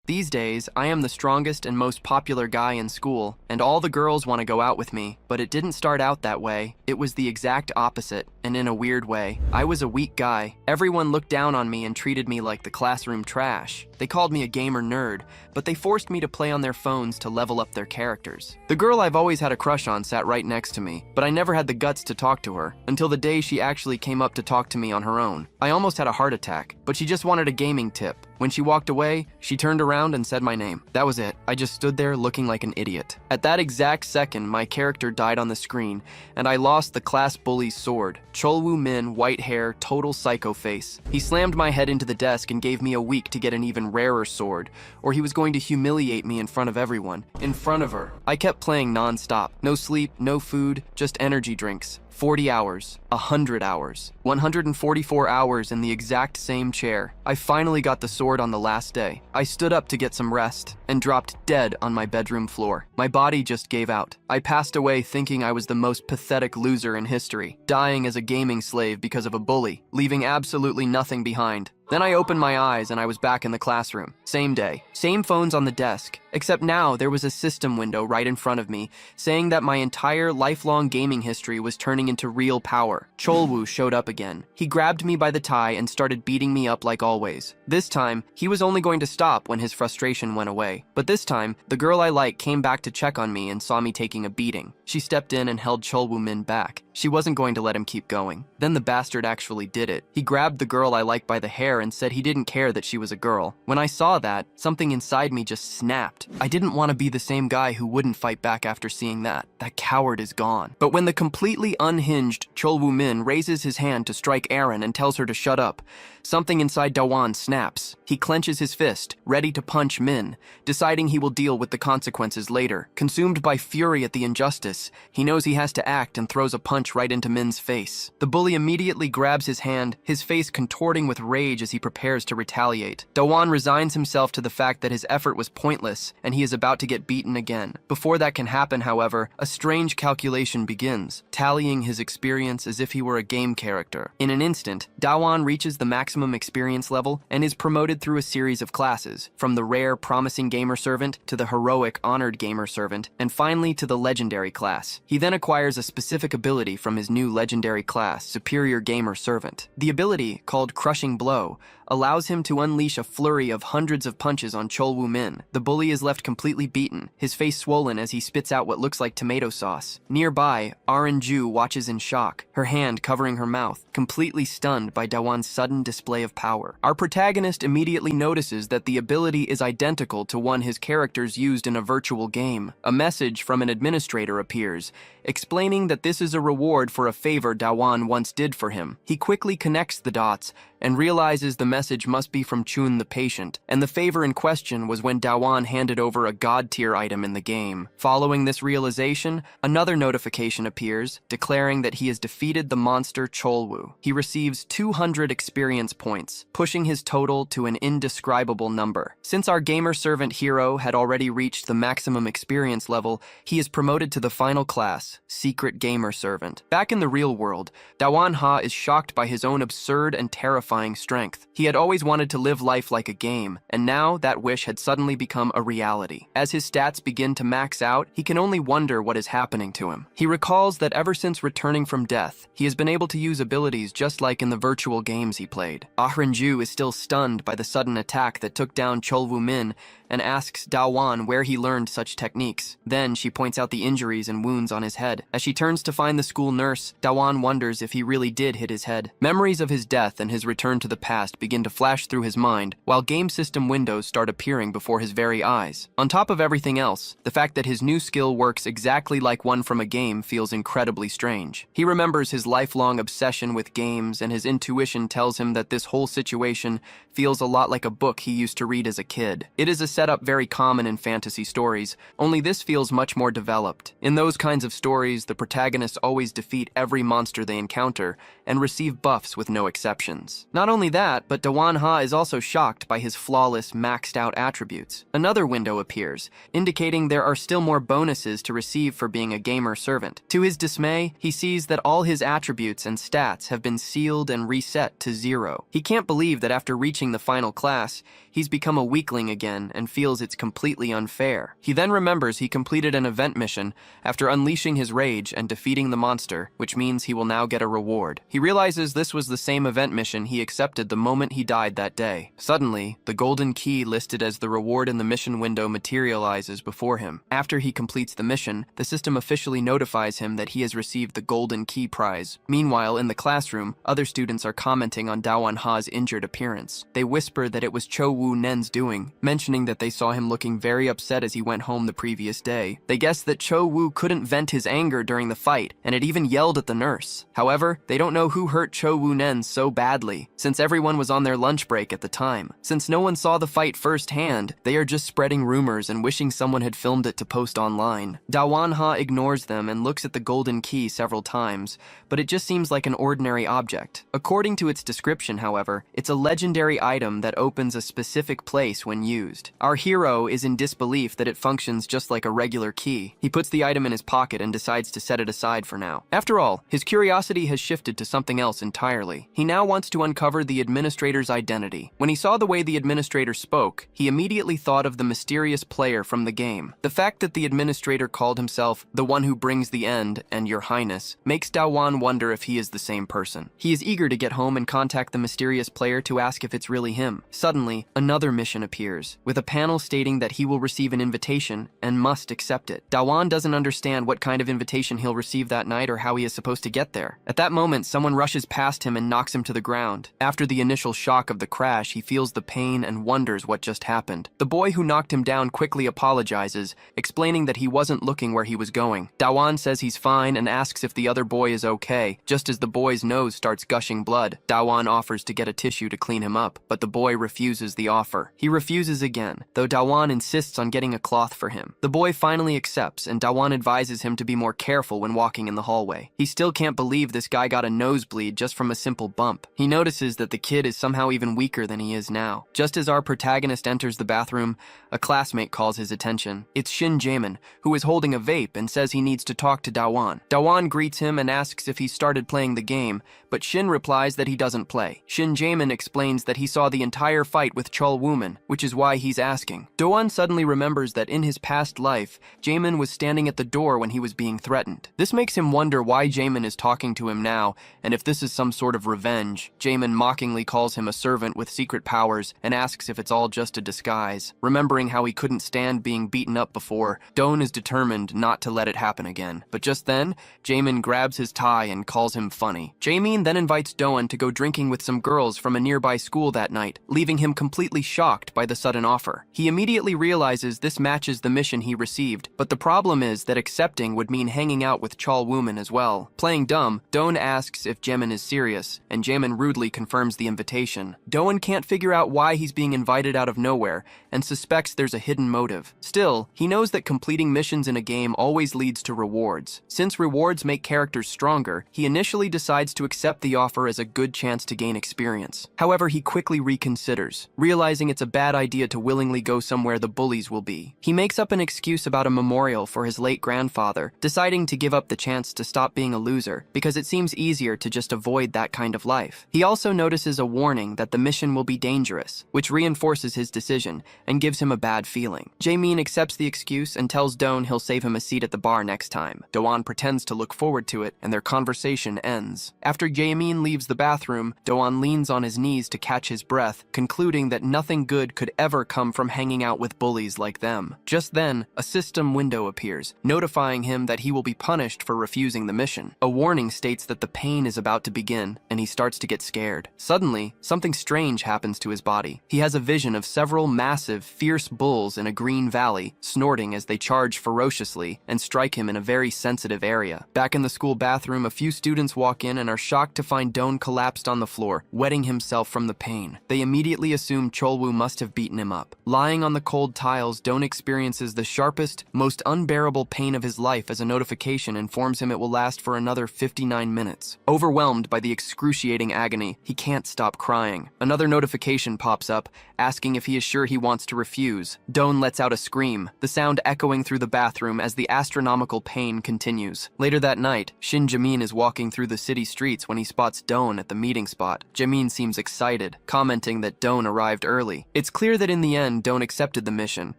These days, I am the strongest and most popular guy in school, and all the girls want to go out with me, but it didn't start out that way. It was the exact opposite, and in a weird way. I was a weak guy. Everyone looked down on me and treated me like the classroom trash. They called me a gamer nerd, but they forced me to play on their phones to level up their characters. The girl I've always had a crush on sat right next to me, but I never had the guts to talk to her, until the day she actually came up to talk to me on her own. I almost had a heart attack, but she just wanted a gaming tip. When she walked away, she turned around and said my name. That was it. I just stood there looking like an idiot. At that exact second, my character died on the screen, and I lost the class bully's sword. Cholwoo Min, white hair, total psycho face. He slammed my head into the desk and gave me a week to get an even rarer sword, or he was going to humiliate me in front of everyone. In front of her. I kept playing non-stop. No sleep, no food, just energy drinks. 40 hours, 100 hours, 144 hours in the exact same chair. I finally got the sword on the last day. I stood up to get some rest and dropped dead on my bedroom floor. My body just gave out. I passed away thinking I was the most pathetic loser in history, dying as a gaming slave because of a bully, leaving absolutely nothing behind. Then I opened my eyes and I was back in the classroom. Same day, same phones on the desk, except now there was a system window right in front of me saying that my entire lifelong gaming history was turning into real power. Cholwoo showed up again. He grabbed me by the tie and started beating me up like always. This time, he was only going to stop when his frustration went away. But this time, the girl I like came back to check on me and saw me taking a beating. She stepped in and held Cholwoo Min back. She wasn't going to let him keep going. Then the bastard actually did it. He grabbed the girl I like by the hair and said he didn't care that she was a girl. When I saw that, something inside me just snapped. I didn't want to be the same guy who wouldn't fight back after seeing that. That coward is gone. But when the completely unhinged Cholwoo Min raises his hand to strike Aaron and tells her to shut up, something inside Dawan snaps. He clenches his fist, ready to punch Min, deciding he will deal with the consequences later. Consumed by fury at the injustice, he knows he has to act and throws a punch right into Min's face. The bully immediately grabs his hand, his face contorting with rage as he prepares to retaliate. Dawan resigns himself to the fact that his effort was pointless and he is about to get beaten again. Before that can happen, however, a strange calculation begins, tallying his experience as if he were a game character. In an instant, Dawan reaches the maximum experience level and is promoted through a series of classes, from the rare promising gamer servant to the heroic honored gamer servant, and finally to the legendary class. He then acquires a specific ability from his new legendary class, superior gamer servant. The ability, called Crushing Blow, allows him to unleash a flurry of hundreds of punches on Cholwoo Min. The bully is left completely beaten, his face swollen as he spits out what looks like tomato sauce. Nearby, Ju watches in shock, her hand covering her mouth, completely stunned by Dawan's sudden display of power. Our protagonist immediately notices that the ability is identical to one his characters used in a virtual game. A message from an administrator appears, explaining that this is a reward for a favor Dawan once did for him. He quickly connects the dots and realizes the message must be from Chun the patient, and the favor in question was when Dawan handed over a god-tier item in the game. Following this realization, another notification appears, declaring that he has defeated the monster Cholwoo. He receives 200 experience points, pushing his total to an indescribable number. Since our gamer servant hero had already reached the maximum experience level, he is promoted to the final class, Secret Gamer Servant. Back in the real world, Dawan Ha is shocked by his own absurd and terrifying strength. He had always wanted to live life like a game, and now that wish had suddenly become a reality. As his stats begin to max out, he can only wonder what is happening to him. He recalls that ever since returning from death, he has been able to use abilities just like in the virtual games he played. Ju is still stunned by the sudden attack that took down Cholwoo Min and asks Dawan where he learned such techniques. Then she points out the injuries and wounds on his head. As she turns to find the school nurse, Dawan wonders if he really did hit his head. Memories of his death and his return to the past begin to flash through his mind, while game system windows start appearing before his very eyes. On top of everything else, the fact that his new skill works exactly like one from a game feels incredibly strange. He remembers his lifelong obsession with games, and his intuition tells him that this whole situation feels a lot like a book he used to read as a kid. It is a setup very common in fantasy stories, only this feels much more developed. In those kinds of stories, the protagonists always defeat every monster they encounter and receive buffs with no exceptions. Not only that, but Dawan Ha is also shocked by his flawless, maxed-out attributes. Another window appears, indicating there are still more bonuses to receive for being a gamer servant. To his dismay, he sees that all his attributes and stats have been sealed and reset to 0. He can't believe that after reaching the final class, he's become a weakling again and feels it's completely unfair. He then remembers he completed an event mission after unleashing his rage and defeating the monster, which means he will now get a reward. He realizes this was the same event mission he accepted the moment he died that day. Suddenly, the golden key listed as the reward in the mission window materializes before him. After he completes the mission, the system officially notifies him that he has received the golden key prize. Meanwhile, in the classroom, other students are commenting on Dawan Ha's injured appearance. They whisper that it was Cho Woo Nen's doing, mentioning that they saw him looking very upset as he went home the previous day. They guess that Cho Woo couldn't vent his anger during the fight, and had even yelled at the nurse. However, they don't know who hurt Cho Woo Nen so badly, since everyone was on their lunch break at the time. Since no one saw the fight firsthand, they are just spreading rumors and wishing someone had filmed it to post online. Dawan Ha ignores them and looks at the golden key several times, but it just seems like an ordinary object. According to its description, however, it's a legendary item that opens a specific place when used. Our hero is in disbelief that it functions just like a regular key. He puts the item in his pocket and decides to set it aside for now. After all, his curiosity has shifted to something else entirely. He now wants to uncover the administrator's identity. When he saw the way the administrator spoke, he immediately thought of the mysterious player from the game. The fact that the administrator called himself the one who brings the end and Your Highness makes Dawan wonder if he is the same person. He is eager to get home and contact the mysterious player to ask if it's really him. Suddenly, another mission appears, with a panel stating that he will receive an invitation and must accept it. Dawan doesn't understand what kind of invitation he'll receive that night or how he is supposed to get there. At that moment, someone rushes past him and knocks him to the ground. After the initial shock of the crash, he feels the pain and wonders what just happened. The boy who knocked him down quickly apologizes, explaining that he wasn't looking where he was going. Dawan says he's fine and asks if the other boy is okay. Just as the boy's nose starts gushing blood, Dawan offers to get a tissue to clean him up, but the boy refuses the offer. He refuses again, though Dawan insists on getting a cloth for him. The boy finally accepts, and Dawan advises him to be more careful when walking in the hallway. He still can't believe this guy got a nosebleed just from a simple bump. He notices that the kid is somehow even weaker than he is now. Just as our protagonist enters the bathroom, a classmate calls his attention. It's Shin Jaemin, who is holding a vape and says he needs to talk to Dawan. Dawan greets him and asks if he started playing the game, but Shin replies that he doesn't play. Shin Jaemin explains that he saw the entire fight with Chol Wooman, which is why he's asking. Dawan suddenly remembers that in his past life, Jaemin was standing at the door when he was being threatened. This makes him wonder why Jaemin is talking to him now, and if this is some sort of revenge. Jaemin mockingly calls him a servant with secret powers and asks if it's all just a disguise. Remembering how he couldn't stand being beaten up before, Doan is determined not to let it happen again. But just then, Jaemin grabs his tie and calls him funny. Jaemin then invites Doan to go drinking with some girls from a nearby school that night, leaving him completely shocked by the sudden offer. He immediately realizes this matches the mission he received, but the problem is that accepting would mean hanging out with Chol Wooman as well. Playing dumb, Doan asks if Jaemin is serious, and Jaemin rudely confirms the invitation. Doan can't figure out why he's being invited out of nowhere, and suspects there's a hidden motive. Still, he knows that completing missions in a game always leads to rewards. Since rewards make characters stronger, he initially decides to accept the offer as a good chance to gain experience. However, he quickly reconsiders, realizing it's a bad idea to willingly go somewhere the bullies will be. He makes up an excuse about a memorial for his late grandfather, deciding to give up the chance to stop being a loser, because it seems easier to just avoid that kind of life. He also notices a warning that the mission will be dangerous, which reinforces his decision and gives him a bad feeling. Jaemin accepts the excuse and tells Doan he'll save him a seat at the bar next time. Doan pretends to look forward to it, and their conversation ends. After Jaemin leaves the bathroom, Doan leans on his knees to catch his breath, concluding that nothing good could ever come from hanging out with bullies like them. Just then, a system window appears, notifying him that he will be punished for refusing the mission. A warning states that the pain is about to begin, and he starts to get scared. Suddenly, something strange happens to his body. He has a vision of several massive, fierce bulls in a green valley, snorting as they charge ferociously and strike him in a very sensitive area. Back in the school bathroom, a few students walk in and are shocked to find Doan collapsed on the floor, wetting himself from the pain. They immediately assume Cholwoo must have beaten him up. Lying on the cold tiles, Doan experiences the sharpest, most unbearable pain of his life as a notification informs him it will last for another 59 minutes. Overwhelmed by the excruciating agony, he can't stop crying. Another notification pops up, asking if he is sure he wants to refuse. Doan lets out a scream, the sound echoing through the bathroom as the astronomical pain continues. Later that night, Shin Jaemin is walking through the city streets when he spots Doan at the meeting spot. Jaemin seems excited, commenting that Doan arrived early. It's clear that in the end, end, Don accepted the mission,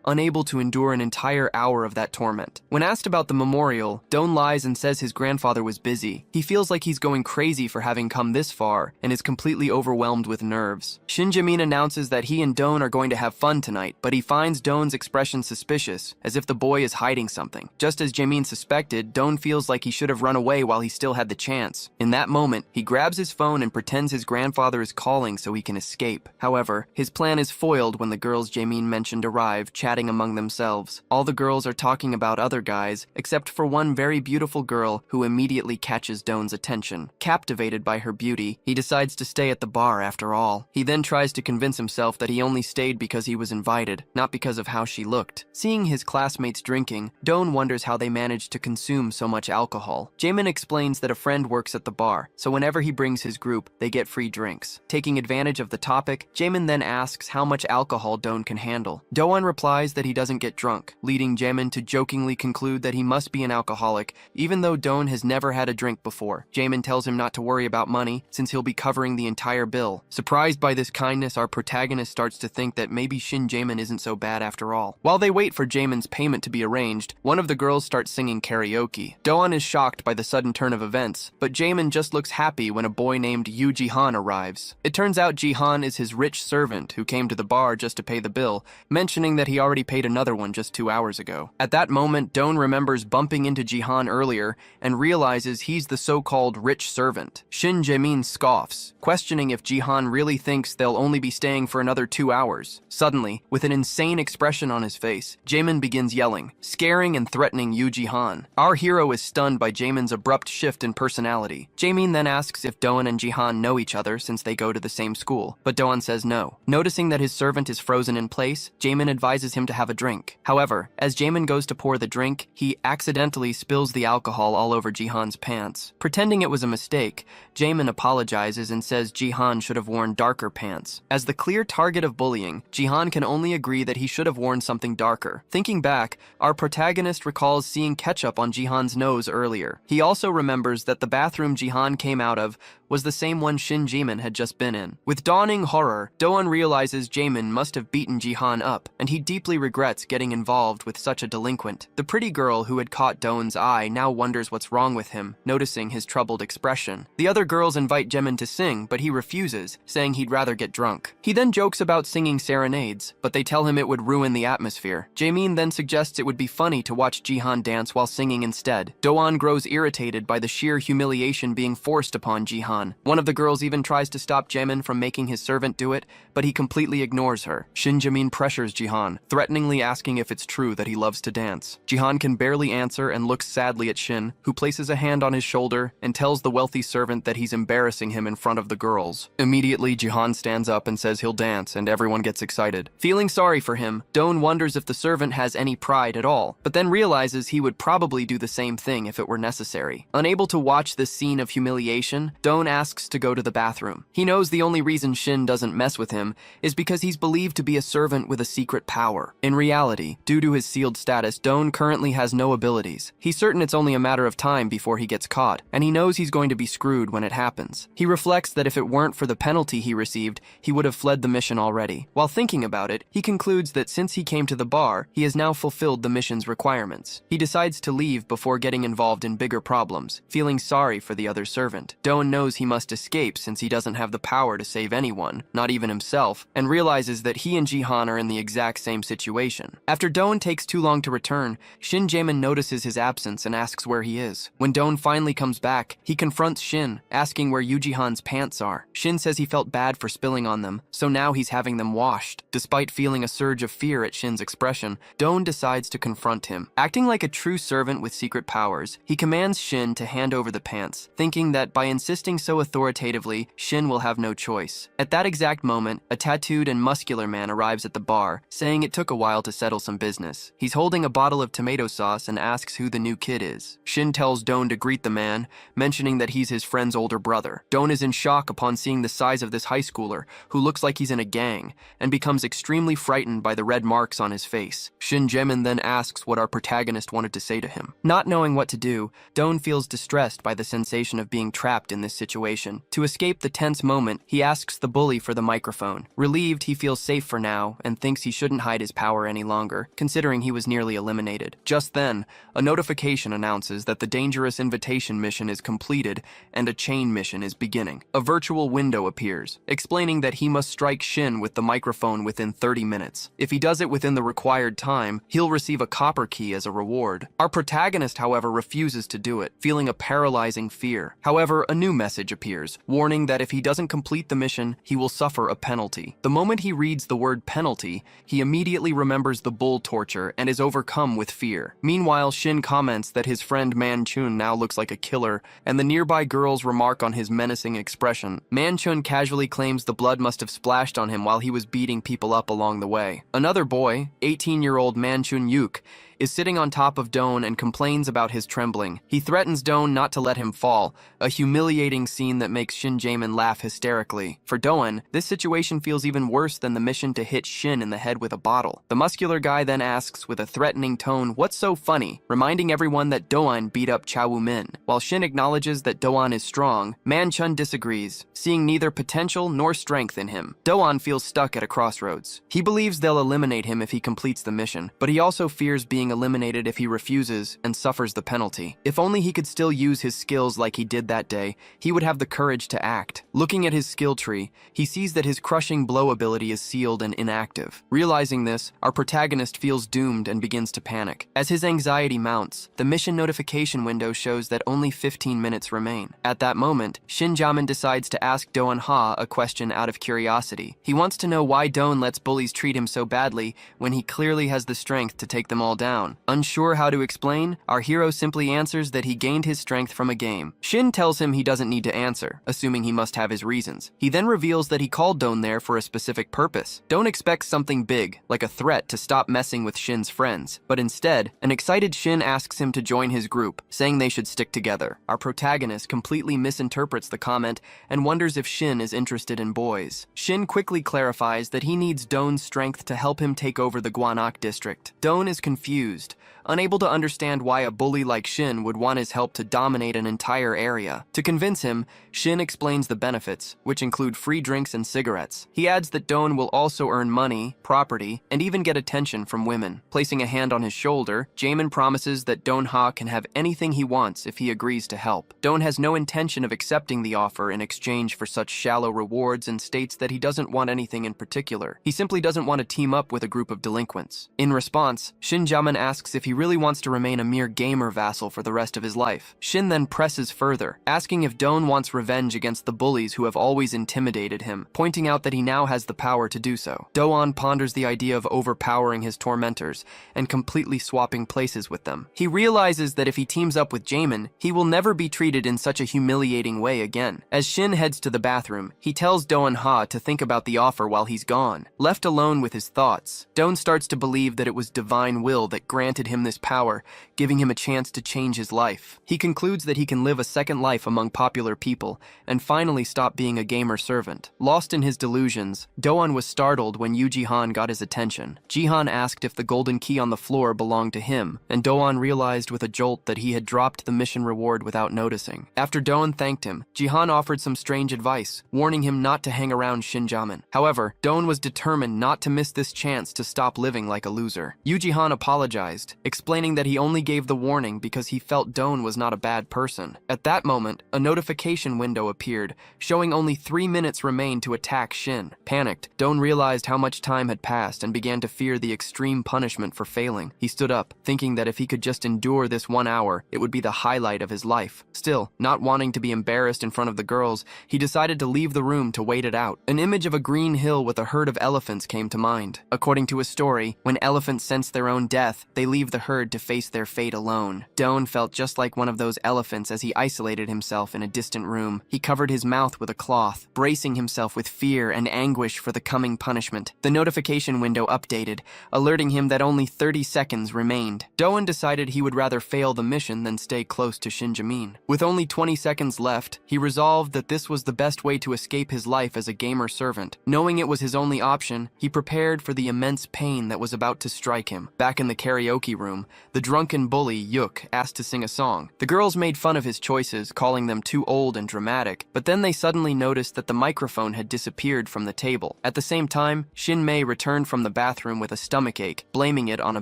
unable to endure an entire hour of that torment. When asked about the memorial, Don lies and says his grandfather was busy. He feels like he's going crazy for having come this far and is completely overwhelmed with nerves. Shin Jae-min announces that he and Don are going to have fun tonight, but he finds Don's expression suspicious, as if the boy is hiding something. Just as Jae-min suspected, Don feels like he should have run away while he still had the chance. In that moment, he grabs his phone and pretends his grandfather is calling so he can escape. However, his plan is foiled when the girls Jae-min mentioned arrive, chatting among themselves. All the girls are talking about other guys, except for one very beautiful girl who immediately catches Don's attention. Captivated by her beauty, he decides to stay at the bar after all. He then tries to convince himself that he only stayed because he was invited, not because of how she looked. Seeing his classmates drinking, Don wonders how they managed to consume so much alcohol. Jae-min explains that a friend works at the bar, so whenever he brings his group, they get free drinks. Taking advantage of the topic, Jae-min then asks how much alcohol Don can handle. Do-won replies that he doesn't get drunk, leading Jae-min to jokingly conclude that he must be an alcoholic, even though Don has never had a drink before. Jae-min tells him not to worry about money, since he'll be covering the entire bill. Surprised by this kindness, our protagonist starts to think that maybe Shin Jae-min isn't so bad after all. While they wait for Jae-min's payment to be arranged, one of the girls starts singing karaoke. Do-won is shocked by the sudden turn of events, but Jae-min just looks happy when a boy named Yoo Ji-han arrives. It turns out Ji-han is his rich servant who came to the bar just to pay the bill, mentioning that he already paid another one just 2 hours ago. At that moment, Don remembers bumping into Ji-han earlier and realizes he's the so-called rich servant. Shin Jae-min scoffs, questioning if Ji-han really thinks they'll only be staying for another 2 hours. Suddenly, with an insane expression on his face, Jae-min begins yelling, scaring and threatening Yoo Ji-han. Our hero is stunned by Jae-min's abrupt shift in personality. Jae-min then asks if Do-won and Ji-han know each other since they go to the same school, but Do-won says no. Noticing that his servant is frozen in place, Jae-min advises him to have a drink. However, as Jae-min goes to pour the drink, he accidentally spills the alcohol all over Ji-han's pants. Pretending it was a mistake, Jae-min apologizes and says Ji-han should have worn darker pants. As the clear target of bullying, Ji-han can only agree that he should have worn something darker. Thinking back, our protagonist recalls seeing ketchup on Ji-han's nose earlier. He also remembers that the bathroom Ji-han came out of was the same one Shin Jae-min had just been in. With dawning horror, Do-won realizes Jae-min must have beaten Ji-han up, and he deeply regrets getting involved with such a delinquent. The pretty girl who had caught Do-won's eye now wonders what's wrong with him, noticing his troubled expression. The other girls invite Jae-min to sing, but he refuses, saying he'd rather get drunk. He then jokes about singing serenades, but they tell him it would ruin the atmosphere. Jae-min then suggests it would be funny to watch Ji-han dance while singing instead. Do-won grows irritated by the sheer humiliation being forced upon Ji-han. One of the girls even tries to stop Jae-min from making his servant do it, but he completely ignores her. Shin Jae-min pressures Ji-han, threateningly asking if it's true that he loves to dance. Ji-han can barely answer and looks sadly at Shin, who places a hand on his shoulder and tells the wealthy servant that he's embarrassing him in front of the girls. Immediately, Ji-han stands up and says he'll dance, and everyone gets excited. Feeling sorry for him, Don wonders if the servant has any pride at all, but then realizes he would probably do the same thing if it were necessary. Unable to watch this scene of humiliation, Don asks to go to the bathroom. He knows the only reason Shin doesn't mess with him is because he's believed to be a servant with a secret power. In reality, due to his sealed status, Don currently has no abilities. He's certain it's only a matter of time before he gets caught, and he knows he's going to be screwed when it happens. He reflects that if it weren't for the penalty he received, he would have fled the mission already. While thinking about it, he concludes that since he came to the bar, he has now fulfilled the mission's requirements. He decides to leave before getting involved in bigger problems, feeling sorry for the other servant. Don knows he must escape since he doesn't have the power to save anyone, not even himself, and realizes that he and Ji-han are in the exact same situation. After Don takes too long to return, Shin Jae-min notices his absence and asks where he is. When Don finally comes back, he confronts Shin, asking where Yoo Ji-han's pants are. Shin says he felt bad for spilling on them, so now he's having them washed. Despite feeling a surge of fear at Shin's expression, Don decides to confront him. Acting like a true servant with secret powers, he commands Shin to hand over the pants, thinking that by insisting so authoritatively, Shin will have no choice. At that exact moment, a tattooed and muscular man arrives at the bar, saying it took a while to settle some business. He's holding a bottle of tomato sauce and asks who the new kid is. Shin tells Don to greet the man, mentioning that he's his friend's older brother. Don is in shock upon seeing the size of this high schooler, who looks like he's in a gang, and becomes extremely frightened by the red marks on his face. Shin Jae-min then asks what our protagonist wanted to say to him. Not knowing what to do, Don feels distressed by the sensation of being trapped in this situation. To escape the tense moment, he asks the bully for the microphone. Relieved he feels safe for now, now and thinks he shouldn't hide his power any longer, considering he was nearly eliminated. Just then, a notification announces that the dangerous invitation mission is completed and a chain mission is beginning. A virtual window appears, explaining that he must strike Shin with the microphone within 30 minutes. If he does it within the required time, he'll receive a copper key as a reward. Our protagonist, however, refuses to do it, feeling a paralyzing fear. However, a new message appears, warning that if he doesn't complete the mission, he will suffer a penalty. The moment he reads the word penalty, he immediately remembers the bull torture and is overcome with fear. Meanwhile, Shin comments that his friend Man-chun now looks like a killer, and the nearby girls remark on his menacing expression. Man-chun casually claims the blood must have splashed on him while he was beating people up along the way. Another boy, 18-year-old Man-chun Yuk, is sitting on top of Doan and complains about his trembling. He threatens Doan not to let him fall, a humiliating scene that makes Shin Jaemin laugh hysterically. For Doan, this situation feels even worse than the mission to hit Shin in the head with a bottle. The muscular guy then asks with a threatening tone, "What's so funny?" reminding everyone that Doan beat up Cha Woo-min. While Shin acknowledges that Doan is strong, Man-chun disagrees, seeing neither potential nor strength in him. Doan feels stuck at a crossroads. He believes they'll eliminate him if he completes the mission, but he also fears being eliminated if he refuses and suffers the penalty. If only he could still use his skills like he did that day, he would have the courage to act. Looking at his skill tree, he sees that his crushing blow ability is sealed and inactive. Realizing this, our protagonist feels doomed and begins to panic. As his anxiety mounts, the mission notification window shows that only 15 minutes remain. At that moment, Shin Jaemin decides to ask Doan Ha a question out of curiosity. He wants to know why Doan lets bullies treat him so badly when he clearly has the strength to take them all down. Unsure how to explain, our hero simply answers that he gained his strength from a game. Shin tells him he doesn't need to answer, assuming he must have his reasons. He then reveals that he called Doan there for a specific purpose. Doan expects something big, like a threat to stop messing with Shin's friends, but instead, an excited Shin asks him to join his group, saying they should stick together. Our protagonist completely misinterprets the comment and wonders if Shin is interested in boys. Shin quickly clarifies that he needs Doan's strength to help him take over the Gwanak district. Doan is confused, unable to understand why a bully like Shin would want his help to dominate an entire area. To convince him, Shin explains the benefits, which include free drinks and cigarettes. He adds that Doan will also earn money, property, and even get attention from women. Placing a hand on his shoulder, Jaemin promises that Doan Ha can have anything he wants if he agrees to help. Doan has no intention of accepting the offer in exchange for such shallow rewards and states that he doesn't want anything in particular. He simply doesn't want to team up with a group of delinquents. In response, Shin Jaemin asks if he really wants to remain a mere gamer vassal for the rest of his life. Shin then presses further, asking if Doan wants revenge against the bullies who have always intimidated him, pointing out that he now has the power to do so. Doan ponders the idea of overpowering his tormentors and completely swapping places with them. He realizes that if he teams up with Jaemin, he will never be treated in such a humiliating way again. As Shin heads to the bathroom, he tells Doan Ha to think about the offer while he's gone. Left alone with his thoughts, Doan starts to believe that it was divine will that granted him this power, giving him a chance to change his life. He concludes that he can live a second life among popular people and finally stop being a gamer servant. Lost in his delusions, Doan was startled when Yu Jihan got his attention. Jihan asked if the golden key on the floor belonged to him, and Doan realized with a jolt that he had dropped the mission reward without noticing. After Doan thanked him, Jihan offered some strange advice, warning him not to hang around Shin Jaemin. However, Doan was determined not to miss this chance to stop living like a loser. Yu Jihan apologized, explaining that he only gave the warning because he felt Doan was not a bad person. At that moment, a notification window appeared, showing only 3 minutes remained to attack Shin. Panicked, Doan realized how much time had passed and began to fear the extreme punishment for failing. He stood up, thinking that if he could just endure this 1 hour, it would be the highlight of his life. Still, not wanting to be embarrassed in front of the girls, he decided to leave the room to wait it out. An image of a green hill with a herd of elephants came to mind. According to a story, when elephants sense their own death, they leave the herd to face their fate alone. Doan felt just like one of those elephants as he isolated himself in a distant room. He covered his mouth with a cloth, bracing himself with fear and anguish for the coming punishment. The notification window updated, alerting him that only 30 seconds remained. Doan decided he would rather fail the mission than stay close to Shin Jaemin. With only 20 seconds left, he resolved that this was the best way to escape his life as a gamer servant. Knowing it was his only option, he prepared for the immense pain that was about to strike him. Back in the karaoke room, the drunken bully, Yuk, asked to sing a song. The girls made fun of his choices, calling them too old and dramatic, but then they suddenly noticed that the microphone had disappeared from the table. At the same time, Shin Mei returned from the bathroom with a stomachache, blaming it on a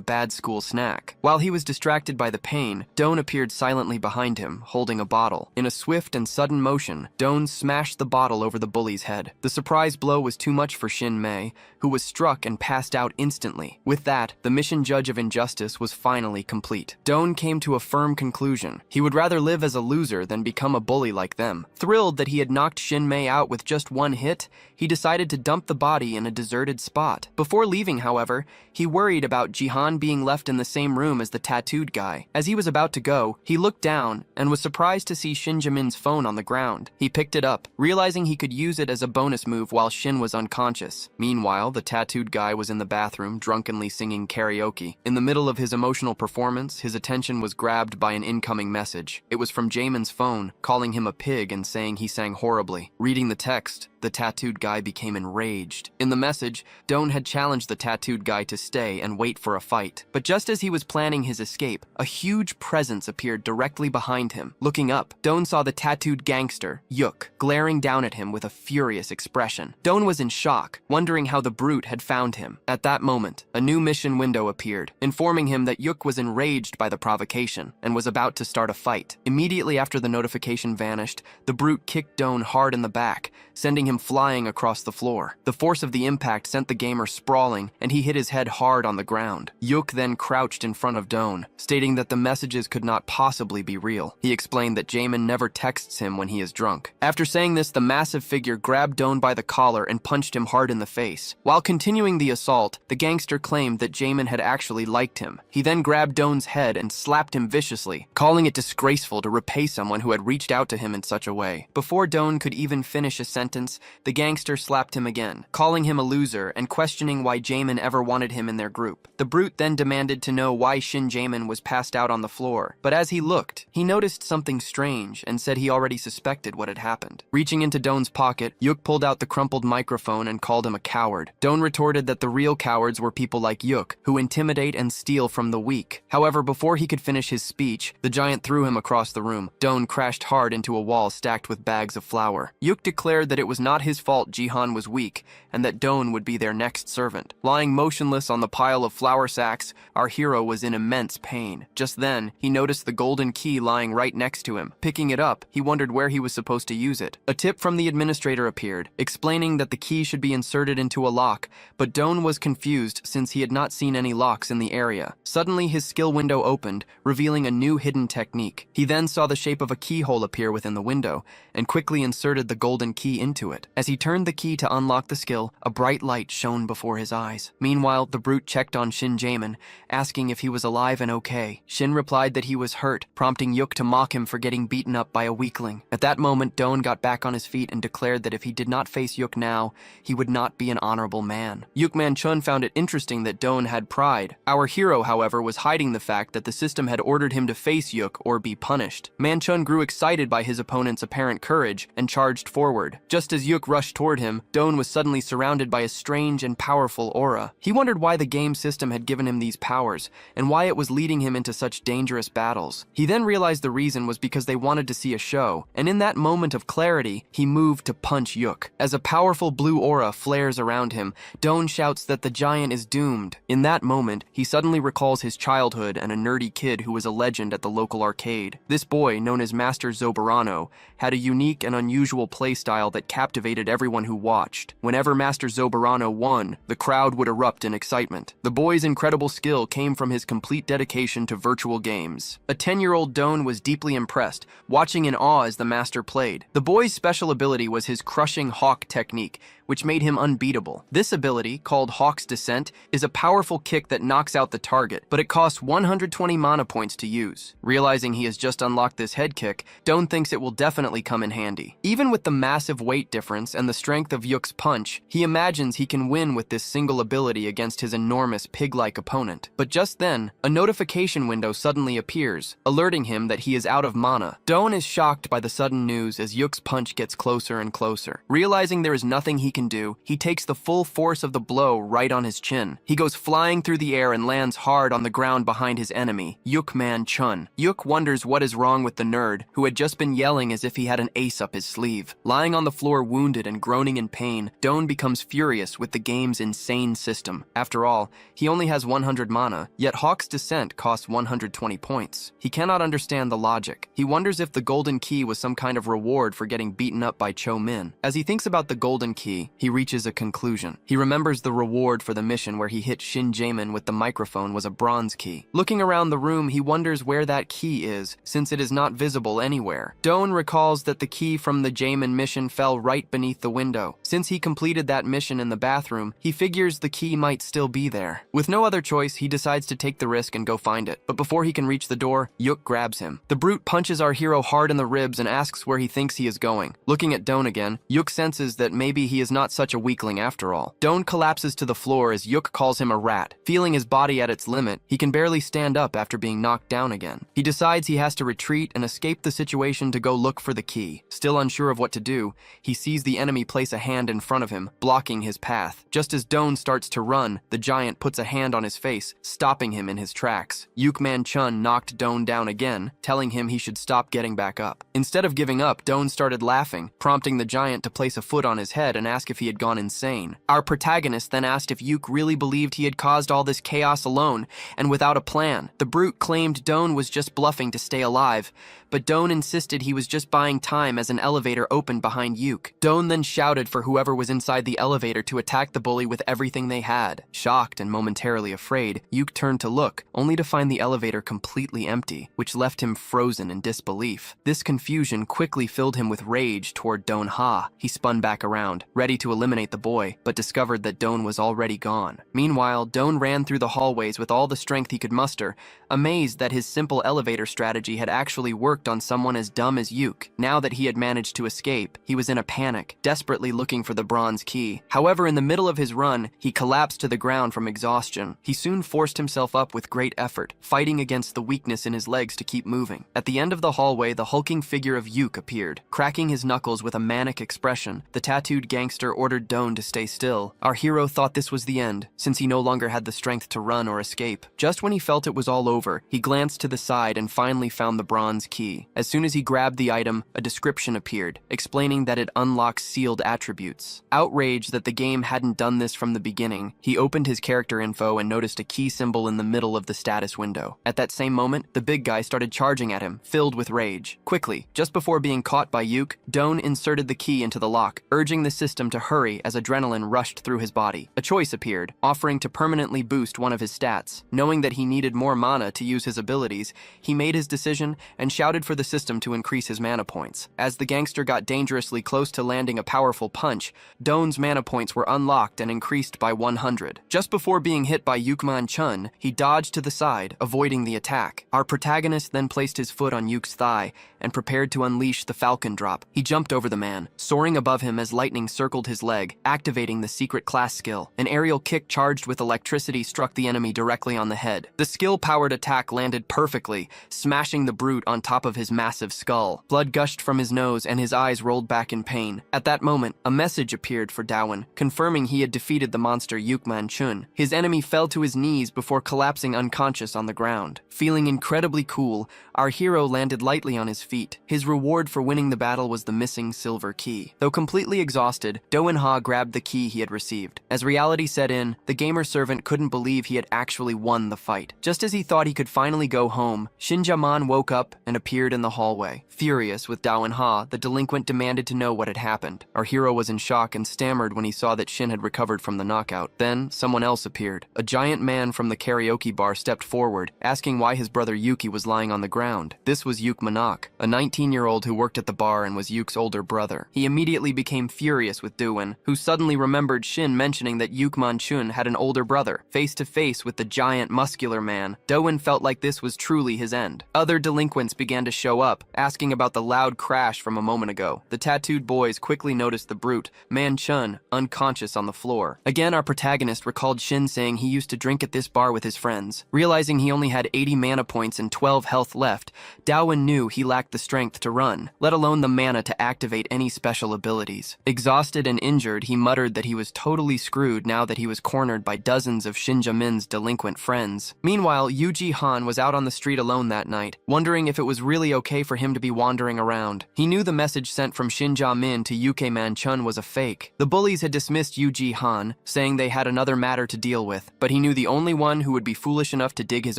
bad school snack. While he was distracted by the pain, Doan appeared silently behind him, holding a bottle. In a swift and sudden motion, Doan smashed the bottle over the bully's head. The surprise blow was too much for Shin Mei, who was struck and passed out instantly. With that, the mission judge of injustice was finally complete. Doan came to a firm conclusion. He would rather live as a loser than become a bully like them. Thrilled that he had knocked Shin Mei out with just one hit, he decided to dump the body in a deserted spot. Before leaving, however, he worried about Jihan being left in the same room as the tattooed guy. As he was about to go, he looked down and was surprised to see Shin Jamin's phone on the ground. He picked it up, realizing he could use it as a bonus move while Shin was unconscious. Meanwhile, the tattooed guy was in the bathroom, drunkenly singing karaoke. In the middle of his emotional performance, his attention was grabbed by an incoming message. It was from Jamin's phone, calling him a pig and saying he sang horribly. Reading the text, the tattooed guy became enraged. In the message, Doan had challenged the tattooed guy to stay and wait for a fight. But just as he was planning his escape, a huge presence appeared directly behind him. Looking up, Doan saw the tattooed gangster, Yuk, glaring down at him with a furious expression. Doan was in shock, wondering how the brute had found him. At that moment, a new mission window appeared, informing him that Yuk was enraged by the provocation and was about to start a fight. Immediately after the notification vanished, the brute kicked Doan hard in the back, sending him flying across the floor. The force of the impact sent the gamer sprawling, and he hit his head hard on the ground. Yuk then crouched in front of Doan, stating that the messages could not possibly be real. He explained that Jamin never texts him when he is drunk. After saying this, the massive figure grabbed Doan by the collar and punched him hard in the face. While continuing the assault, the gangster claimed that Jamin had actually liked him. He then grabbed Doan's head and slapped him viciously, calling it disgraceful to repay someone who had reached out to him in such a way. Before Doan could even finish a sentence, the gangster slapped him again, calling him a loser and questioning why Jamin ever wanted him in their group. The brute then demanded to know why Shin Jamin was passed out on the floor, but as he looked, he noticed something strange and said he already suspected what had happened. Reaching into Doan's pocket, Yuk pulled out the crumpled microphone and called him a coward. Doan retorted that the real cowards were people like Yuk, who intimidate and steal from the weak. However, before he could finish his speech, the giant threw him across the room. Doan crashed hard into a wall stacked with bags of flour. Yuk declared that it was not his fault Jihan was weak, and that Doan would be their next servant. Lying motionless on the pile of flour sacks, our hero was in immense pain. Just then, he noticed the golden key lying right next to him. Picking it up, he wondered where he was supposed to use it. A tip from the administrator appeared, explaining that the key should be inserted into a lock, but Doan was confused since he had not seen any locks in the area. Suddenly, his skill window opened, revealing a new hidden technique. He then saw the shape of a keyhole appear within the window, and quickly inserted the golden key into it. As he turned the key to unlock the skill, a bright light shone before his eyes. Meanwhile, the brute checked on Shin Jamin, asking if he was alive and okay. Shin replied that he was hurt, prompting Yuk to mock him for getting beaten up by a weakling. At that moment, Doan got back on his feet and declared that if he did not face Yuk now, he would not be an honorable man. Yuk Man-chun found it interesting that Doan had pride. Our hero, however, was hiding the fact that the system had ordered him to face Yuk or be punished. Man-chun grew excited by his opponent's apparent courage and charged forward. Just as Yuk rushed toward him, Doan was suddenly surrounded by a strange and powerful aura. He wondered why the game system had given him these powers, and why it was leading him into such dangerous battles. He then realized the reason was because they wanted to see a show, and in that moment of clarity, he moved to punch Yuk. As a powerful blue aura flares around him, Doan shouts that the giant is doomed. In that moment, he suddenly recalls his childhood and a nerdy kid who was a legend at the local arcade. This boy, known as Master Zobarano, had a unique and unusual playstyle that captivated everyone who watched. Whenever Master Zobarano won, the crowd would erupt in excitement. The boy's incredible skill came from his complete dedication to virtual games. A 10-year-old Doan was deeply impressed, watching in awe as the master played. The boy's special ability was his crushing hawk technique, which made him unbeatable. This ability, called Hawk's Descent, is a powerful kick that knocks out the target, but it costs 120 mana points to use. Realizing he has just unlocked this head kick, Doan thinks it will definitely come in handy. Even with the massive weight difference difference and the strength of Yuk's punch, he imagines he can win with this single ability against his enormous pig-like opponent. But just then, a notification window suddenly appears, alerting him that he is out of mana. Doan is shocked by the sudden news as Yuk's punch gets closer and closer. Realizing there is nothing he can do, he takes the full force of the blow right on his chin. He goes flying through the air and lands hard on the ground behind his enemy, Yukman Chun. Yuk wonders what is wrong with the nerd, who had just been yelling as if he had an ace up his sleeve. Lying on the floor wounded and groaning in pain, Doan becomes furious with the game's insane system. After all, he only has 100 mana, yet Hawk's Descent costs 120 points. He cannot understand the logic. He wonders if the golden key was some kind of reward for getting beaten up by Cho Min. As he thinks about the golden key, he reaches a conclusion. He remembers the reward for the mission where he hit Shin Jaemin with the microphone was a bronze key. Looking around the room, he wonders where that key is, since it is not visible anywhere. Doan recalls that the key from the Jaemin mission fell right beneath the window. Since he completed that mission in the bathroom, he figures the key might still be there. With no other choice, he decides to take the risk and go find it. But before he can reach the door, Yuk grabs him. The brute punches our hero hard in the ribs and asks where he thinks he is going. Looking at Doan again, Yuk senses that maybe he is not such a weakling after all. Doan collapses to the floor as Yuk calls him a rat. Feeling his body at its limit, he can barely stand up after being knocked down again. He decides he has to retreat and escape the situation to go look for the key. Still unsure of what to do, he sees the enemy place a hand in front of him, blocking his path. Just as Doan starts to run, the giant puts a hand on his face, stopping him in his tracks. Yukman Chun knocked Doan down again, telling him he should stop getting back up. Instead of giving up, Doan started laughing, prompting the giant to place a foot on his head and ask if he had gone insane. Our protagonist then asked if Yuk really believed he had caused all this chaos alone and without a plan. The brute claimed Doan was just bluffing to stay alive, but Doan insisted he was just buying time as an elevator opened behind Yuk. Doan then shouted for whoever was inside the elevator to attack the bully with everything they had. Shocked and momentarily afraid, Yuk turned to look, only to find the elevator completely empty, which left him frozen in disbelief. This confusion quickly filled him with rage toward Doan Ha. He spun back around, ready to eliminate the boy, but discovered that Doan was already gone. Meanwhile, Doan ran through the hallways with all the strength he could muster, amazed that his simple elevator strategy had actually worked on someone as dumb as Yuk. Now that he had managed to escape, he was in a panic, desperately looking for the bronze key. However, in the middle of his run, he collapsed to the ground from exhaustion. He soon forced himself up with great effort, fighting against the weakness in his legs to keep moving. At the end of the hallway, the hulking figure of Yuk appeared. Cracking his knuckles with a manic expression, the tattooed gangster ordered Doan to stay still. Our hero thought this was the end, since he no longer had the strength to run or escape. Just when he felt it was all over, he glanced to the side and finally found the bronze key. As soon as he grabbed the item, a description appeared, explaining that it unlocks sealed attributes. Outraged that the game hadn't done this from the beginning, he opened his character info and noticed a key symbol in the middle of the status window. At that same moment, the big guy started charging at him, filled with rage. Quickly, just before being caught by Yuk, Doan inserted the key into the lock, urging the system to hurry as adrenaline rushed through his body. A choice appeared, offering to permanently boost one of his stats. Knowing that he needed more mana to use his abilities, he made his decision and shouted for the system to increase his mana points. As the gangster got dangerously close to landing a powerful punch, Doan's mana points were unlocked and increased by 100. Just before being hit by Yukman Chun, he dodged to the side, avoiding the attack. Our protagonist then placed his foot on Yuk's thigh and prepared to unleash the falcon drop. He jumped over the man, soaring above him as lightning circled his leg, activating the secret class skill. An aerial kick charged with electricity struck the enemy directly on the head. The skill-powered attack landed perfectly, smashing the brute on top of his massive skull. Blood gushed from his nose and his eyes rolled back in pain. At that moment, a message appeared for Doan, confirming he had defeated the monster Yukman Chun. His enemy fell to his knees before collapsing unconscious on the ground. Feeling incredibly cool, our hero landed lightly on his feet. His reward for winning the battle was the missing silver key. Though completely exhausted, Doan Ha grabbed the key he had received. As reality set in, the gamer servant couldn't believe he had actually won the fight. Just as he thought he could finally go home, Shin Jaemin woke up and appeared in the hallway. Furious with Doan Ha, the delinquent demanded to know what had happened. Our hero was in shock and stammered when he saw that Shin had recovered from the knockout. Then, someone else appeared. A giant man from the karaoke bar stepped forward, asking why his brother Yuki was lying on the ground. This was Yuk Manak, a 19-year-old who worked at the bar and was Yuk's older brother. He immediately became furious with Doan, who suddenly remembered Shin mentioning that Yukman Chun had an older brother. Face to face with the giant muscular man, Doan felt like this was truly his end. Other delinquents began to show up, asking about the loud crash from a moment ago. The tattooed boys boys quickly noticed the brute, Man Chun, unconscious on the floor. Again, our protagonist recalled Shin saying he used to drink at this bar with his friends. Realizing he only had 80 mana points and 12 health left, Dawen knew he lacked the strength to run, let alone the mana to activate any special abilities. Exhausted and injured, he muttered that he was totally screwed now that he was cornered by dozens of Shin Jamin's delinquent friends. Meanwhile, Yuji Han was out on the street alone that night, wondering if it was really okay for him to be wandering around. He knew the message sent from Shin Jamin to Yuke Man-chun was a fake. The bullies had dismissed Yuji Han, saying they had another matter to deal with, but he knew the only one who would be foolish enough to dig his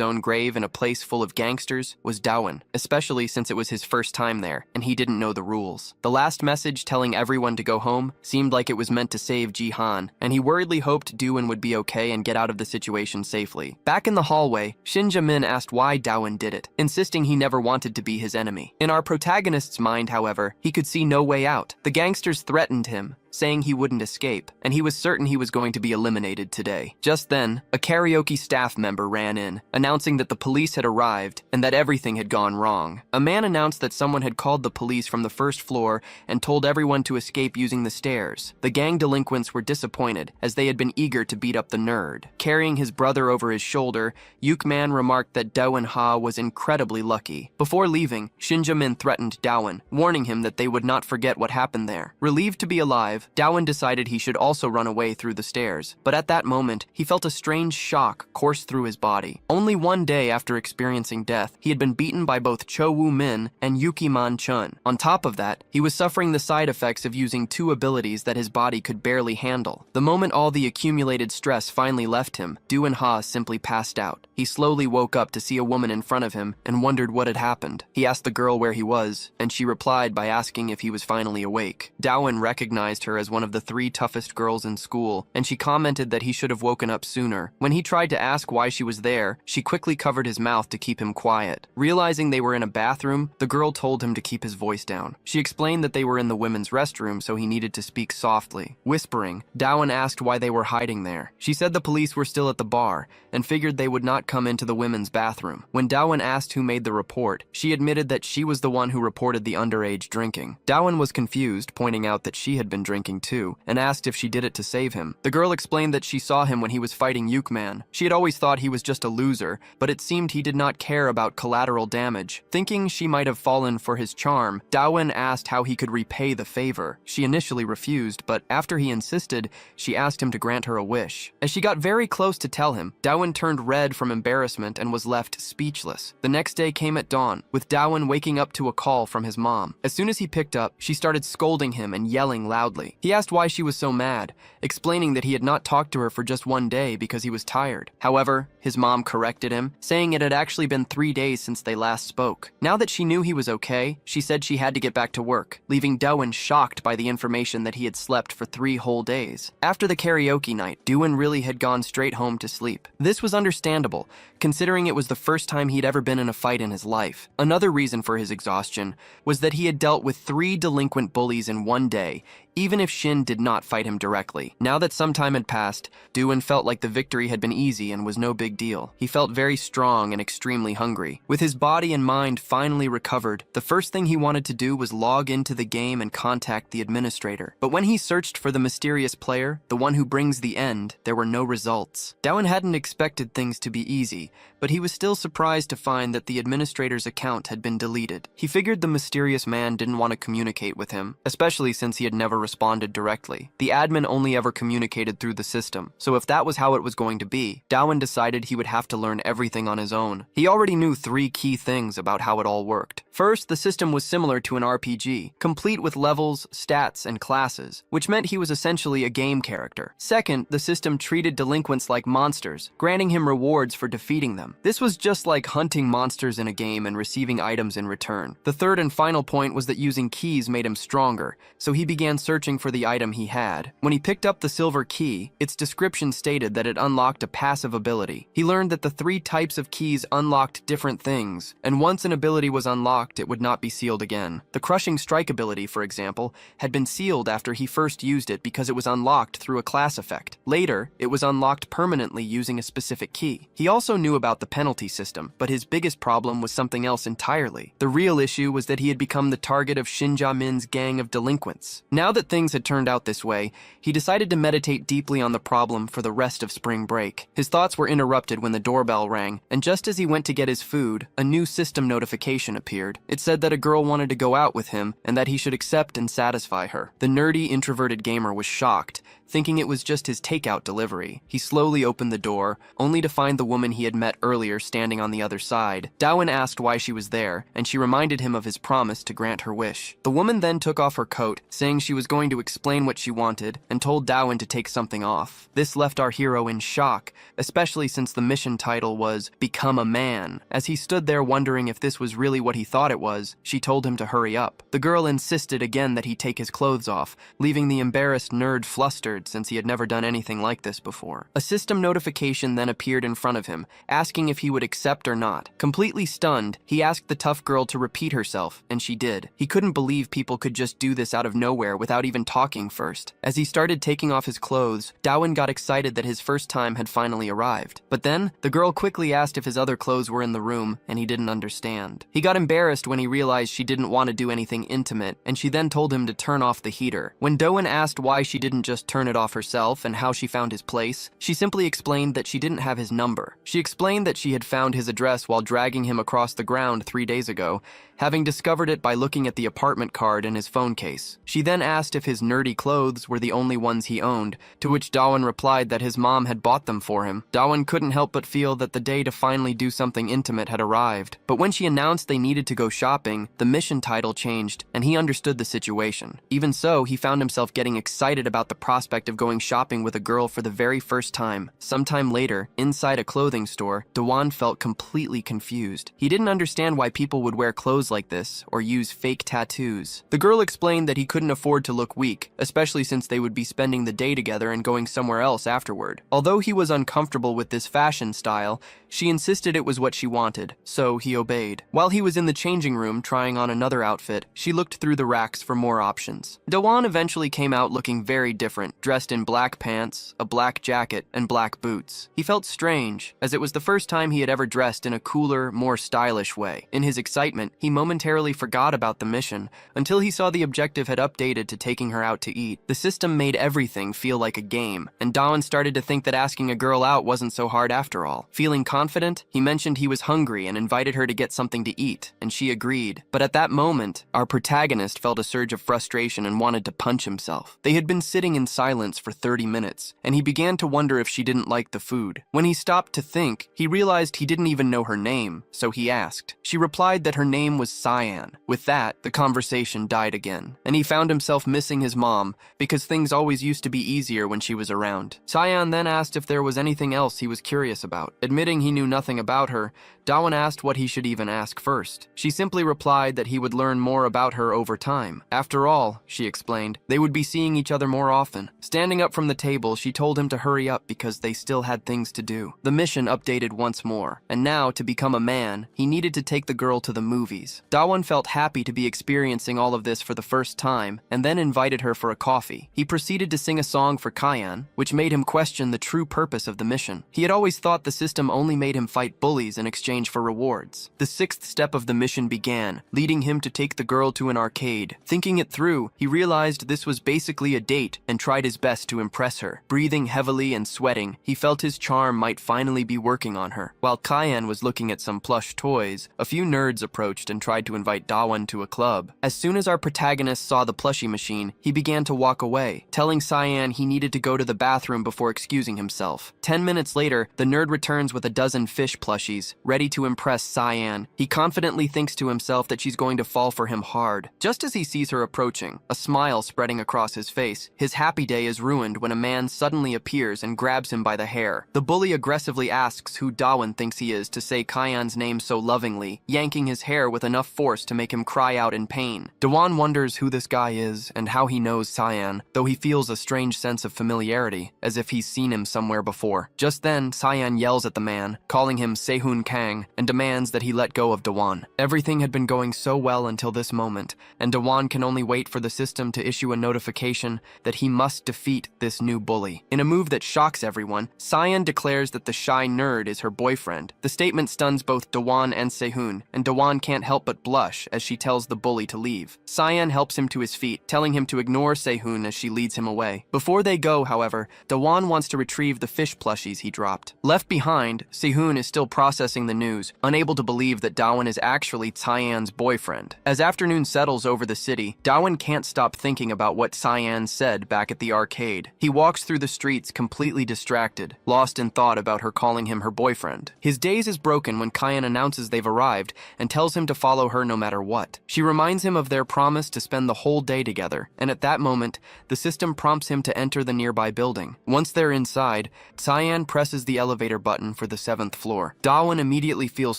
own grave in a place full of gangsters was Dawen, especially since it was his first time there, and he didn't know the rules. The last message telling everyone to go home seemed like it was meant to save Ji-han, and he worriedly hoped Dawen would be okay and get out of the situation safely. Back in the hallway, Shin Jamin asked why Dawen did it, insisting he never wanted to be his enemy. In our protagonist's mind, however, he could see no way out. The gangsters threatened him, saying he wouldn't escape, and he was certain he was going to be eliminated today. Just then, a karaoke staff member ran in, announcing that the police had arrived and that everything had gone wrong. A man announced that someone had called the police from the first floor and told everyone to escape using the stairs. The gang delinquents were disappointed, as they had been eager to beat up the nerd. Carrying his brother over his shoulder, Yukman remarked that Dawen Ha was incredibly lucky. Before leaving, Shin Jamin threatened Dawen, warning him that they would not forget what happened there. Relieved to be alive, Dawen decided he should also run away through the stairs, but at that moment, he felt a strange shock course through his body. Only one day after experiencing death, he had been beaten by both Cho Woo-min and Yuki Man-chun. On top of that, he was suffering the side effects of using two abilities that his body could barely handle. The moment all the accumulated stress finally left him, Dawen Ha simply passed out. He slowly woke up to see a woman in front of him and wondered what had happened. He asked the girl where he was, and she replied by asking if he was finally awake. Dawen recognized her as one of the 3 toughest girls in school, and she commented that he should have woken up sooner. When he tried to ask why she was there, she quickly covered his mouth to keep him quiet. Realizing they were in a bathroom, the girl told him to keep his voice down. She explained that they were in the women's restroom, so he needed to speak softly. Whispering, Dawen asked why they were hiding there. She said the police were still at the bar, and figured they would not come into the women's bathroom. When Dawen asked who made the report, she admitted that she was the one who reported the underage drinking. Dawen was confused, pointing out that she had been drinking too, and asked if she did it to save him. The girl explained that she saw him when he was fighting Yukman. She had always thought he was just a loser, but it seemed he did not care about collateral damage. Thinking she might have fallen for his charm, Dawen asked how he could repay the favor. She initially refused, but after he insisted, she asked him to grant her a wish. As she got very close to tell him, Dawen turned red from embarrassment and was left speechless. The next day came at dawn, with Dawen waking up to a call from his mom. As soon as he picked up, she started scolding him and yelling loudly. He asked why she was so mad, explaining that he had not talked to her for just one day because he was tired. However, his mom corrected him, saying it had actually been 3 days since they last spoke. Now that she knew he was okay, she said she had to get back to work, leaving Dawen shocked by the information that he had slept for 3 whole days. After the karaoke night, Dawen really had gone straight home to sleep. This was understandable, considering it was the first time he'd ever been in a fight in his life. Another reason for his exhaustion was that he had dealt with 3 delinquent bullies in one day, even if Shin did not fight him directly. Now that some time had passed, Dawen felt like the victory had been easy and was no big deal. He felt very strong and extremely hungry. With his body and mind finally recovered, the first thing he wanted to do was log into the game and contact the administrator. But when he searched for the mysterious player, the one who brings the end, there were no results. Dawen hadn't expected things to be easy, but he was still surprised to find that the administrator's account had been deleted. He figured the mysterious man didn't want to communicate with him, especially since he had never responded directly. The admin only ever communicated through the system, so if that was how it was going to be, Dawen decided he would have to learn everything on his own. He already knew 3 key things about how it all worked. First, the system was similar to an RPG, complete with levels, stats, and classes, which meant he was essentially a game character. Second, the system treated delinquents like monsters, granting him rewards for defeating them. This was just like hunting monsters in a game and receiving items in return. The third and final point was that using keys made him stronger, so he began searching searching for the item he had. When he picked up the silver key, its description stated that it unlocked a passive ability. He learned that the 3 types of keys unlocked different things, and once an ability was unlocked, it would not be sealed again. The Crushing Strike ability, for example, had been sealed after he first used it because it was unlocked through a class effect. Later, it was unlocked permanently using a specific key. He also knew about the penalty system, but his biggest problem was something else entirely. The real issue was that he had become the target of Shin Ja-min's gang of delinquents. Now that things had turned out this way, he decided to meditate deeply on the problem for the rest of spring break. His thoughts were interrupted when the doorbell rang, and just as he went to get his food, a new system notification appeared. It said that a girl wanted to go out with him and that he should accept and satisfy her. The nerdy, introverted gamer was shocked, thinking it was just his takeout delivery. He slowly opened the door, only to find the woman he had met earlier standing on the other side. Dawan asked why she was there, and she reminded him of his promise to grant her wish. The woman then took off her coat, saying she was going to explain what she wanted, and told Dawan to take something off. This left our hero in shock, especially since the mission title was Become a Man. As he stood there wondering if this was really what he thought it was, she told him to hurry up. The girl insisted again that he take his clothes off, leaving the embarrassed nerd flustered since he had never done anything like this before. A system notification then appeared in front of him, asking if he would accept or not. Completely stunned, he asked the tough girl to repeat herself, and she did. He couldn't believe people could just do this out of nowhere without even talking first. As he started taking off his clothes, Dawan got excited that his first time had finally arrived. But then, the girl quickly asked if his other clothes were in the room, and he didn't understand. He got embarrassed when he realized she didn't want to do anything intimate, and she then told him to turn off the heater. When Dawan asked why she didn't just turn it off herself and how she found his place, she simply explained that she didn't have his number. She explained that she had found his address while dragging him across the ground 3 days ago, having discovered it by looking at the apartment card in his phone case. She then asked if his nerdy clothes were the only ones he owned, to which Dawan replied that his mom had bought them for him. Dawan couldn't help but feel that the day to finally do something intimate had arrived. But when she announced they needed to go shopping, the mission title changed, and he understood the situation. Even so, he found himself getting excited about the prospect of going shopping with a girl for the very first time. Sometime later, inside a clothing store, Dawan felt completely confused. He didn't understand why people would wear clothes like this or use fake tattoos. The girl explained that he couldn't afford to look weak, especially since they would be spending the day together and going somewhere else afterward. Although he was uncomfortable with this fashion style, she insisted it was what she wanted, so he obeyed. While he was in the changing room trying on another outfit, she looked through the racks for more options. Dawan eventually came out looking very different, dressed in black pants, a black jacket, and black boots. He felt strange, as it was the first time he had ever dressed in a cooler, more stylish way. In his excitement, he momentarily forgot about the mission until he saw the objective had updated to taking her out to eat. The system made everything feel like a game, and Dawan started to think that asking a girl out wasn't so hard after all. Feeling confident, he mentioned he was hungry and invited her to get something to eat, and she agreed. But at that moment, our protagonist felt a surge of frustration and wanted to punch himself. They had been sitting in silence for 30 minutes, and he began to wonder if she didn't like the food. When he stopped to think, he realized he didn't even know her name, so he asked. She replied that her name was Cyan. With that, the conversation died again, and he found himself missing his mom because things always used to be easier when she was around. Cyan then asked if there was anything else he was curious about. Admitting he knew nothing about her, Dawan asked what he should even ask first. She simply replied that he would learn more about her over time. After all, she explained, they would be seeing each other more often. Standing up from the table, she told him to hurry up because they still had things to do. The mission updated once more, and now, to become a man, he needed to take the girl to the movies. Dawan felt happy to be experiencing all of this for the first time, and then invited her for a coffee. He proceeded to sing a song for Cyan, which made him question the true purpose of the mission. He had always thought the system only made him fight bullies in exchange for rewards. The 6th step of the mission began, leading him to take the girl to an arcade. Thinking it through, he realized this was basically a date and tried his best to impress her. Breathing heavily and sweating, he felt his charm might finally be working on her. While Cyan was looking at some plush toys, a few nerds approached and tried to invite Dawan to a club. As soon as our protagonist saw the plushie machine, he began to walk away, telling Cyan he needed to go to the bathroom before excusing himself. 10 minutes later, the nerd returns with a dozen fish plushies, ready ready to impress Cyan. He confidently thinks to himself that she's going to fall for him hard. Just as he sees her approaching, a smile spreading across his face, his happy day is ruined when a man suddenly appears and grabs him by the hair. The bully aggressively asks who Dawon thinks he is to say Cyan's name so lovingly, yanking his hair with enough force to make him cry out in pain. Dawon wonders who this guy is and how he knows Cyan, though he feels a strange sense of familiarity, as if he's seen him somewhere before. Just then, Cyan yells at the man, calling him Sehun Kang, and demands that he let go of Dawon. Everything had been going so well until this moment, and Dawon can only wait for the system to issue a notification that he must defeat this new bully. In a move that shocks everyone, Cyan declares that the shy nerd is her boyfriend. The statement stuns both Dawon and Sehun, and Dawon can't help but blush as she tells the bully to leave. Cyan helps him to his feet, telling him to ignore Sehun as she leads him away. Before they go, however, Dawon wants to retrieve the fish plushies he dropped. Left behind, Sehun is still processing the news, unable to believe that Dawon is actually Cyan's boyfriend. As afternoon settles over the city, Dawon can't stop thinking about what Cyan said back at the arcade. He walks through the streets completely distracted, lost in thought about her calling him her boyfriend. His daze is broken when Cyan announces they've arrived and tells him to follow her no matter what. She reminds him of their promise to spend the whole day together, and at that moment, the system prompts him to enter the nearby building. Once they're inside, Cyan presses the elevator button for the 7th floor. Dawon immediately feels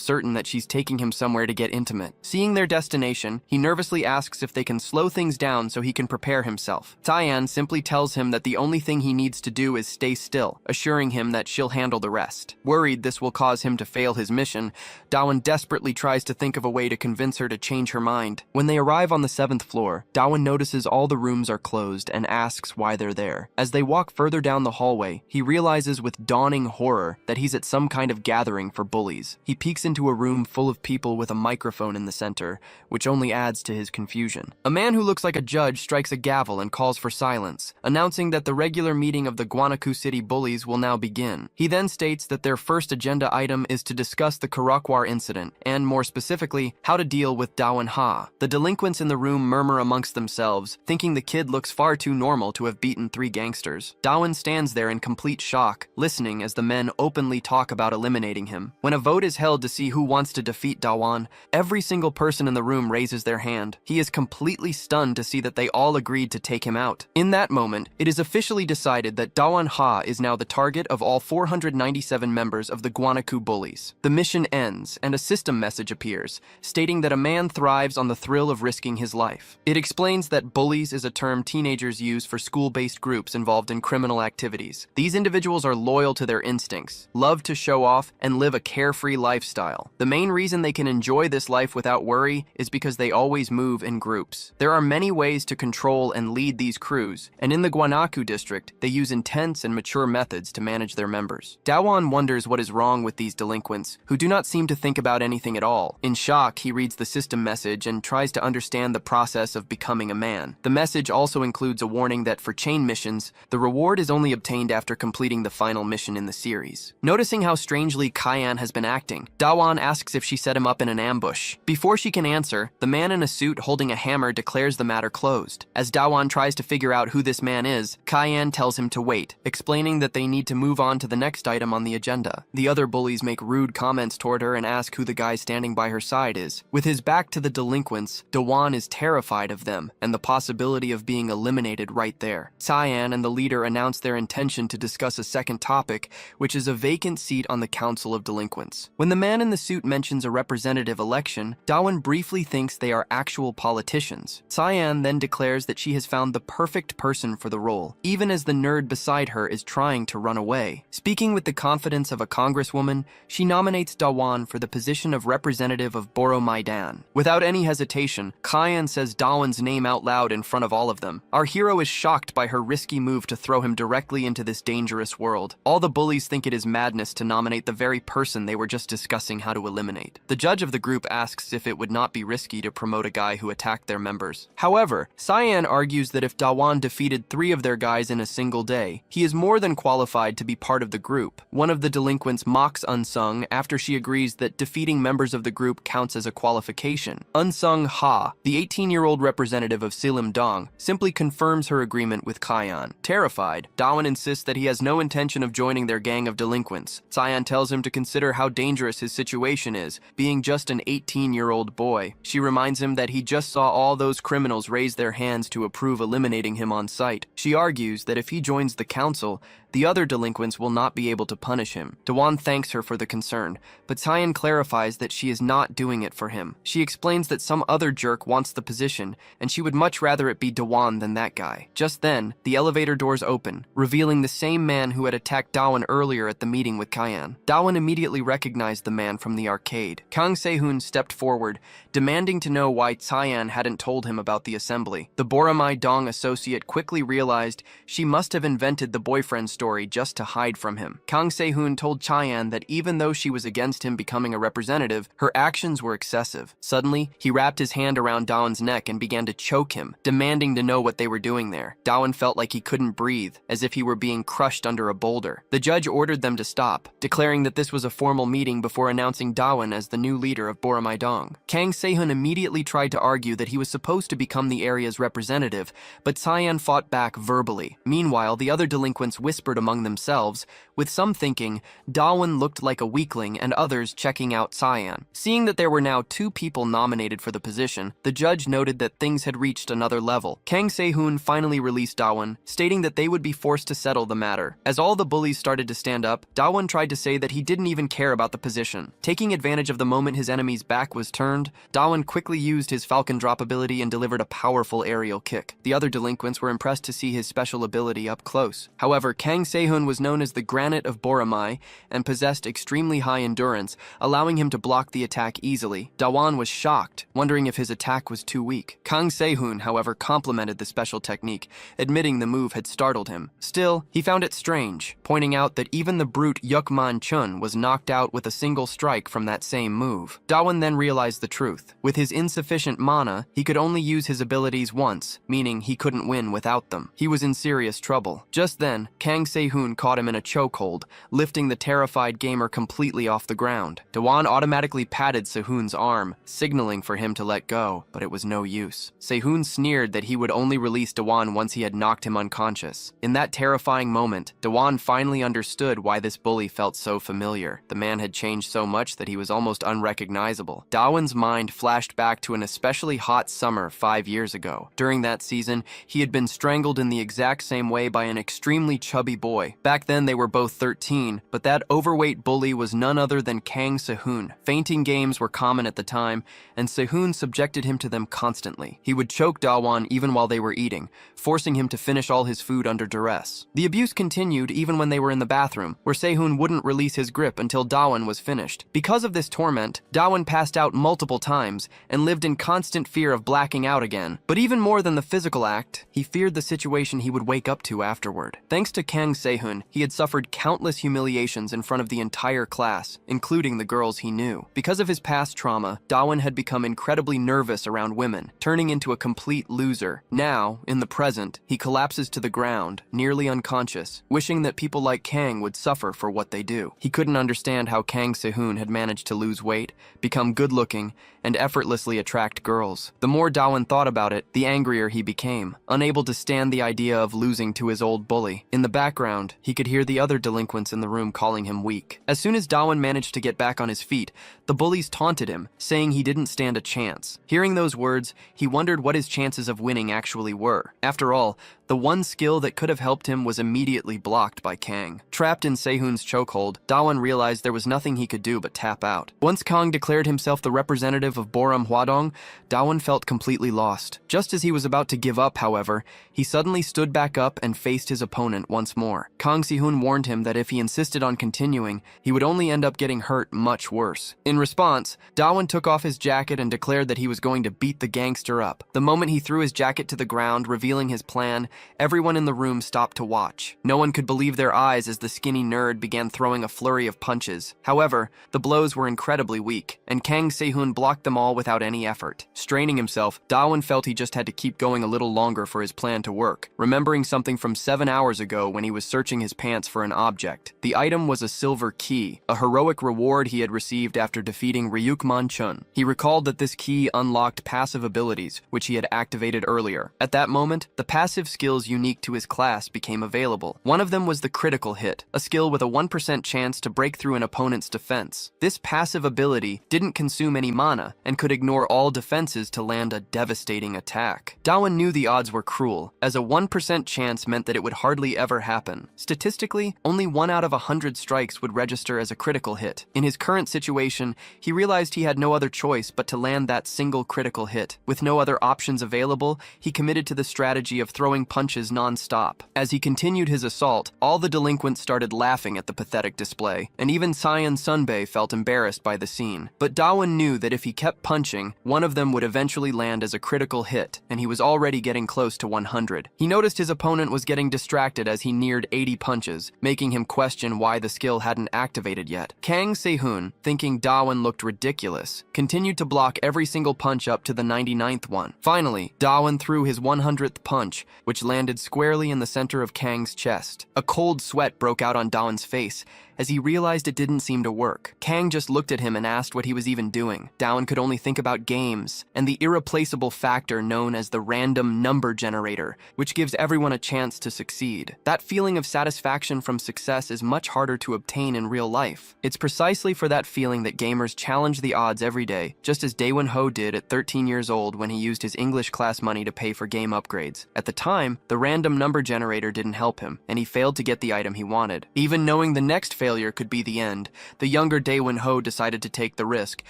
certain that she's taking him somewhere to get intimate. Seeing their destination, he nervously asks if they can slow things down so he can prepare himself. Cyan simply tells him that the only thing he needs to do is stay still, assuring him that she'll handle the rest. Worried this will cause him to fail his mission, Dawon desperately tries to think of a way to convince her to change her mind. When they arrive on the 7th floor, Dawon notices all the rooms are closed and asks why they're there. As they walk further down the hallway, he realizes with dawning horror that he's at some kind of gathering for bullies. He peeks into a room full of people with a microphone in the center, which only adds to his confusion. A man who looks like a judge strikes a gavel and calls for silence, announcing that the regular meeting of the Guanaku City bullies will now begin. He then states that their first agenda item is to discuss the Karakwar incident, and more specifically, how to deal with Dawon Ha. The delinquents in the room murmur amongst themselves, thinking the kid looks far too normal to have beaten 3 gangsters. Dawon stands there in complete shock, listening as the men openly talk about eliminating him. When a vote is held to see who wants to defeat Dawon, every single person in the room raises their hand. He is completely stunned to see that they all agreed to take him out. In that moment, it is officially decided that Dawon Ha is now the target of all 497 members of the Guanaku bullies. The mission ends, and a system message appears, stating that a man thrives on the thrill of risking his life. It explains that bullies is a term teenagers use for school-based groups involved in criminal activities. These individuals are loyal to their instincts, love to show off, and live a carefree lifestyle. The main reason they can enjoy this life without worry is because they always move in groups. There are many ways to control and lead these crews, and in the Guanaku district, they use intense and mature methods to manage their members. Dawon wonders what is wrong with these delinquents, who do not seem to think about anything at all. In shock, he reads the system message and tries to understand the process of becoming a man. The message also includes a warning that for chain missions, the reward is only obtained after completing the final mission in the series. Noticing how strangely Cyan has been acting, Dawon asks if she set him up in an ambush. Before she can answer, the man in a suit holding a hammer declares the matter closed. As Dawon tries to figure out who this man is, Cyan tells him to wait, explaining that they need to move on to the next item on the agenda. The other bullies make rude comments toward her and ask who the guy standing by her side is. With his back to the delinquents, Dawon is terrified of them and the possibility of being eliminated right there. Cyan and the leader announce their intention to discuss a second topic, which is a vacant seat on the Council of Delinquents. When the man in the suit mentions a representative election, Dawon briefly thinks they are actual politicians. Cyan then declares that she has found the perfect person for the role, even as the nerd beside her is trying to run away. Speaking with the confidence of a congresswoman, she nominates Dawon for the position of representative of Boro Maidan. Without any hesitation, Cyan says Dawon's name out loud in front of all of them. Our hero is shocked by her risky move to throw him directly into this dangerous world. All the bullies think it is madness to nominate the very person they were just discussing how to eliminate. The judge of the group asks if it would not be risky to promote a guy who attacked their members. However, Cyan argues that if Dawon defeated 3 of their guys in a single day, he is more than qualified to be part of the group. One of the delinquents mocks Unsung after she agrees that defeating members of the group counts as a qualification. Unsung Ha, the 18-year-old representative of Silim Dong, simply confirms her agreement with Cyan. Terrified, Dawon insists that he has no intention of joining their gang of delinquents. Cyan tells him to consider how dangerous dangerous his situation is, being just an 18-year-old boy. She reminds him that he just saw all those criminals raise their hands to approve eliminating him on sight. She argues that if he joins the council, the other delinquents will not be able to punish him. Dawan thanks her for the concern, but Cyan clarifies that she is not doing it for him. She explains that some other jerk wants the position, and she would much rather it be Dawan than that guy. Just then, the elevator doors open, revealing the same man who had attacked Dawan earlier at the meeting with Cyan. Dawan immediately recognized the man from the arcade. Kang Se-hoon stepped forward, demanding to know why Cyan hadn't told him about the assembly. The Boramai Dong associate quickly realized she must have invented the boyfriend story just to hide from him. Kang Se-hoon told Cyan that even though she was against him becoming a representative, her actions were excessive. Suddenly, he wrapped his hand around Dawan's neck and began to choke him, demanding to know what they were doing there. Dawan felt like he couldn't breathe, as if he were being crushed under a boulder. The judge ordered them to stop, declaring that this was a formal meeting before announcing Dawan as the new leader of Boramai Dong. Kang Se-hoon immediately tried to argue that he was supposed to become the area's representative, but Cyan fought back verbally. Meanwhile, the other delinquents whispered among themselves, with some thinking Dawan looked like a weakling and others checking out Cyan. Seeing that there were now 2 people nominated for the position, the judge noted that things had reached another level. Kang Se-hoon finally released Dawan, stating that they would be forced to settle the matter. As all the bullies started to stand up, Dawan tried to say that he didn't even care about the position. Taking advantage of the moment his enemy's back was turned, Dawan quickly used his Falcon Drop ability and delivered a powerful aerial kick. The other delinquents were impressed to see his special ability up close. However, Kang Se-hoon was known as the Granite of Boramai and possessed extremely high endurance, allowing him to block the attack easily. Dawan was shocked, wondering if his attack was too weak. Kang Se-hoon, however, complimented the special technique, admitting the move had startled him. Still, he found it strange, pointing out that even the brute Yukman Chun was knocked out with a single strike from that same move. Dawan then realized the truth. With his insufficient mana, he could only use his abilities once, meaning he couldn't win without them. He was in serious trouble. Just then, Kang Se-hoon caught him in a chokehold, lifting the terrified gamer completely off the ground. Dawan automatically patted Se-hoon's arm, signaling for him to let go, but it was no use. Se-hoon sneered that he would only release Dawan once he had knocked him unconscious. In that terrifying moment, Dawan finally understood why this bully felt so familiar. The man had changed so much that he was almost unrecognizable. Dawan's mind flashed back to an especially hot summer 5 years ago. During that season, he had been strangled in the exact same way by an extremely chubby boy. Back then, they were both 13, but that overweight bully was none other than Kang Se-hoon. Fainting games were common at the time, and Se-hoon subjected him to them constantly. He would choke Dawan even while they were eating, forcing him to finish all his food under duress. The abuse continued even when they were in the bathroom, where Se-hoon wouldn't release his grip until Dawan was finished. Because of this torment, Dawan passed out multiple times and lived in constant fear of blacking out again. But even more than the physical act, he feared the situation he would wake up to afterward. Thanks to Kang Se-hoon, he had suffered countless humiliations in front of the entire class, including the girls he knew. Because of his past trauma, Dawan had become incredibly nervous around women, turning into a complete loser. Now, in the present, he collapses to the ground, nearly unconscious, wishing that people like Kang would suffer for what they do. He couldn't understand how Kang Se-hoon had managed to lose weight, become good-looking, and effortlessly attract girls. The more Dawan thought about it, the angrier he became, unable to stand the idea of losing to his old bully. In the background, he could hear the other delinquents in the room calling him weak. As soon as Dawan managed to get back on his feet, the bullies taunted him, saying he didn't stand a chance. Hearing those words, he wondered what his chances of winning actually were. After all, the one skill that could have helped him was immediately blocked by Kang. Trapped in Se-hoon's chokehold, Dawan realized there was nothing he could do but tap out. Once Kang declared himself the representative of Boram Hwadong, Dawan felt completely lost. Just as he was about to give up, however, he suddenly stood back up and faced his opponent once more. Kang Se-hoon warned him that if he insisted on continuing, he would only end up getting hurt much worse. In response, Dawan took off his jacket and declared that he was going to beat the gangster up. The moment he threw his jacket to the ground, revealing his plan, everyone in the room stopped to watch. No one could believe their eyes as the skinny nerd began throwing a flurry of punches. However, the blows were incredibly weak, and Kang Se-hoon blocked them all without any effort. Straining himself, Dawan felt he just had to keep going a little longer for his plan to work, remembering something from 7 hours ago when he was was searching his pants for an object. The item was a silver key, a heroic reward he had received after defeating Ryukman Chun. He recalled that this key unlocked passive abilities, which he had activated earlier. At that moment, the passive skills unique to his class became available. One of them was the critical hit, a skill with a 1% chance to break through an opponent's defense. This passive ability didn't consume any mana and could ignore all defenses to land a devastating attack. Dawen knew the odds were cruel, as a 1% chance meant that it would hardly ever happen. Statistically, only 1 out of 100 strikes would register as a critical hit. In his current situation, he realized he had no other choice but to land that single critical hit. With no other options available, he committed to the strategy of throwing punches non-stop. As he continued his assault, all the delinquents started laughing at the pathetic display, and even Cyan Sunbae felt embarrassed by the scene. But Dawen knew that if he kept punching, one of them would eventually land as a critical hit, and he was already getting close to 100. He noticed his opponent was getting distracted as he neared 80 punches, making him question why the skill hadn't activated yet. Kang Se-hoon, thinking Dawen looked ridiculous, continued to block every single punch up to the 99th one. Finally, Dawen threw his 100th punch, which landed squarely in the center of Kang's chest. A cold sweat broke out on Dawen's face as he realized it didn't seem to work. Kang just looked at him and asked what he was even doing. Dawen could only think about games and the irreplaceable factor known as the random number generator, which gives everyone a chance to succeed. That feeling of satisfaction from success is much harder to obtain in real life. It's precisely for that feeling that gamers challenge the odds every day, just as Daewon Ho did at 13 years old when he used his English class money to pay for game upgrades. At the time, the random number generator didn't help him, and he failed to get the item he wanted. Even knowing the next failure could be the end, the younger Daewon Ho decided to take the risk,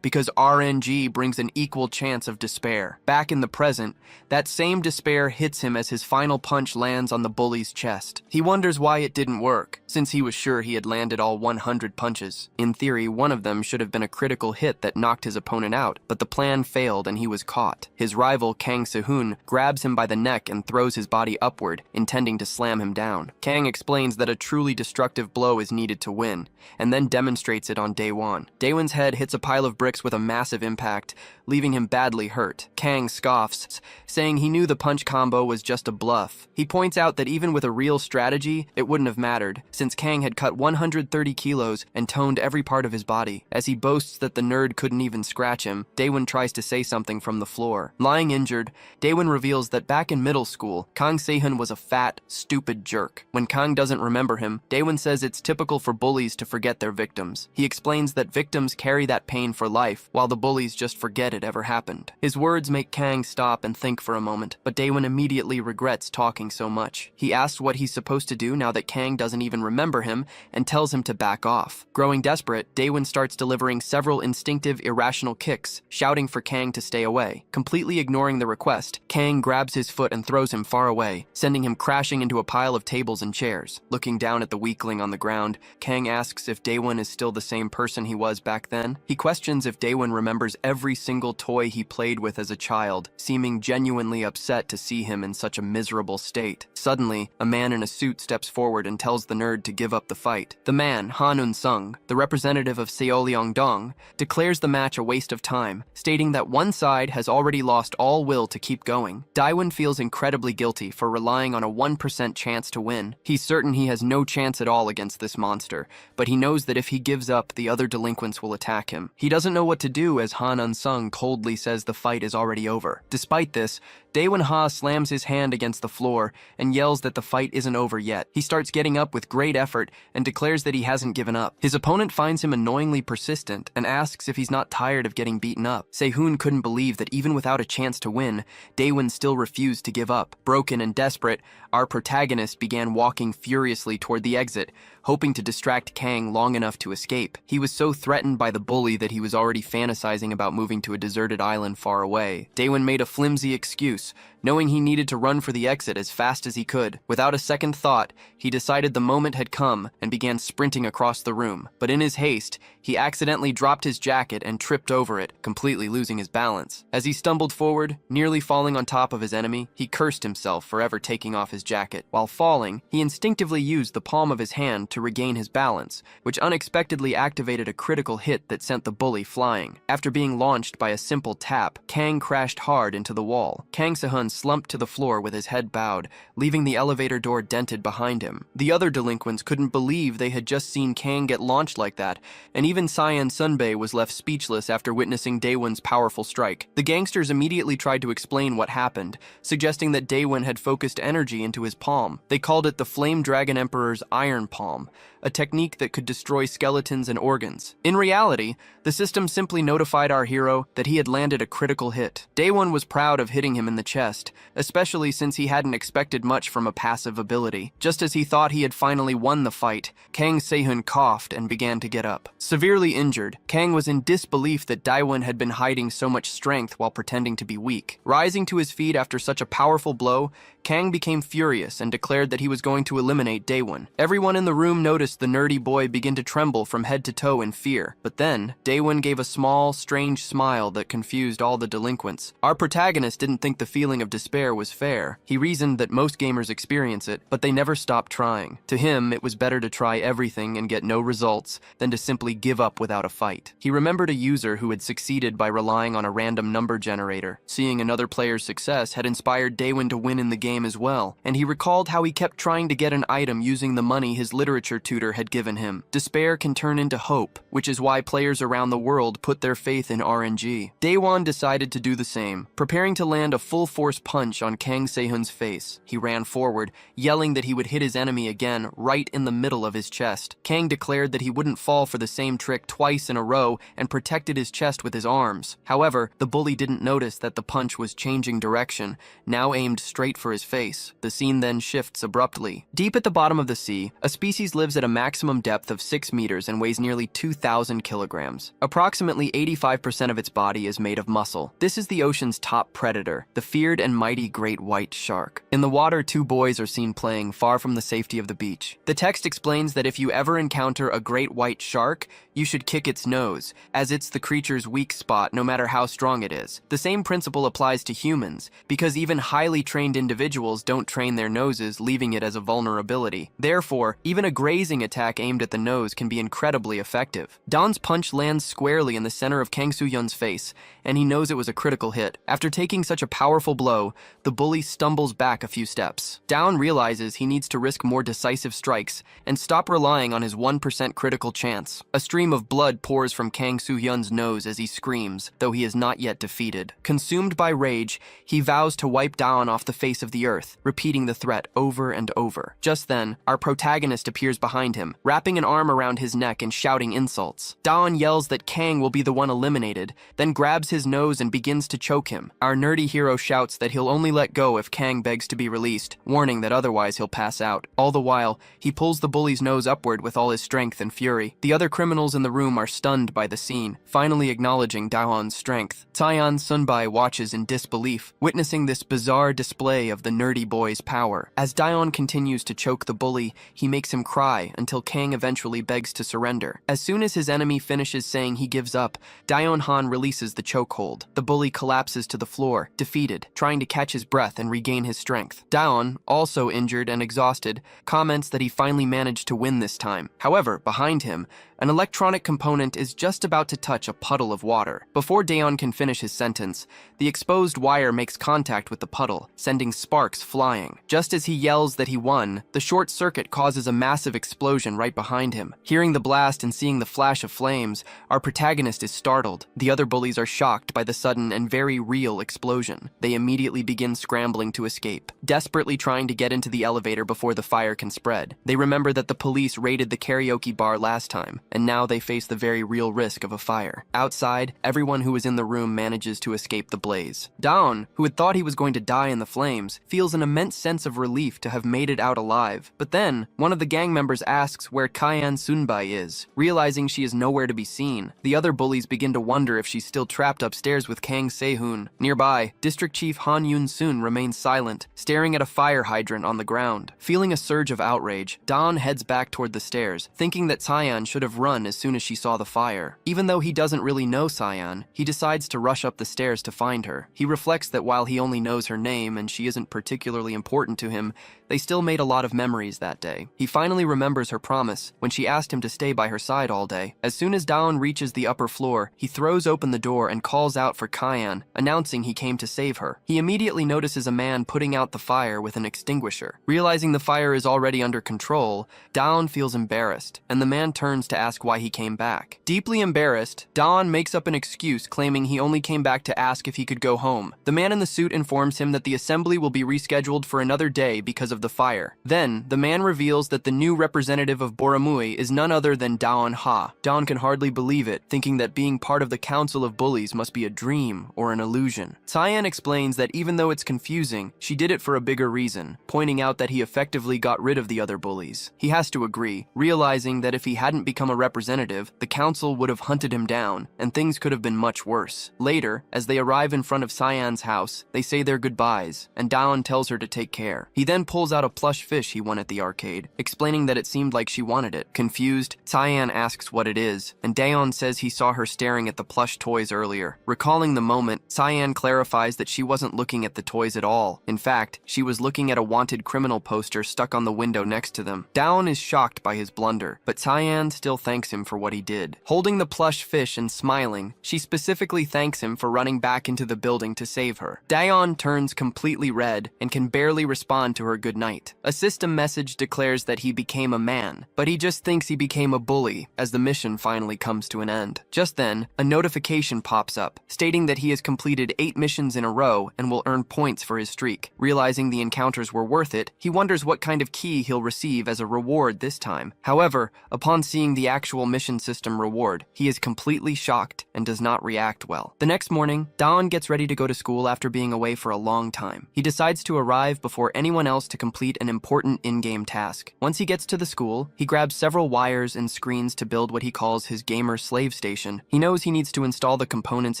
because RNG brings an equal chance of despair. Back in the present, that same despair hits him as his final punch lands on the bully's chest. He wonders why it didn't work, since he was sure he had landed all 100 punches. In theory, one of them should have been a critical hit that knocked his opponent out, but the plan failed and he was caught. His rival, Kang Se-hoon, grabs him by the neck and throws his body upward, intending to slam him down. Kang explains that a truly destructive blow is needed to win, and then demonstrates it on Daewon. Daewon's head hits a pile of bricks with a massive impact, leaving him badly hurt. Kang scoffs, saying he knew the punch combo was just a bluff. He points out that even with a real strategy, it wouldn't have mattered, since Kang had cut 130 kilos and toned every part of his body. As he boasts that the nerd couldn't even scratch him, Daewon tries to say something from the floor. Lying injured, Daewon reveals that back in middle school, Kang Se-hoon was a fat, stupid jerk. When Kang doesn't remember him, Daewon says it's typical for bullies to forget their victims. He explains that victims carry that pain for life, while the bullies just forget it ever happened. His words make Kang stop and think for a moment, but Daewon immediately regrets talking so much. He asks what he's supposed to do now that Kang doesn't even remember him, and tells him to back off. Growing desperate, Daewon starts delivering several instinctive, irrational kicks, shouting for Kang to stay away. Completely ignoring the request, Kang grabs his foot and throws him far away, sending him crashing into a pile of tables and chairs. Looking down at the weakling on the ground, Kang asks if Daewon is still the same person he was back then. He questions if Daewon remembers every single toy he played with as a child, seeming genuinely upset to see him in such a miserable state. Suddenly, a man in a suit steps forward and tells the nerd to give up the fight. The man, Han Sung, the representative of Seoleong-dong, declares the match a waste of time, stating that one side has already lost all will to keep going. Daewon feels incredibly guilty for relying on a 1% chance to win. He's certain he has no chance at all against this monster, but he knows that if he gives up, the other delinquents will attack him. He doesn't know what to do as Han Sung coldly says the fight is already over. Despite this, Daewon Ha slams his hand against the floor and yells that the fight isn't over yet. He starts getting up with great effort and declares that he hasn't given up. His opponent finds him annoyingly persistent and asks if he's not tired of getting beaten up. Se-hoon couldn't believe that even without a chance to win, Daewon still refused to give up. Broken and desperate, our protagonist began walking furiously toward the exit, hoping to distract Kang long enough to escape. He was so threatened by the bully that he was already fantasizing about moving to a deserted island far away. Daewon made a flimsy excuse, knowing he needed to run for the exit as fast as he could. Without a second thought, he decided the moment had come and began sprinting across the room. But in his haste, he accidentally dropped his jacket and tripped over it, completely losing his balance. As he stumbled forward, nearly falling on top of his enemy, he cursed himself for ever taking off his jacket. While falling, he instinctively used the palm of his hand to regain his balance, which unexpectedly activated a critical hit that sent the bully flying. After being launched by a simple tap, Kang crashed hard into the wall. Kang Se-hoon Taeyeon slumped to the floor with his head bowed, leaving the elevator door dented behind him. The other delinquents couldn't believe they had just seen Kang get launched like that, and even Cyan Sunbae was left speechless after witnessing Daewon's powerful strike. The gangsters immediately tried to explain what happened, suggesting that Daewon had focused energy into his palm. They called it the Flame Dragon Emperor's Iron Palm, a technique that could destroy skeletons and organs. In reality, the system simply notified our hero that he had landed a critical hit. Daewon was proud of hitting him in the chest, especially since he hadn't expected much from a passive ability. Just as he thought he had finally won the fight, Kang Se-hun coughed and began to get up. Severely injured, Kang was in disbelief that Daewon had been hiding so much strength while pretending to be weak. Rising to his feet after such a powerful blow, Kang became furious and declared that he was going to eliminate Daewon. Everyone in the room noticed the nerdy boy begin to tremble from head to toe in fear. But then, Daewon gave a small, strange smile that confused all the delinquents. Our protagonist didn't think the feeling of despair was fair. He reasoned that most gamers experience it, but they never stopped trying. To him, it was better to try everything and get no results than to simply give up without a fight. He remembered a user who had succeeded by relying on a random number generator. Seeing another player's success had inspired Daewon to win in the game as well, and he recalled how he kept trying to get an item using the money his literature tutor had given him. Despair can turn into hope, which is why players around the world put their faith in RNG. Daewon decided to do the same, preparing to land a full-force punch on Kang Se-hun's face. He ran forward, yelling that he would hit his enemy again right in the middle of his chest. Kang declared that he wouldn't fall for the same trick twice in a row and protected his chest with his arms. However, the bully didn't notice that the punch was changing direction, now aimed straight for his face. The scene then shifts abruptly. Deep at the bottom of the sea, a species lives at a maximum depth of 6 meters and weighs nearly 2,000 kilograms. Approximately 85% of its body is made of muscle. This is the ocean's top predator, the feared and mighty great white shark. In the water, two boys are seen playing far from the safety of the beach. The text explains that if you ever encounter a great white shark, you should kick its nose, as it's the creature's weak spot no matter how strong it is. The same principle applies to humans, because even highly trained individuals don't train their noses, leaving it as a vulnerability. Therefore, even a grazing attack aimed at the nose can be incredibly effective. Dawn's punch lands squarely in the center of Kang Soo-hyun's face, and he knows it was a critical hit. After taking such a powerful blow, the bully stumbles back a few steps. Dawn realizes he needs to risk more decisive strikes and stop relying on his 1% critical chance. A stream of blood pours from Kang Soo-hyun's nose as he screams, though he is not yet defeated. Consumed by rage, he vows to wipe Dawn off the face of the earth, repeating the threat over and over. Just then, our protagonist appears behind him, wrapping an arm around his neck and shouting insults. Dawn yells that Kang will be the one eliminated, then grabs his nose and begins to choke him. Our nerdy hero shouts that he'll only let go if Kang begs to be released, warning that otherwise he'll pass out. All the while, he pulls the bully's nose upward with all his strength and fury. The other criminals in the room are stunned by the scene, finally acknowledging Daewon's strength. Cyan Sunbae watches in disbelief, witnessing this bizarre display of the nerdy boy's power. As Daewon continues to choke the bully, he makes him cry until Kang eventually begs to surrender. As soon as his enemy finishes saying he gives up, Daewon Han releases the chokehold. The bully collapses to the floor, defeated, trying to catch his breath and regain his strength. Daewon, also injured and exhausted, comments that he finally managed to win this time. However, behind him, an electronic component is just about to touch a puddle of water. Before Daewon can finish his sentence, the exposed wire makes contact with the puddle, sending sparks flying. Just as he yells that he won, the short circuit causes a massive explosion right behind him. Hearing the blast and seeing the flash of flames, our protagonist is startled. The other bullies are shocked by the sudden and very real explosion. They immediately begin scrambling to escape, desperately trying to get into the elevator before the fire can spread. They remember that the police raided the karaoke bar last time, and now they face the very real risk of a fire. Outside, everyone who was in the room manages to escape the blaze. Dawn, who had thought he was going to die in the flames, feels an immense sense of relief to have made it out alive. But then, one of the gang members asks where Cyan Sunbae is. Realizing she is nowhere to be seen, the other bullies begin to wonder if she's still trapped upstairs with Kang Se-hun. Nearby, District Chief Han Yun-sun remains silent, staring at a fire hydrant on the ground. Feeling a surge of outrage, Dawn heads back toward the stairs, thinking that Cyan should have have run as soon as she saw the fire. Even though he doesn't really know Cyan, he decides to rush up the stairs to find her. He reflects that while he only knows her name and she isn't particularly important to him, they still made a lot of memories that day. He finally remembers her promise when she asked him to stay by her side all day. As soon as Dawn reaches the upper floor, he throws open the door and calls out for Cyan, announcing he came to save her. He immediately notices a man putting out the fire with an extinguisher. Realizing the fire is already under control, Dawn feels embarrassed, and the man turns to ask why he came back. Deeply embarrassed, Dawn makes up an excuse claiming he only came back to ask if he could go home. The man in the suit informs him that the assembly will be rescheduled for another day because of the fire. Then, the man reveals that the new representative of Boramui is none other than Dawn Ha. Dawn can hardly believe it, thinking that being part of the Council of Bullies must be a dream or an illusion. Cyan explains that even though it's confusing, she did it for a bigger reason, pointing out that he effectively got rid of the other bullies. He has to agree, realizing that if he hadn't become a representative, the council would have hunted him down, and things could have been much worse. Later, as they arrive in front of Cyan's house, they say their goodbyes, and Dawn tells her to take care. He then pulls out a plush fish he won at the arcade, explaining that it seemed like she wanted it. Confused, Cyan asks what it is, and Daeon says he saw her staring at the plush toys earlier. Recalling the moment, Cyan clarifies that she wasn't looking at the toys at all. In fact, she was looking at a wanted criminal poster stuck on the window next to them. Daeon is shocked by his blunder, but Cyan still thanks him for what he did. Holding the plush fish and smiling, she specifically thanks him for running back into the building to save her. Daeon turns completely red and can barely respond to her goodnight. A system message declares that he became a man, but he just thinks he became a bully as the mission finally comes to an end. Just then, a notification pops up, stating that he has completed 8 missions in a row and will earn points for his streak. Realizing the encounters were worth it, he wonders what kind of key he'll receive as a reward this time. However, upon seeing the actual mission system reward, he is completely shocked and does not react well. The next morning, Dawn gets ready to go to school after being away for a long time. He decides to arrive before anyone else to complete an important in-game task. Once he gets to the school, he grabs several wires and screens to build what he calls his gamer slave station. He knows he needs to install the components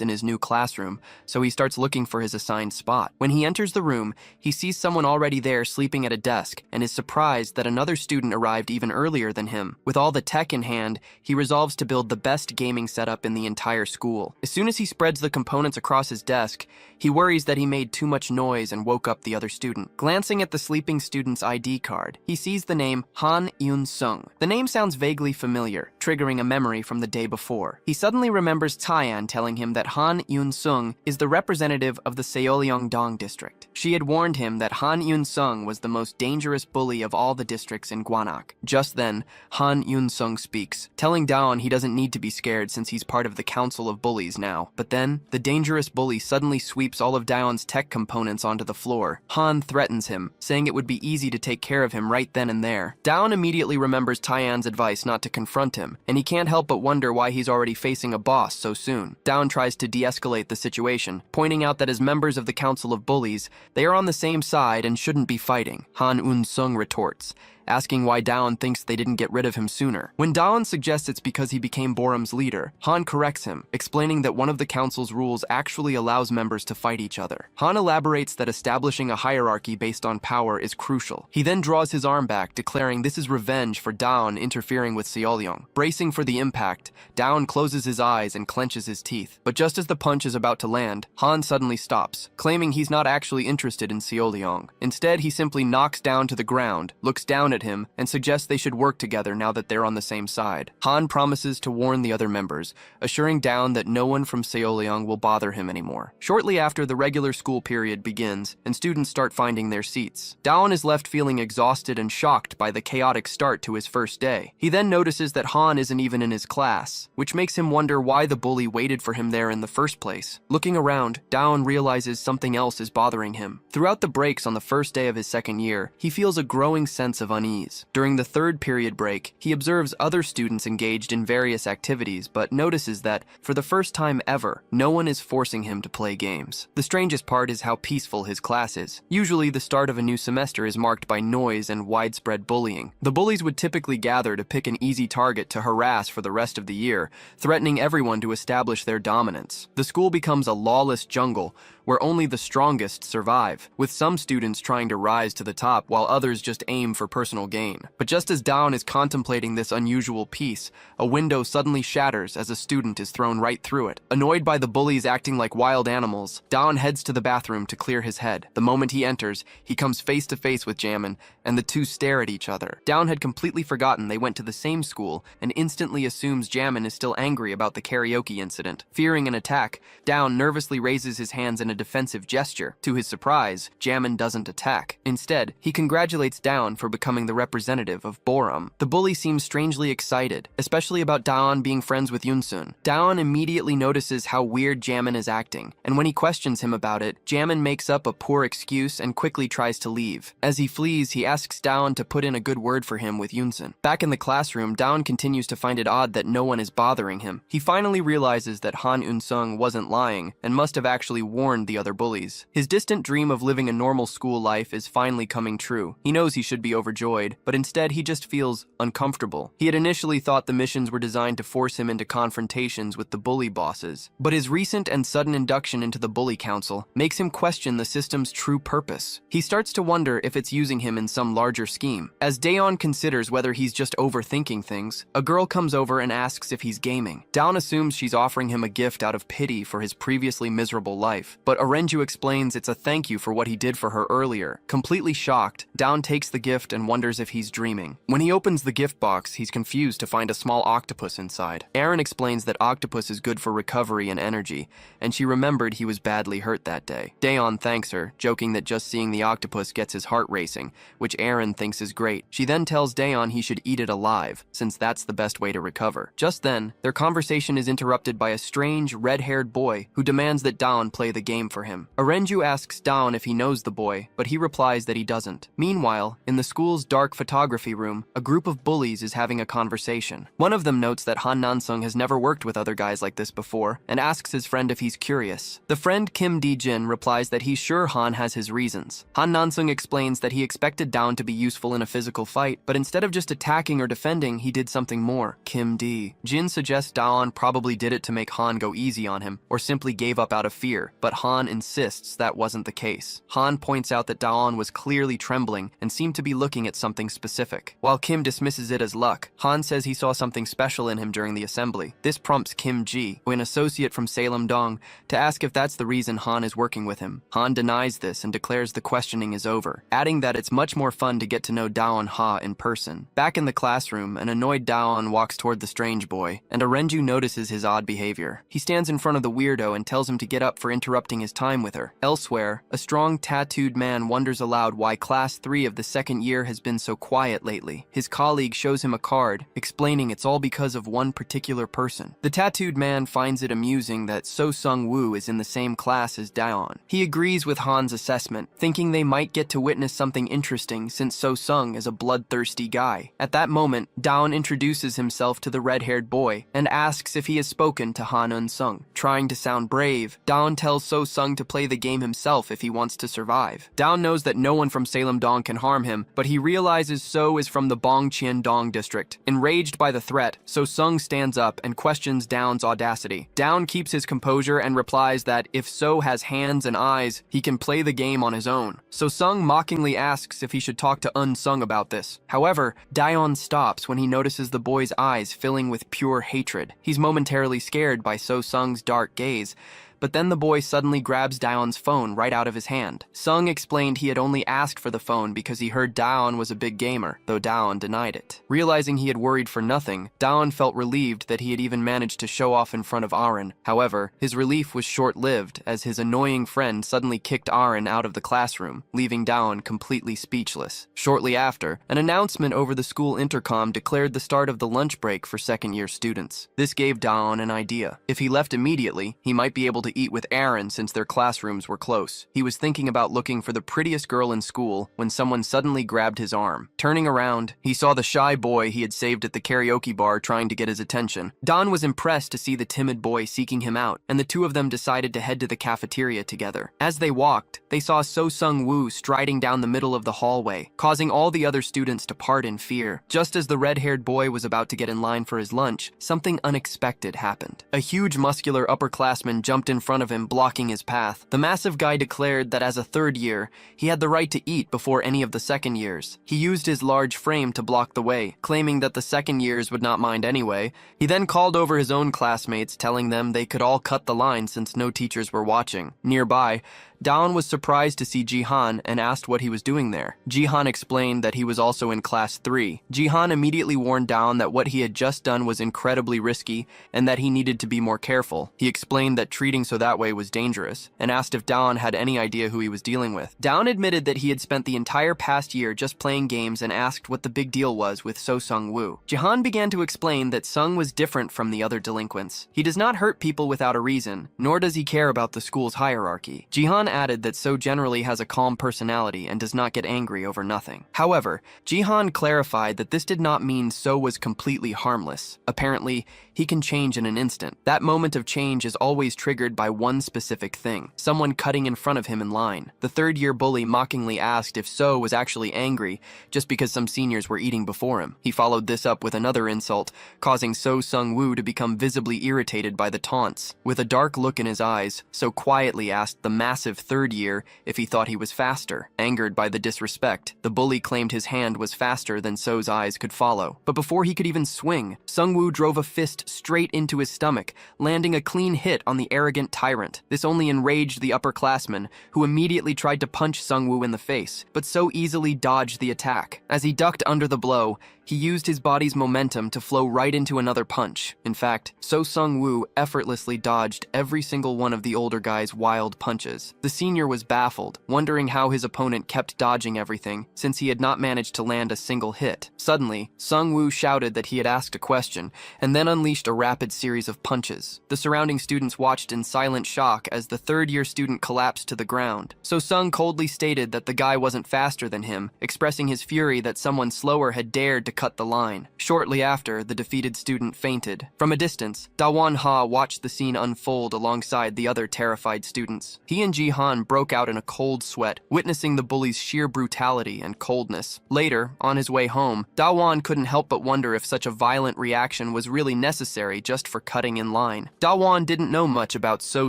in his new classroom, so he starts looking for his assigned spot. When he enters the room, he sees someone already there sleeping at a desk and is surprised that another student arrived even earlier than him. With all the tech in hand, he resolves to build the best gaming setup in the entire school. As soon as he spreads the components across his desk, he worries that he made too much noise and woke up the other student. Glancing at the sleeping student's ID card, he sees the name Han Yun-sung. The name sounds vaguely familiar, triggering a memory from the day before. He suddenly remembers Cyan telling him that Han Yun-sung is the representative of the Seollyeong-dong district. She had warned him that Han Yun-sung was the most dangerous bully of all the districts in Gwanak. Just then, Han Yun-sung speaks, telling Dawn he doesn't need to be scared since he's part of the Council of Bullies now. But then, the dangerous bully suddenly sweeps all of Daon's tech components onto the floor. Han threatens him, saying it would be easy to take care of him right then and there. Daon immediately remembers Tyan's advice not to confront him, and he can't help but wonder why he's already facing a boss so soon. Daon tries to de-escalate the situation, pointing out that as members of the Council of Bullies, they are on the same side and shouldn't be fighting. Han Un-sung retorts, asking why Daon thinks they didn't get rid of him sooner. When Daon suggests it's because he became Boram's leader, Han corrects him, explaining that one of the council's rules actually allows members to fight each other. Han elaborates that establishing a hierarchy based on power is crucial. He then draws his arm back, declaring this is revenge for Daon interfering with Seollyeong. Bracing for the impact, Daon closes his eyes and clenches his teeth. But just as the punch is about to land, Han suddenly stops, claiming he's not actually interested in Seollyeong. Instead, he simply knocks down to the ground, looks down at him, and suggests they should work together now that they're on the same side. Han promises to warn the other members, assuring Daon that no one from Seollyeong will bother him anymore. Shortly after, the regular school period begins, and students start finding their seats. Daon is left feeling exhausted and shocked by the chaotic start to his first day. He then notices that Han isn't even in his class, which makes him wonder why the bully waited for him there in the first place. Looking around, Daon realizes something else is bothering him. Throughout the breaks on the first day of his second year, he feels a growing sense of unease. During the third period break, he observes other students engaged in various activities, but notices that, for the first time ever, no one is forcing him to play games. The strangest part is how peaceful his class is. Usually, the start of a new semester is marked by noise and widespread bullying. The bullies would typically gather to pick an easy target to harass for the rest of the year, threatening everyone to establish their dominance. The school becomes a lawless jungle, where only the strongest survive, with some students trying to rise to the top while others just aim for personal personal gain. But just as Dawn is contemplating this unusual piece, a window suddenly shatters as a student is thrown right through it. Annoyed by the bullies acting like wild animals, Dawn heads to the bathroom to clear his head. The moment he enters, he comes face to face with Jamin, and the two stare at each other. Dawn had completely forgotten they went to the same school and instantly assumes Jamin is still angry about the karaoke incident. Fearing an attack, Dawn nervously raises his hands in a defensive gesture. To his surprise, Jamin doesn't attack. Instead, he congratulates Dawn for becoming the representative of Borum. The bully seems strangely excited, especially about Dawn being friends with Yunsun. Dawn immediately notices how weird Jamin is acting, and when he questions him about it, Jamin makes up a poor excuse and quickly tries to leave. As he flees, he asks Dawn to put in a good word for him with Yunsun. Back in the classroom, Dawn continues to find it odd that no one is bothering him. He finally realizes that Han Eun-sung wasn't lying and must have actually warned the other bullies. His distant dream of living a normal school life is finally coming true. He knows he should be overjoyed, but instead he just feels uncomfortable. He had initially thought the missions were designed to force him into confrontations with the bully bosses, but his recent and sudden induction into the bully council makes him question the system's true purpose. He starts to wonder if it's using him in some larger scheme. As Daeon considers whether he's just overthinking things, a girl comes over and asks if he's gaming. Dawn assumes she's offering him a gift out of pity for his previously miserable life, but Arenju explains it's a thank you for what he did for her earlier. Completely shocked, Dawn takes the gift and wonders if he's dreaming. When he opens the gift box, he's confused to find a small octopus inside. Aaron explains that octopus is good for recovery and energy, and she remembered he was badly hurt that day. Daeon thanks her, joking that just seeing the octopus gets his heart racing, which Aaron thinks is great. She then tells Daeon he should eat it alive, since that's the best way to recover. Just then, their conversation is interrupted by a strange, red-haired boy who demands that Dawn play the game for him. Arenju asks Dawn if he knows the boy, but he replies that he doesn't. Meanwhile, in the school's dark photography room, a group of bullies is having a conversation. One of them notes that Han Nansung has never worked with other guys like this before, and asks his friend if he's curious. The friend Kim Di-jin replies that he's sure Han has his reasons. Han Nansung explains that he expected Dawn to be useful in a physical fight, but instead of just attacking or defending, he did something more. Kim Di-jin suggests Dawn probably did it to make Han go easy on him, or simply gave up out of fear, but Han insists that wasn't the case. Han points out that Dawn was clearly trembling and seemed to be looking at something specific. While Kim dismisses it as luck, Han says he saw something special in him during the assembly. This prompts Kim Ji, an associate from Salem Dong, to ask if that's the reason Han is working with him. Han denies this and declares the questioning is over, adding that it's much more fun to get to know Daon Ha in person. Back in the classroom, an annoyed Daon walks toward the strange boy, and Arenju notices his odd behavior. He stands in front of the weirdo and tells him to get up for interrupting his time with her. Elsewhere, a strong tattooed man wonders aloud why Class 3 of the second year has been so quiet lately. His colleague shows him a card, explaining it's all because of one particular person. The tattooed man finds it amusing that So Sung-woo is in the same class as Daon. He agrees with Han's assessment, thinking they might get to witness something interesting since So Sung is a bloodthirsty guy. At that moment, Daon introduces himself to the red-haired boy and asks if he has spoken to Han Eun-sung. Trying to sound brave, Daon tells So Sung to play the game himself if he wants to survive. Daon knows that no one from Salem Dong can harm him, but he realizes So is from the Bongqian Dong district. Enraged by the threat, So Sung stands up and questions Daon's audacity. Daon keeps his composure and replies that if So has hands and eyes, he can play the game on his own. So Sung mockingly asks if he should talk to Eun-sung about this. However, Daon stops when he notices the boy's eyes filling with pure hatred. He's momentarily scared by So Sung's dark gaze, but then the boy suddenly grabs Daon's phone right out of his hand. Sung explained he had only asked for the phone because he heard Daon was a big gamer, though Daon denied it. Realizing he had worried for nothing, Daon felt relieved that he had even managed to show off in front of Aren. However, his relief was short-lived as his annoying friend suddenly kicked Aren out of the classroom, leaving Daon completely speechless. Shortly after, an announcement over the school intercom declared the start of the lunch break for second-year students. This gave Daon an idea. If he left immediately, he might be able to eat with Aaron since their classrooms were close. He was thinking about looking for the prettiest girl in school when someone suddenly grabbed his arm. Turning around, he saw the shy boy he had saved at the karaoke bar trying to get his attention. Don was impressed to see the timid boy seeking him out, and the two of them decided to head to the cafeteria together. As they walked, they saw So Sung-woo striding down the middle of the hallway, causing all the other students to part in fear. Just as the red-haired boy was about to get in line for his lunch, something unexpected happened. A huge muscular upperclassman jumped in in front of him, blocking his path. The massive guy declared that as a third year, he had the right to eat before any of the second years. He used his large frame to block the way, claiming that the second years would not mind anyway. He then called over his own classmates, telling them they could all cut the line since no teachers were watching. Nearby, Dawn was surprised to see Jihan and asked what he was doing there. Jihan explained that he was also in class 3. Jihan immediately warned Dawn that what he had just done was incredibly risky and that he needed to be more careful. He explained that treating so that way was dangerous and asked if Dawn had any idea who he was dealing with. Dawn admitted that he had spent the entire past year just playing games and asked what the big deal was with So Sung-woo. Jihan began to explain that Sung was different from the other delinquents. He does not hurt people without a reason, nor does he care about the school's hierarchy. Jihan added that So generally has a calm personality and does not get angry over nothing. However, Jihan clarified that this did not mean So was completely harmless. Apparently, he can change in an instant. That moment of change is always triggered by one specific thing: someone cutting in front of him in line. The third-year bully mockingly asked if So was actually angry just because some seniors were eating before him. He followed this up with another insult, causing So Sung-woo to become visibly irritated by the taunts. With a dark look in his eyes, So quietly asked the massive third year if he thought he was faster. Angered by the disrespect, the bully claimed his hand was faster than So's eyes could follow. But before he could even swing, Sung-woo drove a fist straight into his stomach, landing a clean hit on the arrogant tyrant. This only enraged the upperclassman, who immediately tried to punch Sung-woo in the face, but So easily dodged the attack. As he ducked under the blow, he used his body's momentum to flow right into another punch. In fact, So Sung-woo effortlessly dodged every single one of the older guy's wild punches. The senior was baffled, wondering how his opponent kept dodging everything, since he had not managed to land a single hit. Suddenly, Sung-woo shouted that he had asked a question, and then unleashed a rapid series of punches. The surrounding students watched in silent shock as the third-year student collapsed to the ground. So Sung coldly stated that the guy wasn't faster than him, expressing his fury that someone slower had dared to cut the line. Shortly after, the defeated student fainted. From a distance, Da-won-ha watched the scene unfold alongside the other terrified students. He and Jihan broke out in a cold sweat, witnessing the bully's sheer brutality and coldness. Later, on his way home, Da-won couldn't help but wonder if such a violent reaction was really necessary just for cutting in line. Da-won didn't know much about So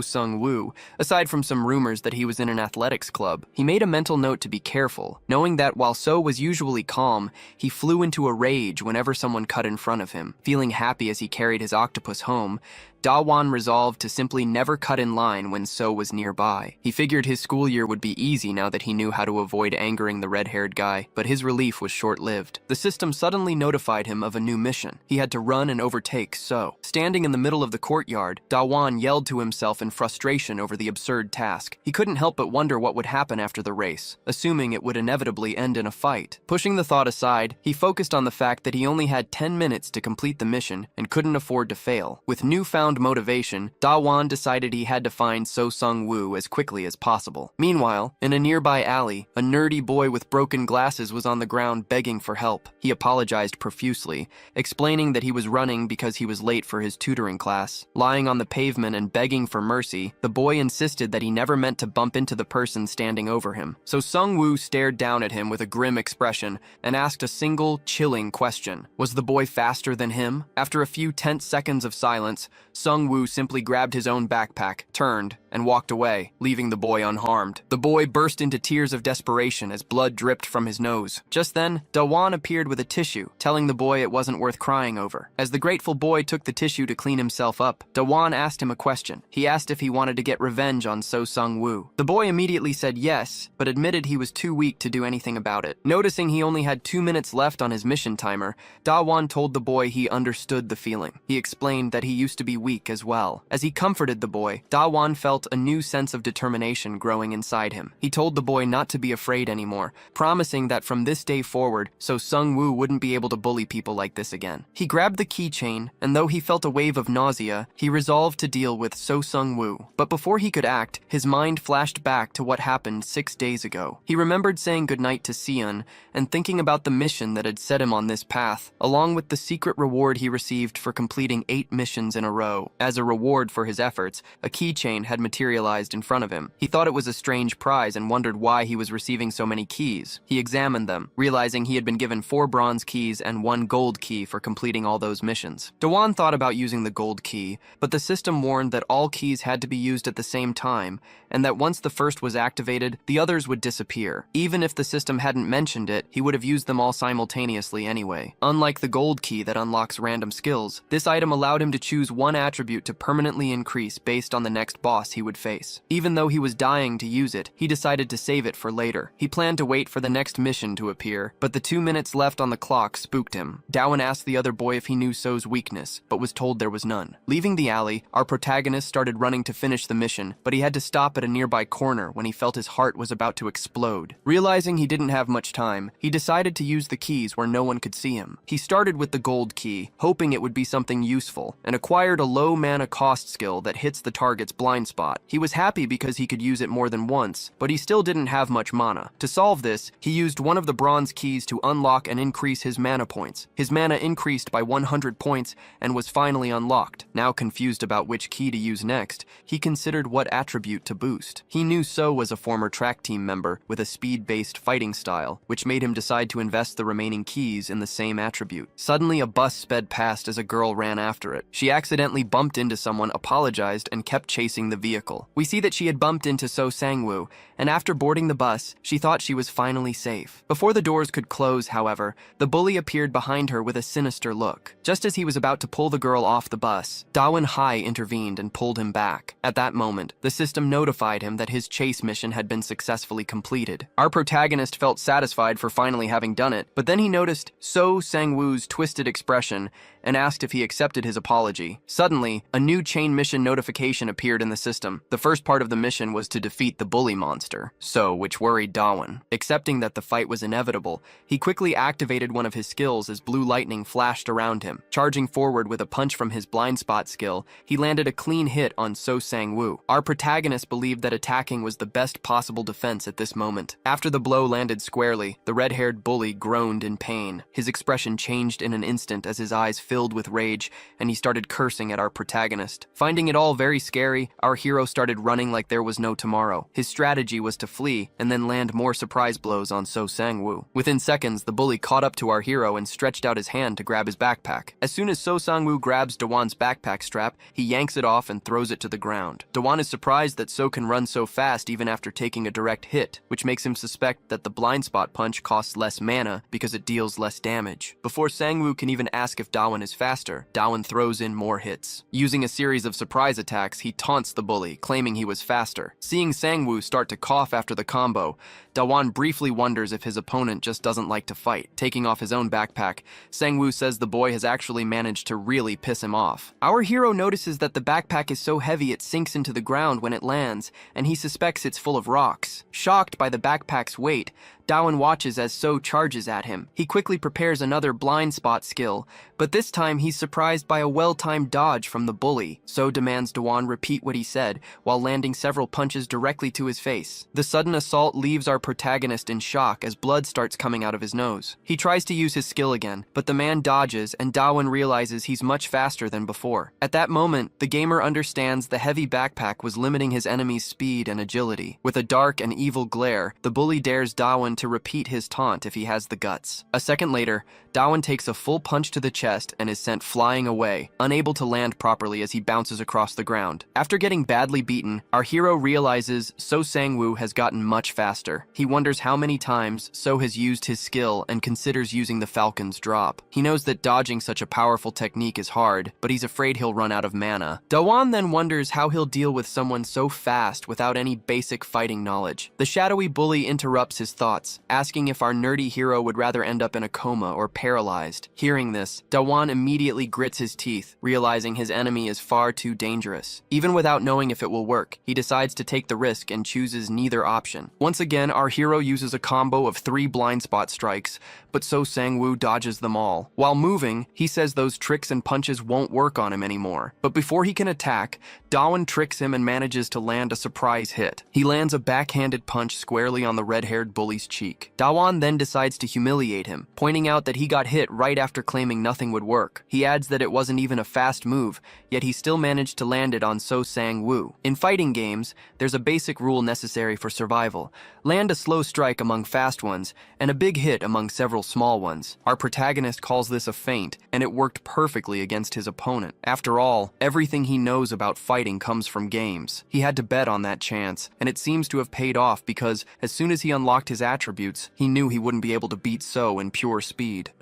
Sung-woo, aside from some rumors that he was in an athletics club. He made a mental note to be careful, knowing that while So was usually calm, he flew into a rage whenever someone cut in front of him. Feeling happy as he carried his octopus home, Da-won resolved to simply never cut in line when So was nearby. He figured his school year would be easy now that he knew how to avoid angering the red-haired guy, but his relief was short-lived. The system suddenly notified him of a new mission. He had to run and overtake So. Standing in the middle of the courtyard, Da-won yelled to himself in frustration over the absurd task. He couldn't help but wonder what would happen after the race, assuming it would inevitably end in a fight. Pushing the thought aside, he focused on the fact that he only had 10 minutes to complete the mission and couldn't afford to fail. With newfound motivation, Da-won decided he had to find So Sung-woo as quickly as possible. Meanwhile, in a nearby alley, a nerdy boy with broken glasses was on the ground begging for help. He apologized profusely, explaining that he was running because he was late for his tutoring class. Lying on the pavement and begging for mercy, the boy insisted that he never meant to bump into the person standing over him. So Sung-woo stared down at him with a grim expression and asked a single, chilling question. Was the boy faster than him? After a few tense seconds of silence, Sung-woo simply grabbed his own backpack, turned, and walked away, leaving the boy unharmed. The boy burst into tears of desperation as blood dripped from his nose. Just then, Da-won appeared with a tissue, telling the boy it wasn't worth crying over. As the grateful boy took the tissue to clean himself up, Da-won asked him a question. He asked if he wanted to get revenge on So Sung-woo. The boy immediately said yes, but admitted he was too weak to do anything about it. Noticing he only had 2 minutes left on his mission timer, Da-won told the boy he understood the feeling. He explained that he used to be weak as well. As he comforted the boy, Da-won felt a new sense of determination growing inside him. He told the boy not to be afraid anymore, promising that from this day forward, So Sung-woo wouldn't be able to bully people like this again. He grabbed the keychain, and though he felt a wave of nausea, he resolved to deal with So Sung-woo. But before he could act, his mind flashed back to what happened 6 days ago. He remembered saying goodnight to Seon and thinking about the mission that had set him on this path, along with the secret reward he received for completing 8 missions in a row. As a reward for his efforts, a keychain had materialized in front of him. He thought it was a strange prize and wondered why he was receiving so many keys. He examined them, realizing he had been given 4 bronze keys and 1 gold key for completing all those missions. Dawan thought about using the gold key, but the system warned that all keys had to be used at the same time, and that once the first was activated, the others would disappear. Even if the system hadn't mentioned it, he would have used them all simultaneously anyway. Unlike the gold key that unlocks random skills, this item allowed him to choose one attribute to permanently increase based on the next boss he would face. Even though he was dying to use it, he decided to save it for later. He planned to wait for the next mission to appear, but the 2 minutes left on the clock spooked him. Dawan asked the other boy if he knew So's weakness, but was told there was none. Leaving the alley, our protagonist started running to finish the mission, but he had to stop at a nearby corner when he felt his heart was about to explode. Realizing he didn't have much time, he decided to use the keys where no one could see him. He started with the gold key, hoping it would be something useful, and acquired a low mana cost skill that hits the target's blind spot. He was happy because he could use it more than once, but he still didn't have much mana. To solve this, he used one of the bronze keys to unlock and increase his mana points. His mana increased by 100 points and was finally unlocked. Now confused about which key to use next, he considered what attribute to boost. He knew So was a former track team member with a speed-based fighting style, which made him decide to invest the remaining keys in the same attribute. Suddenly, a bus sped past as a girl ran after it. She accidentally bumped into someone, apologized, and kept chasing the vehicle. We see that she had bumped into So Sangwoo, and after boarding the bus, she thought she was finally safe. Before the doors could close, however, the bully appeared behind her with a sinister look. Just as he was about to pull the girl off the bus, Dawan Hai intervened and pulled him back. At that moment, the system notified him that his chase mission had been successfully completed. Our protagonist felt satisfied for finally having done it, but then he noticed So Sangwoo's twisted expression and asked if he accepted his apology. Suddenly, a new chain mission notification appeared in the system. The first part of the mission was to defeat the bully monster, which worried Dawan. Accepting that the fight was inevitable, he quickly activated one of his skills as blue lightning flashed around him. Charging forward with a punch from his blind spot skill, he landed a clean hit on So Sangwoo. Our protagonist believed that attacking was the best possible defense at this moment. After the blow landed squarely, the red-haired bully groaned in pain. His expression changed in an instant as his eyes filled with rage, and he started cursing at our protagonist. Finding it all very scary, our hero started running like there was no tomorrow. His strategy was to flee and then land more surprise blows on So Sangwoo. Within seconds, the bully caught up to our hero and stretched out his hand to grab his backpack. As soon as So Sangwoo grabs Dawan's backpack strap, he yanks it off and throws it to the ground. Dawan is surprised that So can run so fast even after taking a direct hit, which makes him suspect that the blind spot punch costs less mana because it deals less damage. Before Sangwoo can even ask if Dawan is faster, Dawan throws in more hits. Using a series of surprise attacks, he taunts the bully, claiming he was faster. Seeing Sangwoo start to cough after the combo, Dawan briefly wonders if his opponent just doesn't like to fight. Taking off his own backpack, Sangwoo says the boy has actually managed to really piss him off. Our hero notices that the backpack is so heavy it sinks into the ground when it lands, and he suspects it's full of rocks. Shocked by the backpack's weight, Dawan watches as So charges at him. He quickly prepares another blind spot skill, but this time he's surprised by a well-timed dodge from the bully. So demands Dawan repeat what he said, while landing several punches directly to his face. The sudden assault leaves our protagonist in shock as blood starts coming out of his nose. He tries to use his skill again, but the man dodges and Dawan realizes he's much faster than before. At that moment, the gamer understands the heavy backpack was limiting his enemy's speed and agility. With a dark and evil glare, the bully dares Dawan to repeat his taunt if he has the guts. A second later, Dawan takes a full punch to the chest and is sent flying away, unable to land properly as he bounces across the ground. After getting badly beaten, our hero realizes So Sangwoo has gotten much faster. He wonders how many times So has used his skill and considers using the Falcon's drop. He knows that dodging such a powerful technique is hard, but he's afraid he'll run out of mana. Dawan then wonders how he'll deal with someone so fast without any basic fighting knowledge. The shadowy bully interrupts his thoughts, asking if our nerdy hero would rather end up in a coma or paralyzed. Hearing this, Dawan immediately grits his teeth, realizing his enemy is far too dangerous. Even without knowing if it will work, he decides to take the risk and chooses neither option. Once again, our hero uses a combo of 3 blind spot strikes, but So Sangwoo dodges them all. While moving, he says those tricks and punches won't work on him anymore. But before he can attack, Dawan tricks him and manages to land a surprise hit. He lands a backhanded punch squarely on the red-haired bully's cheek. Dawan then decides to humiliate him, pointing out that he got hit right after claiming nothing would work. He adds that it wasn't even a fast move, yet he still managed to land it on So Sang-woo. In fighting games, there's a basic rule necessary for survival. Land a slow strike among fast ones, and a big hit among several small ones. Our protagonist calls this a feint, and it worked perfectly against his opponent. After all, everything he knows about fighting comes from games. He had to bet on that chance, and it seems to have paid off because as soon as he unlocked his attributes, he knew he wouldn't be able to beat So in pure speed.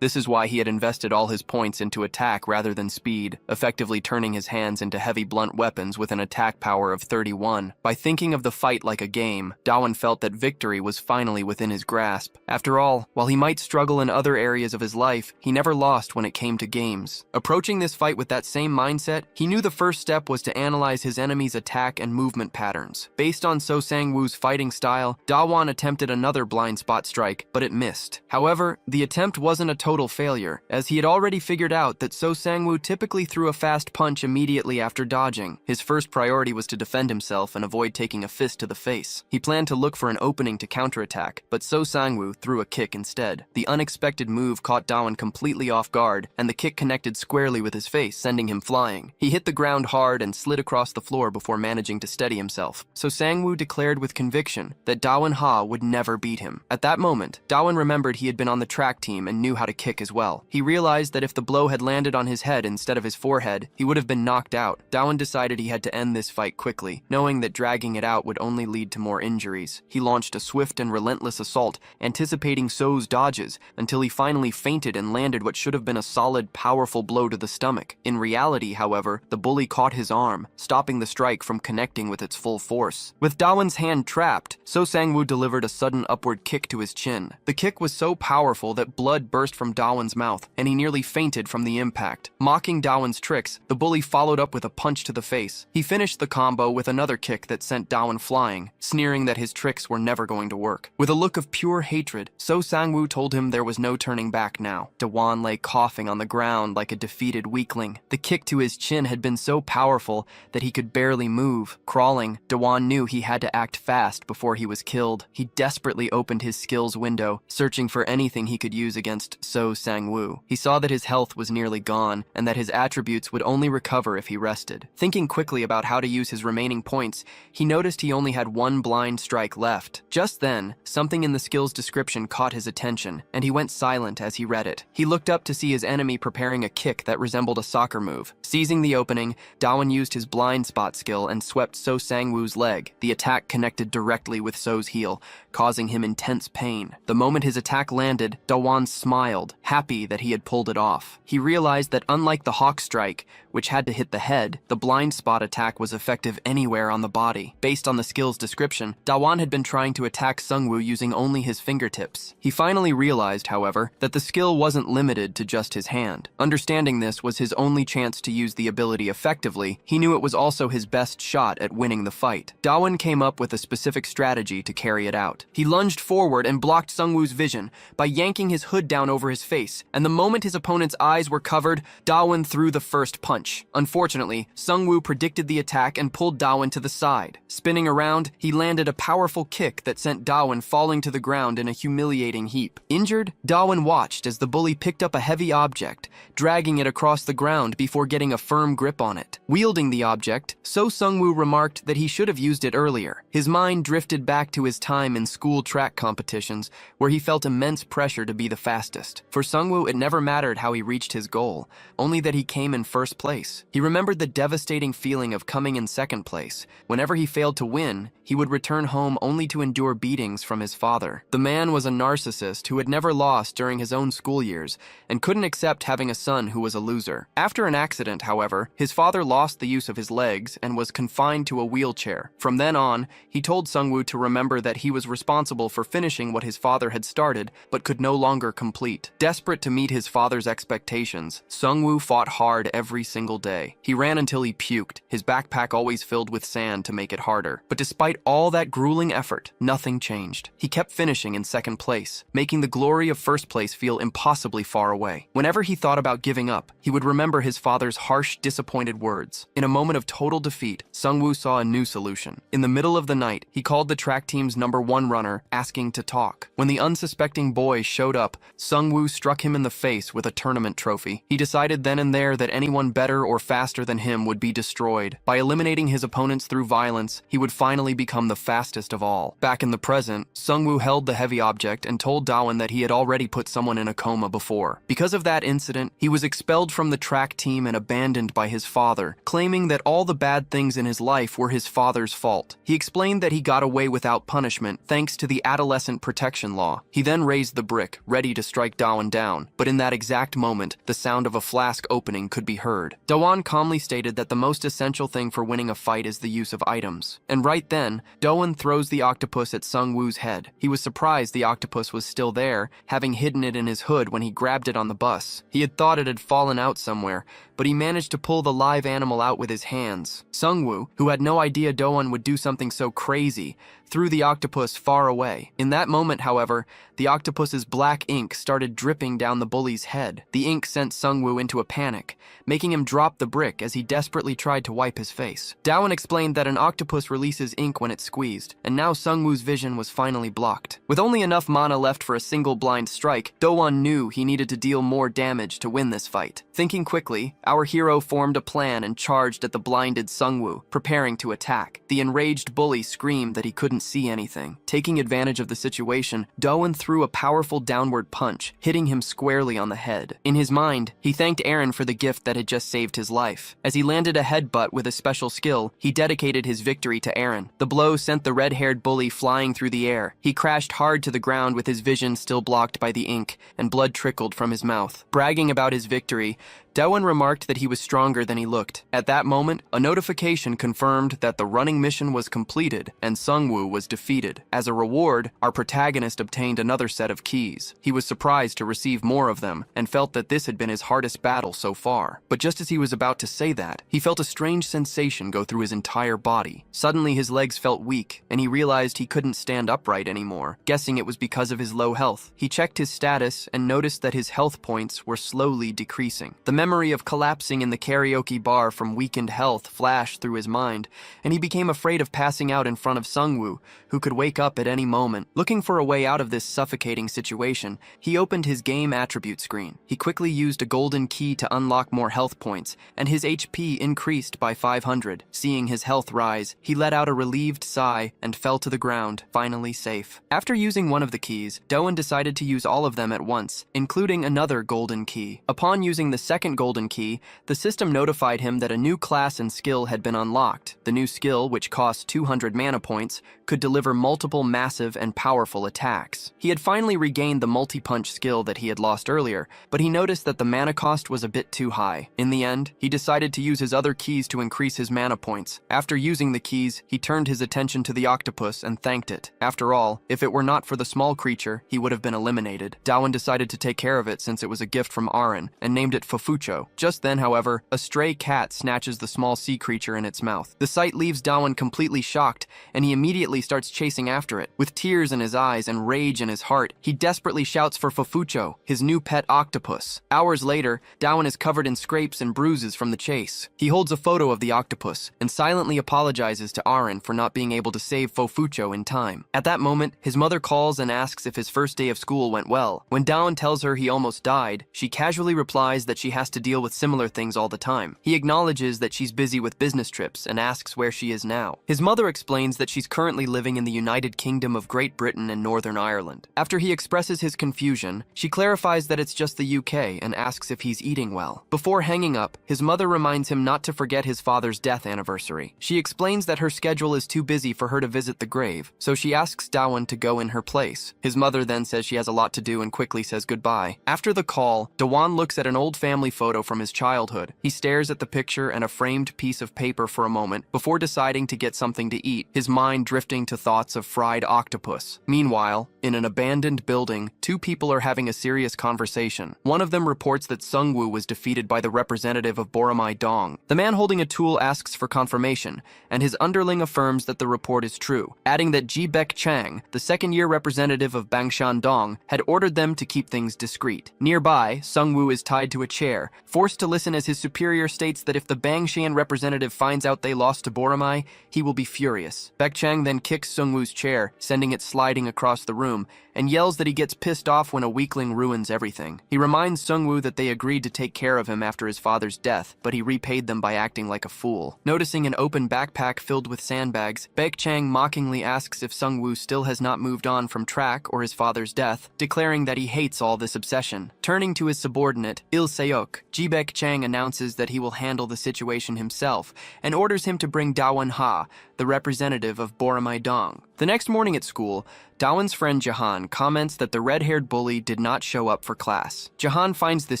This is why he had invested all his points into attack rather than speed, effectively turning his hands into heavy blunt weapons with an attack power of 31. By thinking of the fight like a game, Dawan felt that victory was finally within his grasp. After all, while he might struggle in other areas of his life, he never lost when it came to games. Approaching this fight with that same mindset, he knew the first step was to analyze his enemy's attack and movement patterns. Based on So Sang-woo's fighting style, Dawan attempted another blind spot strike, but it missed. However, the attempt wasn't a total failure, as he had already figured out that So Sang-woo typically threw a fast punch immediately after dodging. His first priority was to defend himself and avoid taking a fist to the face. He planned to look for an opening to counterattack, but So Sang-woo threw a kick instead. The unexpected move caught Dawan completely off guard, and the kick connected squarely with his face, sending him flying. He hit the ground hard and slid across the floor before managing to steady himself. So Sang-woo declared with conviction that Dawan Ha would never beat him. At that moment, Dawan remembered he had been on the track team and knew how to kick as well. He realized that if the blow had landed on his head instead of his forehead, he would have been knocked out. Dawan decided he had to end this fight quickly, knowing that dragging it out would only lead to more injuries. He launched a swift and relentless assault, anticipating So's dodges, until he finally feinted and landed what should have been a solid, powerful blow to the stomach. In reality, however, the bully caught his arm, stopping the strike from connecting with its full force. With Dawan's hand trapped, So Sang-woo delivered a sudden upward kick to his chin. The kick was so powerful that blood burst from Dawan's mouth, and he nearly fainted from the impact. Mocking Dawan's tricks, the bully followed up with a punch to the face. He finished the combo with another kick that sent Dawan flying, sneering that his tricks were never going to work. With a look of pure hatred, So Sang-woo told him there was no turning back now. Dawan lay coughing on the ground like a defeated weakling. The kick to his chin had been so powerful that he could barely move. Crawling, Dawan knew he had to act fast before he was killed. He desperately opened his skills window, searching for anything he could use against So Sang-woo. He saw that his health was nearly gone, and that his attributes would only recover if he rested. Thinking quickly about how to use his remaining points, he noticed he only had one blind strike left. Just then, something in the skill's description caught his attention, and he went silent as he read it. He looked up to see his enemy preparing a kick that resembled a soccer move. Seizing the opening, Dawan used his blind spot skill and swept So Sang-woo's leg. The attack connected directly with So's heel, causing him intense pain. The moment his attack landed, Dawan smiled, happy that he had pulled it off. He realized that unlike the hawk strike, which had to hit the head, the blind spot attack was effective anywhere on the body. Based on the skill's description, Dawan had been trying to attack Sungwoo using only his fingertips. He finally realized, however, that the skill wasn't limited to just his hand. Understanding this was his only chance to use the ability effectively. He knew it was also his best shot at winning the fight. Dawan came up with a specific strategy to carry it out. He lunged forward and blocked Sungwoo's vision by yanking his hood down over his face, and the moment his opponent's eyes were covered, Dawan threw the first punch. Unfortunately, Sungwoo predicted the attack and pulled Dawan to the side. Spinning around, he landed a powerful kick that sent Dawan falling to the ground in a humiliating heap. Injured, Dawan watched as the bully picked up a heavy object, dragging it across the ground before getting a firm grip on it. Wielding the object, So Sungwoo remarked that he should have used it earlier. His mind drifted back to his time in school track competitions, where he felt immense pressure to be the fastest. For Sungwoo, it never mattered how he reached his goal, only that he came in first place. He remembered the devastating feeling of coming in second place. Whenever he failed to win, he would return home only to endure beatings from his father. The man was a narcissist who had never lost during his own school years and couldn't accept having a son who was a loser. After an accident, however, his father lost the use of his legs and was confined to a wheelchair. From then on, he told Sungwoo to remember that he was responsible for finishing what his father had started but could no longer complete. Desperate to meet his father's expectations, Sungwoo fought hard every single single day. He ran until he puked, his backpack always filled with sand to make it harder. But despite all that grueling effort, nothing changed. He kept finishing in second place, making the glory of first place feel impossibly far away. Whenever he thought about giving up, he would remember his father's harsh, disappointed words. In a moment of total defeat, Sungwoo saw a new solution. In the middle of the night, he called the track team's #1 runner, asking to talk. When the unsuspecting boy showed up, Sungwoo struck him in the face with a tournament trophy. He decided then and there that anyone better or faster than him would be destroyed. By eliminating his opponents through violence, he would finally become the fastest of all. Back in the present, Sungwoo held the heavy object and told Daewon that he had already put someone in a coma before. Because of that incident, he was expelled from the track team and abandoned by his father, claiming that all the bad things in his life were his father's fault. He explained that he got away without punishment thanks to the adolescent protection law. He then raised the brick, ready to strike Daewon down, but in that exact moment, the sound of a flask opening could be heard. Daewon calmly stated that the most essential thing for winning a fight is the use of items. And right then, Daewon throws the octopus at Sungwoo's head. He was surprised the octopus was still there, having hidden it in his hood when he grabbed it on the bus. He had thought it had fallen out somewhere, but he managed to pull the live animal out with his hands. Sungwoo, who had no idea Daewon would do something so crazy, threw the octopus far away. In that moment, however, the octopus's black ink started dripping down the bully's head. The ink sent Sungwoo into a panic, making him drop the brick as he desperately tried to wipe his face. Daewon explained that an octopus releases ink when it's squeezed, and now Sungwoo's vision was finally blocked. With only enough mana left for a single blind strike, Daewon knew he needed to deal more damage to win this fight. Thinking quickly, our hero formed a plan and charged at the blinded Sungwoo, preparing to attack. The enraged bully screamed that he couldn't see anything. Taking advantage of the situation, Daewon threw a powerful downward punch, hitting him squarely on the head. In his mind, he thanked Eren for the gift that had just saved his life. As he landed a headbutt with a special skill, he dedicated his victory to Eren. The blow sent the red-haired bully flying through the air. He crashed hard to the ground with his vision still blocked by the ink, and blood trickled from his mouth. Bragging about his victory, Daewon remarked that he was stronger than he looked. At that moment, a notification confirmed that the running mission was completed and Sungwoo was defeated. As a reward, our protagonist obtained another set of keys. He was surprised to receive more of them and felt that this had been his hardest battle so far. But just as he was about to say that, he felt a strange sensation go through his entire body. Suddenly, his legs felt weak, and he realized he couldn't stand upright anymore, guessing it was because of his low health. He checked his status and noticed that his health points were slowly decreasing. The memory of collapsing in the karaoke bar from weakened health flashed through his mind, and he became afraid of passing out in front of Sungwoo, who could wake up at any moment. Looking for a way out of this suffocating situation, he opened his game attribute screen. He quickly used a golden key to unlock more health points, and his HP increased by 500. Seeing his health rise, he let out a relieved sigh and fell to the ground, finally safe. After using one of the keys, Daewon decided to use all of them at once, including another golden key. Upon using the second golden key, the system notified him that a new class and skill had been unlocked. The new skill, which cost 200 mana points, could deliver multiple massive and powerful attacks. He had finally regained the multi-punch skill that he had lost earlier, but he noticed that the mana cost was a bit too high. In the end, he decided to use his other keys to increase his mana points. After using the keys, he turned his attention to the octopus and thanked it. After all, if it were not for the small creature, he would have been eliminated. Daewon decided to take care of it since it was a gift from Aren, and named it Fufucho. Just then, however, a stray cat snatches the small sea creature in its mouth. The sight leaves Daewon completely shocked, and he immediately starts chasing after it. With tears in his eyes and rage in his heart, he desperately shouts for Fufucho, his new pet octopus. Hours later, Daewon is covered in scrapes and bruises from the chase. He holds a photo of the octopus and silently apologizes to Aren for not being able to save Fufucho in time. At that moment, his mother calls and asks if his first day of school went well. When Daewon tells her he almost died, she casually replies that she has to deal with similar things all the time. He acknowledges that she's busy with business trips and asks where she is now. His mother explains that she's currently living in the United Kingdom of Great Britain and Northern Ireland. After he expresses his confusion, she clarifies that it's just the UK and asks if he's eating well. Before hanging up, his mother reminds him not to forget his father's death anniversary. She explains that her schedule is too busy for her to visit the grave, so she asks Daewon to go in her place. His mother then says she has a lot to do and quickly says goodbye. After the call, Daewon looks at an old family photo from his childhood. He stares at the picture and a framed piece of paper for a moment before deciding to get something to eat, his mind drifting to thoughts of fried octopus. Meanwhile, in an abandoned building, two people are having a serious conversation. One of them reports that Sungwoo was defeated by the representative of Boromai Dong. The man holding a tool asks for confirmation, and his underling affirms that the report is true, adding that Ji-Baek Chang, the second-year representative of Bangshan Dong, had ordered them to keep things discreet. Nearby, Sungwoo is tied to a chair, forced to listen as his superior states that if the Bangshan representative finds out they lost to Boromai, he will be furious. Baek Chang then kicks Sungwoo's chair, sending it sliding across the room, and yells that he gets pissed off when a weakling ruins everything. He reminds Sungwoo that they agreed to take care of him after his father's death, but he repaid them by acting like a fool. Noticing an open backpack filled with sandbags, Baek Chang mockingly asks if Sungwoo still has not moved on from track or his father's death, declaring that he hates all this obsession. Turning to his subordinate, Il Seok, Ji-Baek Chang announces that he will handle the situation himself and orders him to bring Daewon Ha, the representative of Boromai Dong. The next morning at school, Daewon's friend Jahan comments that the red-haired bully did not show up for class. Jahan finds this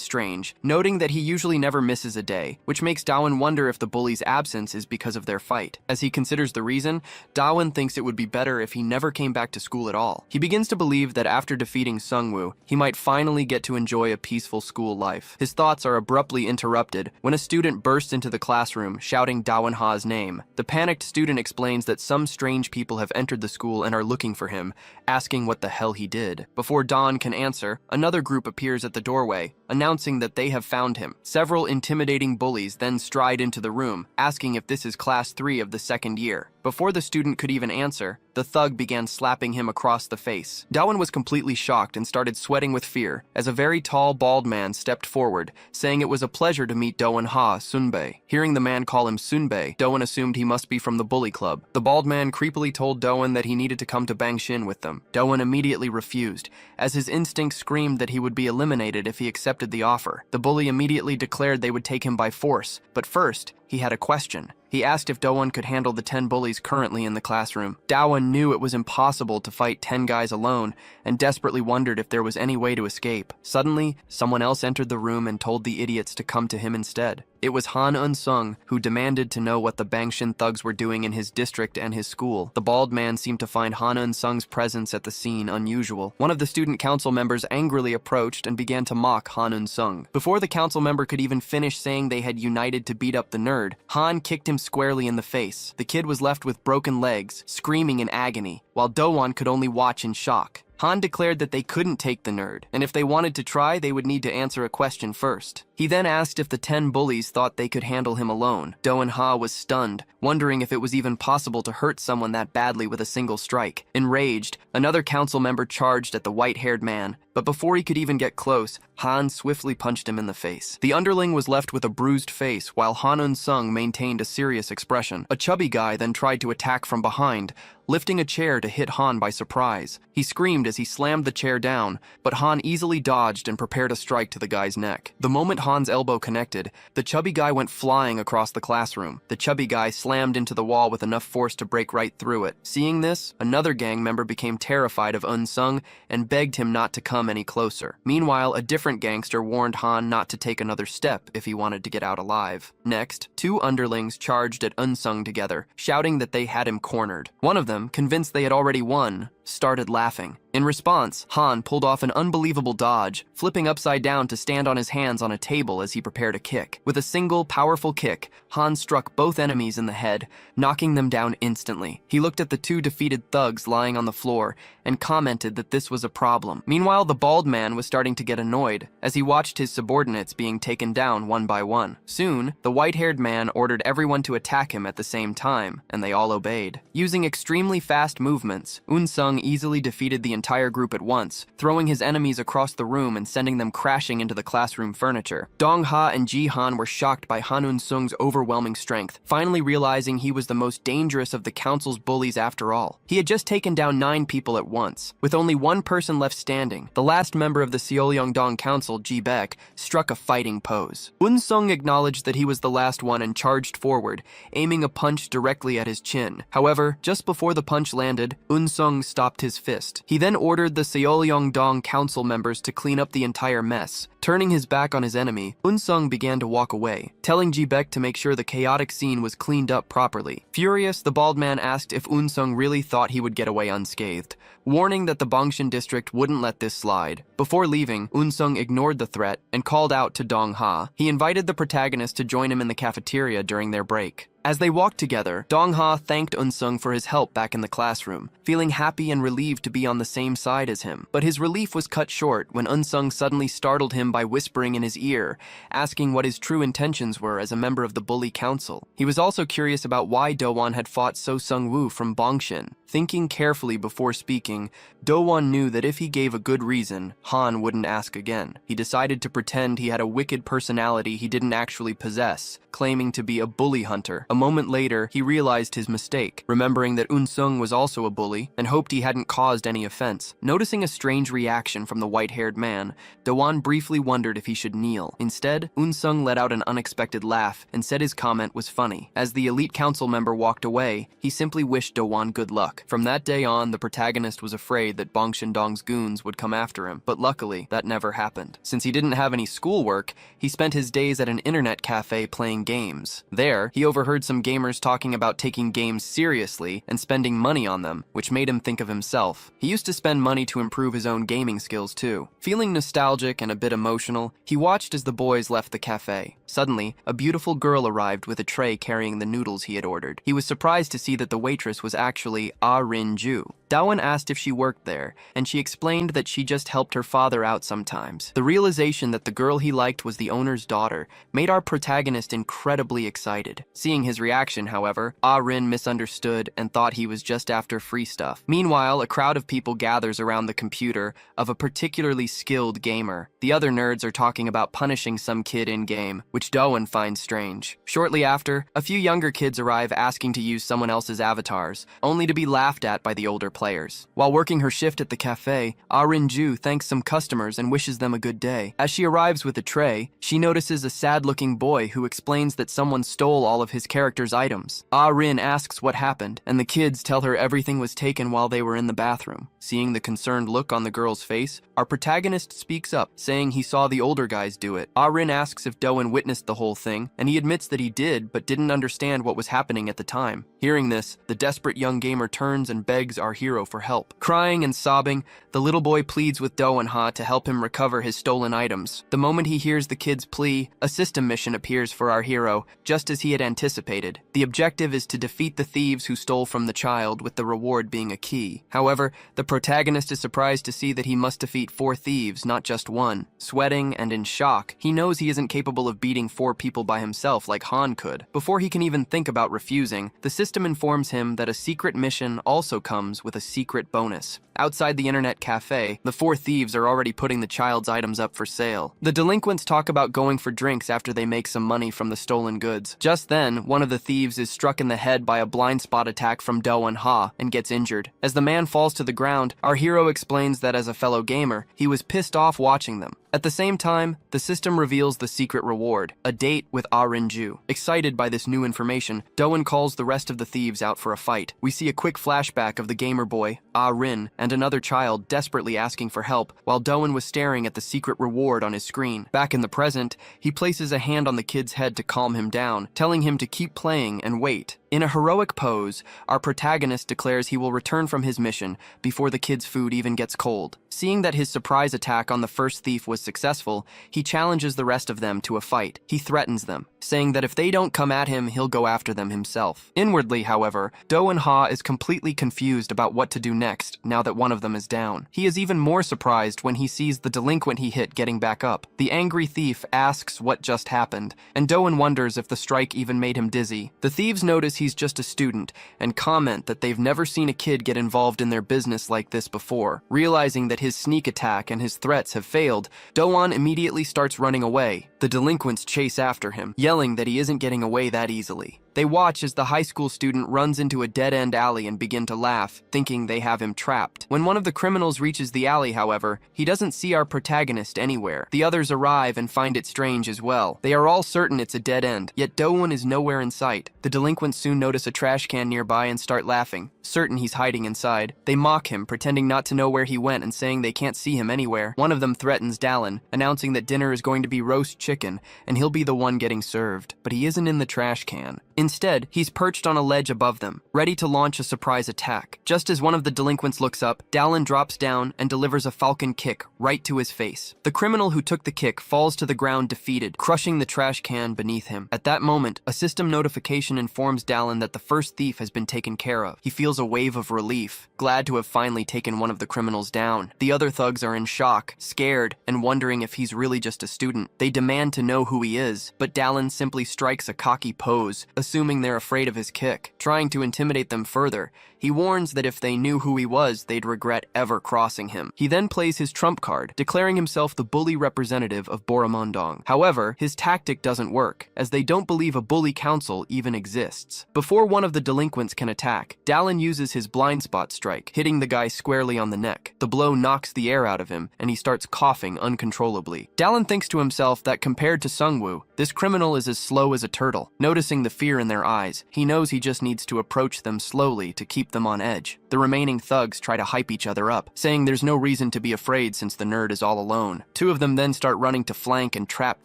strange, noting that he usually never misses a day, which makes Daewon wonder if the bully's absence is because of their fight. As he considers the reason, Daewon thinks it would be better if he never came back to school at all. He begins to believe that after defeating Sungwoo, he might finally get to enjoy a peaceful school life. His thoughts are abruptly interrupted when a student bursts into the classroom, shouting Daewon Ha's name. The panicked student explains that some strange people have entered the school and are looking for him, asking what the hell he did. Before Dawn can answer, another group appears at the doorway, announcing that they have found him. Several intimidating bullies then stride into the room, asking if this is class 3 of the second year. Before the student could even answer, the thug began slapping him across the face. Daewon was completely shocked and started sweating with fear as a very tall, bald man stepped forward, saying it was a pleasure to meet Daewon Ha, Sunbae. Hearing the man call him Sunbae, Daewon assumed he must be from the bully club. The bald man creepily told Daewon that he needed to come to Bangshin with them. Daewon immediately refused, as his instinct screamed that he would be eliminated if he accepted the offer. The bully immediately declared they would take him by force, but first, he had a question. He asked if Daewon could handle the 10 bullies currently in the classroom. Daewon knew it was impossible to fight 10 guys alone and desperately wondered if there was any way to escape. Suddenly, someone else entered the room and told the idiots to come to him instead. It was Han Eun-sung, who demanded to know what the Bangshin thugs were doing in his district and his school. The bald man seemed to find Han Eun-sung's presence at the scene unusual. One of the student council members angrily approached and began to mock Han Eun-sung. Before the council member could even finish saying they had united to beat up the nerd, Han kicked him squarely in the face. The kid was left with broken legs, screaming in agony, while Daewon could only watch in shock. Han declared that they couldn't take the nerd, and if they wanted to try, they would need to answer a question first. He then asked if the 10 bullies thought they could handle him alone. Daewon Ha was stunned, wondering if it was even possible to hurt someone that badly with a single strike. Enraged, another council member charged at the white-haired man, but before he could even get close, Han swiftly punched him in the face. The underling was left with a bruised face, while Han Eun-sung maintained a serious expression. A chubby guy then tried to attack from behind, lifting a chair to hit Han by surprise. He screamed as he slammed the chair down, but Han easily dodged and prepared a strike to the guy's neck. The moment Han's elbow connected, the chubby guy went flying across the classroom. The chubby guy slammed into the wall with enough force to break right through it. Seeing this, another gang member became terrified of Eun-sung and begged him not to come any closer. Meanwhile, a different gangster warned Han not to take another step if he wanted to get out alive. Next, 2 underlings charged at Eun-sung together, shouting that they had him cornered. One of them, convinced they had already won, started laughing. In response, Han pulled off an unbelievable dodge, flipping upside down to stand on his hands on a table as he prepared a kick. With a single, powerful kick, Han struck both enemies in the head, knocking them down instantly. He looked at the 2 defeated thugs lying on the floor and commented that this was a problem. Meanwhile, the bald man was starting to get annoyed as he watched his subordinates being taken down one by one. Soon, the white-haired man ordered everyone to attack him at the same time, and they all obeyed. Using extremely fast movements, Eun-sung easily defeated the entire group at once, throwing his enemies across the room and sending them crashing into the classroom furniture. Dong-ha and Ji-han were shocked by Han Eun-sung's overwhelming strength, finally realizing he was the most dangerous of the council's bullies after all. He had just taken down 9 people at once. With only one person left standing, the last member of the Seollyeongdong Council, Ji-baek, struck a fighting pose. Eun-sung acknowledged that he was the last one and charged forward, aiming a punch directly at his chin. However, just before the punch landed, Eun-sung stopped stopped his fist. He then ordered the Seollyeongdong council members to clean up the entire mess. Turning his back on his enemy, Eun-sung began to walk away, telling Ji-baek to make sure the chaotic scene was cleaned up properly. Furious, the bald man asked if Eun-sung really thought he would get away unscathed, warning that the Bongshin district wouldn't let this slide. Before leaving, Eun-sung ignored the threat and called out to Dong-ha. He invited the protagonist to join him in the cafeteria during their break. As they walked together, Dong-ha thanked Eun-sung for his help back in the classroom, feeling happy and relieved to be on the same side as him. But his relief was cut short when Eun-sung suddenly startled him by whispering in his ear, asking what his true intentions were as a member of the Bully Council. He was also curious about why Do-won had fought So Sung-woo from Bongshin. Thinking carefully before speaking, Do-won knew that if he gave a good reason, Han wouldn't ask again. He decided to pretend he had a wicked personality he didn't actually possess, claiming to be a bully hunter. A moment later, he realized his mistake, remembering that Eun-sung was also a bully, and hoped he hadn't caused any offense. Noticing a strange reaction from the white-haired man, Do-won briefly wondered if he should kneel. Instead, Eun-sung let out an unexpected laugh and said his comment was funny. As the elite council member walked away, he simply wished Do-won good luck. From that day on, the protagonist was afraid that Bongshin-dong's goons would come after him, but luckily, that never happened. Since he didn't have any schoolwork, he spent his days at an internet cafe playing games. There, he overheard some gamers talking about taking games seriously and spending money on them, which made him think of himself. He used to spend money to improve his own gaming skills too. Feeling nostalgic and a bit emotional, he watched as the boys left the cafe. Suddenly, a beautiful girl arrived with a tray carrying the noodles he had ordered. He was surprised to see that the waitress was actually Rin-ju. Do-won asked if she worked there, and she explained that she just helped her father out sometimes. The realization that the girl he liked was the owner's daughter made our protagonist incredibly excited. Seeing his reaction, however, Rin misunderstood and thought he was just after free stuff. Meanwhile, a crowd of people gathers around the computer of a particularly skilled gamer. The other nerds are talking about punishing some kid in-game, which Do-won finds strange. Shortly after, a few younger kids arrive asking to use someone else's avatars, only to be laughed at by the older players. While working her shift at the cafe, Rin-ju thanks some customers and wishes them a good day. As she arrives with a tray, she notices a sad-looking boy who explains that someone stole all of his character's items. Rin asks what happened, and the kids tell her everything was taken while they were in the bathroom. Seeing the concerned look on the girl's face, our protagonist speaks up, saying he saw the older guys do it. Rin asks if Do-won witnessed the whole thing, and he admits that he did, but didn't understand what was happening at the time. Hearing this, the desperate young gamer turns and begs our hero for help. Crying and sobbing, the little boy pleads with Do-won-ha to help him recover his stolen items. The moment he hears the kid's plea, a system mission appears for our hero, just as he had anticipated. The objective is to defeat the thieves who stole from the child, with the reward being a key. However, the protagonist is surprised to see that he must defeat 4 thieves, not just one. Sweating and in shock, he knows he isn't capable of beating 4 people by himself like Han could. Before he can even think about refusing, the system informs him that a secret mission also comes with a secret bonus. Outside the internet cafe, the 4 thieves are already putting the child's items up for sale. The delinquents talk about going for drinks after they make some money from the stolen goods. Just then, one of the thieves is struck in the head by a blind spot attack from Do-won-ha and gets injured. As the man falls to the ground, our hero explains that as a fellow gamer, he was pissed off watching them. At the same time, the system reveals the secret reward, a date with Rin-ju. Excited by this new information, Do-won calls the rest of the thieves out for a fight. We see a quick flashback of the gamer boy, Rin, and another child desperately asking for help, while Do-won was staring at the secret reward on his screen. Back in the present, he places a hand on the kid's head to calm him down, telling him to keep playing and wait. In a heroic pose, our protagonist declares he will return from his mission before the kid's food even gets cold. Seeing that his surprise attack on the first thief was successful, he challenges the rest of them to a fight. He threatens them, saying that if they don't come at him, he'll go after them himself. Inwardly, however, Do-won-ha is completely confused about what to do next now that one of them is down. He is even more surprised when he sees the delinquent he hit getting back up. The angry thief asks what just happened, and Do-won wonders if the strike even made him dizzy. The thieves notice he's just a student and comment that they've never seen a kid get involved in their business like this before. Realizing that his sneak attack and his threats have failed, Do-won immediately starts running away. The delinquents chase after him, yelling that he isn't getting away that easily. They watch as the high school student runs into a dead-end alley and begin to laugh, thinking they have him trapped. When one of the criminals reaches the alley, however, he doesn't see our protagonist anywhere. The others arrive and find it strange as well. They are all certain it's a dead end, yet Do-won is nowhere in sight. The delinquents soon notice a trash can nearby and start laughing, certain he's hiding inside. They mock him, pretending not to know where he went and saying they can't see him anywhere. One of them threatens Dallin, announcing that dinner is going to be roast chicken and he'll be the one getting served. But he isn't in the trash can. Instead, he's perched on a ledge above them, ready to launch a surprise attack. Just as one of the delinquents looks up, Dallin drops down and delivers a falcon kick right to his face. The criminal who took the kick falls to the ground defeated, crushing the trash can beneath him. At that moment, a system notification informs Dallin that the first thief has been taken care of. He feels a wave of relief, glad to have finally taken one of the criminals down. The other thugs are in shock, scared, and wondering if he's really just a student. They demand to know who he is, but Dallin simply strikes a cocky pose, assuming they're afraid of his kick. Trying to intimidate them further, he warns that if they knew who he was, they'd regret ever crossing him. He then plays his trump card, declaring himself the bully representative of Boromondong. However, his tactic doesn't work, as they don't believe a bully council even exists. Before one of the delinquents can attack, Dallin uses his blind spot strike, hitting the guy squarely on the neck. The blow knocks the air out of him, and he starts coughing uncontrollably. Dallin thinks to himself that compared to Sungwoo, this criminal is as slow as a turtle. Noticing the fear in their eyes, he knows he just needs to approach them slowly to keep them on edge. The remaining thugs try to hype each other up, saying there's no reason to be afraid since the nerd is all alone. Two of them then start running to flank and trap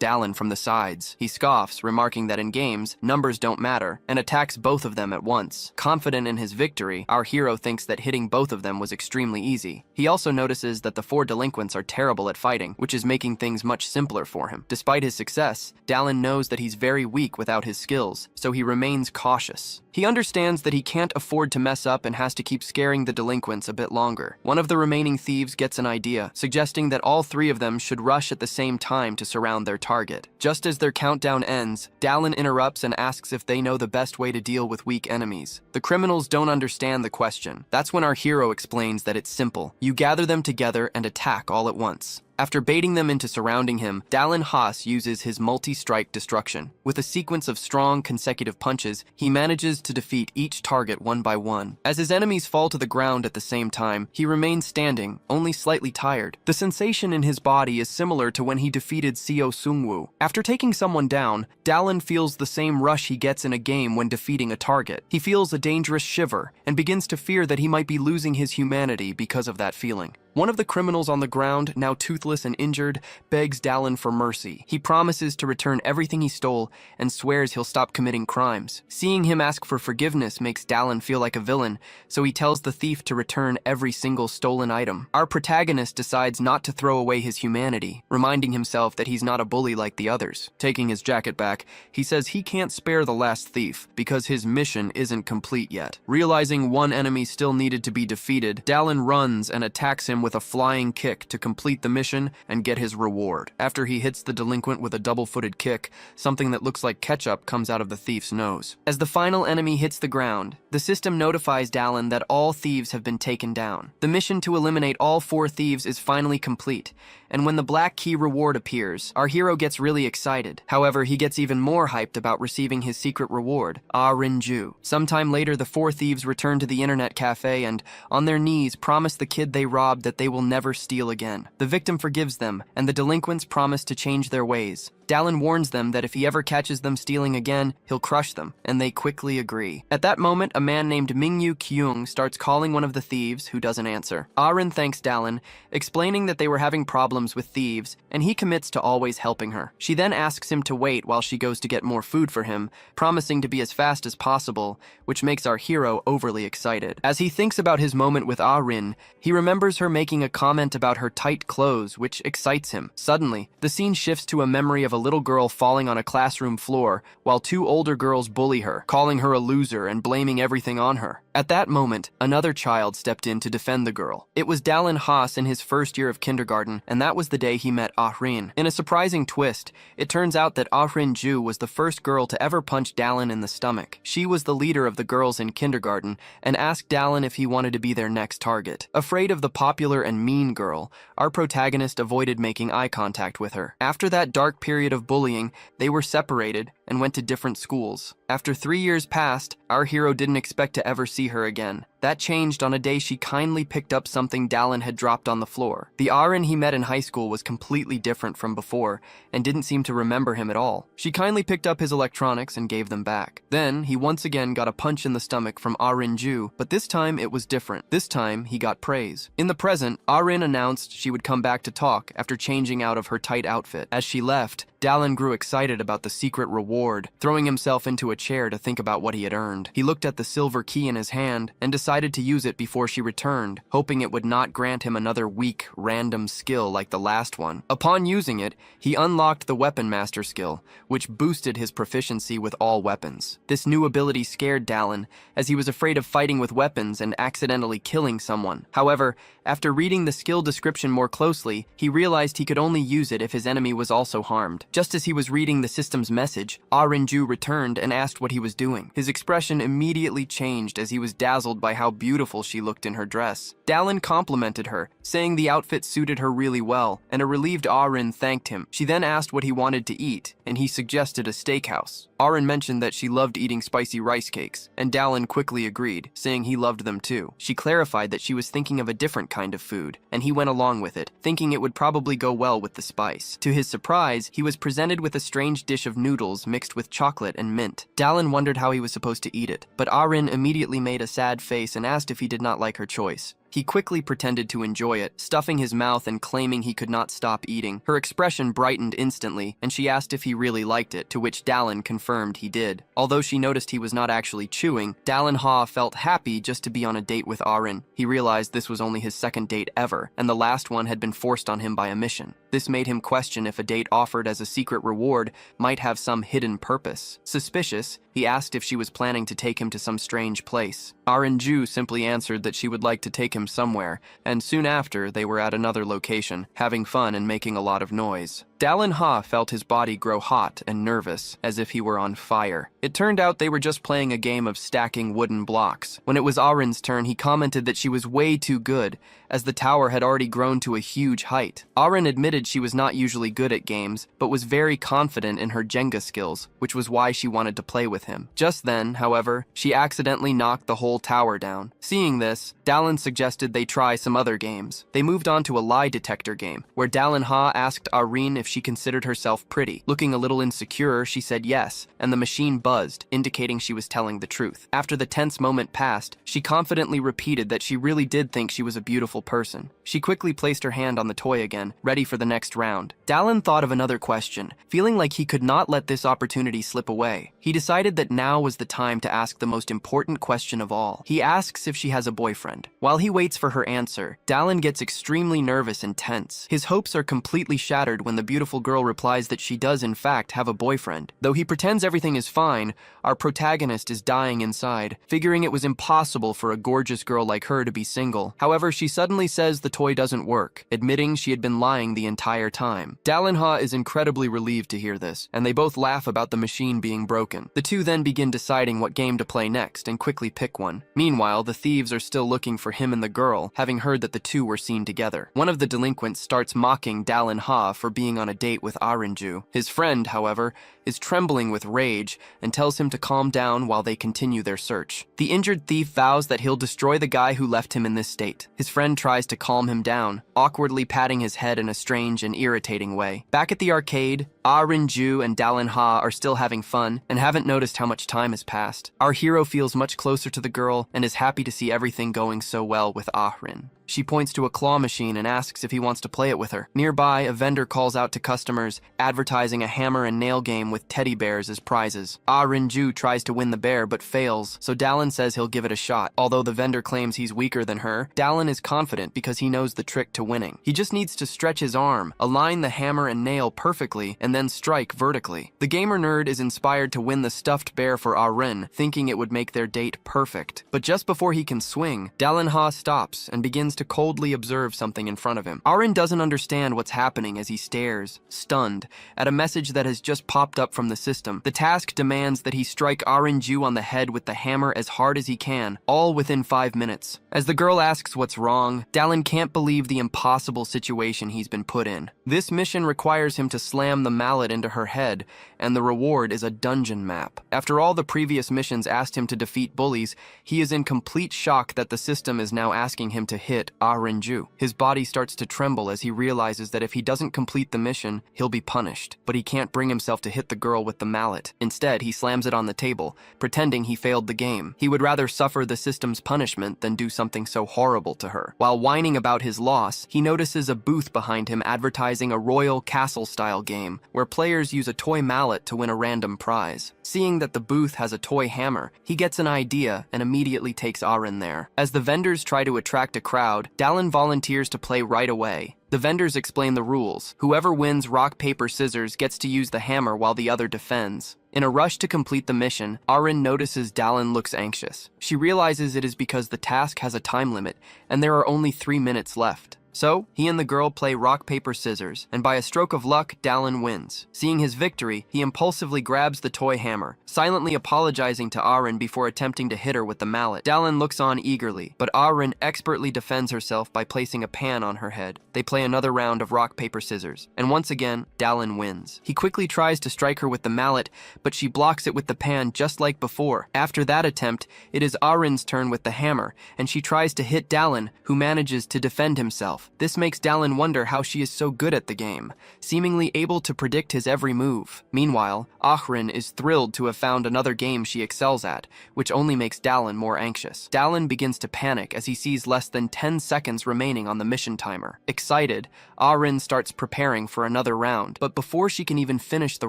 Dallin from the sides. He scoffs, remarking that in games, numbers don't matter, and attacks both of them at once. Confident in his victory, our hero thinks that hitting both of them was extremely easy. He also notices that the four delinquents are terrible at fighting, which is making things much simpler for him. Despite his success, Dallin knows that he's very weak without his skills, so he remains cautious. He understands that he can't afford to mess up and has to keep scaring the delinquents a bit longer. One of the remaining thieves gets an idea, suggesting that all three of them should rush at the same time to surround their target. Just as their countdown ends, Dallin interrupts and asks if they know the best way to deal with weak enemies. The criminals don't understand the question. That's when our hero explains that it's simple. You gather them together and attack all at once. After baiting them into surrounding him, Dallin Haas uses his multi-strike destruction. With a sequence of strong, consecutive punches, he manages to defeat each target one by one. As his enemies fall to the ground at the same time, he remains standing, only slightly tired. The sensation in his body is similar to when he defeated Seo Sungwoo. After taking someone down, Dallin feels the same rush he gets in a game when defeating a target. He feels a dangerous shiver, and begins to fear that he might be losing his humanity because of that feeling. One of the criminals on the ground, now toothless and injured, begs Dallin for mercy. He promises to return everything he stole and swears he'll stop committing crimes. Seeing him ask for forgiveness makes Dallin feel like a villain, so he tells the thief to return every single stolen item. Our protagonist decides not to throw away his humanity, reminding himself that he's not a bully like the others. Taking his jacket back, he says he can't spare the last thief because his mission isn't complete yet. Realizing one enemy still needed to be defeated, Dallin runs and attacks him with a flying kick to complete the mission and get his reward. After he hits the delinquent with a double-footed kick, something that looks like ketchup comes out of the thief's nose. As the final enemy hits the ground, the system notifies Dallin that all thieves have been taken down. The mission to eliminate all four thieves is finally complete, and when the black key reward appears, our hero gets really excited. However, he gets even more hyped about receiving his secret reward, Rinju. Sometime later, the four thieves return to the internet cafe and, on their knees, promise the kid they robbed that they will never steal again. The victim forgives them, and the delinquents promise to change their ways. Dallin warns them that if he ever catches them stealing again, he'll crush them, and they quickly agree. At that moment, a man named Mingyu Kyung starts calling one of the thieves, who doesn't answer. Rin thanks Dallin, explaining that they were having problems with thieves, and he commits to always helping her. She then asks him to wait while she goes to get more food for him, promising to be as fast as possible, which makes our hero overly excited. As he thinks about his moment with Rin, he remembers her making a comment about her tight clothes, which excites him. Suddenly, the scene shifts to a memory of a little girl falling on a classroom floor while two older girls bully her, calling her a loser and blaming everything on her. At that moment, another child stepped in to defend the girl. It was Dallin Haas in his first year of kindergarten, and that was the day he met Rin. In a surprising twist, it turns out that Rin Ju was the first girl to ever punch Dallin in the stomach. She was the leader of the girls in kindergarten and asked Dallin if he wanted to be their next target. Afraid of the popular and mean girl, our protagonist avoided making eye contact with her. After that dark period period of bullying, they were separated and went to different schools. After 3 years passed, our hero didn't expect to ever see her again. That changed on a day she kindly picked up something Dallin had dropped on the floor. The Arin he met in high school was completely different from before and didn't seem to remember him at all. She kindly picked up his electronics and gave them back. Then, he once again got a punch in the stomach from Arin Ju, but this time it was different. This time, he got praise. In the present, Arin announced she would come back to talk after changing out of her tight outfit. As she left, Dallin grew excited about the secret reward, throwing himself into a chair to think about what he had earned. He looked at the silver key in his hand and decided to use it before she returned, hoping it would not grant him another weak, random skill like the last one. Upon using it, he unlocked the Weapon Master skill, which boosted his proficiency with all weapons. This new ability scared Dallin, as he was afraid of fighting with weapons and accidentally killing someone. However, after reading the skill description more closely, he realized he could only use it if his enemy was also harmed. Just as he was reading the system's message, Arinju returned and asked what he was doing. His expression immediately changed as he was dazzled by how beautiful she looked in her dress. Dallin complimented her, saying the outfit suited her really well, and a relieved Arin thanked him. She then asked what he wanted to eat, and he suggested a steakhouse. Arin mentioned that she loved eating spicy rice cakes, and Dallin quickly agreed, saying he loved them too. She clarified that she was thinking of a different kind of food, and he went along with it, thinking it would probably go well with the spice. To his surprise, he was presented with a strange dish of noodles mixed with chocolate and mint. Dallin wondered how he was supposed to eat it, but Arin immediately made a sad face and asked if he did not like her choice. He quickly pretended to enjoy it, stuffing his mouth and claiming he could not stop eating. Her expression brightened instantly, and she asked if he really liked it, to which Dallin confirmed he did. Although she noticed he was not actually chewing, Dallin Ha felt happy just to be on a date with Arin. He realized this was only his second date ever, and the last one had been forced on him by a mission. This made him question if a date offered as a secret reward might have some hidden purpose. Suspicious, he asked if she was planning to take him to some strange place. Arinju simply answered that she would like to take him somewhere, and soon after they were at another location, having fun and making a lot of noise. Dallin Ha felt his body grow hot and nervous, as if he were on fire. It turned out they were just playing a game of stacking wooden blocks. When it was Arin's turn, he commented that she was way too good, as the tower had already grown to a huge height. Arin admitted she was not usually good at games, but was very confident in her Jenga skills, which was why she wanted to play with him. Just then, however, she accidentally knocked the whole tower down. Seeing this, Dallin suggested they try some other games. They moved on to a lie detector game, where Dallin Ha asked Arin if she considered herself pretty. Looking a little insecure, she said yes, and the machine buzzed, indicating she was telling the truth. After the tense moment passed, she confidently repeated that she really did think she was a beautiful person. She quickly placed her hand on the toy again, ready for the next round. Dallin thought of another question, feeling like he could not let this opportunity slip away. He decided that now was the time to ask the most important question of all. He asks if she has a boyfriend. While he waits for her answer, Dallin gets extremely nervous and tense. His hopes are completely shattered when the beautiful girl replies that she does in fact have a boyfriend. Though he pretends everything is fine, our protagonist is dying inside, figuring it was impossible for a gorgeous girl like her to be single. However, she suddenly says the toy doesn't work, admitting she had been lying the entire time. Dallin Ha is incredibly relieved to hear this, and they both laugh about the machine being broken. The two then begin deciding what game to play next and quickly pick one. Meanwhile, the thieves are still looking for him and the girl, having heard that the two were seen together. One of the delinquents starts mocking Dallin Ha for being on a date with Arinju. His friend, however, is trembling with rage and tells him to calm down while they continue their search. The injured thief vows that he'll destroy the guy who left him in this state. His friend tries to calm him down, awkwardly patting his head in a strange and irritating way. Back at the arcade, Arinju and Dallin Ha are still having fun and haven't noticed how much time has passed. Our hero feels much closer to the girl and is happy to see everything going so well with Arin. She points to a claw machine and asks if he wants to play it with her. Nearby, a vendor calls out to customers, advertising a hammer and nail game with teddy bears as prizes. Arinju tries to win the bear but fails, so Dallin says he'll give it a shot. Although the vendor claims he's weaker than her, Dallin is confident because he knows the trick to winning. He just needs to stretch his arm, align the hammer and nail perfectly, and then strike vertically. The gamer nerd is inspired to win the stuffed bear for Arin, thinking it would make their date perfect. But just before he can swing, Dallin Ha stops and begins to to coldly observe something in front of him. Arin doesn't understand what's happening as he stares, stunned, at a message that has just popped up from the system. The task demands that he strike Arin-ju on the head with the hammer as hard as he can, all within 5 minutes. As the girl asks what's wrong, Dallin can't believe the impossible situation he's been put in. This mission requires him to slam the mallet into her head, and the reward is a dungeon map. After all the previous missions asked him to defeat bullies, he is in complete shock that the system is now asking him to hit Arin-ju. His body starts to tremble as he realizes that if he doesn't complete the mission, he'll be punished. But he can't bring himself to hit the girl with the mallet. Instead, he slams it on the table, pretending he failed the game. He would rather suffer the system's punishment than do something so horrible to her. While whining about his loss, he notices a booth behind him advertising a royal castle-style game, where players use a toy mallet to win a random prize. Seeing that the booth has a toy hammer, he gets an idea and immediately takes Arin there. As the vendors try to attract a crowd, Dallin volunteers to play right away. The vendors explain the rules. Whoever wins rock, paper, scissors gets to use the hammer while the other defends. In a rush to complete the mission, Arin notices Dallin looks anxious. She realizes it is because the task has a time limit, and there are only 3 minutes left. So, he and the girl play rock, paper, scissors, and by a stroke of luck, Dallin wins. Seeing his victory, he impulsively grabs the toy hammer, silently apologizing to Arin before attempting to hit her with the mallet. Dallin looks on eagerly, but Arin expertly defends herself by placing a pan on her head. They play another round of rock, paper, scissors, and once again, Dallin wins. He quickly tries to strike her with the mallet, but she blocks it with the pan just like before. After that attempt, it is Arin's turn with the hammer, and she tries to hit Dallin, who manages to defend himself. This makes Dallin wonder how she is so good at the game, seemingly able to predict his every move. Meanwhile, Ahrin is thrilled to have found another game she excels at, which only makes Dallin more anxious. Dallin begins to panic as he sees less than 10 seconds remaining on the mission timer. Excited, Ahrin starts preparing for another round, but before she can even finish the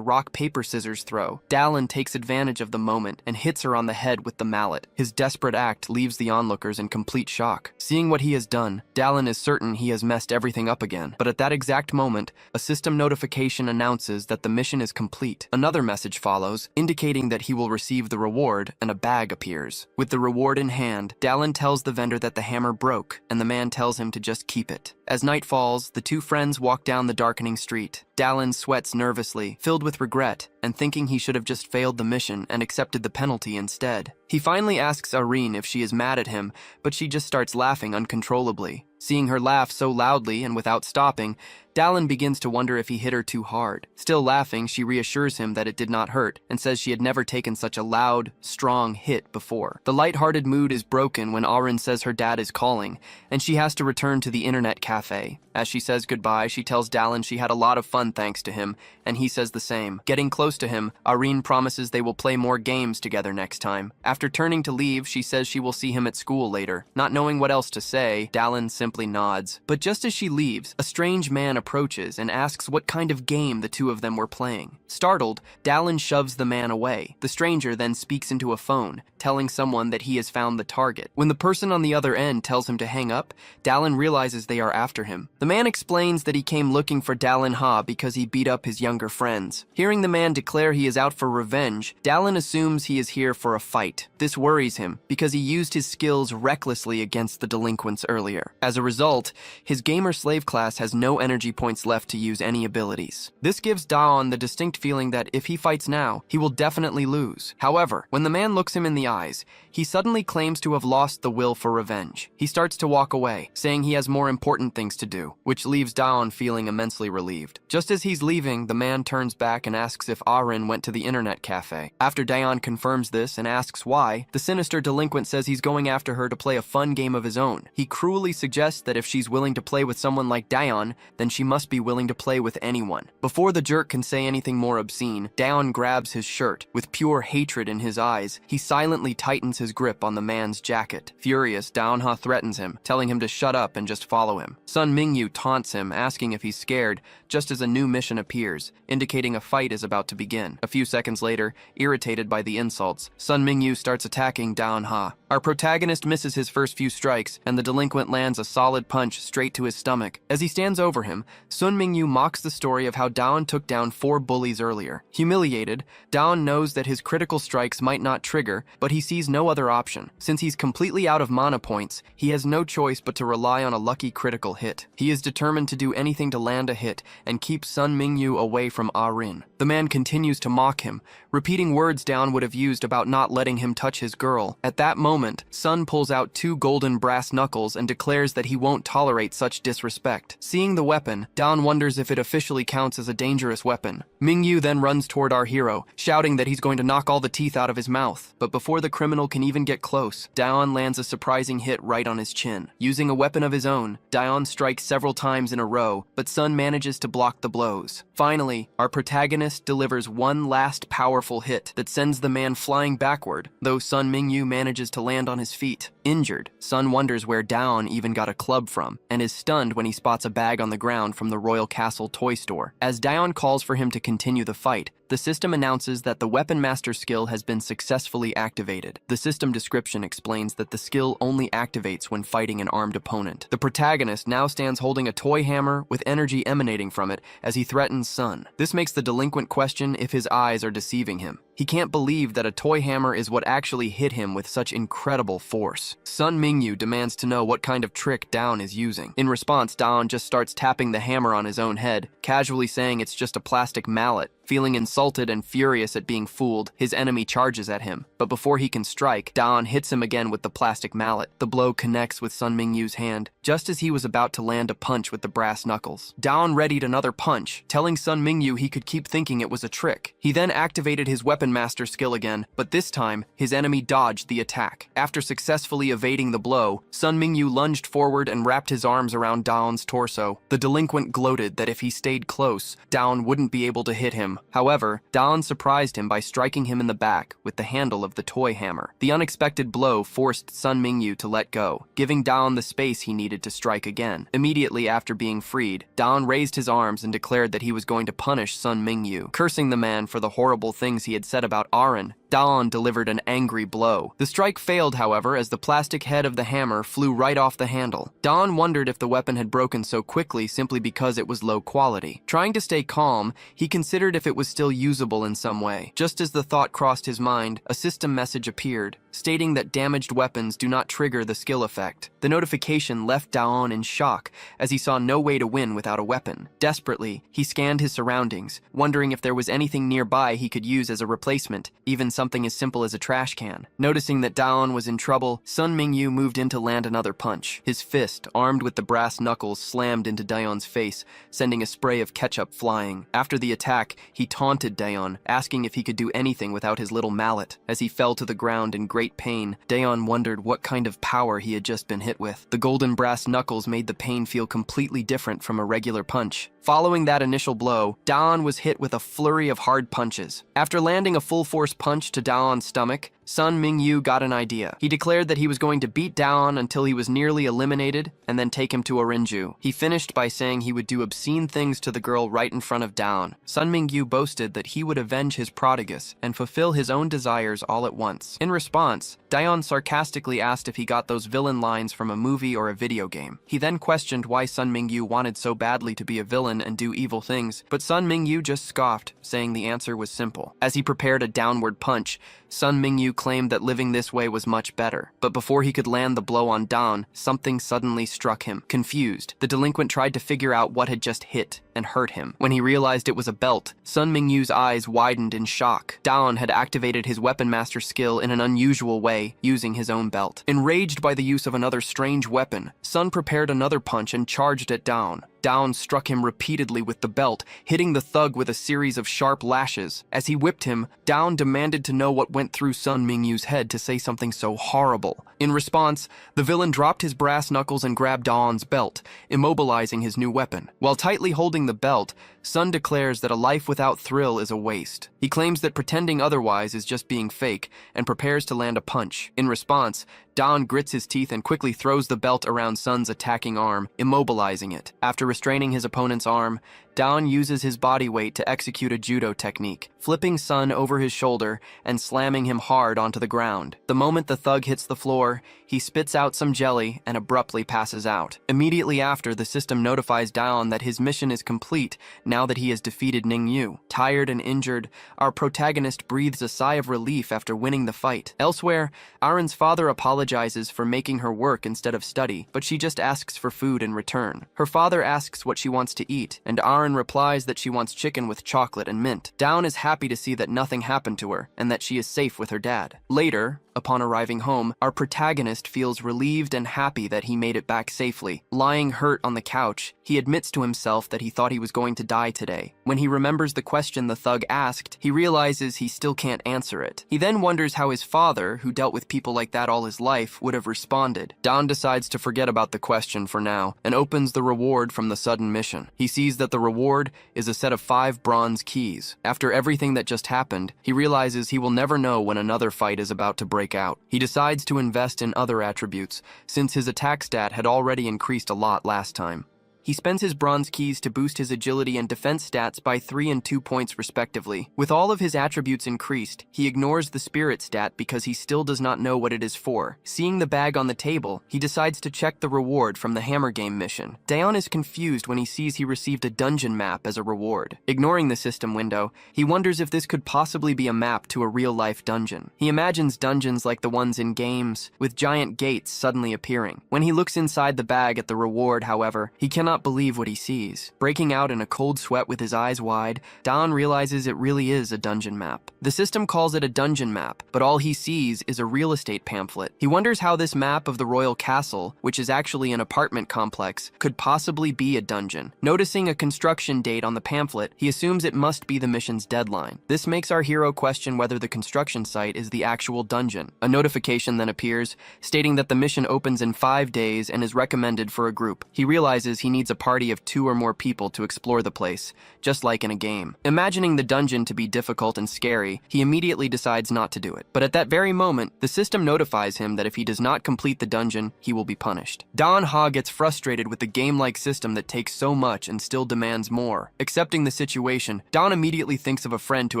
rock, paper, scissors throw, Dallin takes advantage of the moment and hits her on the head with the mallet. His desperate act leaves the onlookers in complete shock. Seeing what he has done, Dallin is certain he has messed everything up again. But at that exact moment, a system notification announces that the mission is complete. Another message follows, indicating that he will receive the reward, and a bag appears. With the reward in hand, Dallin tells the vendor that the hammer broke, and the man tells him to just keep it. As night falls, the two friends walk down the darkening street. Dallin sweats nervously, filled with regret, and thinking he should have just failed the mission and accepted the penalty instead. He finally asks Arin if she is mad at him, but she just starts laughing uncontrollably. Seeing her laugh so loudly and without stopping, Dallin begins to wonder if he hit her too hard. Still laughing, she reassures him that it did not hurt, and says she had never taken such a loud, strong hit before. The lighthearted mood is broken when Arin says her dad is calling, and she has to return to the internet cafe. As she says goodbye, she tells Dallin she had a lot of fun thanks to him, and he says the same. Getting close to him, Arin promises they will play more games together next time. After turning to leave, she says she will see him at school later. Not knowing what else to say, Dallin simply nods. But just as she leaves, a strange man approaches and asks what kind of game the two of them were playing. Startled, Dallin shoves the man away. The stranger then speaks into a phone, telling someone that he has found the target. When the person on the other end tells him to hang up, Dallin realizes they are after him. The man explains that he came looking for Dallin Ha because he beat up his younger friends. Hearing the man declare he is out for revenge, Dallin assumes he is here for a fight. This worries him because he used his skills recklessly against the delinquents earlier. As a result, his gamer slave class has no energy points left to use any abilities. This gives Daon the distinct feeling that if he fights now, he will definitely lose. However, when the man looks him in the eyes, he suddenly claims to have lost the will for revenge. He starts to walk away, saying he has more important things to do, which leaves Daon feeling immensely relieved. Just as he's leaving, the man turns back and asks if Arin went to the internet cafe. After Daon confirms this and asks why, the sinister delinquent says he's going after her to play a fun game of his own. He cruelly suggests that if she's willing to play with someone like Daon, then she must be willing to play with anyone. Before the jerk can say anything more obscene, Daon grabs his shirt. With pure hatred in his eyes, he silently tightens his grip on the man's jacket. Furious, Daonha threatens him, telling him to shut up and just follow him. Sun Mingyu taunts him, asking if he's scared, just as a new mission appears, indicating a fight is about to begin. A few seconds later, irritated by the insults, Sun Mingyu starts attacking Daonha. Our protagonist misses his first few strikes, and the delinquent lands a solid punch straight to his stomach. As he stands over him, Sun Mingyu mocks the story of how Daon took down 4 bullies earlier. Humiliated, Daon knows that his critical strikes might not trigger, but he sees no other option. Since he's completely out of mana points, he has no choice but to rely on a lucky critical hit. He is determined to do anything to land a hit and keep Sun Mingyu away from Rin. The man continues to mock him, repeating words Daon would have used about not letting him touch his girl. At that moment, Sun pulls out 2 golden brass knuckles and declares that he won't tolerate such disrespect. Seeing the weapon, Daon wonders if it officially counts as a dangerous weapon. Mingyu then runs toward our hero, shouting that he's going to knock all the teeth out of his mouth. But before the criminal can even get close, Daon lands a surprising hit right on his chin. Using a weapon of his own, Daon strikes several times in a row, but Sun manages to block the blows. Finally, our protagonist delivers one last powerful hit that sends the man flying backward, though Sun Mingyu manages to land on his feet. Injured, Sun wonders where Daon even got a club from, and is stunned when he spots a bag on the ground from the Royal Castle toy store. As Daon calls for him to continue the fight, the system announces that the Weapon Master skill has been successfully activated. The system description explains that the skill only activates when fighting an armed opponent. The protagonist now stands holding a toy hammer with energy emanating from it as he threatens Sun. This makes the delinquent question if his eyes are deceiving him. He can't believe that a toy hammer is what actually hit him with such incredible force. Sun Mingyu demands to know what kind of trick Daon is using. In response, Daon just starts tapping the hammer on his own head, casually saying it's just a plastic mallet. Feeling insulted and furious at being fooled, his enemy charges at him. But before he can strike, Daon hits him again with the plastic mallet. The blow connects with Sun Mingyu's hand, just as he was about to land a punch with the brass knuckles. Daon readied another punch, telling Sun Mingyu he could keep thinking it was a trick. He then activated his Weapon Master skill again, but this time, his enemy dodged the attack. After successfully evading the blow, Sun Mingyu lunged forward and wrapped his arms around Daon's torso. The delinquent gloated that if he stayed close, Daon wouldn't be able to hit him. However, Daon surprised him by striking him in the back with the handle of the toy hammer. The unexpected blow forced Sun Mingyu to let go, giving Daon the space he needed to strike again. Immediately after being freed, Daon raised his arms and declared that he was going to punish Sun Mingyu. Cursing the man for the horrible things he had said about Rin, Daon delivered an angry blow. The strike failed, however, as the plastic head of the hammer flew right off the handle. Daon wondered if the weapon had broken so quickly simply because it was low quality. Trying to stay calm, he considered if it was still usable in some way. Just as the thought crossed his mind, a system message appeared, stating that damaged weapons do not trigger the skill effect. The notification left Daon in shock, as he saw no way to win without a weapon. Desperately, he scanned his surroundings, wondering if there was anything nearby he could use as a replacement, even something as simple as a trash can. Noticing that Daon was in trouble, Sun Mingyu moved in to land another punch. His fist, armed with the brass knuckles, slammed into Daon's face, sending a spray of ketchup flying. After the attack, he taunted Daon, asking if he could do anything without his little mallet. As he fell to the ground in great pain, Daon wondered what kind of power he had just been hit with. The golden brass knuckles made the pain feel completely different from a regular punch. Following that initial blow, Daon was hit with a flurry of hard punches. After landing a full-force punch to Daon's stomach, Sun Mingyu got an idea. He declared that he was going to beat Daon until he was nearly eliminated and then take him to Orinju. He finished by saying he would do obscene things to the girl right in front of Daon. Sun Mingyu boasted that he would avenge his protagonists and fulfill his own desires all at once. In response, Daon sarcastically asked if he got those villain lines from a movie or a video game. He then questioned why Sun Mingyu wanted so badly to be a villain and do evil things, but Sun Mingyu just scoffed, saying the answer was simple. As he prepared a downward punch, Sun Mingyu claimed that living this way was much better. But before he could land the blow on Daon, something suddenly struck him. Confused, the delinquent tried to figure out what had just hit and hurt him. When he realized it was a belt, Sun Mingyu's eyes widened in shock. Daon had activated his Weapon Master skill in an unusual way, using his own belt. Enraged by the use of another strange weapon, Sun prepared another punch and charged at Daon. Daon struck him repeatedly with the belt, hitting the thug with a series of sharp lashes. As he whipped him, Daon demanded to know what went through Sun Mingyu's head to say something so horrible. In response, the villain dropped his brass knuckles and grabbed Daon's belt, immobilizing his new weapon. While tightly holding holding the belt, Sun declares that a life without thrill is a waste. He claims that pretending otherwise is just being fake and prepares to land a punch. In response, Dawn grits his teeth and quickly throws the belt around Sun's attacking arm, immobilizing it. After restraining his opponent's arm, Dawn uses his body weight to execute a judo technique, flipping Sun over his shoulder and slamming him hard onto the ground. The moment the thug hits the floor, he spits out some jelly and abruptly passes out. Immediately after, the system notifies Dawn that his mission is complete now that he has defeated Ningyu. Tired and injured, our protagonist breathes a sigh of relief after winning the fight. Elsewhere, Aren's father apologizes for making her work instead of study, but she just asks for food in return. Her father asks what she wants to eat, and Aren replies that she wants chicken with chocolate and mint. Dawn is happy to see that nothing happened to her, and that she is safe with her dad. Later, upon arriving home, our protagonist feels relieved and happy that he made it back safely. Lying hurt on the couch, he admits to himself that he thought he was going to die today. When he remembers the question the thug asked, he realizes he still can't answer it. He then wonders how his father, who dealt with people like that all his life, would have responded. Dawn decides to forget about the question for now, and opens the reward from the sudden mission. He sees that the reward is a set of 5 bronze keys. After everything that just happened, he realizes he will never know when another fight is about to break out. He decides to invest in other attributes, since his attack stat had already increased a lot last time. He spends his bronze keys to boost his agility and defense stats by 3 and 2 points respectively. With all of his attributes increased, he ignores the spirit stat because he still does not know what it is for. Seeing the bag on the table, he decides to check the reward from the Hammer Game mission. Daeon is confused when he sees he received a dungeon map as a reward. Ignoring the system window, he wonders if this could possibly be a map to a real-life dungeon. He imagines dungeons like the ones in games, with giant gates suddenly appearing. When he looks inside the bag at the reward, however, he cannot believe what he sees. Breaking out in a cold sweat with his eyes wide, Dawn realizes it really is a dungeon map. The system calls it a dungeon map, but all he sees is a real estate pamphlet. He wonders how this map of the royal castle, which is actually an apartment complex, could possibly be a dungeon. Noticing a construction date on the pamphlet, he assumes it must be the mission's deadline. This makes our hero question whether the construction site is the actual dungeon. A notification then appears, stating that the mission opens in 5 days and is recommended for a group. He realizes he needs a party of 2 or more people to explore the place, just like in a game. Imagining the dungeon to be difficult and scary, he immediately decides not to do it. But at that very moment, the system notifies him that if he does not complete the dungeon, he will be punished. Dawn Ha gets frustrated with the game-like system that takes so much and still demands more. Accepting the situation, Dawn immediately thinks of a friend to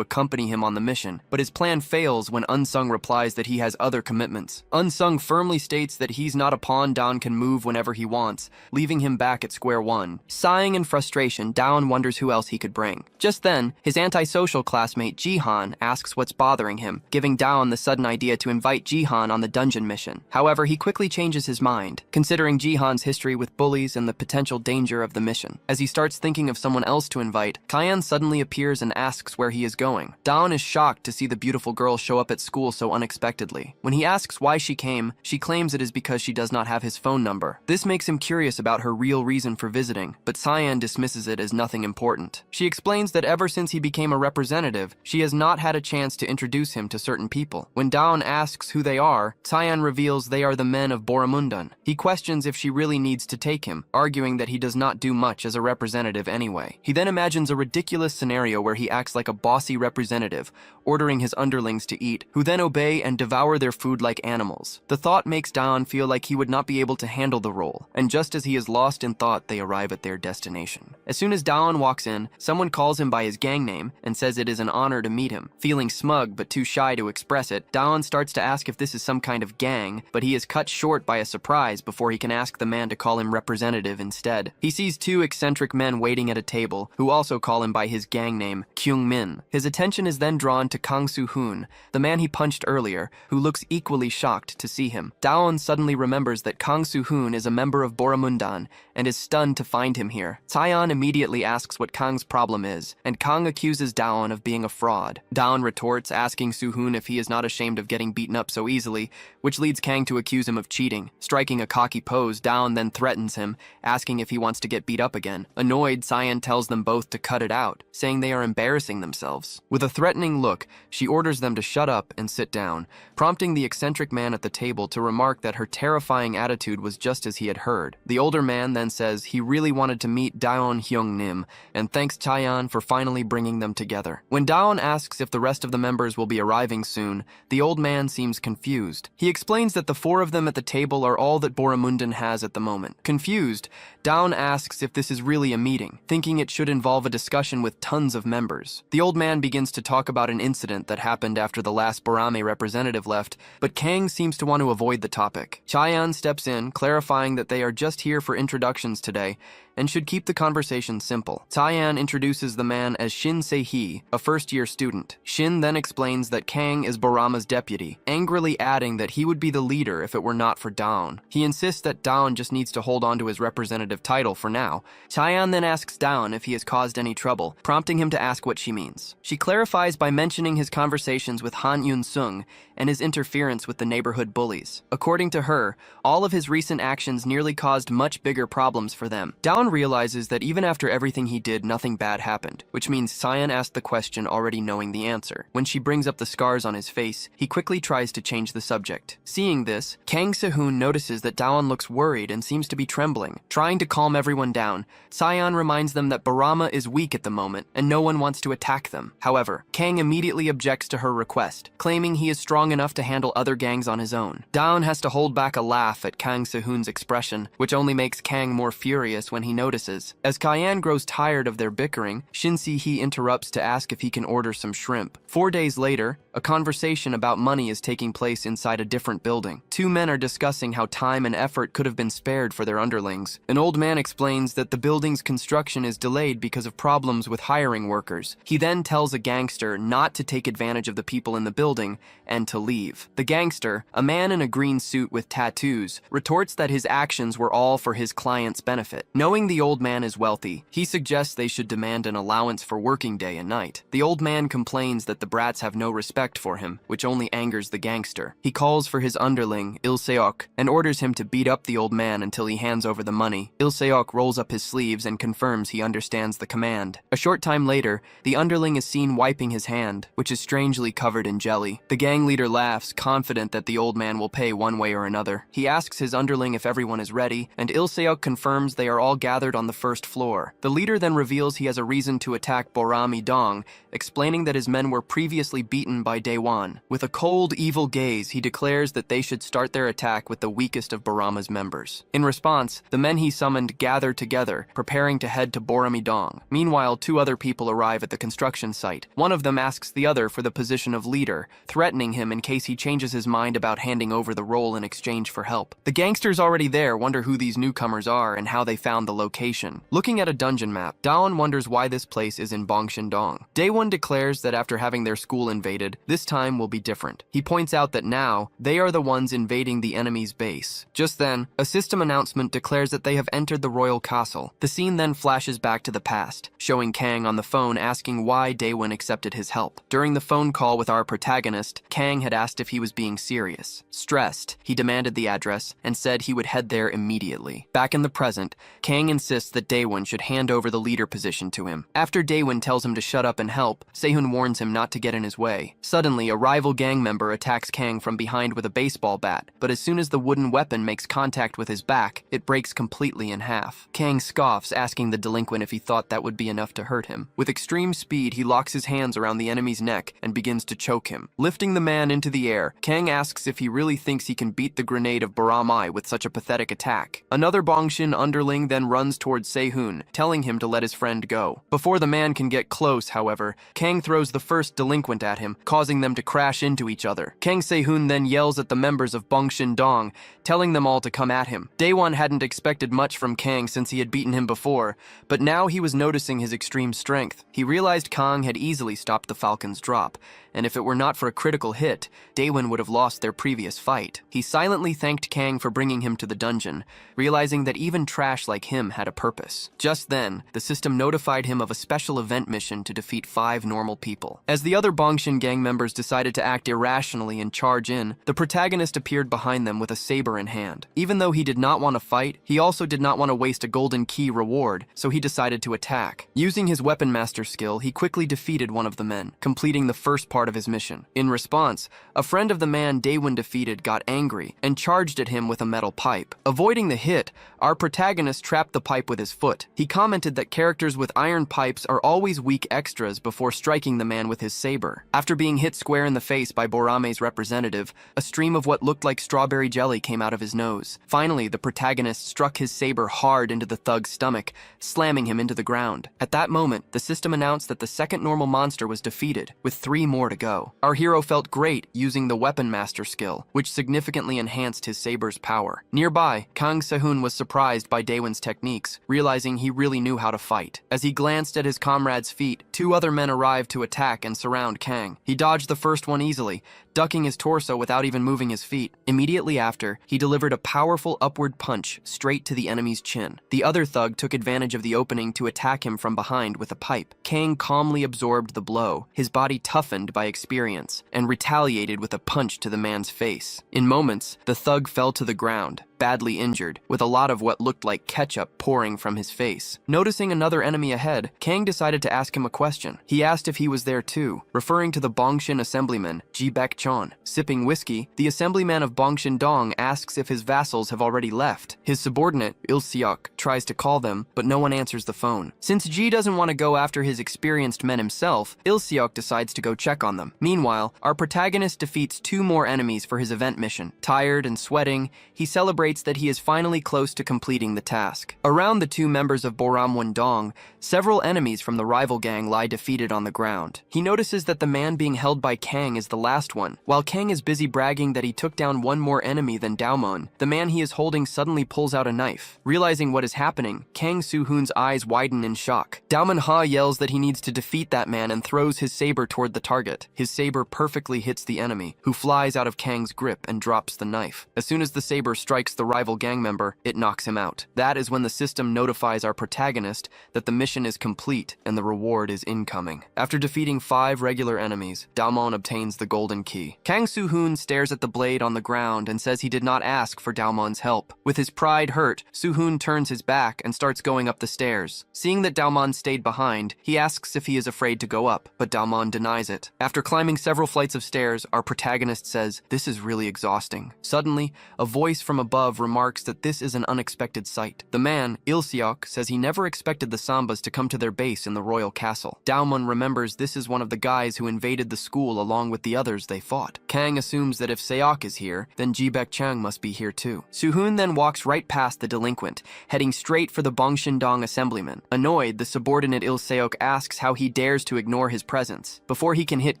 accompany him on the mission, but his plan fails when Unsung replies that he has other commitments. Unsung firmly states that he's not a pawn Dawn can move whenever he wants, leaving him back at square one. Sighing in frustration, Dawn wonders who else he could bring. Just then, his antisocial classmate Jihan asks what's bothering him, giving Dawn the sudden idea to invite Jihan on the dungeon mission. However, he quickly changes his mind, considering Jihan's history with bullies and the potential danger of the mission. As he starts thinking of someone else to invite, Kyan suddenly appears and asks where he is going. Dawn is shocked to see the beautiful girl show up at school so unexpectedly. When he asks why she came, she claims it is because she does not have his phone number. This makes him curious about her real reason for visiting, but Cyan dismisses it as nothing important. She explains that ever since he became a representative, she has not had a chance to introduce him to certain people. When Dawn asks who they are, Cyan reveals they are the men of Boromundan. He questions if she really needs to take him, arguing that he does not do much as a representative anyway. He then imagines a ridiculous scenario where he acts like a bossy representative, ordering his underlings to eat, who then obey and devour their food like animals. The thought makes Dawn feel like he would not be able to handle the role, and just as he is lost in thought, they arrive at their destination. As soon as Dawn walks in, someone calls him by his gang name and says it is an honor to meet him. Feeling smug but too shy to express it, Dawn starts to ask if this is some kind of gang, but he is cut short by a surprise before he can ask the man to call him representative instead. He sees 2 eccentric men waiting at a table, who also call him by his gang name, Kyung Min. His attention is then drawn to Kang Soo-hoon, the man he punched earlier, who looks equally shocked to see him. Dawn suddenly remembers that Kang Soo-hoon is a member of Boromundan and is stunned to find him here. Taeyeon immediately asks what Kang's problem is, and Kang accuses Dawn of being a fraud. Dawn retorts, asking Soo-hoon if he is not ashamed of getting beaten up so easily, which leads Kang to accuse him of cheating. Striking a cocky pose, Dawn then threatens him, asking if he wants to get beat up again. Annoyed, Cyan tells them both to cut it out, saying they are embarrassing themselves. With a threatening look, she orders them to shut up and sit down, prompting the eccentric man at the table to remark that her terrifying attitude was just as he had heard. The older man then says realizes he really wanted to meet Daeon Hyung-nim and thanks Chaeyeon for finally bringing them together. When Daeon asks if the rest of the members will be arriving soon, the old man seems confused. He explains that the 4 of them at the table are all that Boromundon has at the moment. Confused, Daeon asks if this is really a meeting, thinking it should involve a discussion with tons of members. The old man begins to talk about an incident that happened after the last Borame representative left, but Kang seems to want to avoid the topic. Chaeyeon steps in, clarifying that they are just here for introductions today and should keep the conversation simple. Chaeyeon introduces the man as Shin Se-hee, a first-year student. Shin then explains that Kang is Borama's deputy, angrily adding that he would be the leader if it were not for Daeon. He insists that Daeon just needs to hold on to his representative title for now. Chaeyeon then asks Daeon if he has caused any trouble, prompting him to ask what she means. She clarifies by mentioning his conversations with Han Yun-sung and his interference with the neighborhood bullies. According to her, all of his recent actions nearly caused much bigger problems for them. Daeon realizes that even after everything he did, nothing bad happened, which means Chaeyeon asked the question already knowing the answer. When she brings up the scars on his face, he quickly tries to change the subject. Seeing this, Kang Se-hoon notices that Daeon looks worried and seems to be trembling. Trying to calm everyone down, Chaeyeon reminds them that Borama is weak at the moment and no one wants to attack them. However, Kang immediately objects to her request, claiming he is strong enough to handle other gangs on his own. Daeon has to hold back a laugh at Kang Se-hoon's expression, which only makes Kang more furious when he notices. As Chaeyeon grows tired of their bickering, Shin Se-hee interrupts to ask if he can order some shrimp. 4 days later, a conversation about money is taking place inside a different building. 2 men are discussing how time and effort could have been spared for their underlings. An old man explains that the building's construction is delayed because of problems with hiring workers. He then tells a gangster not to take advantage of the people in the building and to leave. The gangster, a man in a green suit with tattoos, retorts that his actions were all for his client's benefit. Knowing the old man is wealthy, he suggests they should demand an allowance for working day and night. The old man complains that the brats have no respect for him, which only angers the gangster. He calls for his underling, Il-seok, and orders him to beat up the old man until he hands over the money. Il-seok rolls up his sleeves and confirms he understands the command. A short time later, the underling is seen wiping his hand, which is strangely covered in jelly. The gang leader laughs, confident that the old man will pay one way or another. He asks his underling if everyone is ready, and Il-seok confirms they are all gathered on the first floor. The leader then reveals he has a reason to attack Borami Dong, explaining that his men were previously beaten by Daewon. With a cold, evil gaze, he declares that they should start their attack with the weakest of Borama's members. In response, the men he summoned gather together, preparing to head to Borami Dong. Meanwhile, 2 other people arrive at the construction site. One of them asks the other for the position of leader, threatening him in case he changes his mind about handing over the role in exchange for help. The gangsters already there wonder who these newcomers are and how they found the location. Looking at a dungeon map, Daeon wonders why this place is in Bongshin-dong. Daewon declares that after having their school invaded, this time will be different. He points out that now, they are the ones invading the enemy's base. Just then, a system announcement declares that they have entered the royal castle. The scene then flashes back to the past, showing Kang on the phone asking why Daewon accepted his help. During the phone call with our protagonist, Kang had asked if he was being serious. Stressed, he demanded the address and said he would head there immediately. Back in the present, Kang insists that Daewon should hand over the leader position to him. After Daewon tells him to shut up and help, Se-hoon warns him not to get in his way. Suddenly, a rival gang member attacks Kang from behind with a baseball bat, but as soon as the wooden weapon makes contact with his back, it breaks completely in half. Kang scoffs, asking the delinquent if he thought that would be enough to hurt him. With extreme speed, he locks his hands around the enemy's neck and begins to choke him. Lifting the man into the air, Kang asks if he really thinks he can beat the grenade of Baramai with such a pathetic attack. Another Bongshin underling then runs towards Se-hoon, telling him to let his friend go. Before the man can get close, however, Kang throws the first delinquent at him, causing them to crash into each other. Kang Se-hoon then yells at the members of Bongshin Dong, telling them all to come at him. Daewon hadn't expected much from Kang since he had beaten him before, but now he was noticing his extreme strength. He realized Kang had easily stopped the Falcon's drop, and if it were not for a critical hit, Daewon would have lost their previous fight. He silently thanked Kang for bringing him to the dungeon, realizing that even trash like him had a purpose. Just then, the system notified him of a special event mission to defeat 5 normal people. As the other Bongshin gang members decided to act irrationally and charge in, the protagonist appeared behind them with a saber in hand. Even though he did not want to fight, he also did not want to waste a golden key reward, so he decided to attack. Using his weapon master skill, he quickly defeated one of the men, completing the first part of his mission. In response, a friend of the man Daewon defeated got angry and charged at him with a metal pipe. Avoiding the hit, our protagonist protagonist trapped the pipe with his foot. He commented that characters with iron pipes are always weak extras before striking the man with his saber. After being hit square in the face by Borame's representative, a stream of what looked like strawberry jelly came out of his nose. Finally, the protagonist struck his saber hard into the thug's stomach, slamming him into the ground. At that moment, the system announced that the second normal monster was defeated, with 3 more to go. Our hero felt great using the Weapon Master skill, which significantly enhanced his saber's power. Nearby, Kang Sehun was surprised by Daewon's techniques, realizing he really knew how to fight. As he glanced at his comrade's feet, 2 other men arrived to attack and surround Kang. He dodged the first one easily, ducking his torso without even moving his feet. Immediately after, he delivered a powerful upward punch straight to the enemy's chin. The other thug took advantage of the opening to attack him from behind with a pipe. Kang calmly absorbed the blow, his body toughened by experience, and retaliated with a punch to the man's face. In moments, the thug fell to the ground, badly injured, with a lot of what looked like ketchup pouring from his face. Noticing another enemy ahead, Kang decided to ask him a question. He asked if he was there too, referring to the Bongshin assemblyman, Ji Baek-chon. Sipping whiskey, the assemblyman of Bongshin Dong asks if his vassals have already left. His subordinate, Il-seok, tries to call them, but no one answers the phone. Since Ji doesn't want to go after his experienced men himself, Il-seok decides to go check on them. Meanwhile, our protagonist defeats 2 more enemies for his event mission. Tired and sweating, he celebrates that he is finally close to completing the task. Around the 2 members of Boramwon Dong, several enemies from the rival gang lie defeated on the ground. He notices that the man being held by Kang is the last one. While Kang is busy bragging that he took down 1 more enemy than Daomon, the man he is holding suddenly pulls out a knife. Realizing what is happening, Kang Soo-hoon's eyes widen in shock. Daomon Ha yells that he needs to defeat that man and throws his saber toward the target. His saber perfectly hits the enemy, who flies out of Kang's grip and drops the knife. As soon as the saber strikes the rival gang member, it knocks him out. That is when the system notifies our protagonist that the mission is complete and the reward is incoming. After defeating 5 regular enemies, Daomon obtains the golden key. Kang Soo-hoon stares at the blade on the ground and says he did not ask for Daomon's help. With his pride hurt, Soo-hoon turns his back and starts going up the stairs. Seeing that Daomon stayed behind, he asks if he is afraid to go up, but Daomon denies it. After climbing several flights of stairs, our protagonist says, "This is really exhausting." Suddenly, a voice from above remarks that this is an unexpected sight. The man, Il-seok, says he never expected the Sambas to come to their base in the royal castle. Daomon remembers this is one of the guys who invaded the school along with the others they fought. Kang assumes that if Seok is here, then Ji Baek-chang must be here too. Soo-hoon then walks right past the delinquent, heading straight for the Bongshin Dong assemblyman. Annoyed, the subordinate Il-seok asks how he dares to ignore his presence. Before he can hit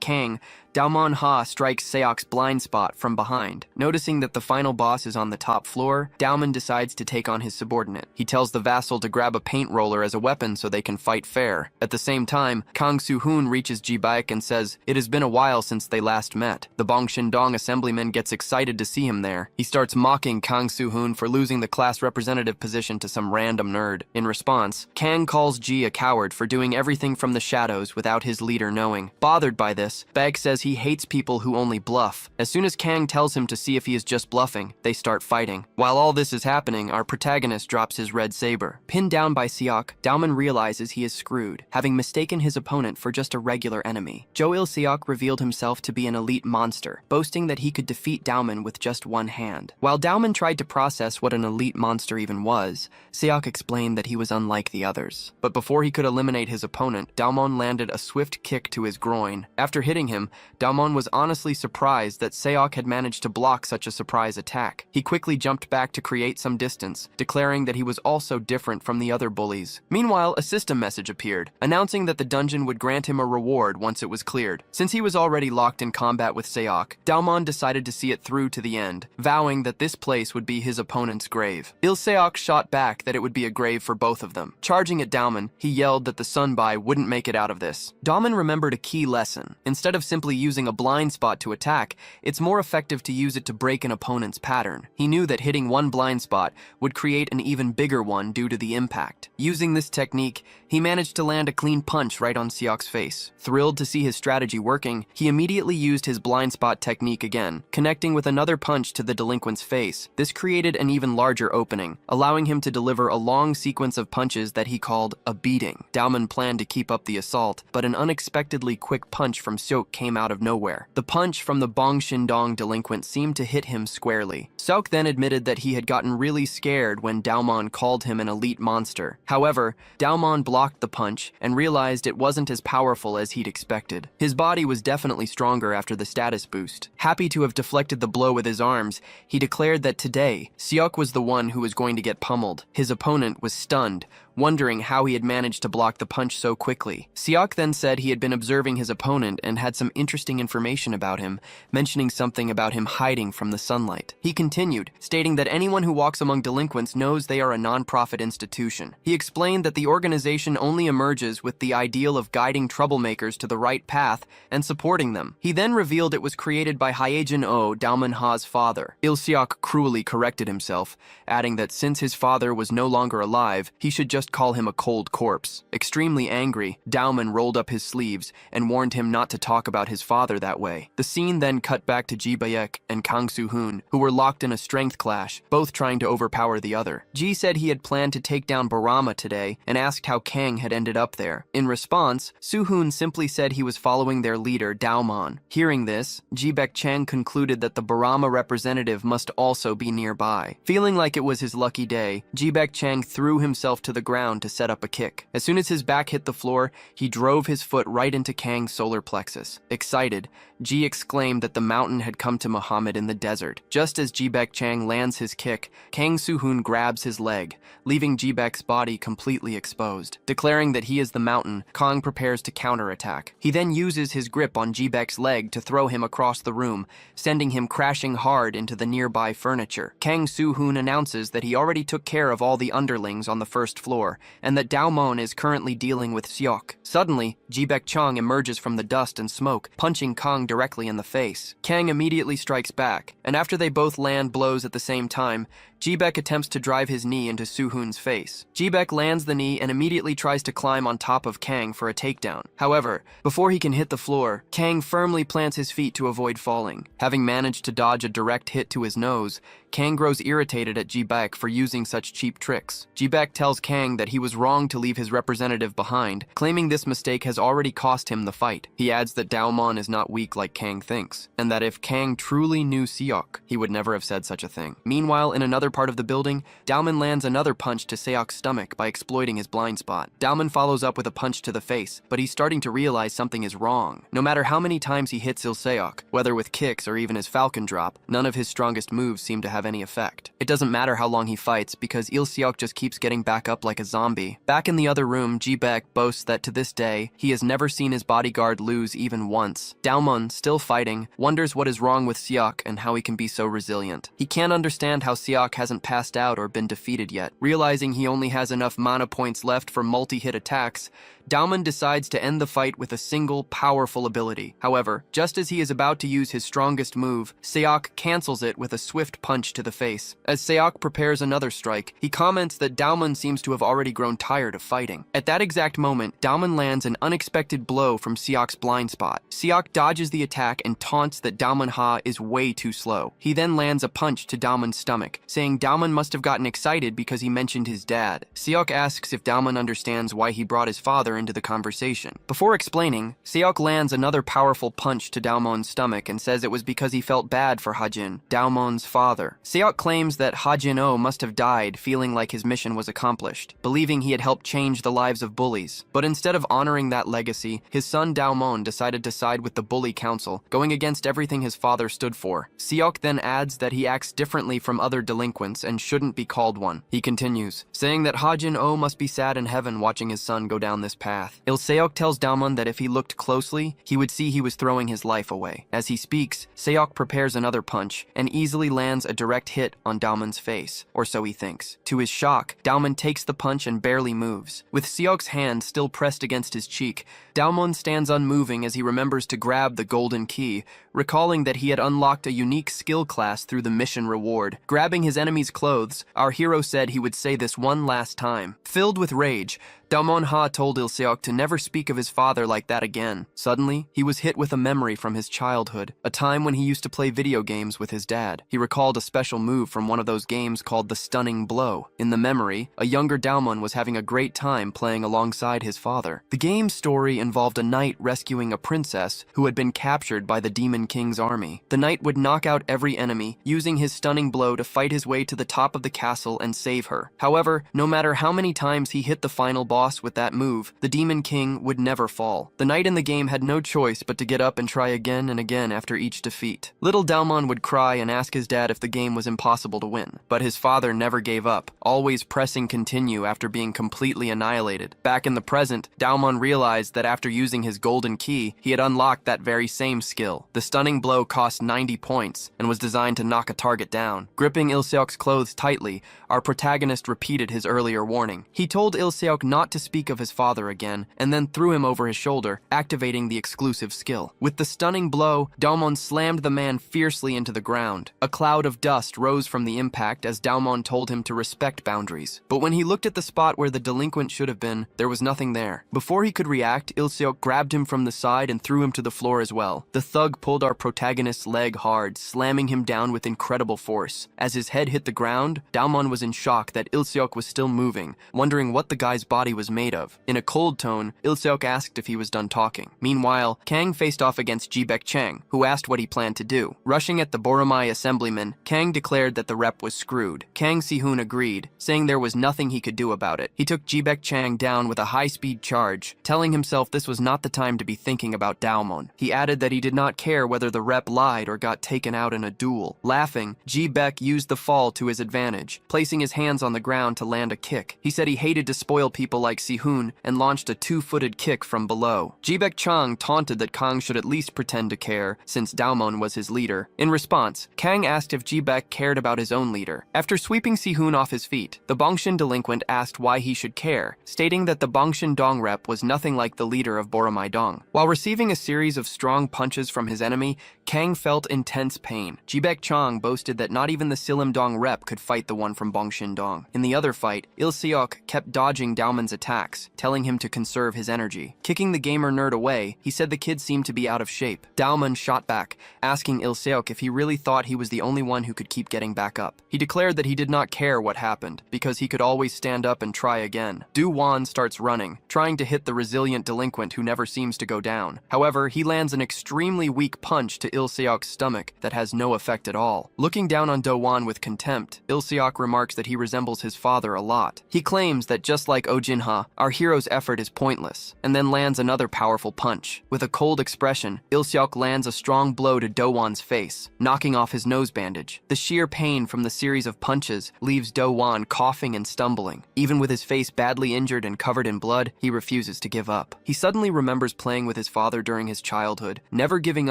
Kang, Daomon Ha strikes Seok's blind spot from behind. Noticing that the final boss is on the top floor, Daomon decides to take on his subordinate. He tells the vassal to grab a paint roller as a weapon so they can fight fair. At the same time, Kang Soo-hoon reaches Ji Baek and says it has been a while since they last met. The Bongshin Dong assemblyman gets excited to see him there. He starts mocking Kang Soo-hoon for losing the class representative position to some random nerd. In response, Kang calls Ji a coward for doing everything from the shadows without his leader knowing. Bothered by this, Baek says he hates people who only bluff. As soon as Kang tells him to see if he is just bluffing, they start fighting. While all this is happening, our protagonist drops his red saber. Pinned down by Seok, Daomon realizes he is screwed, having mistaken his opponent for just a regular enemy. Jo Il-seok revealed himself to be an elite monster, boasting that he could defeat Daomon with just 1 hand. While Daomon tried to process what an elite monster even was, Seok explained that he was unlike the others. But before he could eliminate his opponent, Daomon landed a swift kick to his groin. After hitting him, Daomon was honestly surprised that Seok had managed to block such a surprise attack. He quickly jumped back to create some distance, declaring that he was also different from the other bullies. Meanwhile, a system message appeared, announcing that the dungeon would grant him a reward once it was cleared. Since he was already locked in combat with Seok, Daomon decided to see it through to the end, vowing that this place would be his opponent's grave. Il-seok shot back that it would be a grave for both of them. Charging at Daomon, he yelled that the Sunbai wouldn't make it out of this. Daomon remembered a key lesson. Instead of simply using a blind spot to attack, it's more effective to use it to break an opponent's pattern. He knew that hitting one blind spot would create an even bigger one due to the impact. Using this technique, he managed to land a clean punch right on Seok's face. Thrilled to see his strategy working, he immediately used his blind spot technique again, connecting with another punch to the delinquent's face. This created an even larger opening, allowing him to deliver a long sequence of punches that he called a beating. Daomon planned to keep up the assault, but an unexpectedly quick punch from Seok came out out of nowhere. The punch from the Bong Shindong delinquent seemed to hit him squarely. Seok then admitted that he had gotten really scared when Daomon called him an elite monster. However, Daomon blocked the punch and realized it wasn't as powerful as he'd expected. His body was definitely stronger after the status boost. Happy to have deflected the blow with his arms, he declared that today, Seok was the one who was going to get pummeled. His opponent was stunned, wondering how he had managed to block the punch so quickly. Seok then said he had been observing his opponent and had some interesting information about him, mentioning something about him hiding from the sunlight. He continued, stating that anyone who walks among delinquents knows they are a non-profit institution. He explained that the organization only emerges with the ideal of guiding troublemakers to the right path and supporting them. He then revealed it was created by Haejin-oh, Daomon Ha's father. Il-seok cruelly corrected himself, adding that since his father was no longer alive, he should just call him a cold corpse. Extremely angry, Daomon rolled up his sleeves and warned him not to talk about his father that way. The scene then cut back to Ji Baek and Kang Soo-hoon, who were locked in a strength clash, both trying to overpower the other. Ji said he had planned to take down Barama today and asked how Kang had ended up there. In response, Soo-hoon simply said he was following their leader, Daomon. Hearing this, Ji Baek Chang concluded that the Barama representative must also be nearby. Feeling like it was his lucky day, Ji Baek Chang threw himself to the ground to set up a kick. As soon as his back hit the floor, he drove his foot right into Kang's solar plexus. Excited, Ji exclaimed that the mountain had come to Muhammad in the desert. Just as Ji Baek Chang lands his kick, Kang Soo-hoon grabs his leg, leaving Ji Baek's body completely exposed. Declaring that he is the mountain, Kang prepares to counterattack. He then uses his grip on Ji Baek's leg to throw him across the room, sending him crashing hard into the nearby furniture. Kang Soo-hoon announces that he already took care of all the underlings on the first floor, and that Daomon is currently dealing with Seok. Suddenly, Ji Baek Chang emerges from the dust and smoke, punching Kang directly in the face. Kang immediately strikes back, and after they both land blows at the same time, Ji Baek attempts to drive his knee into Soo-hoon's face. Ji Baek lands the knee and immediately tries to climb on top of Kang for a takedown. However, before he can hit the floor, Kang firmly plants his feet to avoid falling. Having managed to dodge a direct hit to his nose, Kang grows irritated at Ji Baek for using such cheap tricks. Ji Baek tells Kang that he was wrong to leave his representative behind, claiming this mistake has already cost him the fight. He adds that Daomon is not weak like Kang thinks, and that if Kang truly knew Seok, he would never have said such a thing. Meanwhile, in another part of the building, Daomon lands another punch to Seok's stomach by exploiting his blind spot. Daomon follows up with a punch to the face, but he's starting to realize something is wrong. No matter how many times he hits Il-seok, whether with kicks or even his falcon drop, none of his strongest moves seem to have any effect. It doesn't matter how long he fights, because Il-seok just keeps getting back up like a zombie. Back in the other room, Ji Baek boasts that to this day, he has never seen his bodyguard lose even once. Daomon, still fighting, wonders what is wrong with Seok and how he can be so resilient. He can't understand how Seok hasn't passed out or been defeated yet. Realizing he only has enough mana points left for multi-hit attacks, Daomon decides to end the fight with a single, powerful ability. However, just as he is about to use his strongest move, Seok cancels it with a swift punch to the face. As Seok prepares another strike, he comments that Daomon seems to have already grown tired of fighting. At that exact moment, Daomon lands an unexpected blow from Seok's blind spot. Seok dodges the attack and taunts that Daomon Ha is way too slow. He then lands a punch to Daomon's stomach, saying Daomon must have gotten excited because he mentioned his dad. Seok asks if Daomon understands why he brought his father into the conversation. Before explaining, Seok lands another powerful punch to Daomon's stomach and says it was because he felt bad for Hajin, Daomon's father. Seok claims that Hajin-oh must have died feeling like his mission was accomplished, believing he had helped change the lives of bullies. But instead of honoring that legacy, his son Daomon decided to side with the bully council, going against everything his father stood for. Seok then adds that he acts differently from other delinquents and shouldn't be called one. He continues, saying that Hajin-oh must be sad in heaven watching his son go down this path. Il-seok tells Daomon that if he looked closely, he would see he was throwing his life away. As he speaks, Seok prepares another punch and easily lands a direct hit on Daomon's face, or so he thinks. To his shock, Daomon takes the punch and barely moves. With Seok's hand still pressed against his cheek, Daomon stands unmoving as he remembers to grab the golden key, recalling that he had unlocked a unique skill class through the mission reward. Grabbing his enemy's clothes, our hero said he would say this one last time. Filled with rage, Daomon Ha told Il Il-seok to never speak of his father like that again. Suddenly, he was hit with a memory from his childhood, a time when he used to play video games with his dad. He recalled a special move from one of those games called the stunning blow. In the memory, a younger Daomon was having a great time playing alongside his father. The game's story involved a knight rescuing a princess who had been captured by the Demon King's army. The knight would knock out every enemy, using his stunning blow to fight his way to the top of the castle and save her. However, no matter how many times he hit the final boss with that move, the Demon King would never fall. The knight in the game had no choice but to get up and try again and again after each defeat. Little Daomon would cry and ask his dad if the game was impossible to win. But his father never gave up, always pressing continue after being completely annihilated. Back in the present, Daomon realized that after using his golden key, he had unlocked that very same skill. The stunning blow cost 90 points and was designed to knock a target down. Gripping Il-seok's clothes tightly, our protagonist repeated his earlier warning. He told Il-seok not to speak of his father again, and then threw him over his shoulder, activating the exclusive skill. With the stunning blow, Daomon slammed the man fiercely into the ground. A cloud of dust rose from the impact as Daomon told him to respect boundaries. But when he looked at the spot where the delinquent should have been, there was nothing there. Before he could react, Il-seok grabbed him from the side and threw him to the floor as well. The thug pulled our protagonist's leg hard, slamming him down with incredible force. As his head hit the ground, Daomon was in shock that Il-seok was still moving, wondering what the guy's body was made of. In a cold tone, Il-seok asked if he was done talking. Meanwhile, Kang faced off against Ji-baek Chang, who asked what he planned to do. Rushing at the Boromai assemblyman, Kang declared that the rep was screwed. Kang Si-hoon agreed, saying there was nothing he could do about it. He took Ji-baek Chang down with a high-speed charge, telling himself this was not the time to be thinking about Daomon. He added that he did not care whether the rep lied or got taken out in a duel. Laughing, Ji-baek used the fall to his advantage, placing his hands on the ground to land a kick. He said he hated to spoil people like Si-hoon and launched a two-footed kick from below. Ji-baek Chang taunted that Kang should at least pretend to care, since Daomon was his leader. In response, Kang asked if Ji-baek cared about his own leader. After sweeping Si-hoon off his feet, the Bongshin delinquent asked why he should care, stating that the Bongshin Dong rep was nothing like the leader of Boromai Dong. While receiving a series of strong punches from his enemy, Kang felt intense pain. Ji-baek Chang boasted that not even the Silim Dong rep could fight the one from Bongshin Dong. In the other fight, Il-seok kept dodging Daomon's attacks, telling him to conserve his energy. Kicking the gamer nerd away, he said the kid seemed to be out of shape. Daomon shot back, asking Il-seok if he really thought he was the only one who could keep getting back up. He declared that he did not care what happened, because he could always stand up and try again. Do-won starts running, trying to hit the resilient delinquent who never seems to go down. However, he lands an extremely weak punch to Il-seok's stomach that has no effect at all. Looking down on Do-won with contempt, Il-seok remarks that he resembles his father a lot. He claims that just like Oh-jin-ha, our hero's effort is pointless, and then lands another powerful punch. With a cold expression, Il-seok lands a strong blow to Do-won's face, knocking off his nose bandage. The sheer pain from the series of punches leaves Do-won coughing and stumbling. Even with his face badly injured and covered in blood, he refuses to give up. He suddenly remembers playing with his father during his childhood, never giving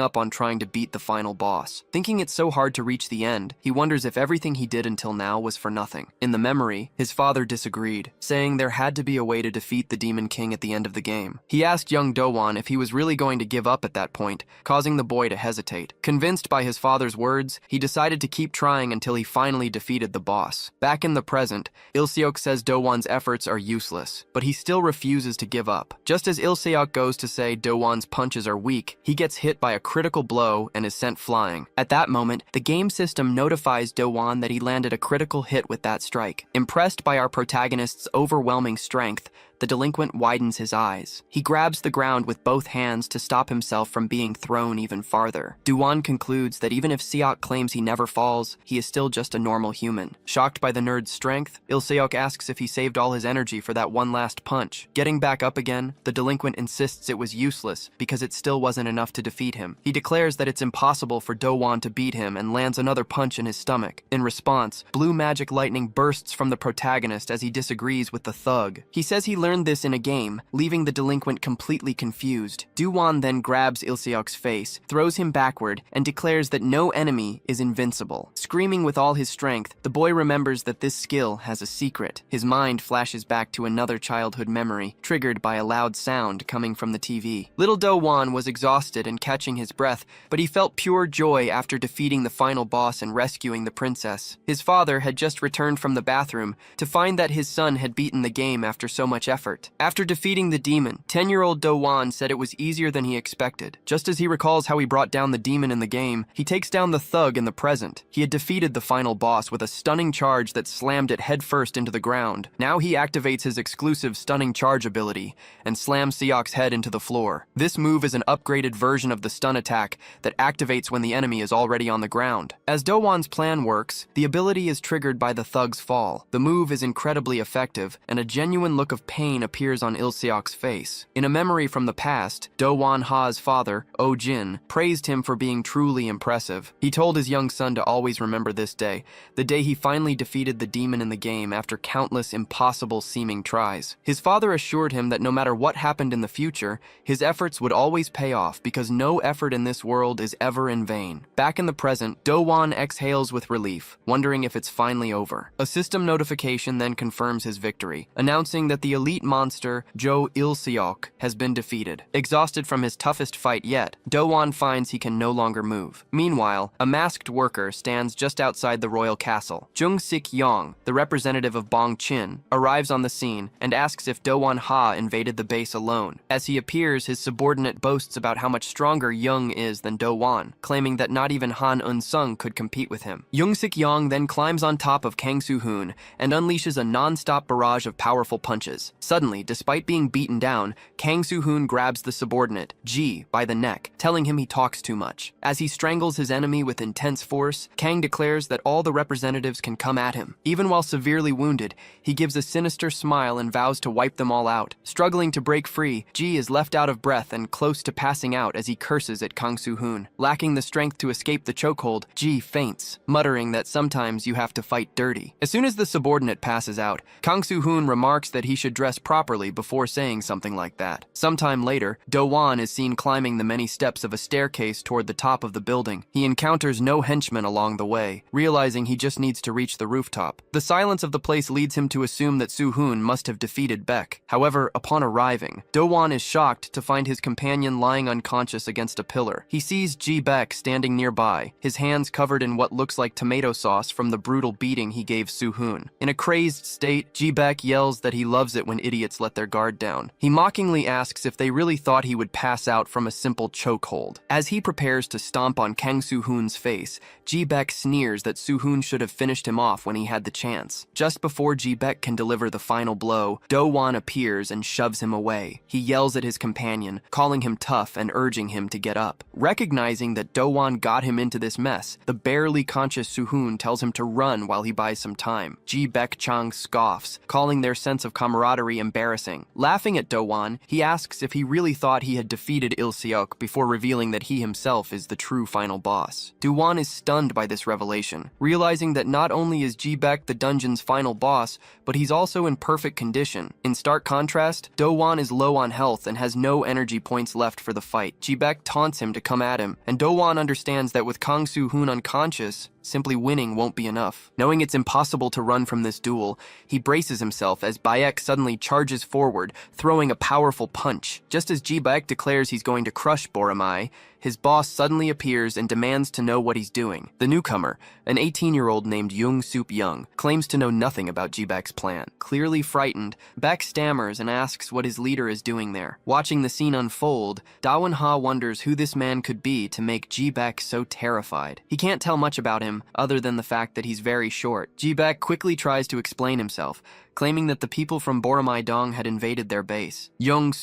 up on trying to beat the final boss. Thinking it's so hard to reach the end, he wonders if everything he did until now was for nothing. In the memory, his father disagreed, saying there had to be a way to defeat the Demon King at the end of the game. He asked young Do-won if he was really going to give up at that point, causing the boy to hesitate. Convinced by his father's words, he decided to keep trying until he finally defeated the boss. Back in the present, Il-seok says Do-won's efforts are useless, but he still refuses to give up. Just as Il-seok goes to say Do-won's punches are weak, he gets hit by a critical blow and is sent flying. At that moment, the game system notifies Do-won that he landed a critical hit with that strike. Impressed by our protagonist's overwhelming strength, the delinquent widens his eyes. He grabs the ground with both hands to stop himself from being thrown even farther. Do-won concludes that even if Seok claims he never falls, he is still just a normal human. Shocked by the nerd's strength, Il-seok asks if he saved all his energy for that one last punch. Getting back up again, the delinquent insists it was useless because it still wasn't enough to defeat him. He declares that it's impossible for Do-won to beat him and lands another punch in his stomach. In response, blue magic lightning bursts from the protagonist as he disagrees with the thug. He says he learned this in a game, leaving the delinquent completely confused. Do-won then grabs Il-seok's face, throws him backward, and declares that no enemy is invincible. Screaming with all his strength, the boy remembers that this skill has a secret. His mind flashes back to another childhood memory, triggered by a loud sound coming from the TV. Little Do-won was exhausted and catching his breath, but he felt pure joy after defeating the final boss and rescuing the princess. His father had just returned from the bathroom to find that his son had beaten the game after so much effort. effort. After defeating the demon, 10-year-old Do-won said it was easier than he expected. Just as he recalls how he brought down the demon in the game, he takes down the thug in the present. He had defeated the final boss with a stunning charge that slammed it headfirst into the ground. Now he activates his exclusive stunning charge ability and slams Seok's head into the floor. This move is an upgraded version of the stun attack that activates when the enemy is already on the ground. As Do-won's plan works, the ability is triggered by the thug's fall. The move is incredibly effective, and a genuine look of pain appears on Il-seok's face. In a memory from the past, Do-won Ha's father, Oh-jin, praised him for being truly impressive. He told his young son to always remember this day, the day he finally defeated the demon in the game after countless impossible-seeming tries. His father assured him that no matter what happened in the future, his efforts would always pay off because no effort in this world is ever in vain. Back in the present, Do-won exhales with relief, wondering if it's finally over. A system notification then confirms his victory, announcing that the elite monster, Jo Il-seok, has been defeated. Exhausted from his toughest fight yet, Do-won finds he can no longer move. Meanwhile, a masked worker stands just outside the royal castle. Jung-sik-yong, the representative of Bong-chin, arrives on the scene and asks if Do-won Ha invaded the base alone. As he appears, his subordinate boasts about how much stronger Young is than Do-won, claiming that not even Han Un-sung could compete with him. Jung-sik-yong then climbs on top of Kang Soo-hoon and unleashes a non-stop barrage of powerful punches. Suddenly, despite being beaten down, Kang Soo-hoon grabs the subordinate, Ji, by the neck, telling him he talks too much. As he strangles his enemy with intense force, Kang declares that all the representatives can come at him. Even while severely wounded, he gives a sinister smile and vows to wipe them all out. Struggling to break free, Ji is left out of breath and close to passing out as he curses at Kang Soo-hoon. Lacking the strength to escape the chokehold, Ji faints, muttering that sometimes you have to fight dirty. As soon as the subordinate passes out, Kang Soo-hoon remarks that he should dress properly before saying something like that. Sometime later, Do-won is seen climbing the many steps of a staircase toward the top of the building. He encounters no henchmen along the way, realizing he just needs to reach the rooftop. The silence of the place leads him to assume that Soo-hoon must have defeated Baek. However, upon arriving, Do-won is shocked to find his companion lying unconscious against a pillar. He sees Ji Baek standing nearby, his hands covered in what looks like tomato sauce from the brutal beating he gave Soo-hoon. In a crazed state, Ji Baek yells that he loves it when idiots let their guard down. He mockingly asks if they really thought he would pass out from a simple chokehold. As he prepares to stomp on Kang Soo-hoon's face, Ji Baek sneers that Soo-hoon should have finished him off when he had the chance. Just before Ji Baek can deliver the final blow, Do-won appears and shoves him away. He yells at his companion, calling him tough and urging him to get up. Recognizing that Do-won got him into this mess, the barely conscious Soo-hoon tells him to run while he buys some time. Ji Baek-chang scoffs, calling their sense of camaraderie embarrassing. Laughing at Do-won, he asks if he really thought he had defeated Il-seok before revealing that he himself is the true final boss. Do-won is stunned by this revelation, realizing that not only is Ji Baek the dungeon's final boss, but he's also in perfect condition. In stark contrast, Do-won is low on health and has no energy points left for the fight. Ji Baek taunts him to come at him, and Do-won understands that with Kang Soo-hoon unconscious, simply winning won't be enough. Knowing it's impossible to run from this duel, he braces himself as Baek suddenly charges forward, throwing a powerful punch. Just as Ji Baek declares he's going to crush Boromai, his boss suddenly appears and demands to know what he's doing. The newcomer, an 18-year-old named Jung Sup-young, claims to know nothing about Ji Baek's plan. Clearly frightened, Baek stammers and asks what his leader is doing there. Watching the scene unfold, Da-won Ha wonders who this man could be to make Ji Baek so terrified. He can't tell much about him other than the fact that he's very short. Ji Baek quickly tries to explain himself, claiming that the people from Boromai Dong had invaded their base. Young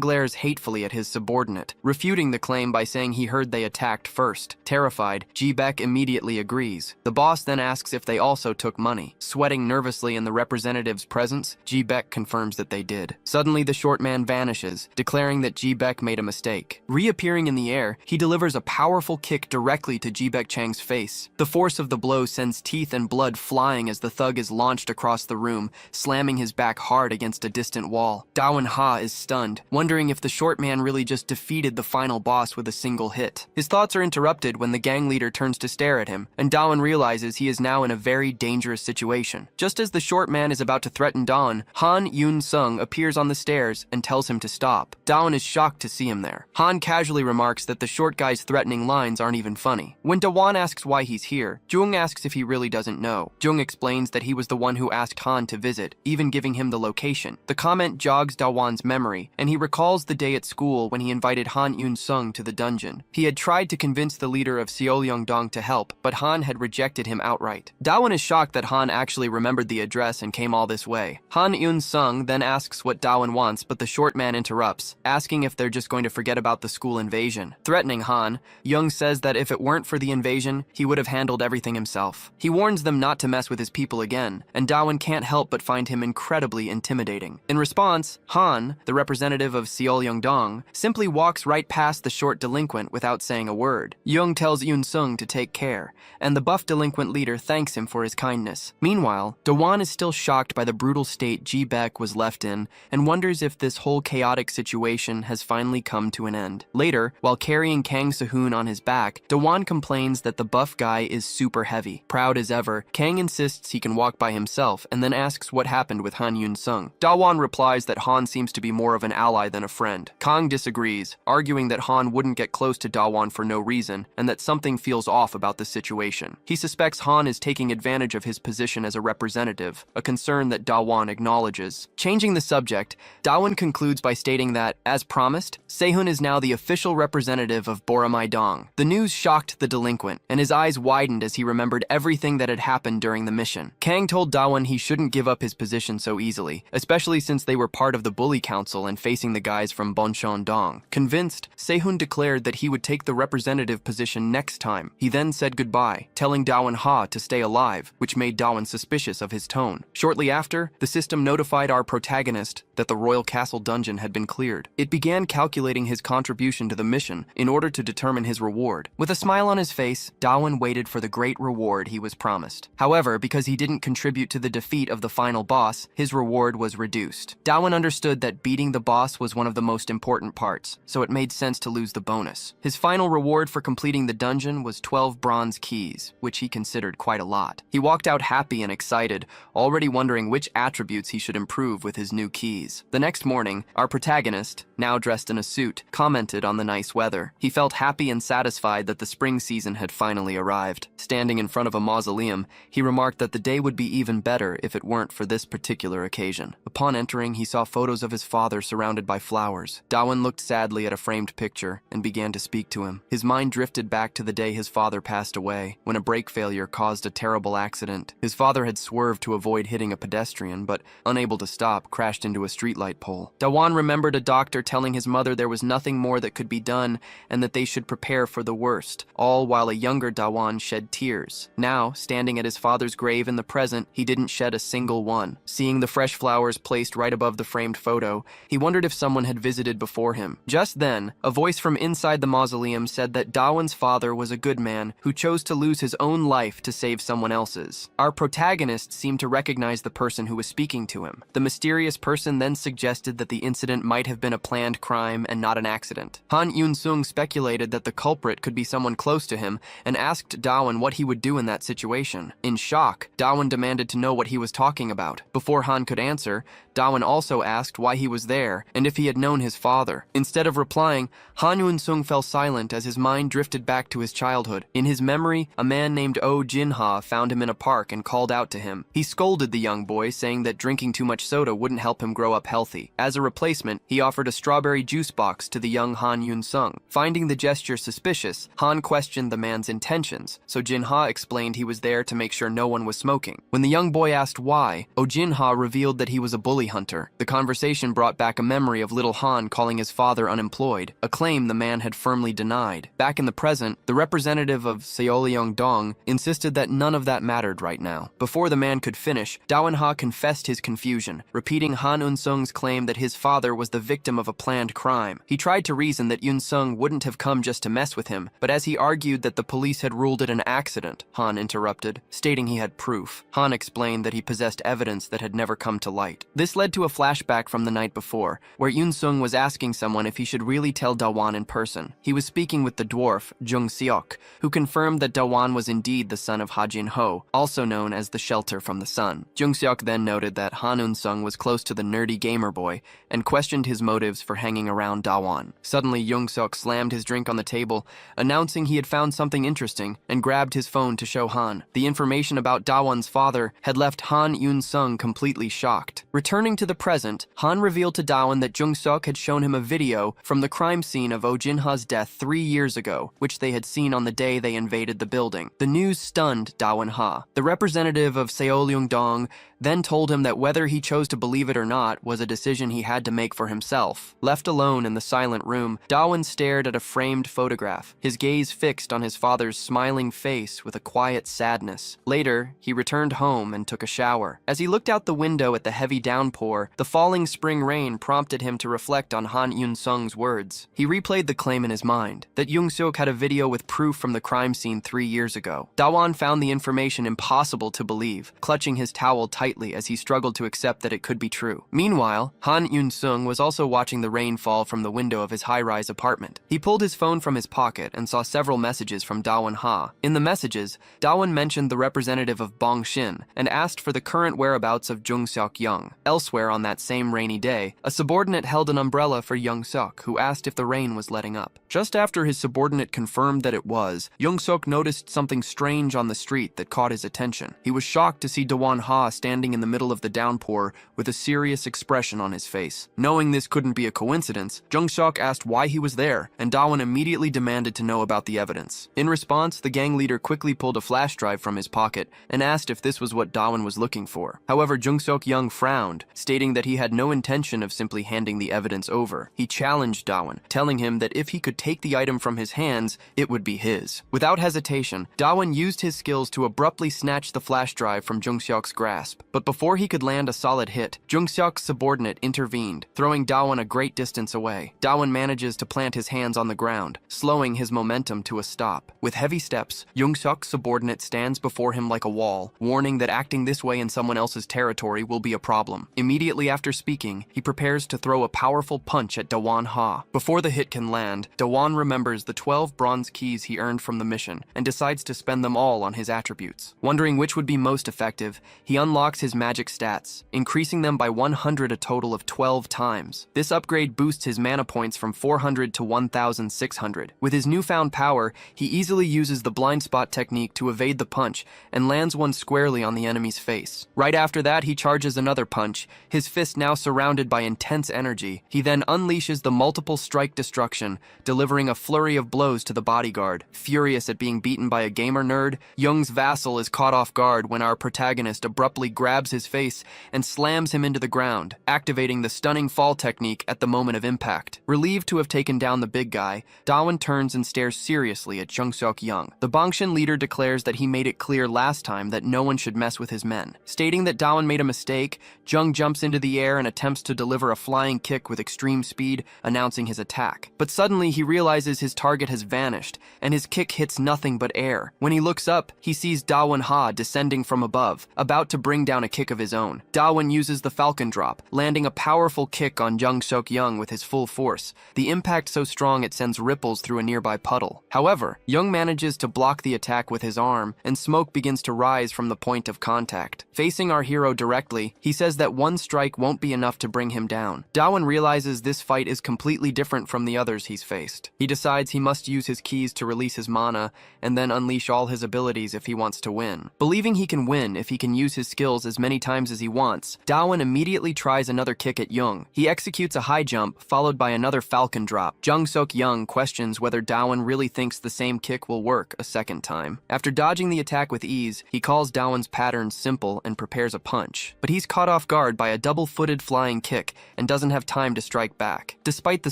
glares hatefully at his subordinate, refuting the claim by saying he heard they attacked first. Terrified, Ji Baek immediately agrees. The boss then asks if they also took money. Sweating nervously in the representative's presence, Ji Baek confirms that they did. Suddenly, the short man vanishes, declaring that Ji Baek made a mistake. Reappearing in the air, he delivers a powerful kick directly to Ji Baek-chang's face. The force of the blow sends teeth and blood flying as the thug is launched across the room, slamming his back hard against a distant wall. Da-won Ha is stunned, wondering if the short man really just defeated the final boss with a single hit. His thoughts are interrupted when the gang leader turns to stare at him, and Da-won realizes he is now in a very dangerous situation. Just as the short man is about to threaten Da-won, Han Yoon-sung appears on the stairs and tells him to stop. Da-won is shocked to see him there. Han casually remarks that the short guy's threatening lines aren't even funny. When Da-won asks why he's here, Jung asks if he really doesn't know. Jung explains that he was the one who asked Han to visit, even giving him the location. The comment jogs Dawon's memory, and he recalls the day at school when he invited Han Eun-sung to the dungeon. He had tried to convince the leader of Seollyeongdong to help, but Han had rejected him outright. Dawon is shocked that Han actually remembered the address and came all this way. Han Eun-sung then asks what Dawon wants, but the short man interrupts, asking if they're just going to forget about the school invasion. Threatening Han, Young says that if it weren't for the invasion, he would have handled everything himself. He warns them not to mess with his people again, and Dawon can't help but find him incredibly intimidating. In response, Han, the representative of Seollyeongdong, simply walks right past the short delinquent without saying a word. Young tells Eun-sung to take care, and the buff delinquent leader thanks him for his kindness. Meanwhile, Dawon is still shocked by the brutal state Ji-baek was left in and wonders if this whole chaotic situation has finally come to an end. Later, while carrying Kang Se-hoon on his back, Dawon complains that the buff guy is super heavy. Proud as ever, Kang insists he can walk by himself and then asks what happened with Han Eun-sung. Dawon replies that Han seems to be more of an ally than a friend. Kang disagrees, arguing that Han wouldn't get close to Dawon for no reason and that something feels off about the situation. He suspects Han is taking advantage of his position as a representative, a concern that Dawon acknowledges. Changing the subject, Dawon concludes by stating that, as promised, Se-hoon is now the official representative of Boramae-dong. The news shocked the delinquent, and his eyes widened as he remembered everything that had happened during the mission. Kang told Dawon he shouldn't give up his position so easily, especially since they were part of the Bully Council and facing the guys from Boncheon-dong. Convinced, Se-hoon declared that he would take the representative position next time. He then said goodbye, telling Dawon Ha to stay alive, which made Dawon suspicious of his tone. Shortly after, the system notified our protagonist that the Royal Castle dungeon had been cleared. It began calculating his contribution to the mission in order to determine his reward. With a smile on his face, Dawon waited for the great reward he was promised. However, because he didn't contribute to the defeat of the final boss, his reward was reduced. Dawon understood that beating the boss was one of the most important parts, so it made sense to lose the bonus. His final reward for completing the dungeon was 12 bronze keys, which he considered quite a lot. He walked out happy and excited, already wondering which attributes he should improve with his new keys. The next morning, our protagonist, now dressed in a suit, commented on the nice weather. He felt happy and satisfied that the spring season had finally arrived. Standing in front of a mausoleum, he remarked that the day would be even better if it weren't for this particular occasion. Upon entering, he saw photos of his father surrounded by flowers. Dawon looked sadly at a framed picture and began to speak to him. His mind drifted back to the day his father passed away, when a brake failure caused a terrible accident. His father had swerved to avoid hitting a pedestrian, but, unable to stop, crashed into a streetlight pole. Dawon remembered a doctor telling his mother there was nothing more that could be done and that they should prepare for the worst, all while a younger Dawon shed tears. Now, standing at his father's grave in the present, he didn't shed a single one. Seeing the fresh flowers placed right above the framed photo, he wondered if someone had visited before him. Just then, a voice from inside the mausoleum said that Dawon's father was a good man who chose to lose his own life to save someone else's. Our protagonist seemed to recognize the person who was speaking to him. The mysterious person then suggested that the incident might have been a planned crime and not an accident. Han Eun-sung speculated that the culprit could be someone close to him and asked Dawon what he would do in that situation. In shock, Dawon demanded to know what he was talking about. Before Han could answer, Dawon also asked why he was there and if he had known his father. Instead of replying, Han Eun-sung fell silent as his mind drifted back to his childhood. In his memory, a man named Oh Jin-ha found him in a park and called out to him. He scolded the young boy, saying that drinking too much soda wouldn't help him grow up healthy. As a replacement, he offered a strawberry juice box to the young Han Eun-sung. Finding the gesture suspicious, Han questioned the man's intentions, so Jin-ha explained he was there to make sure no one was smoking. When the young boy asked why, Oh Jin-ha revealed that he was a bully hunter. The conversation brought back a memory of little Han calling his father unemployed, a claim the man had firmly denied. Back in the present, the representative of Seollyeongdong insisted that none of that mattered right now. Before the man could finish, Dawon Ha confessed his confusion, repeating Han Eun-sung's claim that his father was the victim of a planned crime. He tried to reason that Eun-sung wouldn't have come just to mess with him, but as he argued that the police had ruled it an accident, Han interrupted, stating he had proof. Han explained that he possessed evidence that had never come to light. This led to a flashback from the night before, where Eun-sung was asking someone if he should really tell Dawon in person. He was speaking with the dwarf, Jung-seok, who confirmed that Dawon was indeed the son of Ha Jin-ho, also known as the Shelter from the Sun. Jung-seok then noted that Han Eun-sung was close to the nerdy gamer boy and questioned his motives for hanging around Dawon. Suddenly, Jung-seok slammed his drink on the table, announcing he had found something interesting, and grabbed his phone to show Han. The information about Dawon's father had left Han Yun-sung completely shocked. Returning to the present, Han revealed to Dawan that Jung-seok had shown him a video from the crime scene of Oh Jin-ha's death 3 years ago, which they had seen on the day they invaded the building. The news stunned Dawan Ha. The representative of Seolyung-dong then told him that whether he chose to believe it or not was a decision he had to make for himself. Left alone in the silent room, Dawan stared at a framed photograph, his gaze fixed on his father's smiling face with a quiet sadness. Later, he returned home and took a shower. As he looked out the window at the heavy downpour, the falling spring rain prompted him to reflect on Han Yun-sung's words. He replayed the claim in his mind, that Jung-seok had a video with proof from the crime scene 3 years ago. Dawan found the information impossible to believe, clutching his towel tightly as he struggled to accept that it could be true. Meanwhile, Han Yun-sung was also watching the rain fall from the window of his high-rise apartment. He pulled his phone from his pocket and saw several messages from Dawan Ha. In the messages, Dawan mentioned the representative of Bong Shin and asked for the current whereabouts of Jung-seok Young. Elsewhere on that same rainy day, a subordinate held an umbrella for Jung-seok, who asked if the rain was letting up. Just after his subordinate confirmed that it was, Jung-seok noticed something strange on the street that caught his attention. He was shocked to see Dawan Ha standing in the middle of the downpour with a serious expression on his face. Knowing this couldn't be a coincidence, Jung-seok asked why he was there, and Dawan immediately demanded to know about the evidence. In response, the gang leader quickly pulled a flash drive from his pocket and asked if this was what Dawan was looking for. However, Jung-seok Young frowned, stating that he had no intention of simply handing the evidence over. He challenged Dawan, telling him that if he could take the item from his hands, it would be his. Without hesitation, Dawan used his skills to abruptly snatch the flash drive from Jung-seok's grasp. But before he could land a solid hit, Jung-seok's subordinate intervened, throwing Dawan a great distance away. Dawan manages to plant his hands on the ground, slowing his momentum to a stop. With heavy steps, Jung-seok's subordinate stands before him like a wall, warning that acting this way in someone else's territory will be a problem. Immediately after speaking, he prepares to throw a powerful punch at Dawan Ha. Before the hit can land, Dawan remembers the 12 bronze keys he earned from the mission and decides to spend them all on his attributes. Wondering which would be most effective, he unlocks his magic stats, increasing them by 100 a total of 12 times. This upgrade boosts his mana points from 400 to 1,600. With his newfound power, he easily uses the blind spot technique to evade the punch and lands one squarely on the enemy's face. Right after that, he charges another punch, his fist now surrounded by intense energy. He then unleashes the multiple strike destruction, delivering a flurry of blows to the bodyguard. Furious at being beaten by a gamer nerd, Young's vassal is caught off guard when our protagonist abruptly grabs his face and slams him into the ground, activating the stunning fall technique at the moment of impact. Relieved to have taken down the big guy, Dawan turns and stares seriously at Jung-seok Young. The Bongshin leader declares that he made it clear last time that no one should mess with his men. Stating that Dawan made a mistake, Jung jumps into the air and attempts to deliver a flying kick with extreme speed, announcing his attack. But suddenly he realizes his target has vanished, and his kick hits nothing but air. When he looks up, he sees Dawan Ha descending from above, about to bring down a kick of his own. Dawan uses the Falcon Drop, landing a powerful kick on Jung-seok Young with his full force, the impact so strong it sends ripples through a nearby puddle. However, Young manages to block the attack with his arm, and smoke begins to rise from the point of contact. Facing our hero directly, he says that one strike won't be enough to bring him down. Dawan realizes this fight is completely different from the others he's faced. He decides he must use his keys to release his mana, and then unleash all his abilities if he wants to win. Believing he can win if he can use his skills as many times as he wants, Dawan immediately tries another kick at Young. He executes a high jump, followed by another Falcon Drop. Jung-seok Young questions whether Dawan really thinks the same kick will work a second time. After dodging the attack with ease, he calls Dawan's pattern simple and prepares a punch. But he's caught off guard by a double-footed flying kick and doesn't have time to strike back. Despite the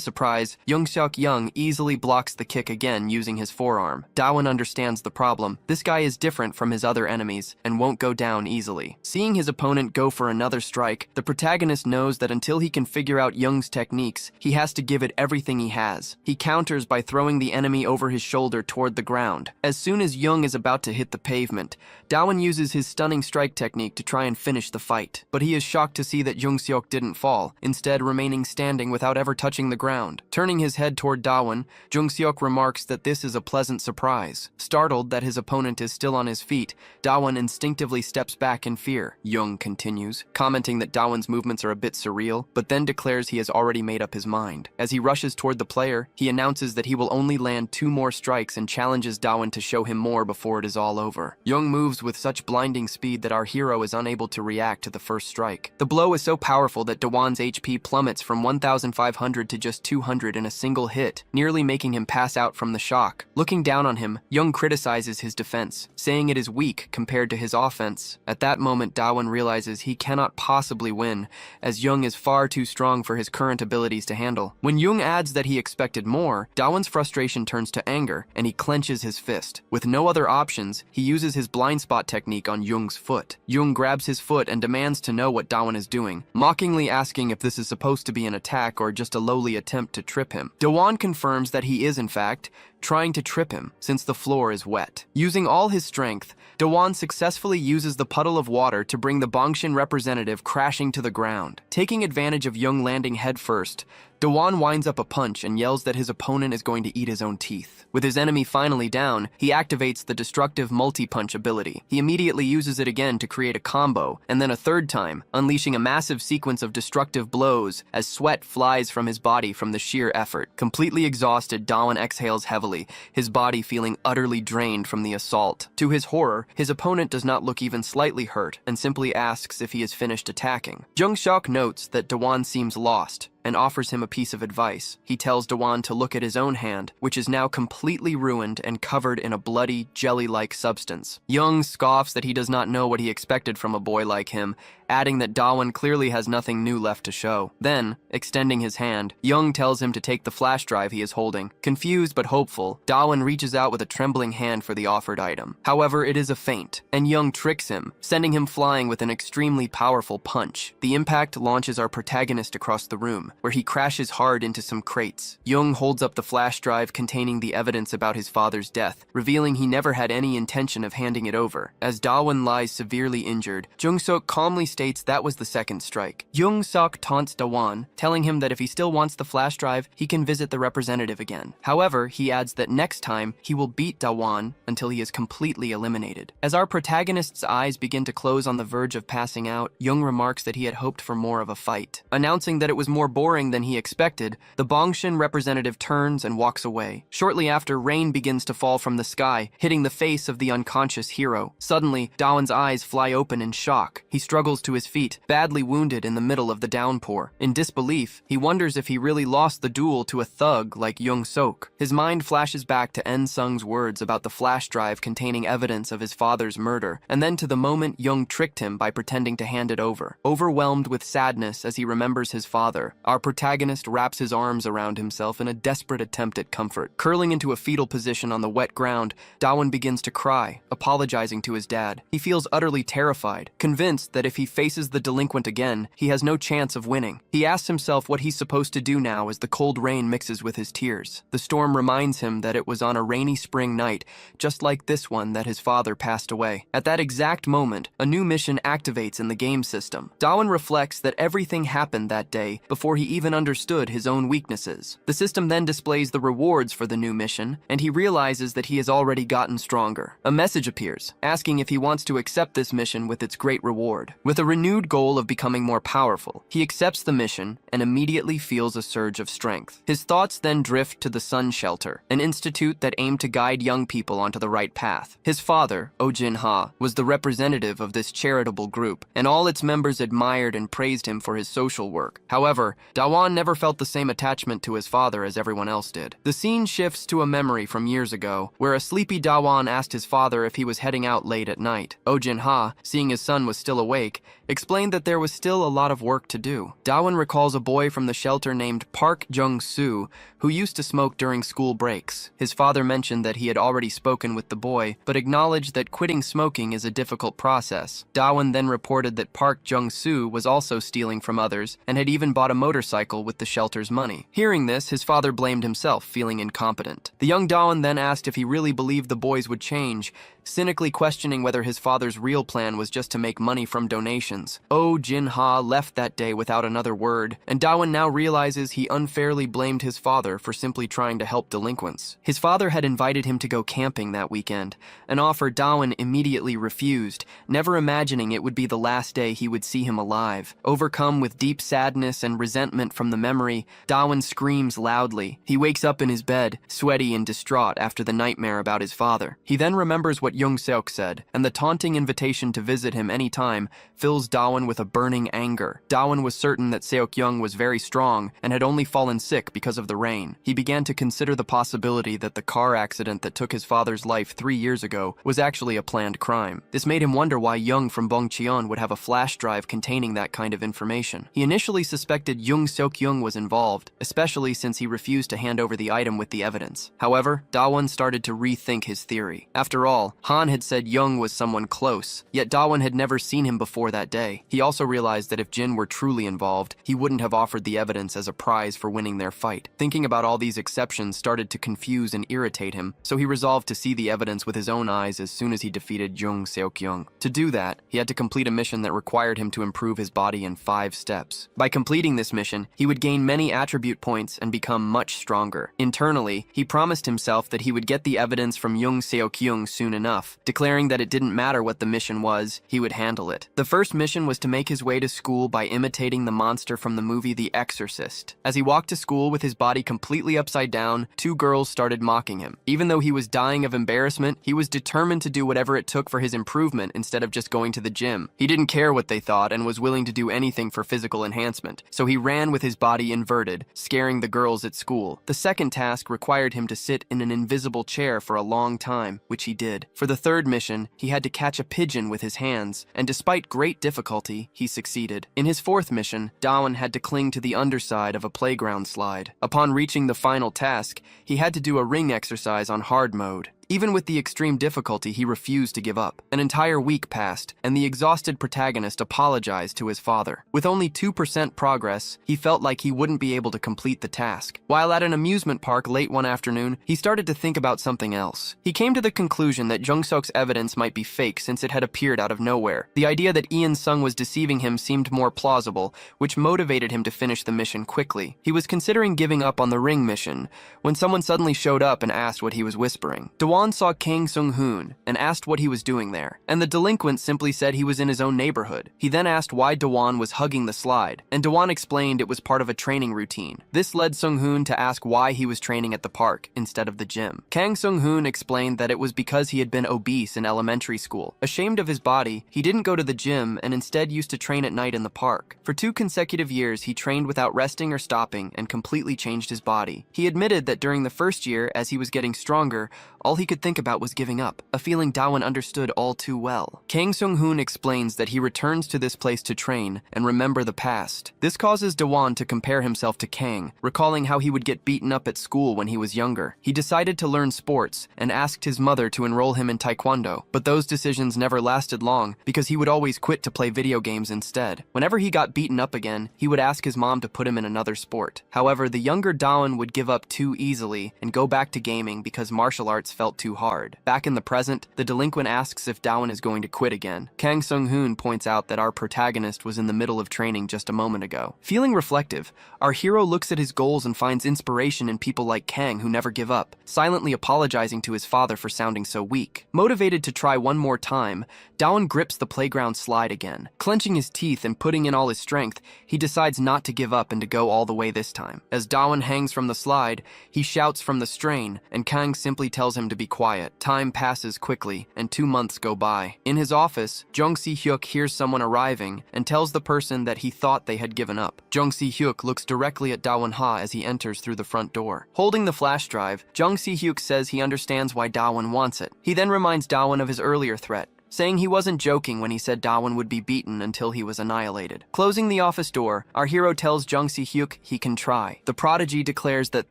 surprise, Jung-seok Young easily blocks the kick again using his forearm. Dawan understands the problem. This guy is different from his other enemies and won't go down easily. Seeing his opponent go for another strike, the protagonist knows that until he can figure out Young's techniques, he has to give it everything he has. He counters by throwing the enemy over his shoulder toward the ground. As soon as Young is about to hit the pavement, Dawan uses his stunning strike technique to try and finish the fight. But he is shocked to see that Jung-seok didn't fall, instead remaining standing without ever touching the ground. Turning his head toward Dawan, Dawan, Jung-seok remarks that this is a pleasant surprise. Startled that his opponent is still on his feet, Dawan instinctively steps back in fear. Jung continues, commenting that Dawan's movements are a bit surreal, but then declares he has already made up his mind. As he rushes toward the player, he announces that he will only land 2 more strikes and challenges Dawan to show him more before it is all over. Jung moves with such blinding speed that our hero is unable to react to the first strike. The blow is so powerful that Dawan's HP plummets from 1,500 to just 200 in a single hit, nearly making him pass out from the shock. Looking down on him, Jung criticizes his defense, saying it is weak compared to his offense. At that moment, Dawan realizes he cannot possibly win, as Jung is far too strong for his current abilities to handle. When Jung adds that he expected more, Dawan's frustration turns to anger, and he clenches his fist. With no other options, he uses his blind spot technique on Jung's foot. Jung grabs his foot and demands to know what Dawan is doing, mockingly asking if this is supposed to be an attack or just a lowly attempt to trip him. Dawan confirms that he is, in fact, trying to trip him, since the floor is wet. Using all his strength, Dawan successfully uses the puddle of water to bring the Bangshin representative crashing to the ground. Taking advantage of Jung landing headfirst, Dawan winds up a punch and yells that his opponent is going to eat his own teeth. With his enemy finally down, he activates the destructive multi-punch ability. He immediately uses it again to create a combo, and then a third time, unleashing a massive sequence of destructive blows as sweat flies from his body from the sheer effort. Completely exhausted, Dawan exhales heavily, his body feeling utterly drained from the assault. To his horror, his opponent does not look even slightly hurt and simply asks if he is finished attacking. Jung-seok notes that Dawan seems lost and offers him a piece of advice. He tells Dawan to look at his own hand, which is now completely ruined and covered in a bloody, jelly-like substance. Jung scoffs that he does not know what he expected from a boy like him, adding that Dawan clearly has nothing new left to show. Then, extending his hand, Jung tells him to take the flash drive he is holding. Confused but hopeful, Dawan reaches out with a trembling hand for the offered item. However, it is a feint, and Jung tricks him, sending him flying with an extremely powerful punch. The impact launches our protagonist across the room, where he crashes hard into some crates. Jung holds up the flash drive containing the evidence about his father's death, revealing he never had any intention of handing it over. As Dawan lies severely injured, Jung-seok calmly states that was the second strike. Jung-seok taunts Dawan, telling him that if he still wants the flash drive, he can visit the representative again. However, he adds that next time, he will beat Dawan until he is completely eliminated. As our protagonist's eyes begin to close on the verge of passing out, Jung remarks that he had hoped for more of a fight. Announcing that it was more boring than he expected, the Bangshin representative turns and walks away. Shortly after, rain begins to fall from the sky, hitting the face of the unconscious hero. Suddenly, Dawan's eyes fly open in shock. He struggles to his feet, badly wounded in the middle of the downpour. In disbelief, he wonders if he really lost the duel to a thug like Jung-seok. His mind flashes back to En-sung's words about the flash drive containing evidence of his father's murder, and then to the moment Jung tricked him by pretending to hand it over. Overwhelmed with sadness as he remembers his father, our protagonist wraps his arms around himself in a desperate attempt at comfort. Curling into a fetal position on the wet ground, Dawan begins to cry, apologizing to his dad. He feels utterly terrified, convinced that if he faces the delinquent again, he has no chance of winning. He asks himself what he's supposed to do now as the cold rain mixes with his tears. The storm reminds him that it was on a rainy spring night, just like this one, that his father passed away. At that exact moment, a new mission activates in the game system. Dawan reflects that everything happened that day before he even understood his own weaknesses. The system then displays the rewards for the new mission, and he realizes that he has already gotten stronger. A message appears, asking if he wants to accept this mission with its great reward. With a renewed goal of becoming more powerful, he accepts the mission and immediately feels a surge of strength. His thoughts then drift to the Sun Shelter, an institute that aimed to guide young people onto the right path. His father, Oh Jin-ha, was the representative of this charitable group, and all its members admired and praised him for his social work. However, Dawan never felt the same attachment to his father as everyone else did. The scene shifts to a memory from years ago, where a sleepy Dawan asked his father if he was heading out late at night. Oh Jin-ha, seeing his son was still awake, explained that there was still a lot of work to do. Dawan recalls a boy from the shelter named Park Jung-soo, who used to smoke during school breaks. His father mentioned that he had already spoken with the boy, but acknowledged that quitting smoking is a difficult process. Dawan then reported that Park Jung-soo was also stealing from others, and had even bought a motorcycle with the shelter's money. Hearing this, his father blamed himself, feeling incompetent. The young Dawan then asked if he really believed the boys would change, cynically questioning whether his father's real plan was just to make money from donations actions. Oh Jin-ha left that day without another word, and Dawon now realizes he unfairly blamed his father for simply trying to help delinquents. His father had invited him to go camping that weekend, an offer Dawon immediately refused, never imagining it would be the last day he would see him alive. Overcome with deep sadness and resentment from the memory, Dawon screams loudly. He wakes up in his bed, sweaty and distraught after the nightmare about his father. He then remembers what Jung Seok said, and the taunting invitation to visit him anytime fills Dawon with a burning anger. Dawon was certain that Seok Young was very strong and had only fallen sick because of the rain. He began to consider the possibility that the car accident that took his father's life 3 years ago was actually a planned crime. This made him wonder why Young from Bongcheon would have a flash drive containing that kind of information. He initially suspected Jung Seok Young was involved, especially since he refused to hand over the item with the evidence. However, Dawon started to rethink his theory. After all, Han had said Young was someone close, yet Dawon had never seen him before that day. He also realized that if Jin were truly involved, he wouldn't have offered the evidence as a prize for winning their fight. Thinking about all these exceptions started to confuse and irritate him, so he resolved to see the evidence with his own eyes as soon as he defeated Jung Seok Young. To do that, he had to complete a mission that required him to improve his body in 5 steps. By completing this mission, he would gain many attribute points and become much stronger. Internally, he promised himself that he would get the evidence from Jung Seok Young soon enough, declaring that it didn't matter what the mission was, he would handle it. The first mission was to make his way to school by imitating the monster from the movie The Exorcist. As he walked to school with his body completely upside down, 2 girls started mocking him. Even though he was dying of embarrassment, he was determined to do whatever it took for his improvement instead of just going to the gym. He didn't care what they thought and was willing to do anything for physical enhancement, so he ran with his body inverted, scaring the girls at school. The second task required him to sit in an invisible chair for a long time, which he did. For the third mission, he had to catch a pigeon with his hands, and despite great difficulty, he succeeded. In his fourth mission, Dawon had to cling to the underside of a playground slide. Upon reaching the final task, he had to do a ring exercise on hard mode. Even with the extreme difficulty, he refused to give up. An entire week passed, and the exhausted protagonist apologized to his father. With only 2% progress, he felt like he wouldn't be able to complete the task. While at an amusement park late one afternoon, he started to think about something else. He came to the conclusion that Jung Seok's evidence might be fake since it had appeared out of nowhere. The idea that Ian Sung was deceiving him seemed more plausible, which motivated him to finish the mission quickly. He was considering giving up on the ring mission when someone suddenly showed up and asked what he was whispering. Dawon saw Kang Sung-hoon and asked what he was doing there, and the delinquent simply said he was in his own neighborhood. He then asked why Dawon was hugging the slide, and Dawon explained it was part of a training routine. This led Sung-hoon to ask why he was training at the park instead of the gym. Kang Sung-hoon explained that it was because he had been obese in elementary school. Ashamed of his body, he didn't go to the gym and instead used to train at night in the park. For 2 consecutive years, he trained without resting or stopping and completely changed his body. He admitted that during the first year, as he was getting stronger, all he could think about was giving up, a feeling Dawon understood all too well. Kang Sung-hoon explains that he returns to this place to train and remember the past. This causes Dawon to compare himself to Kang, recalling how he would get beaten up at school when he was younger. He decided to learn sports and asked his mother to enroll him in taekwondo, but those decisions never lasted long because he would always quit to play video games instead. Whenever he got beaten up again, he would ask his mom to put him in another sport. However, the younger Dawon would give up too easily and go back to gaming because martial arts felt too hard. Back in the present, the delinquent asks if Dawon is going to quit again. Kang Sung-hoon points out that our protagonist was in the middle of training just a moment ago. Feeling reflective, our hero looks at his goals and finds inspiration in people like Kang who never give up, silently apologizing to his father for sounding so weak. Motivated to try one more time, Dawon grips the playground slide again. Clenching his teeth and putting in all his strength, he decides not to give up and to go all the way this time. As Dawon hangs from the slide, he shouts from the strain, and Kang simply tells him to be quiet. Time passes quickly, and 2 months go by. In his office, Jung Si-hyuk hears someone arriving and tells the person that he thought they had given up. Jung Si-hyuk looks directly at Dawon Ha as he enters through the front door. Holding the flash drive, Jung Si-hyuk says he understands why Dawon wants it. He then reminds Dawon of his earlier threat, saying he wasn't joking when he said Dawon would be beaten until he was annihilated. Closing the office door, our hero tells Jung Si-hyuk he can try. The prodigy declares that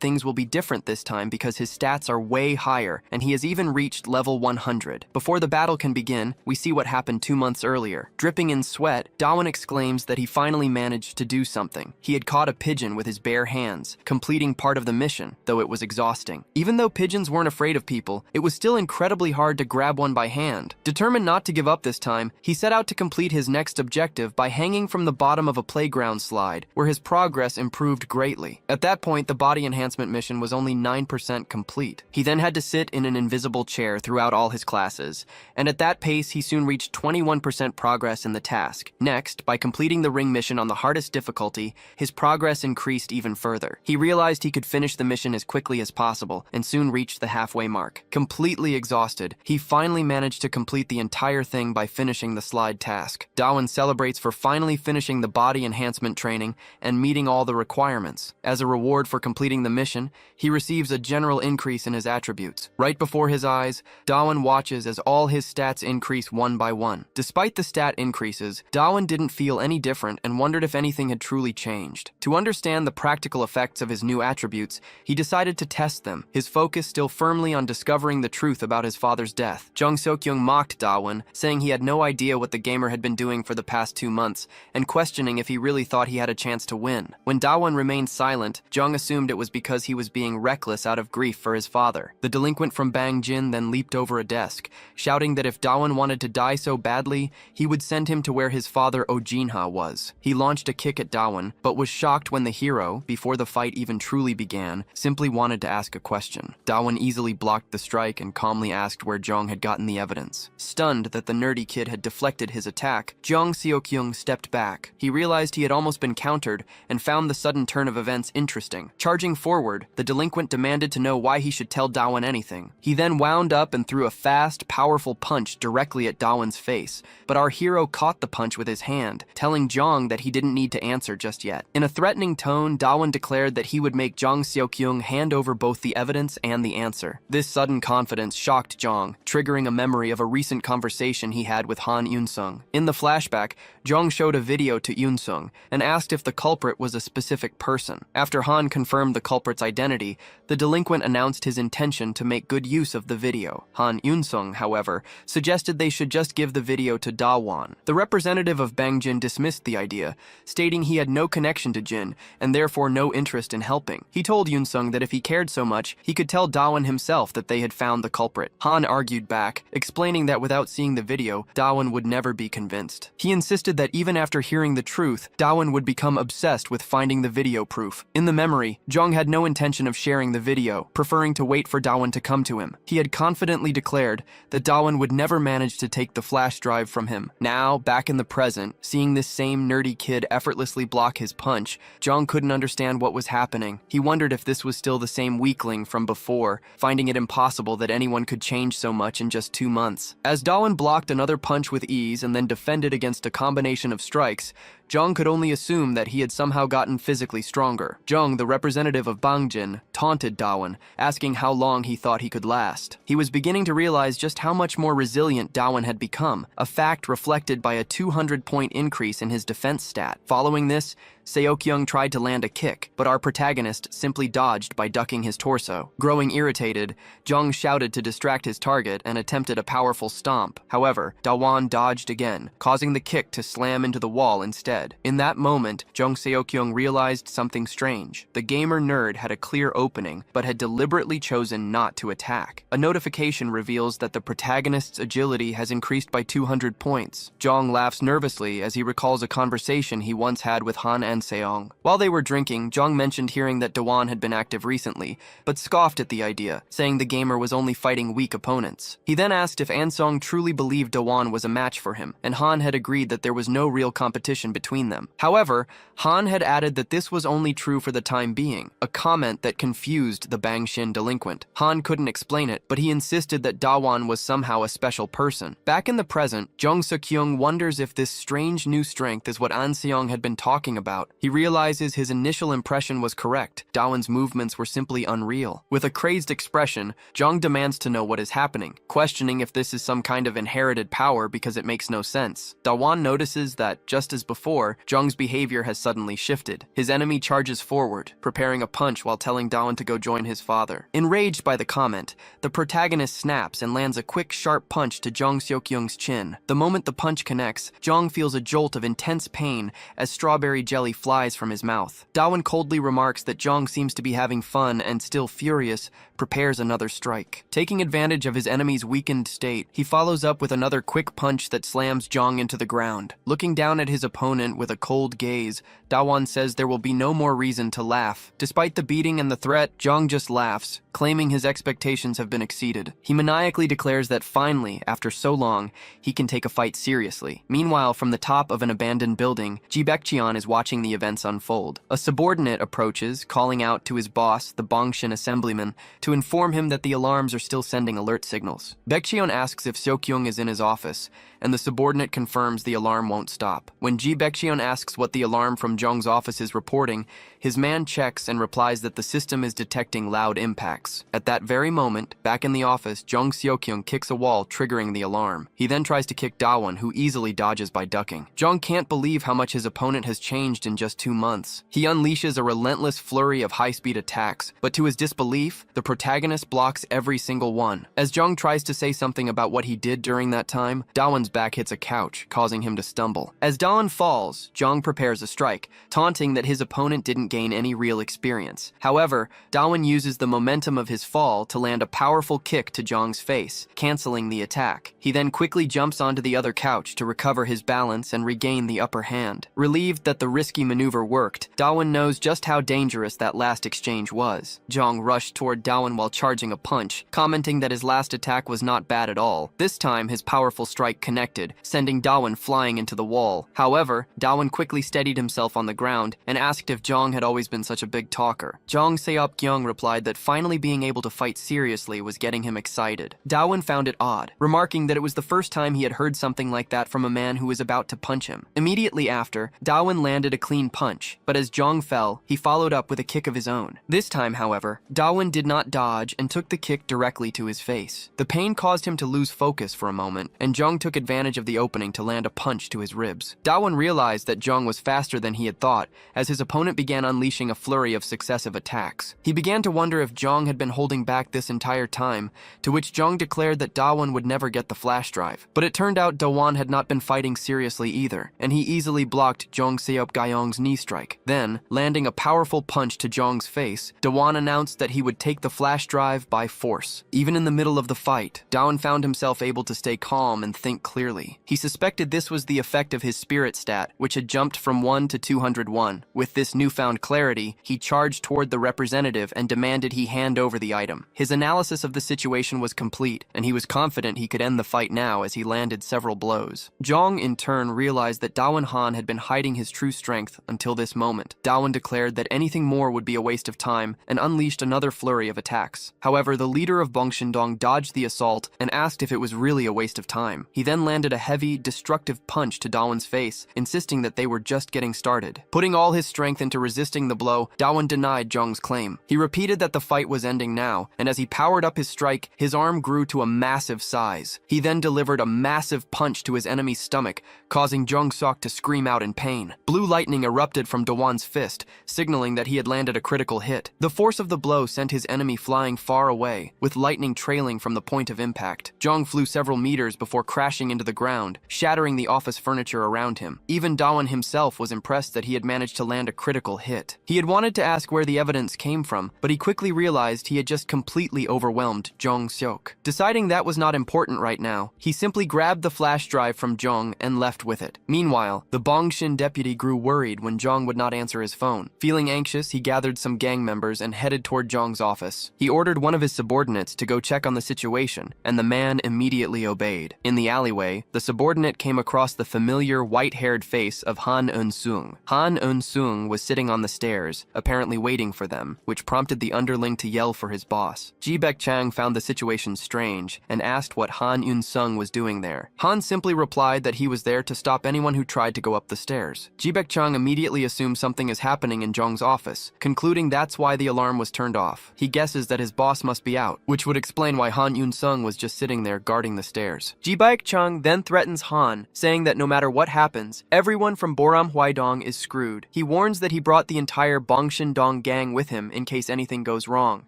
things will be different this time because his stats are way higher, and he has even reached level 100. Before the battle can begin, we see what happened 2 months earlier. Dripping in sweat, Dawon exclaims that he finally managed to do something. He had caught a pigeon with his bare hands, completing part of the mission, though it was exhausting. Even though pigeons weren't afraid of people, it was still incredibly hard to grab one by hand. Determined not not to give up this time, he set out to complete his next objective by hanging from the bottom of a playground slide, where his progress improved greatly. At that point, the body enhancement mission was only 9% complete. He then had to sit in an invisible chair throughout all his classes, and at that pace, he soon reached 21% progress in the task. Next, by completing the ring mission on the hardest difficulty, his progress increased even further. He realized he could finish the mission as quickly as possible, and soon reached the halfway mark. Completely exhausted, he finally managed to complete the entire thing by finishing the slide task. Dawan celebrates for finally finishing the body enhancement training and meeting all the requirements. As a reward for completing the mission, he receives a general increase in his attributes. Right before his eyes, Dawan watches as all his stats increase one by one. Despite the stat increases, Dawan didn't feel any different and wondered if anything had truly changed. To understand the practical effects of his new attributes, he decided to test them, his focus still firmly on discovering the truth about his father's death. Jung Seok-young mocked Dawan, saying he had no idea what the gamer had been doing for the past 2 months, and questioning if he really thought he had a chance to win. When Dawan remained silent, Jung assumed it was because he was being reckless out of grief for his father. The delinquent from Bangjin then leaped over a desk, shouting that if Dawan wanted to die so badly, he would send him to where his father Ojinha was. He launched a kick at Dawan, but was shocked when the hero, before the fight even truly began, simply wanted to ask a question. Dawan easily blocked the strike and calmly asked where Jung had gotten the evidence. Stunned that the nerdy kid had deflected his attack, Jung Seok-young stepped back. He realized he had almost been countered and found the sudden turn of events interesting. Charging forward, the delinquent demanded to know why he should tell Dawan anything. He then wound up and threw a fast, powerful punch directly at Dawan's face, but our hero caught the punch with his hand, telling Jung that he didn't need to answer just yet. In a threatening tone, Dawan declared that he would make Jung Seok-young hand over both the evidence and the answer. This sudden confidence shocked Jung, triggering a memory of a recent conversation he had with Han Yoon-sung. In the flashback, Jung showed a video to Yoon-sung and asked if the culprit was a specific person. After Han confirmed the culprit's identity, the delinquent announced his intention to make good use of the video. Han Yoon-sung, however, suggested they should just give the video to Dawan. The representative of Bangjin dismissed the idea, stating he had no connection to Jin and therefore no interest in helping. He told Yoon-sung that if he cared so much, he could tell Dawan himself that they had found the culprit. Han argued back, explaining that without seeing the video, Dawan would never be convinced. He insisted that even after hearing the truth, Dawan would become obsessed with finding the video proof. In the memory, Jung had no intention of sharing the video, preferring to wait for Dawan to come to him. He had confidently declared that Dawan would never manage to take the flash drive from him. Now, back in the present, seeing this same nerdy kid effortlessly block his punch, Jung couldn't understand what was happening. He wondered if this was still the same weakling from before, finding it impossible that anyone could change so much in just 2 months. As Dawan blocked another punch with ease and then defended against a combination of strikes, Jung could only assume that he had somehow gotten physically stronger. Jung, the representative of Bangjin, taunted Dawan, asking how long he thought he could last. He was beginning to realize just how much more resilient Dawan had become, a fact reflected by a 200-point increase in his defense stat. Following this, Seok-young tried to land a kick, but our protagonist simply dodged by ducking his torso. Growing irritated, Jung shouted to distract his target and attempted a powerful stomp. However, Dawan dodged again, causing the kick to slam into the wall instead. In that moment, Jung Seok-young realized something strange. The gamer nerd had a clear opening, but had deliberately chosen not to attack. A notification reveals that the protagonist's agility has increased by 200 points. Jung laughs nervously as he recalls a conversation he once had with Han and Seong. While they were drinking, Jung mentioned hearing that Dawan had been active recently, but scoffed at the idea, saying the gamer was only fighting weak opponents. He then asked if Ansong truly believed Dawan was a match for him, and Han had agreed that there was no real competition between them. However, Han had added that this was only true for the time being, a comment that confused the Bangshin delinquent. Han couldn't explain it, but he insisted that Dawan was somehow a special person. Back in the present, Jung Seok-young wonders if this strange new strength is what An Seong had been talking about. He realizes his initial impression was correct. Dawan's movements were simply unreal. With a crazed expression, Jung demands to know what is happening, questioning if this is some kind of inherited power because it makes no sense. Dawan notices that, just as before, Jung's behavior has suddenly shifted. His enemy charges forward, preparing a punch while telling Dawan to go join his father. Enraged by the comment, the protagonist snaps and lands a quick, sharp punch to Jung Seok-young's chin. The moment the punch connects, Jung feels a jolt of intense pain as strawberry jelly flies from his mouth. Dawon coldly remarks that Jong seems to be having fun and, still furious, prepares another strike. Taking advantage of his enemy's weakened state, he follows up with another quick punch that slams Jong into the ground. Looking down at his opponent with a cold gaze, Dawon says there will be no more reason to laugh. Despite the beating and the threat, Jong just laughs, claiming his expectations have been exceeded. He maniacally declares that finally, after so long, he can take a fight seriously. Meanwhile, from the top of an abandoned building, Ji Baekcheon is watching the events unfold. A subordinate approaches, calling out to his boss, the Bongshin assemblyman, to inform him that the alarms are still sending alert signals. Baekcheon asks if Seokyung is in his office, and the subordinate confirms the alarm won't stop. When Ji Baekcheon asks what the alarm from Jong's office is reporting, his man checks and replies that the system is detecting loud impacts. At that very moment, back in the office, Jong Seokyung kicks a wall, triggering the alarm. He then tries to kick Dawon, who easily dodges by ducking. Jong can't believe how much his opponent has changed in just 2 months. He unleashes a relentless flurry of high-speed attacks, but to his disbelief, the protagonist blocks every single one. As Jong tries to say something about what he did during that time, Dawon's back hits a couch, causing him to stumble. As Dawon falls, Jong prepares a strike, taunting that his opponent didn't gain any real experience. However, Dawon uses the momentum of his fall to land a powerful kick to Jong's face, canceling the attack. He then quickly jumps onto the other couch to recover his balance and regain the upper hand. Relieved that the risky maneuver worked, Dawon knows just how dangerous that last exchange was. Jong rushed toward Dawon while charging a punch, commenting that his last attack was not bad at all. This time, his powerful strike connected, sending Dawon flying into the wall. However, Dawon quickly steadied himself on the ground and asked if Jong had always been such a big talker. Jong Seop-kyung replied that finally being able to fight seriously was getting him excited. Dawon found it odd, remarking that it was the first time he had heard something like that from a man who was about to punch him. Immediately after, Dawon landed a clean punch, but as Jong fell, he followed up with a kick of his own. This time, however, Dawon did not dodge and took the kick directly to his face. The pain caused him to lose focus for a moment, and Jong took advantage of the opening to land a punch to his ribs. Dawon realized that Jong was faster than he had thought, as his opponent began unleashing a flurry of successive attacks. He began to wonder if Jong had been holding back this entire time, to which Jong declared that Dawon would never get the flash drive. But it turned out Dawon had not been fighting seriously either, and he easily blocked Jong Seop-gyeong's knee strike. Then, landing a powerful punch to Jong's face, Dawon announced that he would take the flash drive by force. Even in the middle of the fight, Dawon found himself able to stay calm and think clearly. He suspected this was the effect of his spirit stat, which had jumped from 1 to 201. With this newfound clarity, he charged toward the representative and demanded he hand over the item. His analysis of the situation was complete, and he was confident he could end the fight now as he landed several blows. Jong, in turn, realized that Dawon Han had been hiding his true strength until this moment. Dawon declared that anything more would be a waste of time and unleashed another flurry of attacks. However, the leader of Bongshin dodged the assault and asked if it was really a waste of time. He then landed a heavy, destructive punch to Dawon's face, insisting that they were just getting started. Putting all his strength into resisting the blow, Dawon denied Jong's claim. He repeated that the fight was ending now, and as he powered up his strike, his arm grew to a massive size. He then delivered a massive punch to his enemy's stomach, causing Jong Seok to scream out in pain. Blue lightning erupted from Dawon's fist, signaling that he had landed a critical hit. The force of the blow sent his enemy flying far away, with lightning trailing from the point of impact. Jong flew several meters before crashing into the ground, shattering the office furniture around him. Even Dawon himself was impressed that he had managed to land a critical hit. He had wanted to ask where the evidence came from, but he quickly realized he had just completely overwhelmed Jong Seok. Deciding that was not important right now, he simply grabbed the flash drive from Jong and left with it. Meanwhile, the Bongshin deputy grew worried when Jong would not answer his phone. Feeling anxious, he gathered some gang members and headed toward Jong's office. He ordered one of his subordinates to go check on the situation, and the man immediately obeyed. In the alleyway, the subordinate came across the familiar white-haired face of Han Eun-sung. Han Eun-sung was sitting on the stairs, apparently waiting for them, which prompted the underling to yell for his boss. Ji Baek-chang found the situation strange and asked what Han Eun-sung was doing there. Han simply replied that he was there to stop anyone who tried to go up the stairs. Ji Baek-chang immediately assumes something is happening in Jong's office, concluding that's why the alarm was turned off. He guesses that his boss must be out, which would explain why Han Eun-sung was just sitting there guarding the stairs. Ji Baek-chang Chang then threatens Han, saying that no matter what happens, everyone from Boram Hwaidong is screwed. He warns that he brought the entire Bongshin-dong gang with him in case anything goes wrong.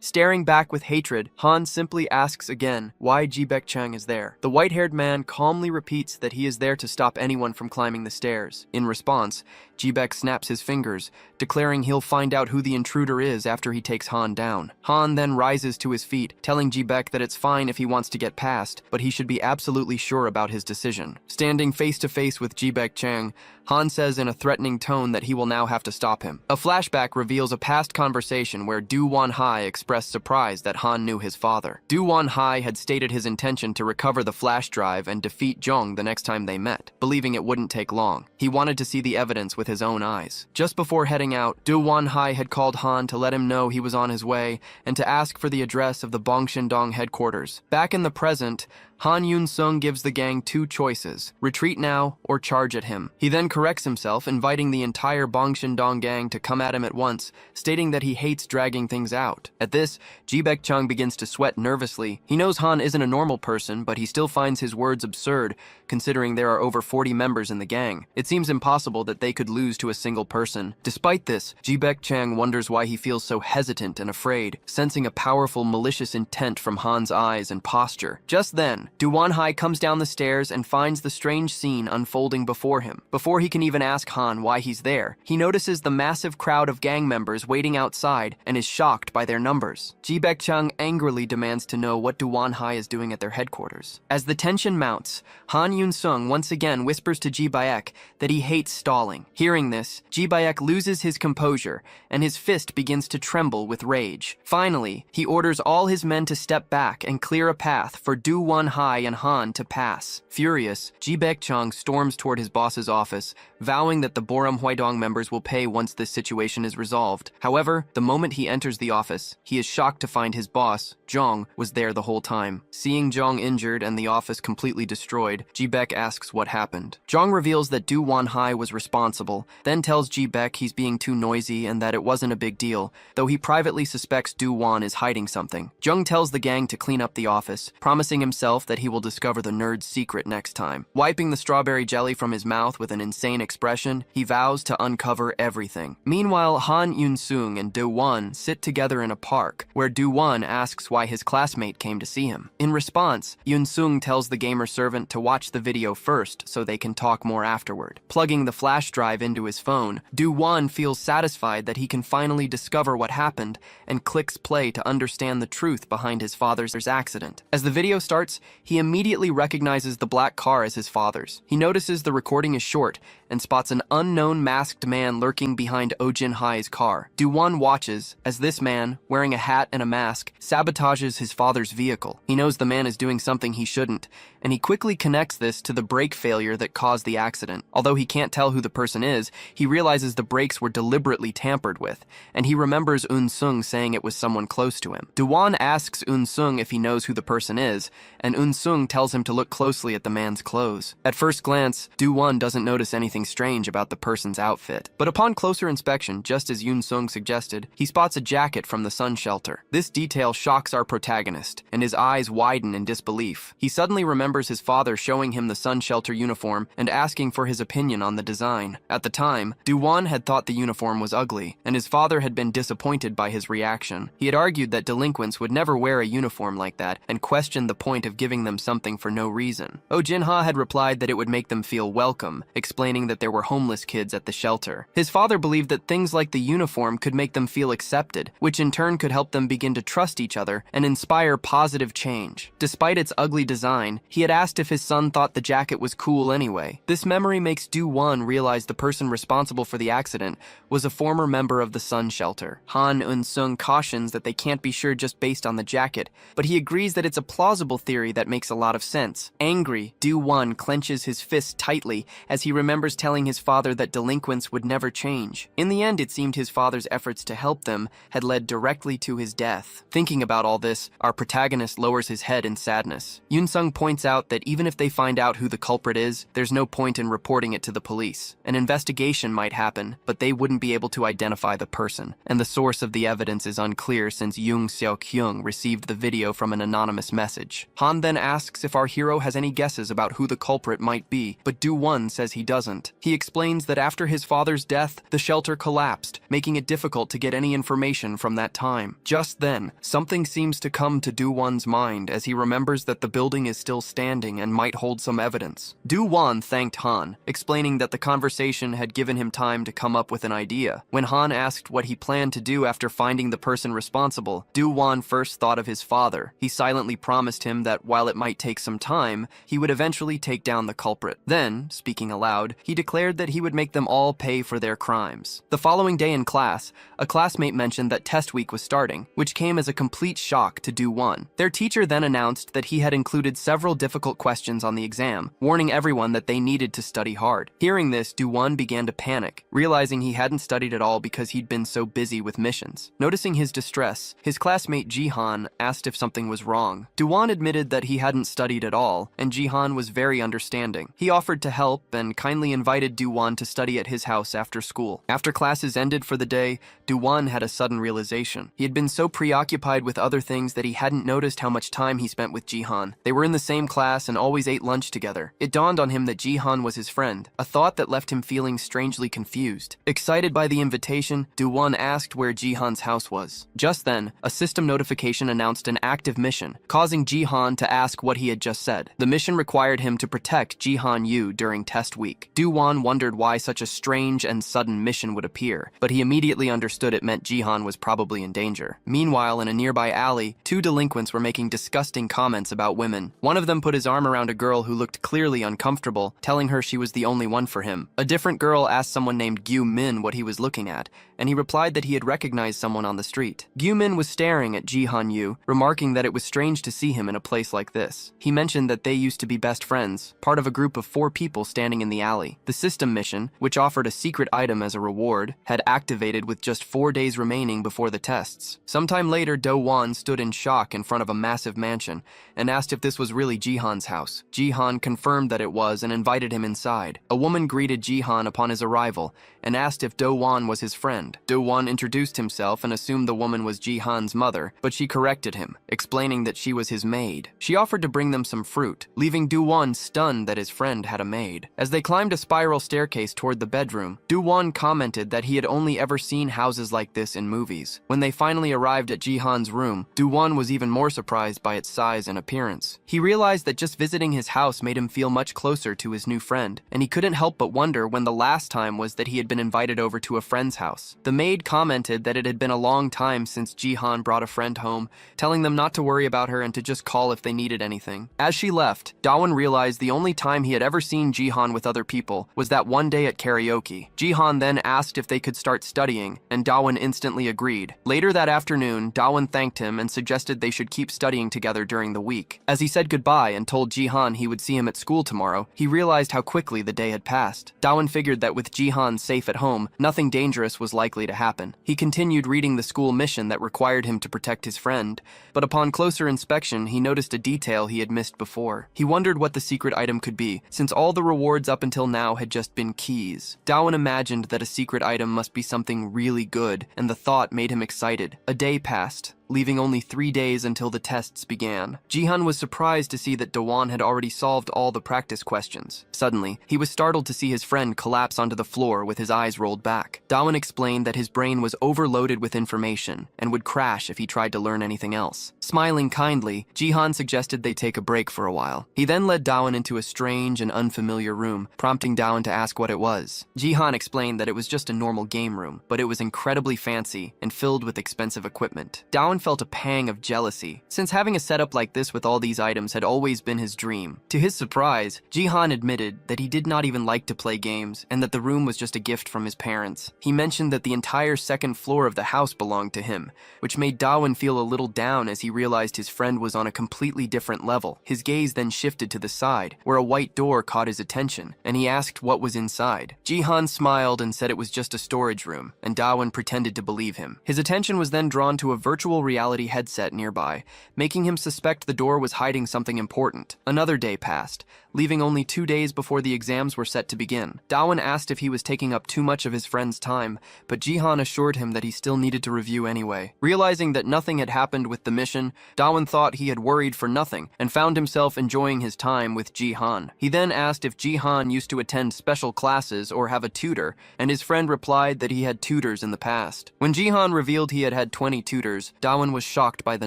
Staring back with hatred, Han simply asks again why Ji-baek Chang is there. The white-haired man calmly repeats that he is there to stop anyone from climbing the stairs. In response, Ji-baek snaps his fingers, declaring he'll find out who the intruder is after he takes Han down. Han then rises to his feet, telling Ji-baek that it's fine if he wants to get past, but he should be absolutely sure about his decision. Standing face to face with Ji-baek Chang, Han says in a threatening tone that he will now have to stop him. A flashback reveals a past conversation where Do Won-hai expressed surprise that Han knew his father. Do Won-hai had stated his intention to recover the flash drive and defeat Jong the next time they met, believing it wouldn't take long. He wanted to see the evidence with his own eyes. Just before heading out, Do Won-hai had called Han to let him know he was on his way and to ask for the address of the Bongshin-dong headquarters. Back in the present, Han Yun-sung gives the gang two choices: retreat now or charge at him. He then corrects himself, inviting the entire Bongshin-dong gang to come at him at once, stating that he hates dragging things out. At this, Ji-baek Chung begins to sweat nervously. He knows Han isn't a normal person, but he still finds his words absurd, considering there are over 40 members in the gang. It seems impossible that they could lose to a single person. Despite this, Ji-baek Chang wonders why he feels so hesitant and afraid, sensing a powerful malicious intent from Han's eyes and posture. Just then, Do Won-hai comes down the stairs and finds the strange scene unfolding before him. Before he can even ask Han why he's there, he notices the massive crowd of gang members waiting outside and is shocked by their numbers. Ji-baek Chung angrily demands to know what Do Won-hai is doing at their headquarters. As the tension mounts, Han Yun-sung once again whispers to Ji-baek that he hates stalling. Hearing this, Ji-baek loses his composure and his fist begins to tremble with rage. Finally, he orders all his men to step back and clear a path for Do Won-hai and Han to pass. Furious, Ji-baek Chung storms toward his boss's office, vowing that the Boram Hwaidong members will pay once this situation is resolved. However, the moment he enters the office, he is shocked to find his boss, Jong, was there the whole time. Seeing Jong injured and the office completely destroyed, Ji-baek asks what happened. Jong reveals that Do Won-hai was responsible, then tells Ji-baek he's being too noisy and that it wasn't a big deal, though he privately suspects Do Won is hiding something. Jung tells the gang to clean up the office, promising himself that he will discover the nerd's secret next time. Wiping the strawberry jelly from his mouth with an insane expression, he vows to uncover everything. Meanwhile, Han Yun-sung and Do Won sit together in a park, where Do Won asks why his classmate came to see him. In response, Yun-sung tells the gamer servant to watch the video first so they can talk more afterward. Plugging the flash drive into his phone, Do Won feels satisfied that he can finally discover what happened and clicks play to understand the truth behind his father's accident. As the video starts, he immediately recognizes the black car as his father's. He notices the recording is short and spots an unknown masked man lurking behind Oh Jin-hai's car. Do-won watches as this man, wearing a hat and a mask, sabotages his father's vehicle. He knows the man is doing something he shouldn't, and he quickly connects this to the brake failure that caused the accident. Although he can't tell who the person is, he realizes the brakes were deliberately tampered with, and he remembers Eun-sung saying it was someone close to him. Do-won asks Eun-sung if he knows who the person is, and Eun-sung tells him to look closely at the man's clothes. At first glance, Do-won doesn't notice anything strange about the person's outfit, but upon closer inspection, just as Eun-sung suggested, he spots a jacket from the sun shelter. This detail shocks our protagonist, and his eyes widen in disbelief. He suddenly remembers his father showing him the sun shelter uniform and asking for his opinion on the design. At the time, Do-won had thought the uniform was ugly, and his father had been disappointed by his reaction. He had argued that delinquents would never wear a uniform like that, and questioned the point of giving them something for no reason. Oh Jin-ha had replied that it would make them feel welcome, explaining that there were homeless kids at the shelter. His father believed that things like the uniform could make them feel accepted, which in turn could help them begin to trust each other and inspire positive change. Despite its ugly design, he had asked if his son thought the jacket was cool anyway. This memory makes Do-won realize the person responsible for the accident was a former member of the sun shelter. Han Eun-sung cautions that they can't be sure just based on the jacket, but he agrees that it's a plausible theory that makes a lot of sense. Angry, Do-won clenches his fist tightly as he remembers telling his father that delinquents would never change. In the end, it seemed his father's efforts to help them had led directly to his death. Thinking about all this, our protagonist lowers his head in sadness. Eun-sung points out that even if they find out who the culprit is, there's no point in reporting it to the police. An investigation might happen, but they wouldn't be able to identify the person, and the source of the evidence is unclear since Yoon Seok-hyung received the video from an anonymous message. Han then asks if our hero has any guesses about who the culprit might be, but Do-won says he doesn't. He explains that after his father's death, the shelter collapsed, making it difficult to get any information from that time. Just then, something seems to come to Do-won's mind as he remembers that the building is still standing and might hold some evidence. Do-won thanked Han, explaining that the conversation had given him time to come up with an idea. When Han asked what he planned to do after finding the person responsible, Do-won first thought of his father. He silently promised him that while it might take some time, he would eventually take down the culprit. Then, speaking aloud, he declared that he would make them all pay for their crimes. The following day in class, a classmate mentioned that test week was starting, which came as a complete shock to Do-won. Their teacher then announced that he had included several difficult questions on the exam, warning everyone that they needed to study hard. Hearing this, Do-won began to panic, realizing he hadn't studied at all because he'd been so busy with missions. Noticing his distress, his classmate Ji-han asked if something was wrong. Do-won admitted that he hadn't studied at all, and Ji-han was very understanding. He offered to help and kindly invited Do-won to study at his house after school. After classes ended for the day, Do-won had a sudden realization. He had been so preoccupied with other things that he hadn't noticed how much time he spent with Ji-han. They were in the same class and always ate lunch together. It dawned on him that Ji-han was his friend, a thought that left him feeling strangely confused. Excited by the invitation, Do-won asked where Ji-han's house was. Just then, a system notification announced an active mission, causing Ji-han to ask what he had just said. The mission required him to protect Ji-han Yu during test week. Do-won wondered why such a strange and sudden mission would appear, but he immediately understood it meant Ji-han was probably in danger. Meanwhile, in a nearby alley, two delinquents were making disgusting comments about women. One of them put his arm around a girl who looked clearly uncomfortable, telling her she was the only one for him. A different girl asked someone named Gyu-min what he was looking at, and he replied that he had recognized someone on the street. Gyu-min was staring at Ji-han Yu, remarking that it was strange to see him in a place like this. He mentioned that they used to be best friends, part of a group of 4 people standing in the alley. The system mission, which offered a secret item as a reward, had activated with just 4 days remaining before the tests. Sometime later, Do-won stood in shock in front of a massive mansion and asked if this was really Ji-han's house. Ji-han confirmed that it was and invited him inside. A woman greeted Ji-han upon his arrival and asked if Do-won was his friend. Do-won introduced himself and assumed the woman was Ji-han's mother, but she corrected him, explaining that she was his maid. She offered to bring them some fruit, leaving Do-won stunned that his friend had a maid. As they climbed a spiral staircase toward the bedroom, Do-won commented that he had only ever seen houses like this in movies. When they finally arrived at Ji-han's room, Do-won was even more surprised by its size and appearance. He realized that just visiting his house made him feel much closer to his new friend, and he couldn't help but wonder when the last time was that he had been invited over to a friend's house. The maid commented that it had been a long time since Ji-han brought a friend home, telling them not to worry about her and to just call if they needed anything. As she left, Do-won realized the only time he had ever seen Ji-han with other people was that one day at karaoke. Ji-han then asked if they could start studying, and Do-won instantly agreed. Later that afternoon, Do-won thanked him and suggested they should keep studying together during the week. As he said goodbye and told Ji-han he would see him at school tomorrow, he realized how quickly the day had passed. Do-won figured that with Ji-han safe at home, nothing dangerous was likely to happen. He continued reading the school mission that required him to protect his friend, but upon closer inspection, he noticed a detail he had missed before. He wondered what the secret item could be, since all the rewards up until now had just been keys. Do-won imagined that a secret item must be something really good, and the thought made him excited. A day passed, leaving only 3 days until the tests began. Ji-han was surprised to see that Do-won had already solved all the practice questions. Suddenly, he was startled to see his friend collapse onto the floor with his eyes rolled back. Do-won explained that his brain was overloaded with information and would crash if he tried to learn anything else. Smiling kindly, Ji-han suggested they take a break for a while. He then led Do-won into a strange and unfamiliar room, prompting Do-won to ask what it was. Ji-han explained that it was just a normal game room, but it was incredibly fancy and filled with expensive equipment. Do-won felt a pang of jealousy, since having a setup like this with all these items had always been his dream. To his surprise, Ji-han admitted that he did not even like to play games and that the room was just a gift from his parents. He mentioned that the entire second floor of the house belonged to him, which made Do-won feel a little down as he realized his friend was on a completely different level. His gaze then shifted to the side, where a white door caught his attention, and he asked what was inside. Ji-han smiled and said it was just a storage room, and Do-won pretended to believe him. His attention was then drawn to a virtual reality headset nearby, making him suspect the door was hiding something important. Another day passed, leaving only 2 days before the exams were set to begin. Dawon asked if he was taking up too much of his friend's time, but Jihan assured him that he still needed to review anyway. Realizing that nothing had happened with the mission, Dawon thought he had worried for nothing and found himself enjoying his time with Jihan. He then asked if Jihan used to attend special classes or have a tutor, and his friend replied that he had tutors in the past. When Jihan revealed he had had 20 tutors, Dawon was shocked by the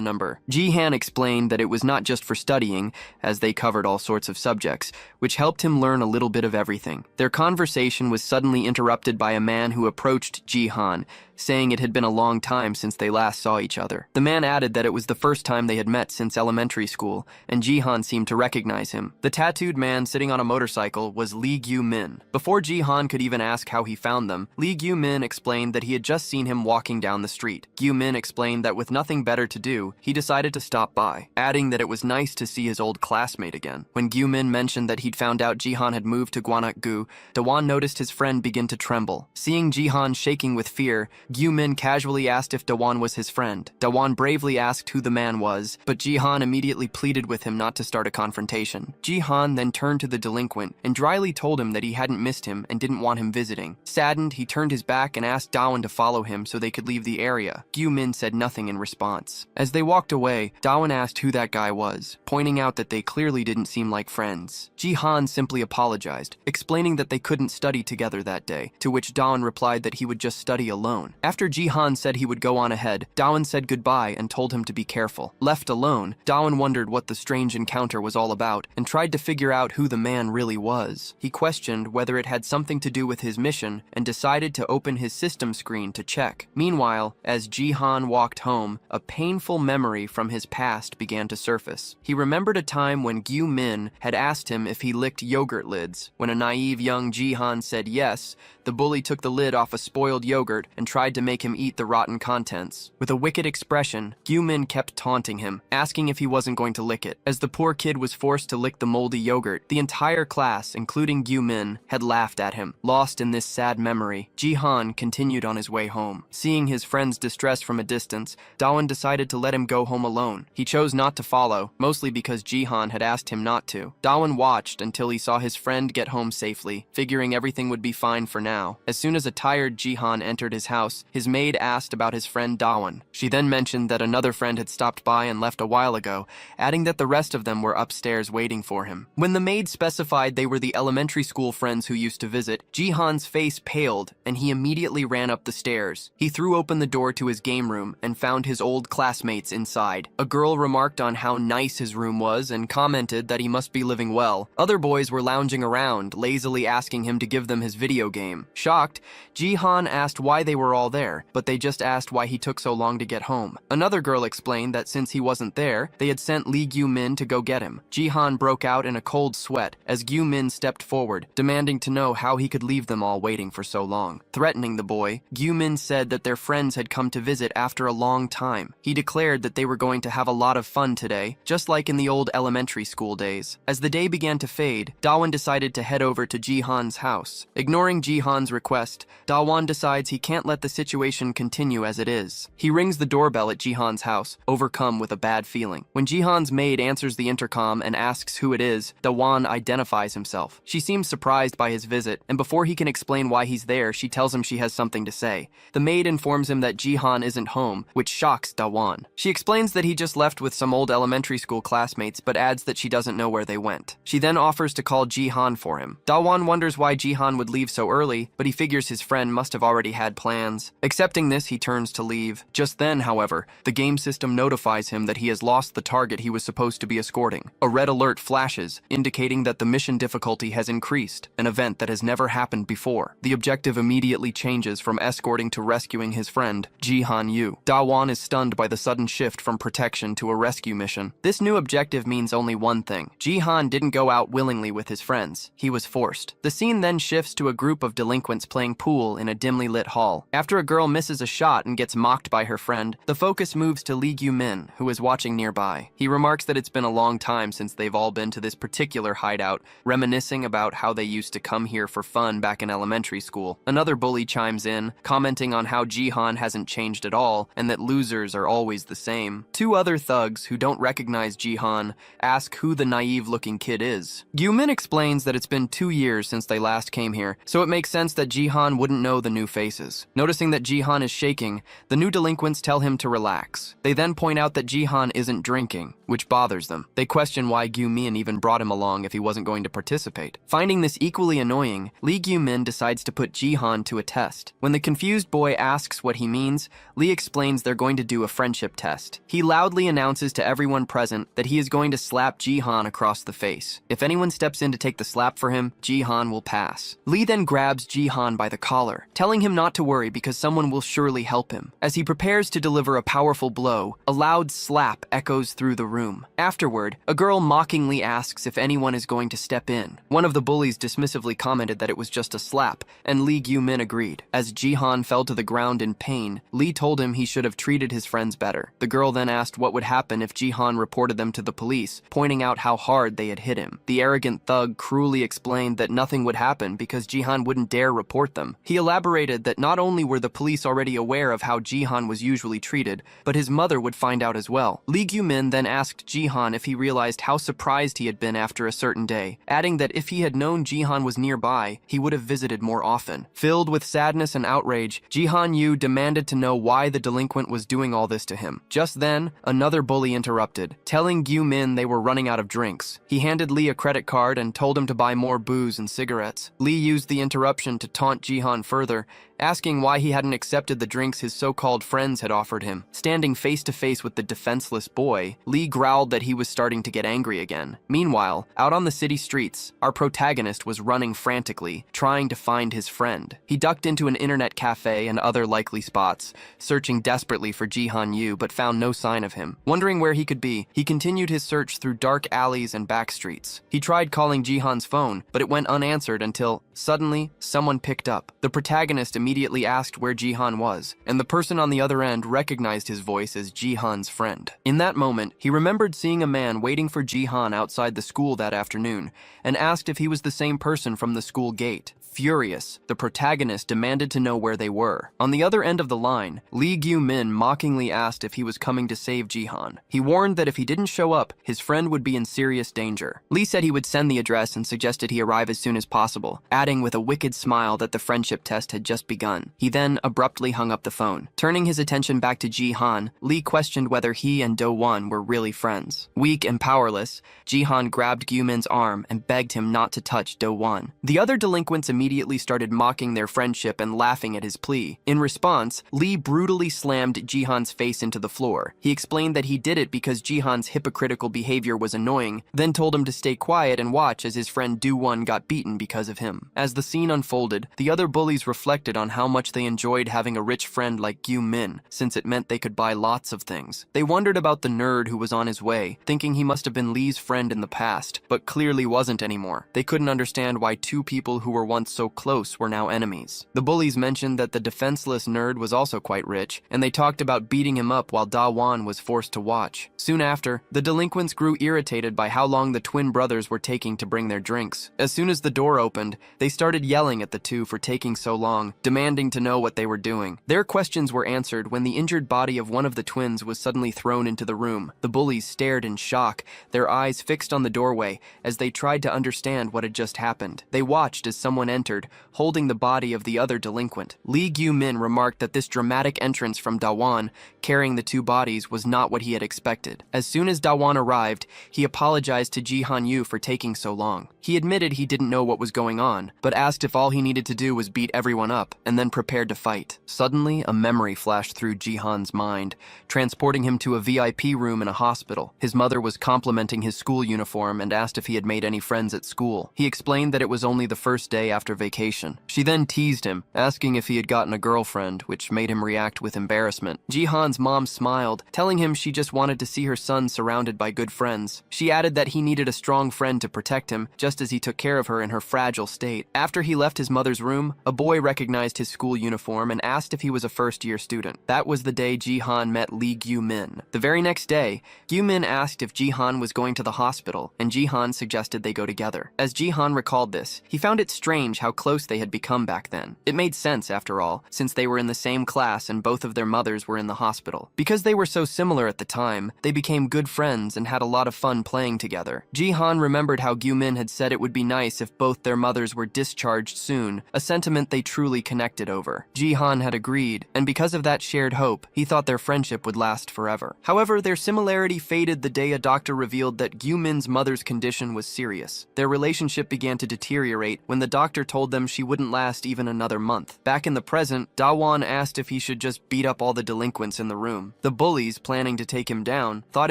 number. Jihan explained that it was not just for studying, as they covered all sorts of subjects, which helped him learn a little bit of everything. Their conversation was suddenly interrupted by a man who approached Jihan, saying it had been a long time since they last saw each other. The man added that it was the first time they had met since elementary school, and Jihan seemed to recognize him. The tattooed man sitting on a motorcycle was Lee Gyu-min. Before Jihan could even ask how he found them, Lee Gyu-min explained that he had just seen him walking down the street. Gyu-min explained that with nothing better to do, he decided to stop by, adding that it was nice to see his old classmate again. When Gyu-min mentioned that he'd found out Jihan had moved to Gwanak-gu, Dawon noticed his friend begin to tremble. Seeing Jihan shaking with fear, Gyu-min casually asked if Dawon was his friend. Dawon bravely asked who the man was, but Jihan immediately pleaded with him not to start a confrontation. Jihan then turned to the delinquent and dryly told him that he hadn't missed him and didn't want him visiting. Saddened, he turned his back and asked Dawon to follow him so they could leave the area. Gyu-min said nothing in response. As they walked away, Dawon asked who that guy was, pointing out that they clearly didn't seem like friends. Jihan simply apologized, explaining that they couldn't study together that day, to which Dawon replied that he would just study alone. After Jihan said he would go on ahead, Dawon said goodbye and told him to be careful. Left alone, Dawon wondered what the strange encounter was all about and tried to figure out who the man really was. He questioned whether it had something to do with his mission and decided to open his system screen to check. Meanwhile, as Jihan walked home, a painful memory from his past began to surface. He remembered a time when Gyu-min had asked him if he licked yogurt lids. When a naive young Jihan said yes, the bully took the lid off a spoiled yogurt and tried to make him eat the rotten contents. With a wicked expression, Gyu-min kept taunting him, asking if he wasn't going to lick it. As the poor kid was forced to lick the moldy yogurt, the entire class, including Gyu-min, had laughed at him. Lost in this sad memory, Jihan continued on his way home. Seeing his friend's distress from a distance, Dawon decided to let him go home alone. He chose not to follow, mostly because Jihan had asked him not to. Dawon watched until he saw his friend get home safely, figuring everything would be fine for now. As soon as a tired Jihan entered his house, his maid asked about his friend Dawon. She then mentioned that another friend had stopped by and left a while ago, adding that the rest of them were upstairs waiting for him. When the maid specified they were the elementary school friends who used to visit, Jihan's face paled and he immediately ran up the stairs. He threw open the door to his game room and found his old classmates inside. A girl remarked on how nice his room was and commented that he must be living well. Other boys were lounging around, lazily asking him to give them his video game. Shocked, Jihan asked why they were all there, but they just asked why he took so long to get home. Another girl explained that since he wasn't there, they had sent Lee Gyu-min to go get him. Jihan broke out in a cold sweat as Gyu-min stepped forward, demanding to know how he could leave them all waiting for so long. Threatening the boy, Gyu-min said that their friends had come to visit after a long time. He declared that they were going to have a lot of fun today, just like in the old elementary school days. As the day began to fade, Dawon decided to head over to Jihan's house. Ignoring Jihan's request, Dawon decides he can't let the situation continue as it is. He rings the doorbell at Jihan's house, overcome with a bad feeling. When Jihan's maid answers the intercom and asks who it is, Dawon identifies himself. She seems surprised by his visit, and before he can explain why he's there, she tells him she has something to say. The maid informs him that Jihan isn't home, which shocks Dawon. She explains that he just left with some old elementary school classmates, but adds that she doesn't know where they went. She then offers to call Jihan for him. Dawon wonders why Jihan would leave so early, but he figures his friend must have already had plans. Accepting this, he turns to leave. Just then, however, the game system notifies him that he has lost the target he was supposed to be escorting. A red alert flashes, indicating that the mission difficulty has increased, an event that has never happened before. The objective immediately changes from escorting to rescuing his friend, Jihan Yu. Dawon is stunned by the sudden shift from protection to a rescue mission. This new objective means only one thing. Jihan didn't go out willingly with his friends. He was forced. The scene then shifts to a group of delinquents playing pool in a dimly lit hall. After After a girl misses a shot and gets mocked by her friend, the focus moves to Lee Gyu-min, who is watching nearby. He remarks that it's been a long time since they've all been to this particular hideout, reminiscing about how they used to come here for fun back in elementary school. Another bully chimes in, commenting on how Jihan hasn't changed at all and that losers are always the same. Two other thugs, who don't recognize Jihan, ask who the naive-looking kid is. Gyu-min explains that it's been 2 years since they last came here, so it makes sense that Jihan wouldn't know the new faces. Noticing that Jihan is shaking, the new delinquents tell him to relax. They then point out that Jihan isn't drinking, which bothers them. They question why Gyu-min even brought him along if he wasn't going to participate. Finding this equally annoying, Lee Gyu-min decides to put Jihan to a test. When the confused boy asks what he means, Lee explains they're going to do a friendship test. He loudly announces to everyone present that he is going to slap Jihan across the face. If anyone steps in to take the slap for him, Jihan will pass. Lee then grabs Jihan by the collar, telling him not to worry because someone will surely help him. As he prepares to deliver a powerful blow, a loud slap echoes through the room. Afterward, a girl mockingly asks if anyone is going to step in. One of the bullies dismissively commented that it was just a slap, and Lee Gyu-min agreed. As Jihan fell to the ground in pain, Lee told him he should have treated his friends better. The girl then asked what would happen if Jihan reported them to the police, pointing out how hard they had hit him. The arrogant thug cruelly explained that nothing would happen because Jihan wouldn't dare report them. He elaborated that not only were the police already aware of how Jihan was usually treated, but his mother would find out as well. Lee Gyu-min then asked Jihan if he realized how surprised he had been after a certain day, adding that if he had known Jihan was nearby, he would have visited more often. Filled with sadness and outrage, Jihan Yu demanded to know why the delinquent was doing all this to him. Just then, another bully interrupted, telling Gyu-min they were running out of drinks. He handed Lee a credit card and told him to buy more booze and cigarettes. Lee used the interruption to taunt Jihan further, asking why he hadn't accepted the drinks his so-called friends had offered him. Standing face to face with the defenseless boy, Lee growled that he was starting to get angry again. Meanwhile, out on the city streets, our protagonist was running frantically, trying to find his friend. He ducked into an internet cafe and other likely spots, searching desperately for Jihan Yu, but found no sign of him. Wondering where he could be, he continued his search through dark alleys and back streets. He tried calling Jihan's phone, but it went unanswered until, suddenly, someone picked up. The protagonist immediately asked where Jihan was, and the person on the other end recognized his voice as Jihan's friend. In that moment, he remembered seeing a man waiting for Jihan outside the school that afternoon, and asked if he was the same person from the school gate. Furious, the protagonist demanded to know where they were. On the other end of the line, Lee Gyu-min mockingly asked if he was coming to save Jihan. He warned that if he didn't show up, his friend would be in serious danger. Lee said he would send the address and suggested he arrive as soon as possible, adding with a wicked smile that the friendship test had just begun. He then abruptly hung up the phone. Turning his attention back to Jihan, Lee questioned whether he and Do-won were really friends. Weak and powerless, Jihan grabbed Gyu-min's arm and begged him not to touch Do-won. The other delinquents immediately started mocking their friendship and laughing at his plea. In response, Lee brutally slammed Jihan's face into the floor. He explained that he did it because Jihan's hypocritical behavior was annoying, then told him to stay quiet and watch as his friend Do-won got beaten because of him. As the scene unfolded, the other bullies reflected on how much they enjoyed having a rich friend like Gyu-min, since it meant they could buy lots of things. They wondered about the nerd who was on his way, thinking he must have been Lee's friend in the past, but clearly wasn't anymore. They couldn't understand why two people who were once so close were now enemies. The bullies mentioned that the defenseless nerd was also quite rich, and they talked about beating him up while Da-won was forced to watch. Soon after, the delinquents grew irritated by how long the twin brothers were taking to bring their drinks. As soon as the door opened, they started yelling at the two for taking so long, demanding to know what they were doing. Their questions were answered when the injured body of one of the twins was suddenly thrown into the room. The bullies stared in shock, their eyes fixed on the doorway as they tried to understand what had just happened. They watched as someone entered, holding the body of the other delinquent. Lee Gyu-min remarked that this dramatic entrance from Da-won, carrying the two bodies, was not what he had expected. As soon as Da-won arrived, he apologized to Jihan Yu for taking so long. He admitted he didn't know what was going on, but asked if all he needed to do was beat everyone up, and then prepared to fight. Suddenly, a memory flashed through Jihan's mind, transporting him to a VIP room in a hospital. His mother was complimenting his school uniform and asked if he had made any friends at school. He explained that it was only the first day after vacation. She then teased him, asking if he had gotten a girlfriend, which made him react with embarrassment. Jihan's mom smiled, telling him she just wanted to see her son surrounded by good friends. She added that he needed a strong friend to protect him, just as he took care of her in her fragile state. After he left his mother's room, a boy recognized recognized his school uniform and asked if he was a first-year student. That was the day Ji-han met Lee Gyu-min. The very next day, Gyu-min asked if Ji-han was going to the hospital, and Ji-han suggested they go together. As Ji-han recalled this, he found it strange how close they had become back then. It made sense, after all, since they were in the same class and both of their mothers were in the hospital. Because they were so similar at the time, they became good friends and had a lot of fun playing together. Ji-han remembered how Gyu-min had said it would be nice if both their mothers were discharged soon, a sentiment they truly connected over. Ji-han had agreed, and because of that shared hope, he thought their friendship would last forever. However, their similarity faded the day a doctor revealed that Gyu-min's mother's condition was serious. Their relationship began to deteriorate when the doctor told them she wouldn't last even another month. Back in the present, Da-won asked if he should just beat up all the delinquents in the room. The bullies, planning to take him down, thought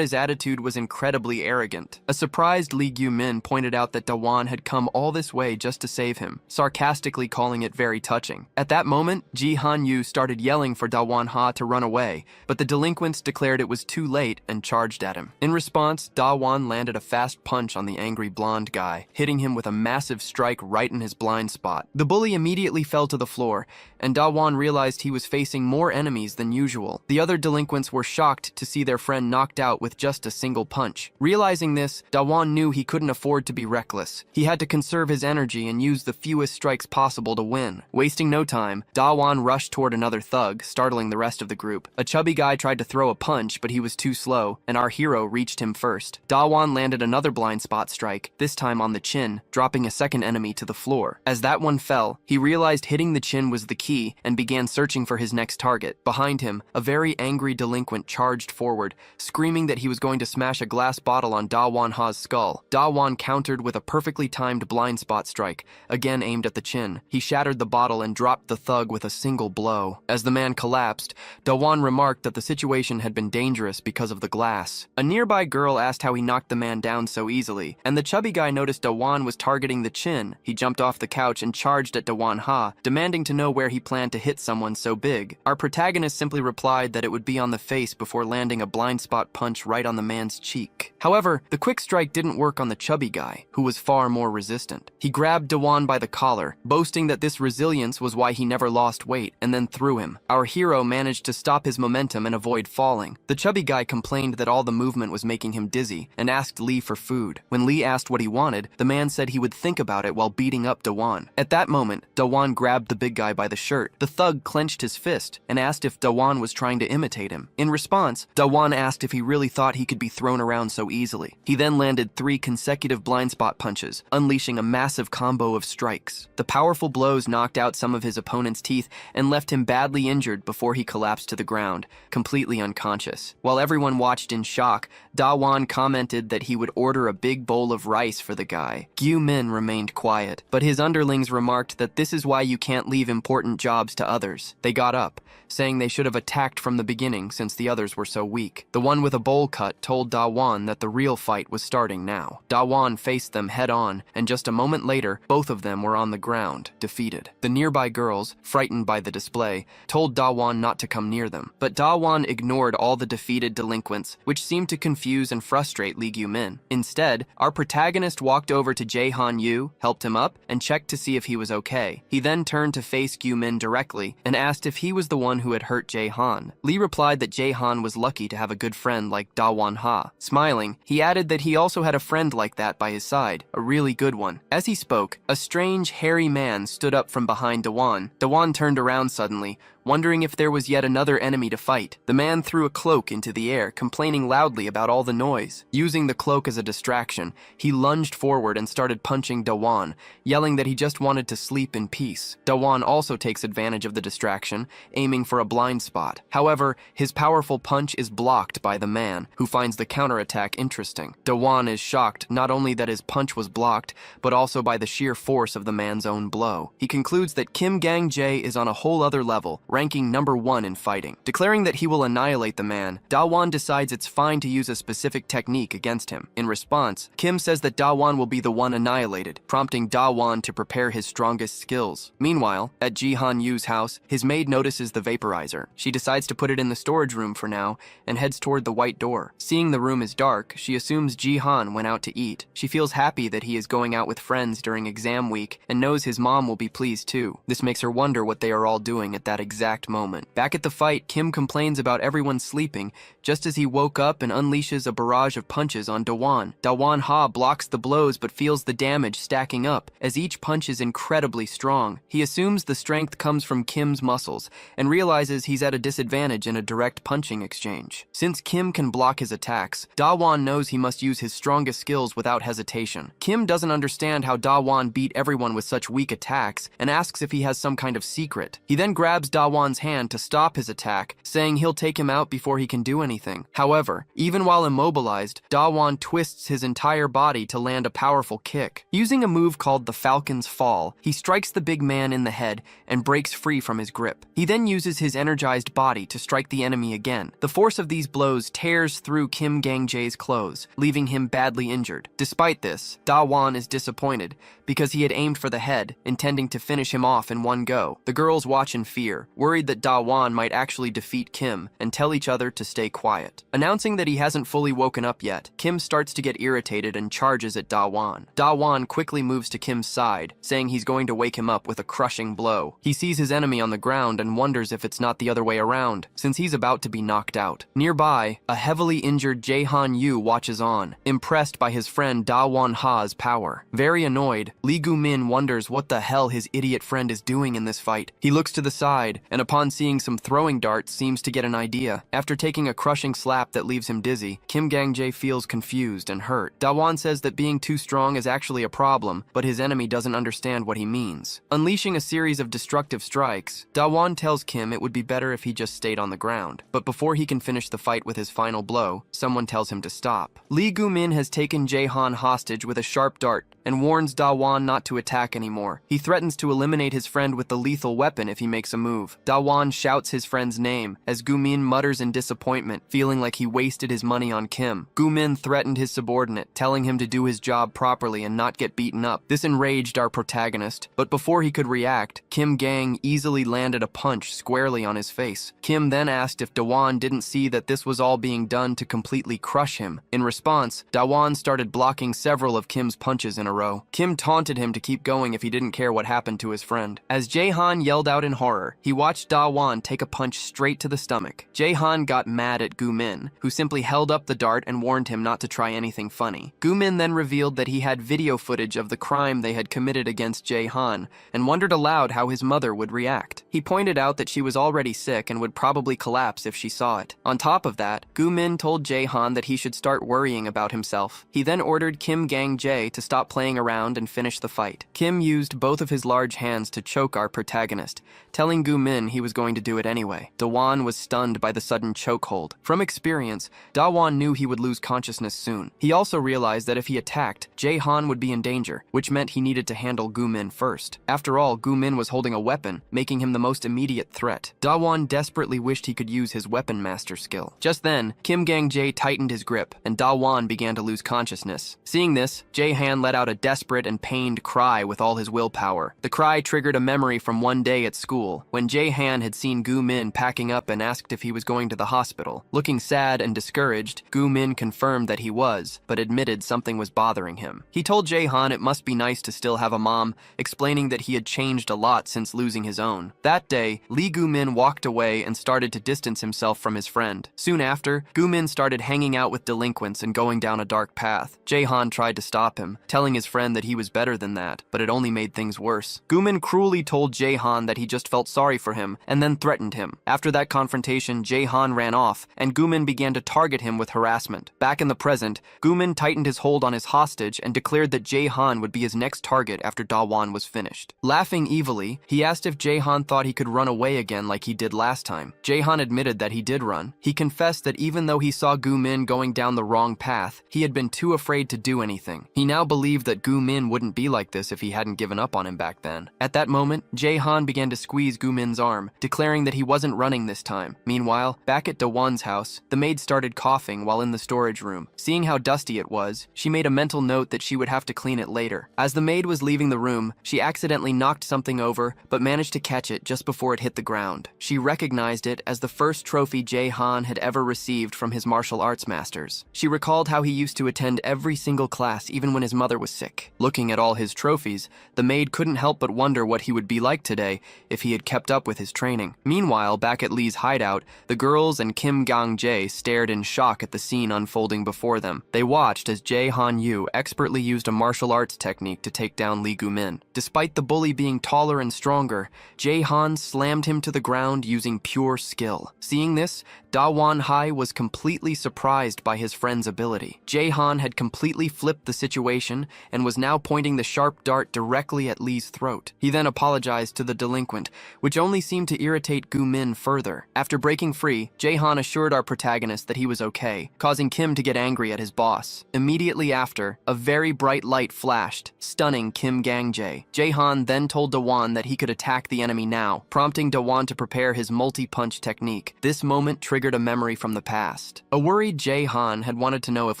his attitude was incredibly arrogant. A surprised Lee Gyu-min pointed out that Da-won had come all this way just to save him, sarcastically calling it very touching. At that moment, Ji-han-yu started yelling for Da-won-ha to run away, but the delinquents declared it was too late and charged at him. In response, Da-won landed a fast punch on the angry blonde guy, hitting him with a massive strike right in his blind spot. The bully immediately fell to the floor, and Da-won realized he was facing more enemies than usual. The other delinquents were shocked to see their friend knocked out with just a single punch. Realizing this, Da-won knew he couldn't afford to be reckless. He had to conserve his energy and use the fewest strikes possible to win. Wasting no time, Da-won rushed toward another thug, startling the rest of the group. A chubby guy tried to throw a punch, but he was too slow, and our hero reached him first. Da-won landed another blind spot strike, this time on the chin, dropping a second enemy to the floor. As that one fell, he realized hitting the chin was the key and began searching for his next target. Behind him, a very angry delinquent charged forward, screaming that he was going to smash a glass bottle on Da-won-ha's skull. Da-won countered with a perfectly timed blind spot strike, again aimed at the chin. He shattered the bottle and dropped the thug with a single blow. As the man collapsed, Da-won remarked that the situation had been dangerous because of the glass. A nearby girl asked how he knocked the man down so easily, and the chubby guy noticed Da-won was targeting the chin. He jumped off the couch and charged at Da-won-ha, demanding to know where he planned to hit someone so big. Our protagonist simply replied that it would be on the face before landing a blind spot punch right on the man's cheek. However, the quick strike didn't work on the chubby guy, who was far more resistant. He grabbed Da-won by the collar, boasting that this resilience was why he never lost weight, and then threw him. Our hero managed to stop his momentum and avoid falling. The chubby guy complained that all the movement was making him dizzy, and asked Lee for food. When Lee asked what he wanted, the man said he would think about it while beating up Da-won. At that moment, Da-won grabbed the big guy by the shirt. The thug clenched his fist and asked if Da-won was trying to imitate him. In response, Da-won asked if he really thought he could be thrown around so easily. He then landed 3 consecutive blind spot punches, unleashing a massive combo of strikes. The powerful blows knocked out some of his opponent's teeth and left him badly injured before he collapsed to the ground, completely unconscious. While everyone watched in shock, Da-won commented that he would order a big bowl of rice for the guy. Gyu-min remained quiet, but his underlings remarked that this is why you can't leave important jobs to others. They got up, saying they should have attacked from the beginning since the others were so weak. The one with a bowl cut told Da-won that the real fight was starting now. Da-won faced them head-on, and just a moment later, both of them were on the ground, defeated. The nearby girls, frightened by the display, told Da-won not to come near them, but Da-won ignored all the defeated delinquents, which seemed to confuse and frustrate Lee Gyu-min. Instead, our protagonist walked over to Jae-han-yu, helped him up, and checked to see if he was okay. He then turned to face Gyu-min directly and asked if he was the one who had hurt Jae-han. Lee replied that Jae-han was lucky to have a good friend like Da-won-ha. Smiling, he added that he also had a friend like that by his side, a really good one. As he spoke, a strange, hairy man stood up from behind Da-won. Da-won turned around suddenly, wondering if there was yet another enemy to fight. The man threw a cloak into the air, complaining loudly about all the noise. Using the cloak as a distraction, he lunged forward and started punching Da-won, yelling that he just wanted to sleep in peace. Da-won also takes advantage of the distraction, aiming for a blind spot. However, his powerful punch is blocked by the man, who finds the counterattack interesting. Da-won is shocked not only that his punch was blocked, but also by the sheer force of the man's own blow. He concludes that Kim Gang-jae is on a whole other level, ranking #1 in fighting. Declaring that he will annihilate the man, Da-won decides it's fine to use a specific technique against him. In response, Kim says that Da-won will be the one annihilated, prompting Da-won to prepare his strongest skills. Meanwhile, at Ji-han-yu's house, his maid notices the vaporizer. She decides to put it in the storage room for now and heads toward the white door. Seeing the room is dark, she assumes Ji-han went out to eat. She feels happy that he is going out with friends during exam week and knows his mom will be pleased too. This makes her wonder what they are all doing at that exact moment. Back at the fight, Kim complains about everyone sleeping just as he woke up and unleashes a barrage of punches on Da-won. Da-won Ha blocks the blows but feels the damage stacking up as each punch is incredibly strong. He assumes the strength comes from Kim's muscles and realizes he's at a disadvantage in a direct punching exchange. Since Kim can block his attacks, Da-won knows he must use his strongest skills without hesitation. Kim doesn't understand how Da-won beat everyone with such weak attacks and asks if he has some kind of secret. He then grabs Da-won's hand to stop his attack, saying he'll take him out before he can do anything. However, even while immobilized, Da-won twists his entire body to land a powerful kick. Using a move called the Falcon's Fall, he strikes the big man in the head and breaks free from his grip. He then uses his energized body to strike the enemy again. The force of these blows tears through Kim Gang-jae's clothes, leaving him badly injured. Despite this, Da-won is disappointed because he had aimed for the head, intending to finish him off in one go. The girls watch in fear, worried that Da-won might actually defeat Kim, and tell each other to stay quiet. Announcing that he hasn't fully woken up yet, Kim starts to get irritated and charges at Da-won. Da-won quickly moves to Kim's side, saying he's going to wake him up with a crushing blow. He sees his enemy on the ground and wonders if it's not the other way around, since he's about to be knocked out. Nearby, a heavily injured Ji-han-yu watches on, impressed by his friend Da-won Ha's power. Very annoyed, Lee Gu-min wonders what the hell his idiot friend is doing in this fight. He looks to the side, and upon seeing some throwing darts, seems to get an idea. After taking a crushing slap that leaves him dizzy, Kim Gang-jae feels confused and hurt. Da-won says that being too strong is actually a problem, but his enemy doesn't understand what he means. Unleashing a series of destructive strikes, Da-won tells Kim it would be better if he just stayed on the ground. But before he can finish the fight with his final blow, someone tells him to stop. Lee Gu-min has taken Jae-han hostage with a sharp dart and warns Da-won not to attack anymore. He threatens to eliminate his friend with the lethal weapon if he makes a move. Da-won shouts his friend's name as Gu-min mutters in disappointment, feeling like he wasted his money on Kim. Gu-min threatened his subordinate, telling him to do his job properly and not get beaten up. This enraged our protagonist, but before he could react, Kim Gang easily landed a punch squarely on his face. Kim then asked if Da-won didn't see that this was all being done to completely crush him. In response, Da-won started blocking several of Kim's punches in a row. Kim taunted him to keep going if he didn't care what happened to his friend. As Jae-han yelled out in horror, he watched Da-won take a punch straight to the stomach. Jae-han got mad at Gu-min, who simply held up the dart and warned him not to try anything funny. Gu-min then revealed that he had video footage of the crime they had committed against Jae-han and wondered aloud how his mother would react. He pointed out that she was already sick and would probably collapse if she saw it. On top of that, Gu-min told Jae-han that he should start worrying about himself. He then ordered Kim Gang-jae to stop playing around and finish the fight. Kim used both of his large hands to choke our protagonist, telling Gu-min he was going to do it anyway. Da-won was stunned by the sudden chokehold. From experience, Da-won knew he would lose consciousness soon. He also realized that if he attacked, Jae-han would be in danger, which meant he needed to handle Gu-min first. After all, Gu-min was holding a weapon, making him the most immediate threat. Da-won desperately wished he could use his weapon master skill. Just then, Kim Gang-jae tightened his grip, and Da-won began to lose consciousness. Seeing this, Jae-han let out a desperate and pained cry with all his willpower. The cry triggered a memory from one day at school, when Jae-han had seen Gu-min packing up and asked if he was going to the hospital. Looking sad and discouraged, Gu-min confirmed that he was, but admitted something was bothering him. He told Jae-han it must be nice to still have a mom, explaining that he had changed a lot since losing his own. That day, Lee Gu-min walked away and started to distance himself from his friend. Soon after, Gu-min started hanging out with delinquents and going down a dark path. Jae-han tried to stop him, telling his friend that he was better than that, but it only made things worse. Gu-min cruelly told Jae-han that he just felt sorry for him, and then threatened him. After that confrontation, Jae-han ran off, and Gu-min began to target him with harassment. Back in the present, Gu-min tightened his hold on his hostage and declared that Jae-han would be his next target after Da-won was finished. Laughing evilly, he asked if Jae-han thought he could run away again like he did last time. Jae-han admitted that he did run. He confessed that even though he saw Gu-min going down the wrong path, he had been too afraid to do anything. He now believed that Gu-min wouldn't be like this if he hadn't given up on him back then. At that moment, Jae-han began to squeeze Gu-min's arm, declaring that he wasn't running this time. Meanwhile, back at Dawon's house, the maid started coughing while in the storage room. Seeing how dusty it was, she made a mental note that she would have to clean it later. As the maid was leaving the room, she accidentally knocked something over, but managed to catch it just before it hit the ground. She recognized it as the first trophy Jae-han had ever received from his martial arts masters. She recalled how he used to attend every single class even when his mother was sick. Looking at all his trophies, the maid couldn't help but wonder what he would be like today if he had kept up with his training. Meanwhile, back at Lee's hideout, the girls and Kim Gang-jae stared in shock at the scene unfolding before them. They watched as Jae-han-yu expertly used a martial arts technique to take down Lee Gu-min. Despite the bully being taller and stronger, Jae-han slammed him to the ground using pure skill. Seeing this, Da-won-hai was completely surprised by his friend's ability. Jae-han had completely flipped the situation and was now pointing the sharp dart directly at Lee's throat. He then apologized to the delinquent, which only seemed to irritate Gu-min further. After breaking free, Jae-han assured our protagonist that he was okay, causing Kim to get angry at his boss. Immediately after, a very bright light flashed, stunning Kim Gang-jae. Jae-han then told Dawon that he could attack the enemy now, prompting Dawon to prepare his multi-punch technique. This moment triggered a memory from the past. A worried Jae-han had wanted to know if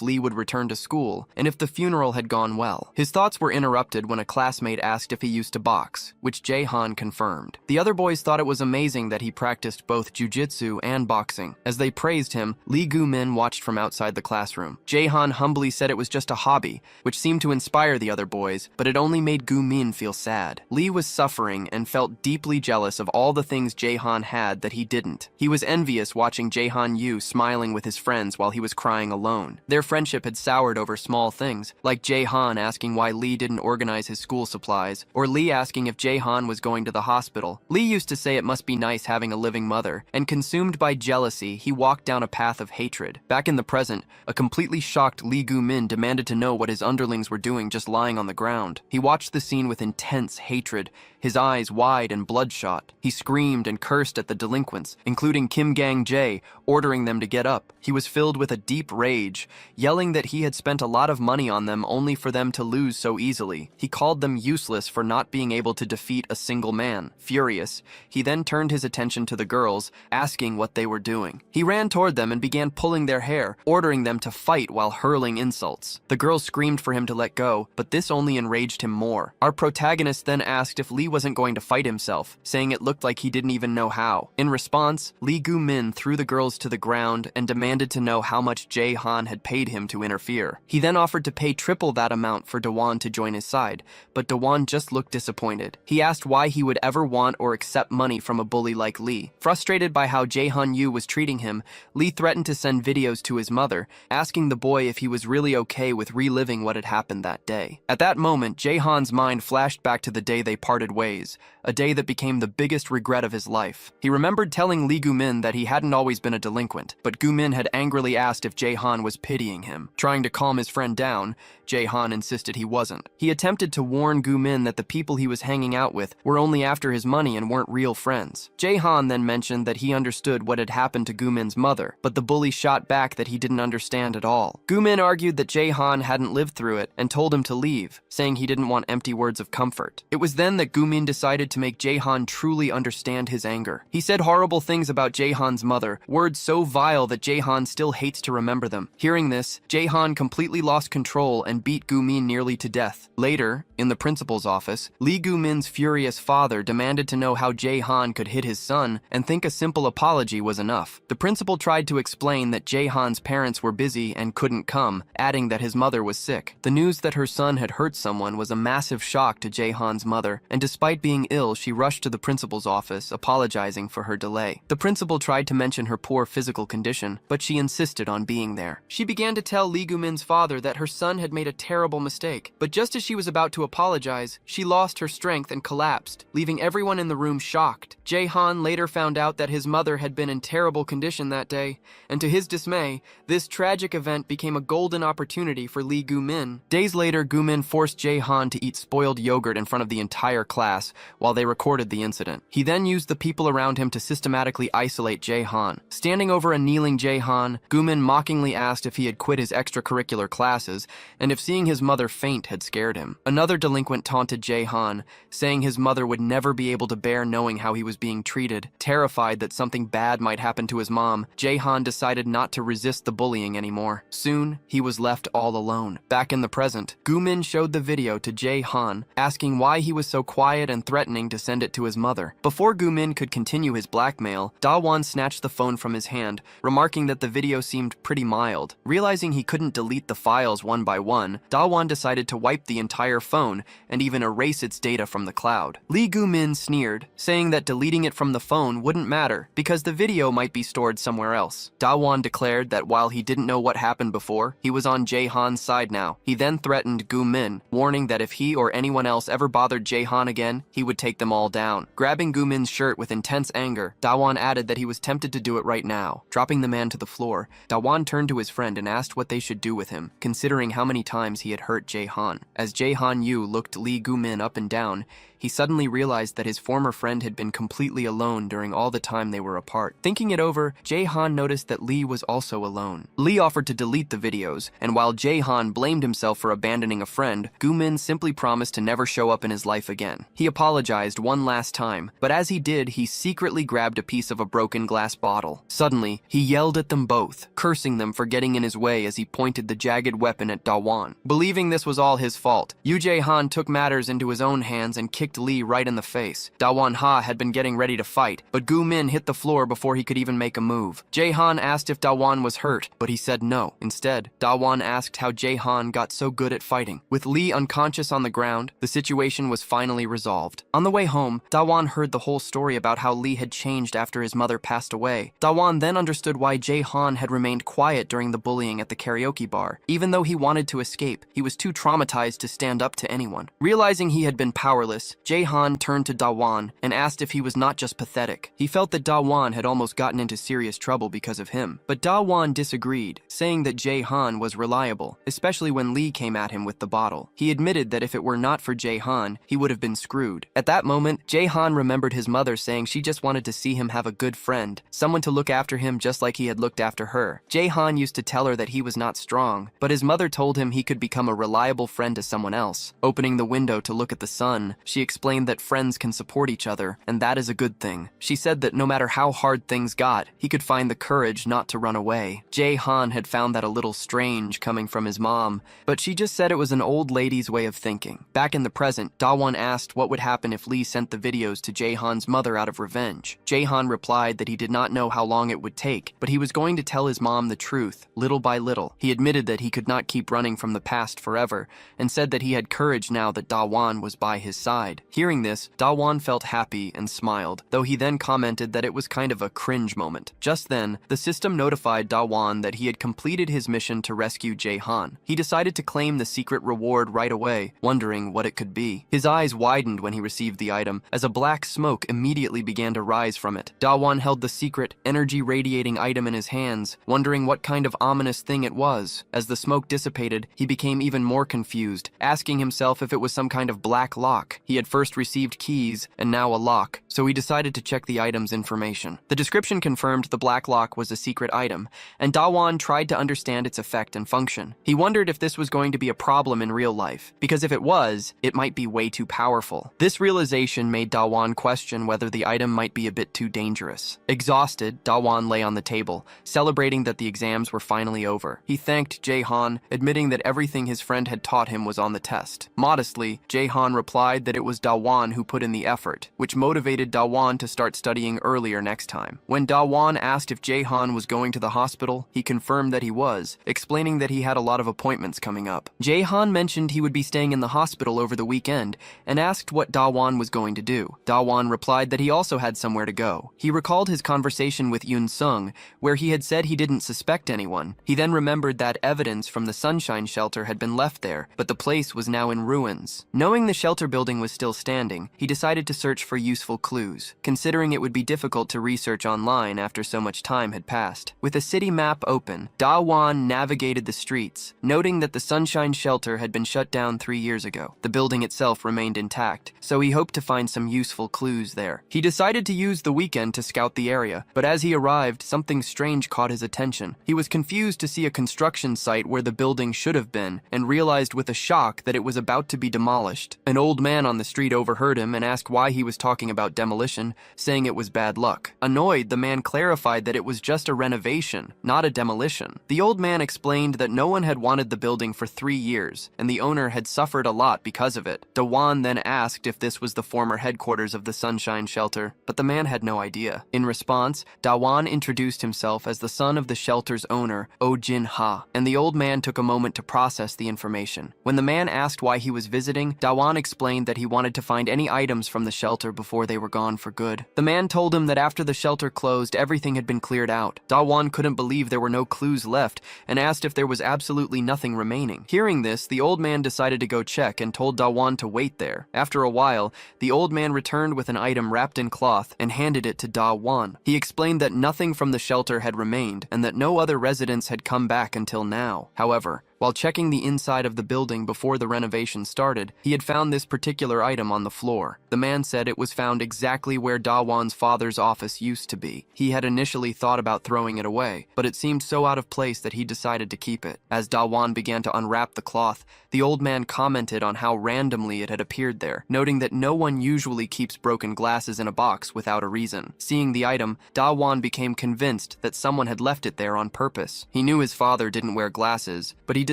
Lee would return to school and if the funeral had gone well. His thoughts were interrupted when a classmate asked if he used to box, which Jae-han confirmed. The other boys thought it was amazing that he practiced both jujitsu and boxing. As they praised him, Lee Gu-min watched from outside the classroom. Jae-han humbly said it was just a hobby, which seemed to inspire the other boys, but it only made Gu-min feel sad. Lee was suffering and felt deeply jealous of all the things Jae-han had that he didn't. He was envious watching Jae-han-yu smiling with his friends while he was crying alone. Their friendship had soured over small things, like Jae-han asking why Lee didn't organize his school supplies, or Lee asking if Jae-han was going to the hospital. Lee used to say it must be nice having a living mother, and consumed by jealousy, he walked down a path of hatred. Back in the present, a completely shocked Lee Gu-min demanded to know what his underlings were doing just lying on the ground. He watched the scene with intense hatred, his eyes wide and bloodshot. He screamed and cursed at the delinquents, including Kim Gang-jae, ordering them to get up. He was filled with a deep rage, yelling that he had spent a lot of money on them only for them to lose so easily. He called them useless for not being able to defeat a single man. Furious, he then turned his attention to the girls, asking what they were doing. He ran toward them and began pulling their hair, ordering them to fight while hurling insults. The girls screamed for him to let go, but this only enraged him more. Our protagonist then asked if Lee wasn't going to fight himself, saying it looked like he didn't even know how. In response, Lee Gu-min threw the girls to the ground and demanded to know how much Jae-han had paid him to interfere. He then offered to pay triple that amount for Dawon to join his side, but Dawon just looked disappointed. He asked why he would ever want or accept money from a bully like Lee. Frustrated by how Jae-han-yu was treating him, Lee threatened to send videos to his mother, asking the boy if he was really okay with reliving what had happened that day. At that moment, Jae-han's mind flashed back to the day they parted ways, a day that became the biggest regret of his life. He remembered telling Lee Gu-min that he hadn't always been a delinquent, but Gu-min had angrily asked if Jae-han was pitying him. Trying to calm his friend down, Jae-han insisted he wasn't. He attempted to warn Gu-min that the people he was hanging out with were only after his money and weren't real friends. Jae-han then mentioned that he understood what had happened to Gu-min's mother, but the bully shot back that he didn't understand at all. Gu-min argued that Jae-han hadn't lived through it and told him to leave, saying he didn't want empty words of comfort. It was then that Gu-min decided to make Jae-han truly understand his anger. He said horrible things about Jae-han's mother, words so vile that Jae-han still hates to remember them. Hearing this, Jae-han completely lost control and beat Gu-min nearly to death. Later, in the principal's office, Lee Gu-min's furious father demanded to know how Jae-han could hit his son and think a simple apology was enough. The principal tried to explain that Jae-han's parents were busy and couldn't come, adding that his mother was sick. The news that her son had hurt someone was a massive shock to Jae-han's mother, and despite being ill, she rushed to the principal's office, apologizing for her delay. The principal tried to mention her poor physical condition, but she insisted on being there. She began to tell Lee Gu-min's father that her son had made a terrible mistake, but just as she was about to apologize, she lost her strength and collapsed, leaving everyone in the room shocked. Jae-han later found out that his mother had been in terrible condition that day, and to his dismay, this tragic event became a golden opportunity for Lee Gu-min. Days later, Gu-min forced Jae-han to eat spoiled yogurt in front of the entire class while they recorded the incident. He then used the people around him to systematically isolate Jae-han. Standing over a kneeling Jae-han, Gu-min mockingly asked if he had quit his extracurricular classes and if seeing his mother faint had scared him. Another delinquent taunted Jae-han, saying his mother would never be able to bear knowing knowing how he was being treated. Terrified that something bad might happen to his mom, Jae-han decided not to resist the bullying anymore. Soon, he was left all alone. Back in the present, Goo-min showed the video to Jae-han, asking why he was so quiet and threatening to send it to his mother. Before Goo-min could continue his blackmail, Da-won snatched the phone from his hand, remarking that the video seemed pretty mild. Realizing he couldn't delete the files one by one, Da-won decided to wipe the entire phone and even erase its data from the cloud. Lee Goo-min sneered, saying that deleting it from the phone wouldn't matter because the video might be stored somewhere else. Da-won declared that while he didn't know what happened before, he was on Jae-han's side now. He then threatened Goo-min, warning that if he or anyone else ever bothered Jae-han again, he would take them all down. Grabbing Goo-min's shirt with intense anger, Da-won added that he was tempted to do it right now. Dropping the man to the floor, Da-won turned to his friend and asked what they should do with him, considering how many times he had hurt Jae-han. As Jae-han Yu looked Lee Goo-min up and down, he suddenly realized that his former friend had been completely alone during all the time they were apart. Thinking it over, Jae-han noticed that Lee was also alone. Lee offered to delete the videos, and while Jae-han blamed himself for abandoning a friend, Goo-min simply promised to never show up in his life again. He apologized one last time, but as he did, he secretly grabbed a piece of a broken glass bottle. Suddenly, he yelled at them both, cursing them for getting in his way as he pointed the jagged weapon at Da-won. Believing this was all his fault, Yoo Jae-han took matters into his own hands and kicked Lee right in the face. Da-won Ha had been getting ready to fight, but Goo-min hit the floor before he could even make a move. Jae-han asked if Da-won was hurt, but he said no. Instead, Da-won asked how Jae-han got so good at fighting. With Lee unconscious on the ground, the situation was finally resolved. On the way home, Da-won heard the whole story about how Lee had changed after his mother passed away. Da-won then understood why Jae-han had remained quiet during the bullying at the karaoke bar. Even though he wanted to escape, he was too traumatized to stand up to anyone. Realizing he had been powerless, Jae-han turned to Da-won and asked if he was not just pathetic. He felt that Da-won had almost gotten into serious trouble because of him. But Da-won disagreed, saying that Jae-han was reliable, especially when Lee came at him with the bottle. He admitted that if it were not for Jae-han, he would have been screwed. At that moment, Jae-han remembered his mother saying she just wanted to see him have a good friend, someone to look after him just like he had looked after her. Jae-han used to tell her that he was not strong, but his mother told him he could become a reliable friend to someone else. Opening the window to look at the sun, she explained that friends can support each other, and that is a good thing. She said that no matter how hard things got, he could find the courage not to run away. Jae-han had found that a little strange coming from his mom, but she just said it was an old lady's way of thinking. Back in the present, Da-won asked what would happen if Lee sent the videos to Jae-han's mother out of revenge. Jae-han replied that he did not know how long it would take, but he was going to tell his mom the truth, little by little. He admitted that he could not keep running from the past forever, and said that he had courage now that Da-won was by his side. Hearing this, Da-won felt happy and smiled, though he then commented that it was kind of a cringe moment. Just then, the system notified Da-won that he had completed his mission to rescue Jae-han. He decided to claim the secret reward right away, wondering what it could be. His eyes widened when he received the item, as a black smoke immediately began to rise from it. Da-won held the secret, energy-radiating item in his hands, wondering what kind of ominous thing it was. As the smoke dissipated, he became even more confused, asking himself if it was some kind of black lock. He had first received keys, and now a lock, so he decided to check the item's information. The description confirmed the black lock was a secret item, and Da-won tried to understand its effect and function. He wondered if this was going to be a problem in real life, because if it was, it might be way too powerful. This realization made Da-won question whether the item might be a bit too dangerous. Exhausted, Da-won lay on the table, celebrating that the exams were finally over. He thanked Jae-han, admitting that everything his friend had taught him was on the test. Modestly, Jae-han replied that it was Da-won who put in the effort, which motivated Da-won to start studying earlier next time. When Da-won asked if Jae-han was going to the hospital, he confirmed that he was, explaining that he had a lot of appointments coming up. Jae-han mentioned he would be staying in the hospital over the weekend and asked what Da-won was going to do. Da-won replied that he also had somewhere to go. He recalled his conversation with Yoon-sung, where he had said he didn't suspect anyone. He then remembered that evidence from the Sunshine Shelter had been left there, but the place was now in ruins. Knowing the shelter building was still standing, he decided to search for useful clues, considering it would be difficult to research online after so much time had passed. With a city map open, Da-won navigated the streets, noting that the Sunshine Shelter had been shut down 3 years ago. The building itself remained intact, so he hoped to find some useful clues there. He decided to use the weekend to scout the area, but as he arrived, something strange caught his attention. He was confused to see a construction site where the building should have been, and realized with a shock that it was about to be demolished. An old man on the street overheard him and asked why he was talking about demolition, saying it was bad luck. Annoyed, the man clarified that it was just a renovation, not a demolition. The old man explained that no one had wanted the building for 3 years, and the owner had suffered a lot because of it. Dawan then asked if this was the former headquarters of the Sunshine Shelter, but the man had no idea. In response, Dawan introduced himself as the son of the shelter's owner, Oh Jin Ha, and the old man took a moment to process the information. When the man asked why he was visiting, Dawan explained that he wanted to find any items from the shelter before they were gone for good. The man told him that after the shelter closed, everything had been cleared out. Dawan couldn't believe there were no clues left and asked if there was absolutely nothing remaining. Hearing this, the old man decided to go check and told Dawan to wait there. After a while, the old man returned with an item wrapped in cloth and handed it to Dawan. He explained that nothing from the shelter had remained and that no other residents had come back until now. However, while checking the inside of the building before the renovation started, he had found this particular item on the floor. The man said it was found exactly where Dawan's father's office used to be. He had initially thought about throwing it away, but it seemed so out of place that he decided to keep it. As Dawan began to unwrap the cloth, the old man commented on how randomly it had appeared there, noting that no one usually keeps broken glasses in a box without a reason. Seeing the item, Dawan became convinced that someone had left it there on purpose. He knew his father didn't wear glasses, but he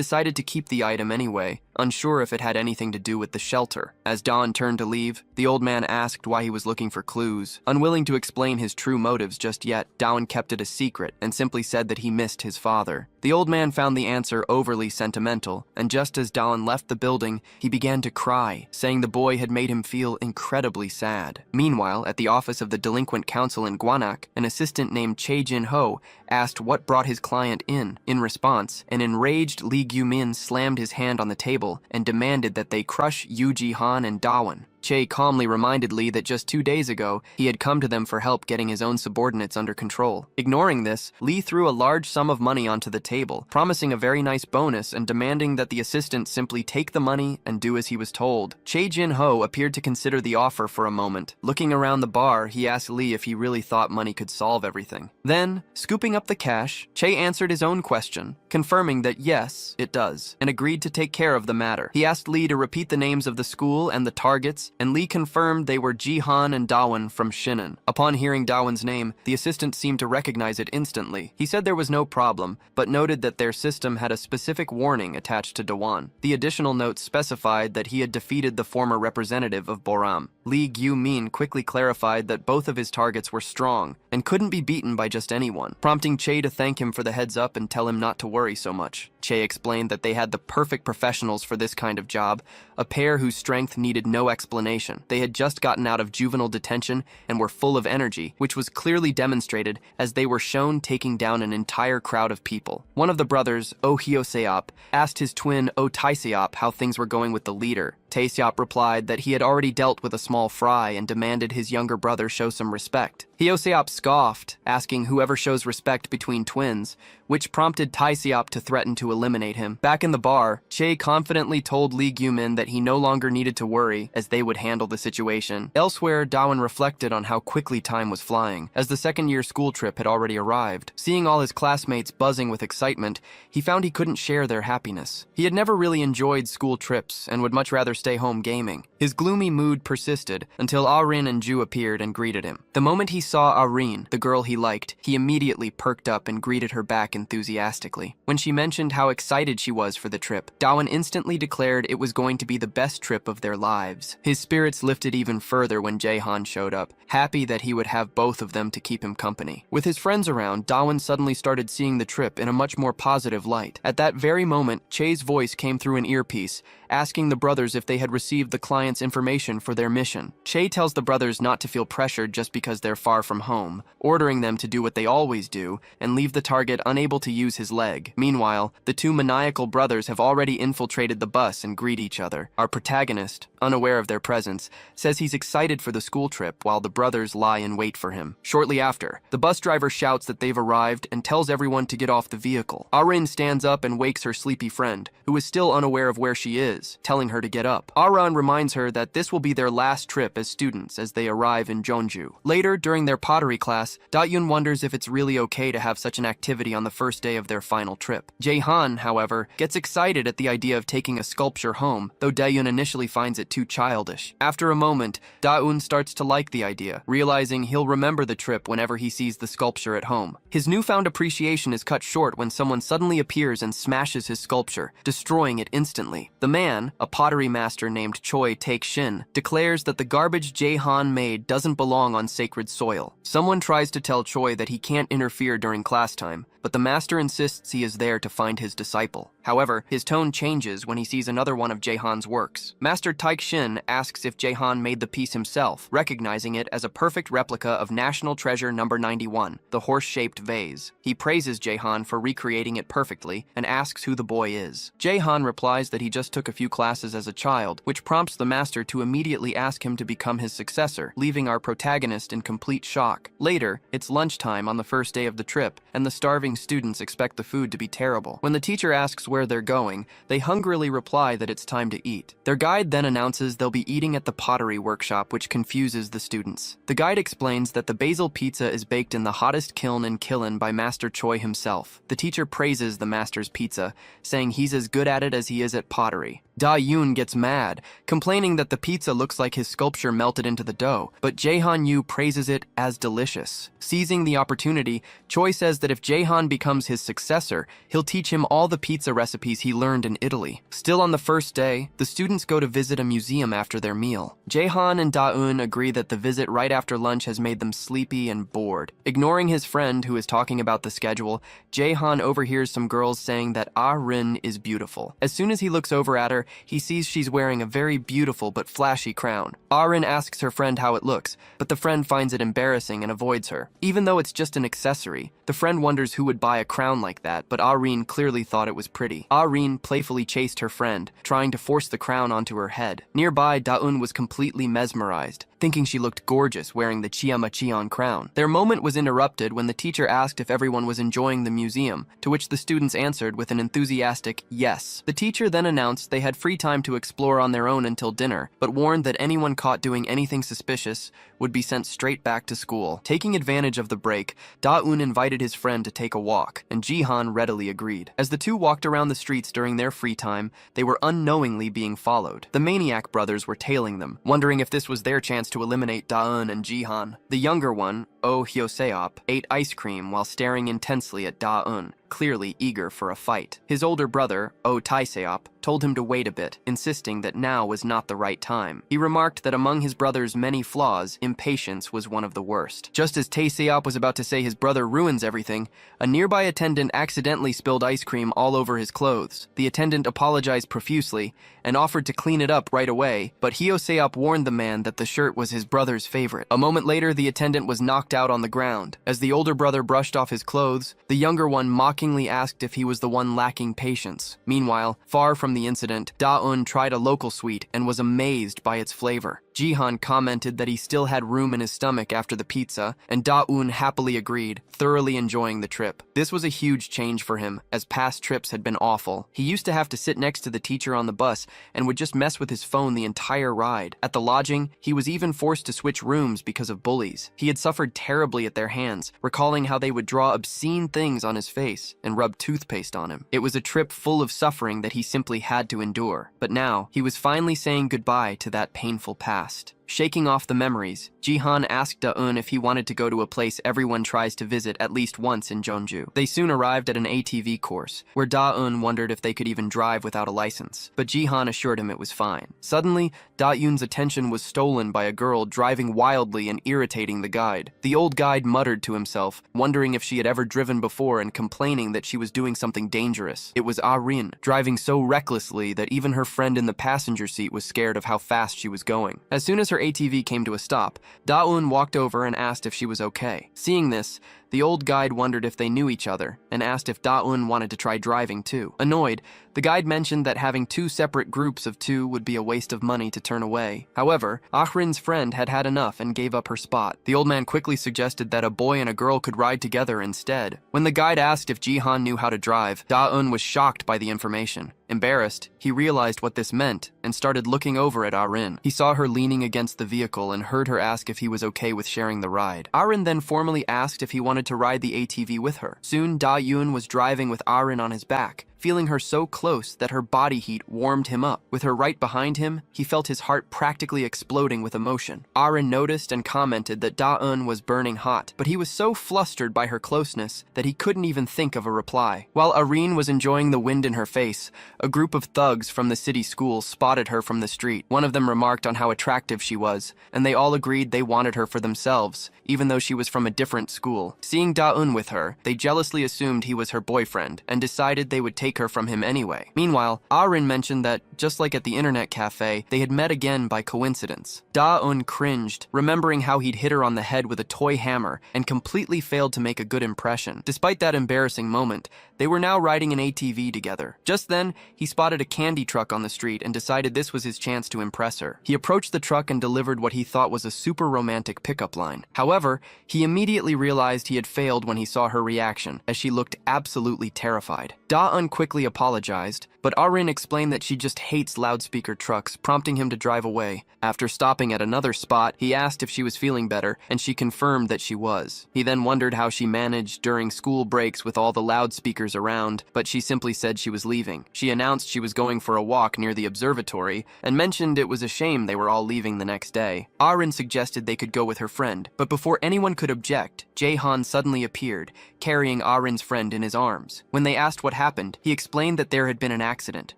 decided to keep the item anyway, unsure if it had anything to do with the shelter. As Dawn turned to leave, the old man asked why he was looking for clues. Unwilling to explain his true motives just yet, Dawn kept it a secret and simply said that he missed his father. The old man found the answer overly sentimental, and just as Dawn left the building, he began to cry, saying the boy had made him feel incredibly sad. Meanwhile, at the office of the delinquent council in Gwanak, an assistant named Chae Jin-ho asked what brought his client in. In response, an enraged Lee Gyu-min slammed his hand on the table and demanded that they crush Yu Ji-han and Dawan. Chae calmly reminded Lee that just 2 days ago, he had come to them for help getting his own subordinates under control. Ignoring this, Lee threw a large sum of money onto the table, promising a very nice bonus and demanding that the assistant simply take the money and do as he was told. Chae Jin-ho appeared to consider the offer for a moment. Looking around the bar, he asked Lee if he really thought money could solve everything. Then, scooping up the cash, Chae answered his own question, confirming that yes, it does, and agreed to take care of the matter. He asked Lee to repeat the names of the school and the targets, and Lee confirmed they were Ji-han and Dawan from Shinan. Upon hearing Dawan's name, the assistant seemed to recognize it instantly. He said there was no problem, but noted that their system had a specific warning attached to Dawan. The additional note specified that he had defeated the former representative of Boram. Lee Gyu-min quickly clarified that both of his targets were strong and couldn't be beaten by just anyone, prompting Chae to thank him for the heads up and tell him not to worry so much. Chae explained that they had the perfect professionals for this kind of job, a pair whose strength needed no explanation. They had just gotten out of juvenile detention and were full of energy, which was clearly demonstrated as they were shown taking down an entire crowd of people. One of the brothers, Oh Hyo-seop, asked his twin Oh Tae-seop how things were going with the leader. Tae-seop replied that he had already dealt with a small fry and demanded his younger brother show some respect. Hyo-seop scoffed, asking whoever shows respect between twins, which prompted Tae-seop to threaten to eliminate him. Back in the bar, Chae confidently told Lee Gyu-min that he no longer needed to worry, as they would handle the situation. Elsewhere, Dawan reflected on how quickly time was flying, as the second-year school trip had already arrived. Seeing all his classmates buzzing with excitement, he found he couldn't share their happiness. He had never really enjoyed school trips and would much rather stay home gaming. His gloomy mood persisted until Ah-rin and Ju appeared and greeted him. The moment he saw Ah-rin, the girl he liked, he immediately perked up and greeted her back enthusiastically. When she mentioned how excited she was for the trip, Dawan instantly declared it was going to be the best trip of their lives. His spirits lifted even further when Jae-han showed up, happy that he would have both of them to keep him company. With his friends around, Dawan suddenly started seeing the trip in a much more positive light. At that very moment, Chae's voice came through an earpiece, asking the brothers if they had received the client's information for their mission. Chae tells the brothers not to feel pressured just because they're far from home, ordering them to do what they always do and leave the target unable to use his leg. Meanwhile, the two maniacal brothers have already infiltrated the bus and greet each other. Our protagonist, unaware of their presence, says he's excited for the school trip while the brothers lie in wait for him. Shortly after, the bus driver shouts that they've arrived and tells everyone to get off the vehicle. Ah-rin stands up and wakes her sleepy friend, who is still unaware of where she is. is, telling her to get up. Aran reminds her that this will be their last trip as students as they arrive in Jeonju. Later, during their pottery class, Da-yoon wonders if it's really okay to have such an activity on the first day of their final trip. Jae-han, however, gets excited at the idea of taking a sculpture home, though Da-yoon initially finds it too childish. After a moment, Da-eun starts to like the idea, realizing he'll remember the trip whenever he sees the sculpture at home. His newfound appreciation is cut short when someone suddenly appears and smashes his sculpture, destroying it instantly. The man, a pottery master named Choi Taek-shin, declares that the garbage Jae-han made doesn't belong on sacred soil. Someone tries to tell Choi that he can't interfere during class time, but the master insists he is there to find his disciple. However, his tone changes when he sees another one of Jae-han's works. Master Taek-shin asks if Jae-han made the piece himself, recognizing it as a perfect replica of National Treasure number 91, the horse-shaped vase. He praises Jae-han for recreating it perfectly and asks who the boy is. Jae-han replies that he just took a few classes as a child, which prompts the master to immediately ask him to become his successor, leaving our protagonist in complete shock. Later, it's lunchtime on the first day of the trip, and the starving students expect the food to be terrible. When the teacher asks where they're going, they hungrily reply that it's time to eat. Their guide then announces they'll be eating at the pottery workshop, which confuses the students. The guide explains that the basil pizza is baked in the hottest kiln in Kiln by Master Choi himself. The teacher praises the master's pizza, saying he's as good at it as he is at pottery. Da-yoon gets mad, complaining that the pizza looks like his sculpture melted into the dough, but Jae-han praises it as delicious. Seizing the opportunity, Choi says that if Jae-han becomes his successor, he'll teach him all the pizza recipes he learned in Italy. Still on the first day, the students go to visit a museum after their meal. Jae-han and Da-eun agree that the visit right after lunch has made them sleepy and bored. Ignoring his friend who is talking about the schedule, Jae-han overhears some girls saying that Ah-rin is beautiful. As soon as he looks over at her, he sees she's wearing a very beautiful but flashy crown. Ah-rin asks her friend how it looks, but the friend finds it embarrassing and avoids her. Even though it's just an accessory, the friend wonders who would buy a crown like that, but Ah-rin clearly thought it was pretty. Ah-rin playfully chased her friend, trying to force the crown onto her head. Nearby, Da-eun was completely mesmerized, thinking she looked gorgeous wearing the Chiama-cheon crown. Their moment was interrupted when the teacher asked if everyone was enjoying the museum, to which the students answered with an enthusiastic yes. The teacher then announced they had free time to explore on their own until dinner, but warned that anyone caught doing anything suspicious would be sent straight back to school. Taking advantage of the break, Da-eun invited his friend to take a walk, and Ji-han readily agreed. As the two walked around the streets during their free time, they were unknowingly being followed. The Maniac brothers were tailing them, wondering if this was their chance to eliminate Da-eun and Ji-han. The younger one, Oh Hyo-seop, ate ice cream while staring intensely at Da-eun, clearly eager for a fight. His older brother, Oh Tae-seop, told him to wait a bit, insisting that now was not the right time. He remarked that among his brother's many flaws, impatience was one of the worst. Just as Tae-seop was about to say his brother ruins everything, a nearby attendant accidentally spilled ice cream all over his clothes. The attendant apologized profusely and offered to clean it up right away, but Hyo-seop warned the man that the shirt was his brother's favorite. A moment later, the attendant was knocked out on the ground. As the older brother brushed off his clothes, the younger one mockingly asked if he was the one lacking patience. Meanwhile, far from the incident, Da-eun tried a local sweet and was amazed by its flavor. Ji-han commented that he still had room in his stomach after the pizza, and Da-eun happily agreed, thoroughly enjoying the trip. This was a huge change for him, as past trips had been awful. He used to have to sit next to the teacher on the bus and would just mess with his phone the entire ride. At the lodging, he was even forced to switch rooms because of bullies. He had suffered terribly at their hands, recalling how they would draw obscene things on his face and rub toothpaste on him. It was a trip full of suffering that he simply had to endure. But now, he was finally saying goodbye to that painful past. Shaking off the memories, Ji-han asked Da-eun if he wanted to go to a place everyone tries to visit at least once in Jeonju. They soon arrived at an ATV course, where Da-eun wondered if they could even drive without a license, but Ji-han assured him it was fine. Suddenly, Da-eun's attention was stolen by a girl driving wildly and irritating the guide. The old guide muttered to himself, wondering if she had ever driven before and complaining that she was doing something dangerous. It was Ah-rin, driving so recklessly that even her friend in the passenger seat was scared of how fast she was going. As soon as her ATV came to a stop, Da-eun walked over and asked if she was okay. Seeing this, The old guide wondered if they knew each other and asked if Da-eun wanted to try driving too. Annoyed, the guide mentioned that having two separate groups of two would be a waste of money to turn away. However, Ahrin's friend had had enough and gave up her spot. The old man quickly suggested that a boy and a girl could ride together instead. When the guide asked if Jihan knew how to drive, Da-eun was shocked by the information. Embarrassed, he realized what this meant and started looking over at Ahrin. He saw her leaning against the vehicle and heard her ask if he was okay with sharing the ride. Ahrin then formally asked if he wanted to ride the ATV with her. Soon, Da-eun was driving with Ahrin on his back, feeling her so close that her body heat warmed him up. With her right behind him, he felt his heart practically exploding with emotion. Ahrin noticed and commented that Da-eun was burning hot, but he was so flustered by her closeness that he couldn't even think of a reply. While Ahrin was enjoying the wind in her face, a group of thugs from the city school spotted her from the street. One of them remarked on how attractive she was, and they all agreed they wanted her for themselves, even though she was from a different school. Seeing Da-eun with her, they jealously assumed he was her boyfriend and decided they would take her from him anyway. Meanwhile, Ahrin mentioned that, just like at the internet cafe, they had met again by coincidence. Da-eun cringed, remembering how he'd hit her on the head with a toy hammer and completely failed to make a good impression. Despite that embarrassing moment, they were now riding an ATV together. Just then, he spotted a candy truck on the street and decided this was his chance to impress her. He approached the truck and delivered what he thought was a super romantic pickup line. However, he immediately realized he had failed when he saw her reaction, as she looked absolutely terrified. Da-eun quickly apologized, but Ahrin explained that she just hates loudspeaker trucks, prompting him to drive away. After stopping at another spot, he asked if she was feeling better, and she confirmed that she was. He then wondered how she managed during school breaks with all the loudspeakers around, but she simply said she was leaving. She announced she was going for a walk near the observatory, and mentioned it was a shame they were all leaving the next day. Ahrin suggested they could go with her friend, but before anyone could object, Jaehan suddenly appeared, carrying Ahrin's friend in his arms. When they asked what happened, he explained that there had been an accident.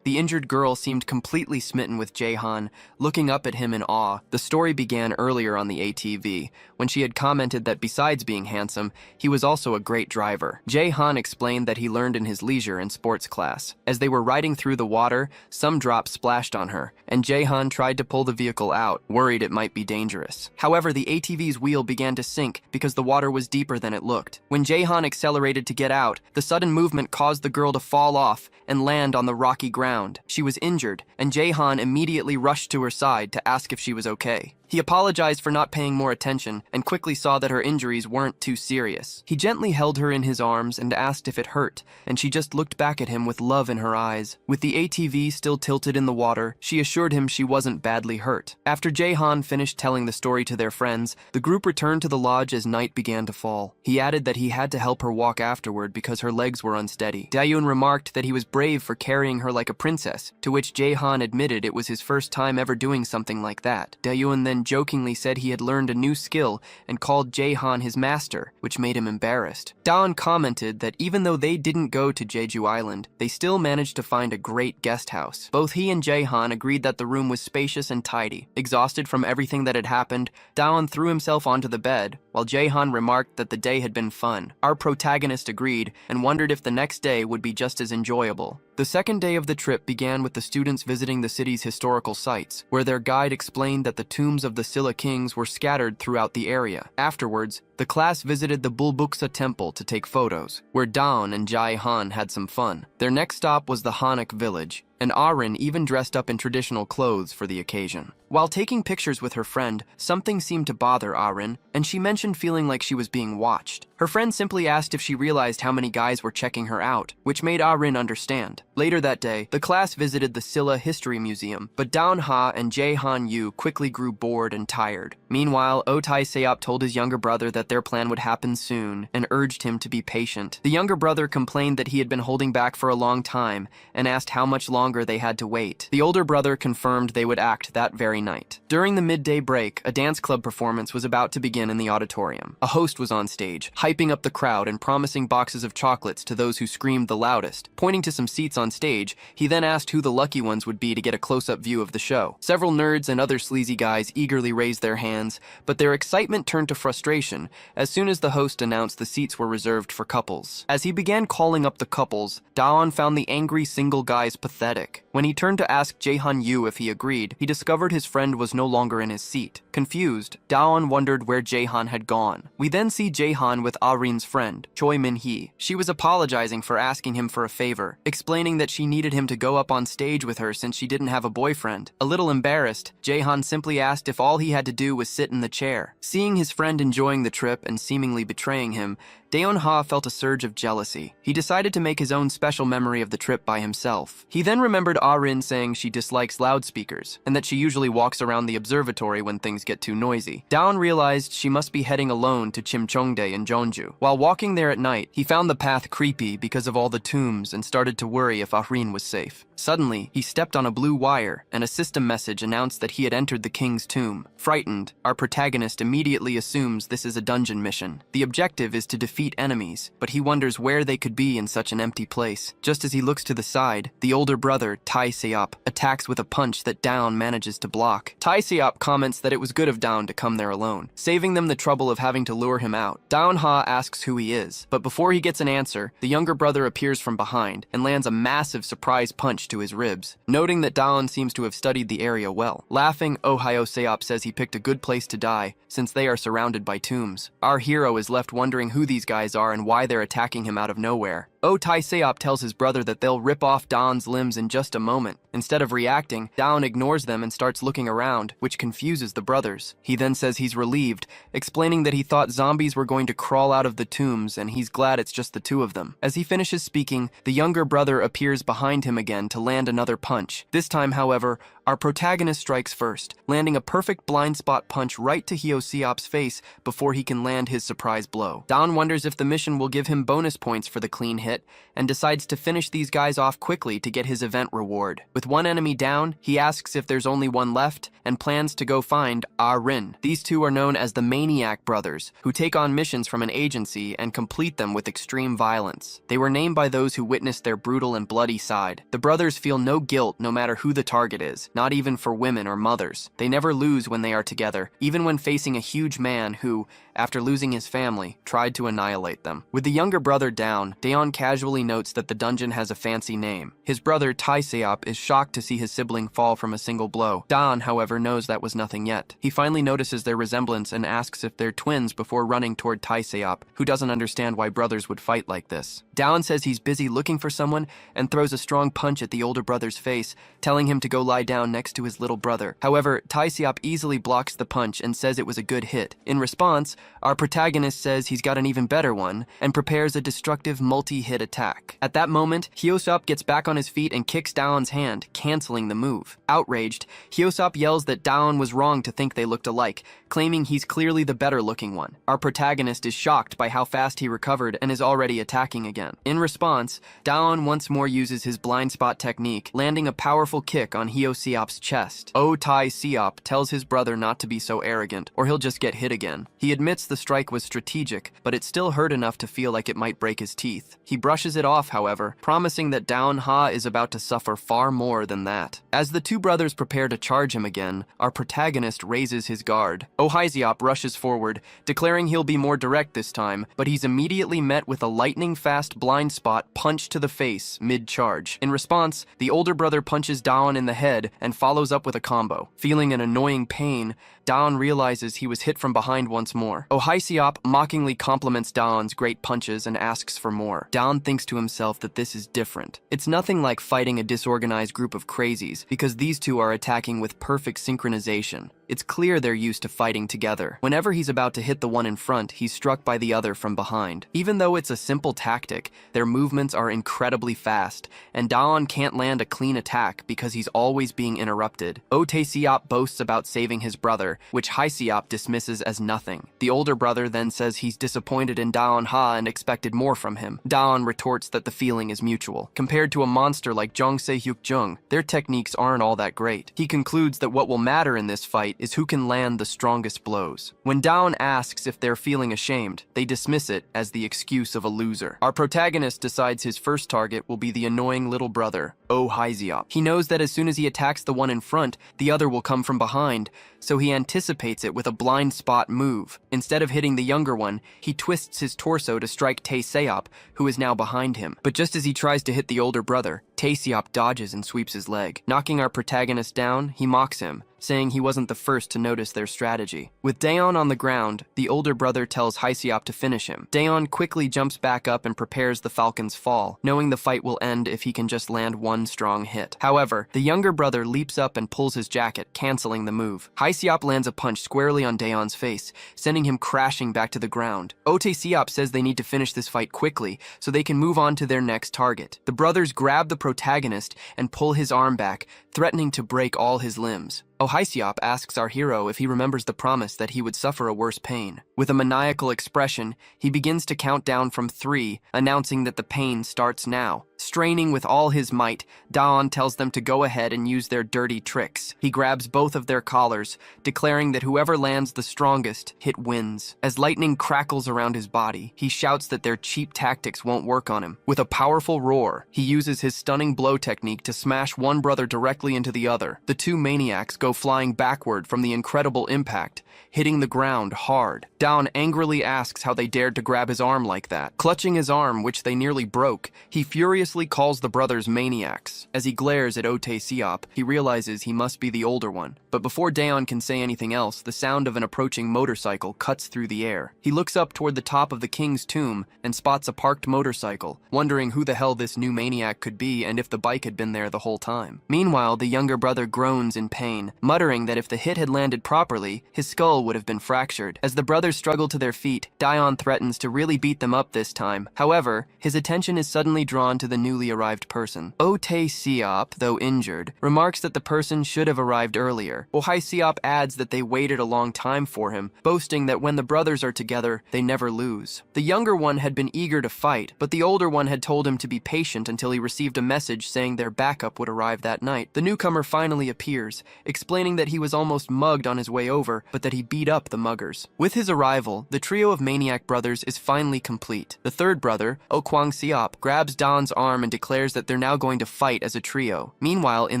The injured girl seemed completely smitten with Jaehan, looking up at him in awe. The story began earlier on the ATV, when she had commented that besides being handsome, he was also a great driver. Jaehan explained that he learned in his leisure in sports class. As they were riding through the water, some drops splashed on her, and Jaehan tried to pull the vehicle out, worried it might be dangerous. However, the ATV's wheel began to sink because the water was deeper than it looked. When Jaehan accelerated to get out, the sudden movement caused the girl to fall off and land on the rocky ground. She was injured, and Jaehan immediately rushed to her side to ask if she was okay. He apologized for not paying more attention and quickly saw that her injuries weren't too serious. He gently held her in his arms and asked if it hurt, and she just looked back at him with love in her eyes. With the ATV still tilted in the water, she assured him she wasn't badly hurt. After Jaehan finished telling the story to their friends, the group returned to the lodge as night began to fall. He added that he had to help her walk afterward because her legs were unsteady. Da-eun remarked that he was brave for carrying her like a princess, to which Jaehan admitted it was his first time ever doing something like that. Da-eun then jokingly said he had learned a new skill and called Jaehan his master, which made him embarrassed. Da-eun commented that even though they didn't go to Jeju Island, they still managed to find a great guest house. Both he and Jaehan agreed that the room was spacious and tidy. Exhausted from everything that had happened, Da-eun threw himself onto the bed, while Jaehan remarked that the day had been fun. Our protagonist agreed and wondered if the next day would be just as enjoyable. The second day of the trip began with the students visiting the city's historical sites, where their guide explained that the tombs of the Silla kings were scattered throughout the area. Afterwards, the class visited the Bulbuksa temple to take photos, where Dawn and Jaehan had some fun. Their next stop was the Hanak village, and Ahrin even dressed up in traditional clothes for the occasion. While taking pictures with her friend, something seemed to bother Ahrin, and she mentioned feeling like she was being watched. Her friend simply asked if she realized how many guys were checking her out, which made Ahrin understand. Later that day, the class visited the Silla History Museum, but Dawn Ha and Jaehan Yu quickly grew bored and tired. Meanwhile, Otai Seop told his younger brother that their plan would happen soon and urged him to be patient. The younger brother complained that he had been holding back for a long time and asked how much longer they had to wait. The older brother confirmed they would act that very night. During the midday break, a dance club performance was about to begin in the auditorium. A host was on stage, hyping up the crowd and promising boxes of chocolates to those who screamed the loudest. Pointing to some seats on stage, he then asked who the lucky ones would be to get a close-up view of the show. Several nerds and other sleazy guys eagerly raised their hands, but their excitement turned to frustration as soon as the host announced the seats were reserved for couples. As he began calling up the couples, Dawn found the angry single guys pathetic. When he turned to ask Jae-han Yu if he agreed, he discovered his friend was no longer in his seat. Confused, Daon wondered where Jae-han had gone. We then see Jae-han with Ah-rin's friend, Choi Min-hee. She was apologizing for asking him for a favor, explaining that she needed him to go up on stage with her since she didn't have a boyfriend. A little embarrassed, Jae-han simply asked if all he had to do was sit in the chair. Seeing his friend enjoying the trip and seemingly betraying him, Daeon-ha felt a surge of jealousy. He decided to make his own special memory of the trip by himself. He then remembered Ah-rin saying she dislikes loudspeakers, and that she usually walks around the observatory when things get too noisy. Daon realized she must be heading alone to Chimcheongdae in Jeonju. While walking there at night, he found the path creepy because of all the tombs and started to worry if Ah-rin was safe. Suddenly, he stepped on a blue wire, and a system message announced that he had entered the king's tomb. Frightened, our protagonist immediately assumes this is a dungeon mission. The objective is to defeat enemies, but he wonders where they could be in such an empty place. Just as he looks to the side, the older brother, Tai Seop, attacks with a punch that Daon manages to block. Tai Seop comments that it was good of Daon to come there alone, saving them the trouble of having to lure him out. Daon-ha asks who he is, but before he gets an answer, the younger brother appears from behind and lands a massive surprise punch to his ribs, noting that Daon seems to have studied the area well. Laughing, Ohio Seop says he picked a good place to die, since they are surrounded by tombs. Our hero is left wondering who these guys are and why they're attacking him out of nowhere. Tai Seop tells his brother that they'll rip off Daon's limbs in just a moment. Instead of reacting, Daon ignores them and starts looking around, which confuses the brothers. He then says he's relieved, explaining that he thought zombies were going to crawl out of the tombs and he's glad it's just the two of them. As he finishes speaking, the younger brother appears behind him again to land another punch. This time, however, our protagonist strikes first, landing a perfect blind spot punch right to Hyo Seop's face before he can land his surprise blow. Daon wonders if the mission will give him bonus points for the clean hit, and decides to finish these guys off quickly to get his event reward. With one enemy down, he asks if there's only one left, and plans to go find Ah-rin. These two are known as the Maniac Brothers, who take on missions from an agency and complete them with extreme violence. They were named by those who witnessed their brutal and bloody side. The brothers feel no guilt no matter who the target is, not even for women or mothers. They never lose when they are together, even when facing a huge man who, after losing his family, tried to annihilate them. With the younger brother down, Daon casually notes that the dungeon has a fancy name. His brother, Tai Seop, is shocked to see his sibling fall from a single blow. Daon, however, knows that was nothing yet. He finally notices their resemblance and asks if they're twins before running toward Tai Seop, who doesn't understand why brothers would fight like this. Daon says he's busy looking for someone and throws a strong punch at the older brother's face, telling him to go lie down next to his little brother. However, Tai Seop easily blocks the punch and says it was a good hit. In response, our protagonist says he's got an even better one and prepares a destructive multi-hit attack. At that moment, Hyo-seop gets back on his feet and kicks Daon's hand, canceling the move. Outraged, Hyo-seop yells that Daon was wrong to think they looked alike, claiming he's clearly the better-looking one. Our protagonist is shocked by how fast he recovered and is already attacking again. In response, Daon once more uses his blind spot technique, landing a powerful kick on Hyo-seop's chest. Tai Seop tells his brother not to be so arrogant, or he'll just get hit again. He admits the strike was strategic, but it still hurt enough to feel like it might break his teeth. He brushes it off, however, promising that Daon-ha is about to suffer far more than that. As the two brothers prepare to charge him again, our protagonist raises his guard. Seop rushes forward, declaring he'll be more direct this time, but he's immediately met with a lightning-fast blind spot punch to the face mid-charge. In response, the older brother punches Daon in the head and follows up with a combo. Feeling an annoying pain, Daon realizes he was hit from behind once more. Seop mockingly compliments Daon's great punches and asks for more. Daon thinks to himself that this is different. It's nothing like fighting a disorganized group of crazies, because these two are attacking with perfect synchronization. It's clear they're used to fighting together. Whenever he's about to hit the one in front, he's struck by the other from behind. Even though it's a simple tactic, their movements are incredibly fast, and Daon can't land a clean attack because he's always being interrupted. Seop boasts about saving his brother, which Seop dismisses as nothing. The older brother then says he's disappointed in Daon-ha and expected more from him. Daon retorts that the feeling is mutual. Compared to a monster like Jung, their techniques aren't all that great. He concludes that what will matter in this fight is who can land the strongest blows. When Daon asks if they're feeling ashamed, they dismiss it as the excuse of a loser. Our protagonist decides his first target will be the annoying little brother, Seop. He knows that as soon as he attacks the one in front, the other will come from behind, so he anticipates it with a blind spot move. Instead of hitting the younger one, he twists his torso to strike Tae-seop, who is now behind him. But just as he tries to hit the older brother, Tae-seop dodges and sweeps his leg. Knocking our protagonist down, he mocks him, saying he wasn't the first to notice their strategy. With Daeon on the ground, the older brother tells Hae-seop to finish him. Daeon quickly jumps back up and prepares the Falcon's fall, knowing the fight will end if he can just land one strong hit. However, the younger brother leaps up and pulls his jacket, canceling the move. Hae-seop lands a punch squarely on Daeon's face, sending him crashing back to the ground. Tae-seop says they need to finish this fight quickly so they can move on to their next target. The brothers grab the protagonist and pull his arm back, threatening to break all his limbs. Hae-seop asks our hero if he remembers the promise that he would suffer a worse pain. With a maniacal expression, he begins to count down from 3, announcing that the pain starts now. Straining with all his might, Daeon tells them to go ahead and use their dirty tricks. He grabs both of their collars, declaring that whoever lands the strongest hit wins. As lightning crackles around his body, he shouts that their cheap tactics won't work on him. With a powerful roar, he uses his stunning blow technique to smash one brother directly into the other. The two maniacs go flying backward from the incredible impact, hitting the ground hard. Daeon angrily asks how they dared to grab his arm like that. Clutching his arm, which they nearly broke, he furiously calls the brothers maniacs. As he glares at Tae-seop, he realizes he must be the older one. But before Daeon can say anything else, the sound of an approaching motorcycle cuts through the air. He looks up toward the top of the king's tomb and spots a parked motorcycle, wondering who the hell this new maniac could be and if the bike had been there the whole time. Meanwhile, the younger brother groans in pain, muttering that if the hit had landed properly, his skull would have been fractured. As the brothers struggle to their feet, Daeon threatens to really beat them up this time. However, his attention is suddenly drawn to the newly arrived person. Tae-seop, though injured, remarks that the person should have arrived earlier. Hae-seop adds that they waited a long time for him, boasting that when the brothers are together, they never lose. The younger one had been eager to fight, but the older one had told him to be patient until he received a message saying their backup would arrive that night. The newcomer finally appears, explaining that he was almost mugged on his way over, but that he beat up the muggers. With his arrival, the trio of maniac brothers is finally complete. The third brother, Kwang-seop, grabs Dawn's arm and declares that they're now going to fight as a trio. Meanwhile, in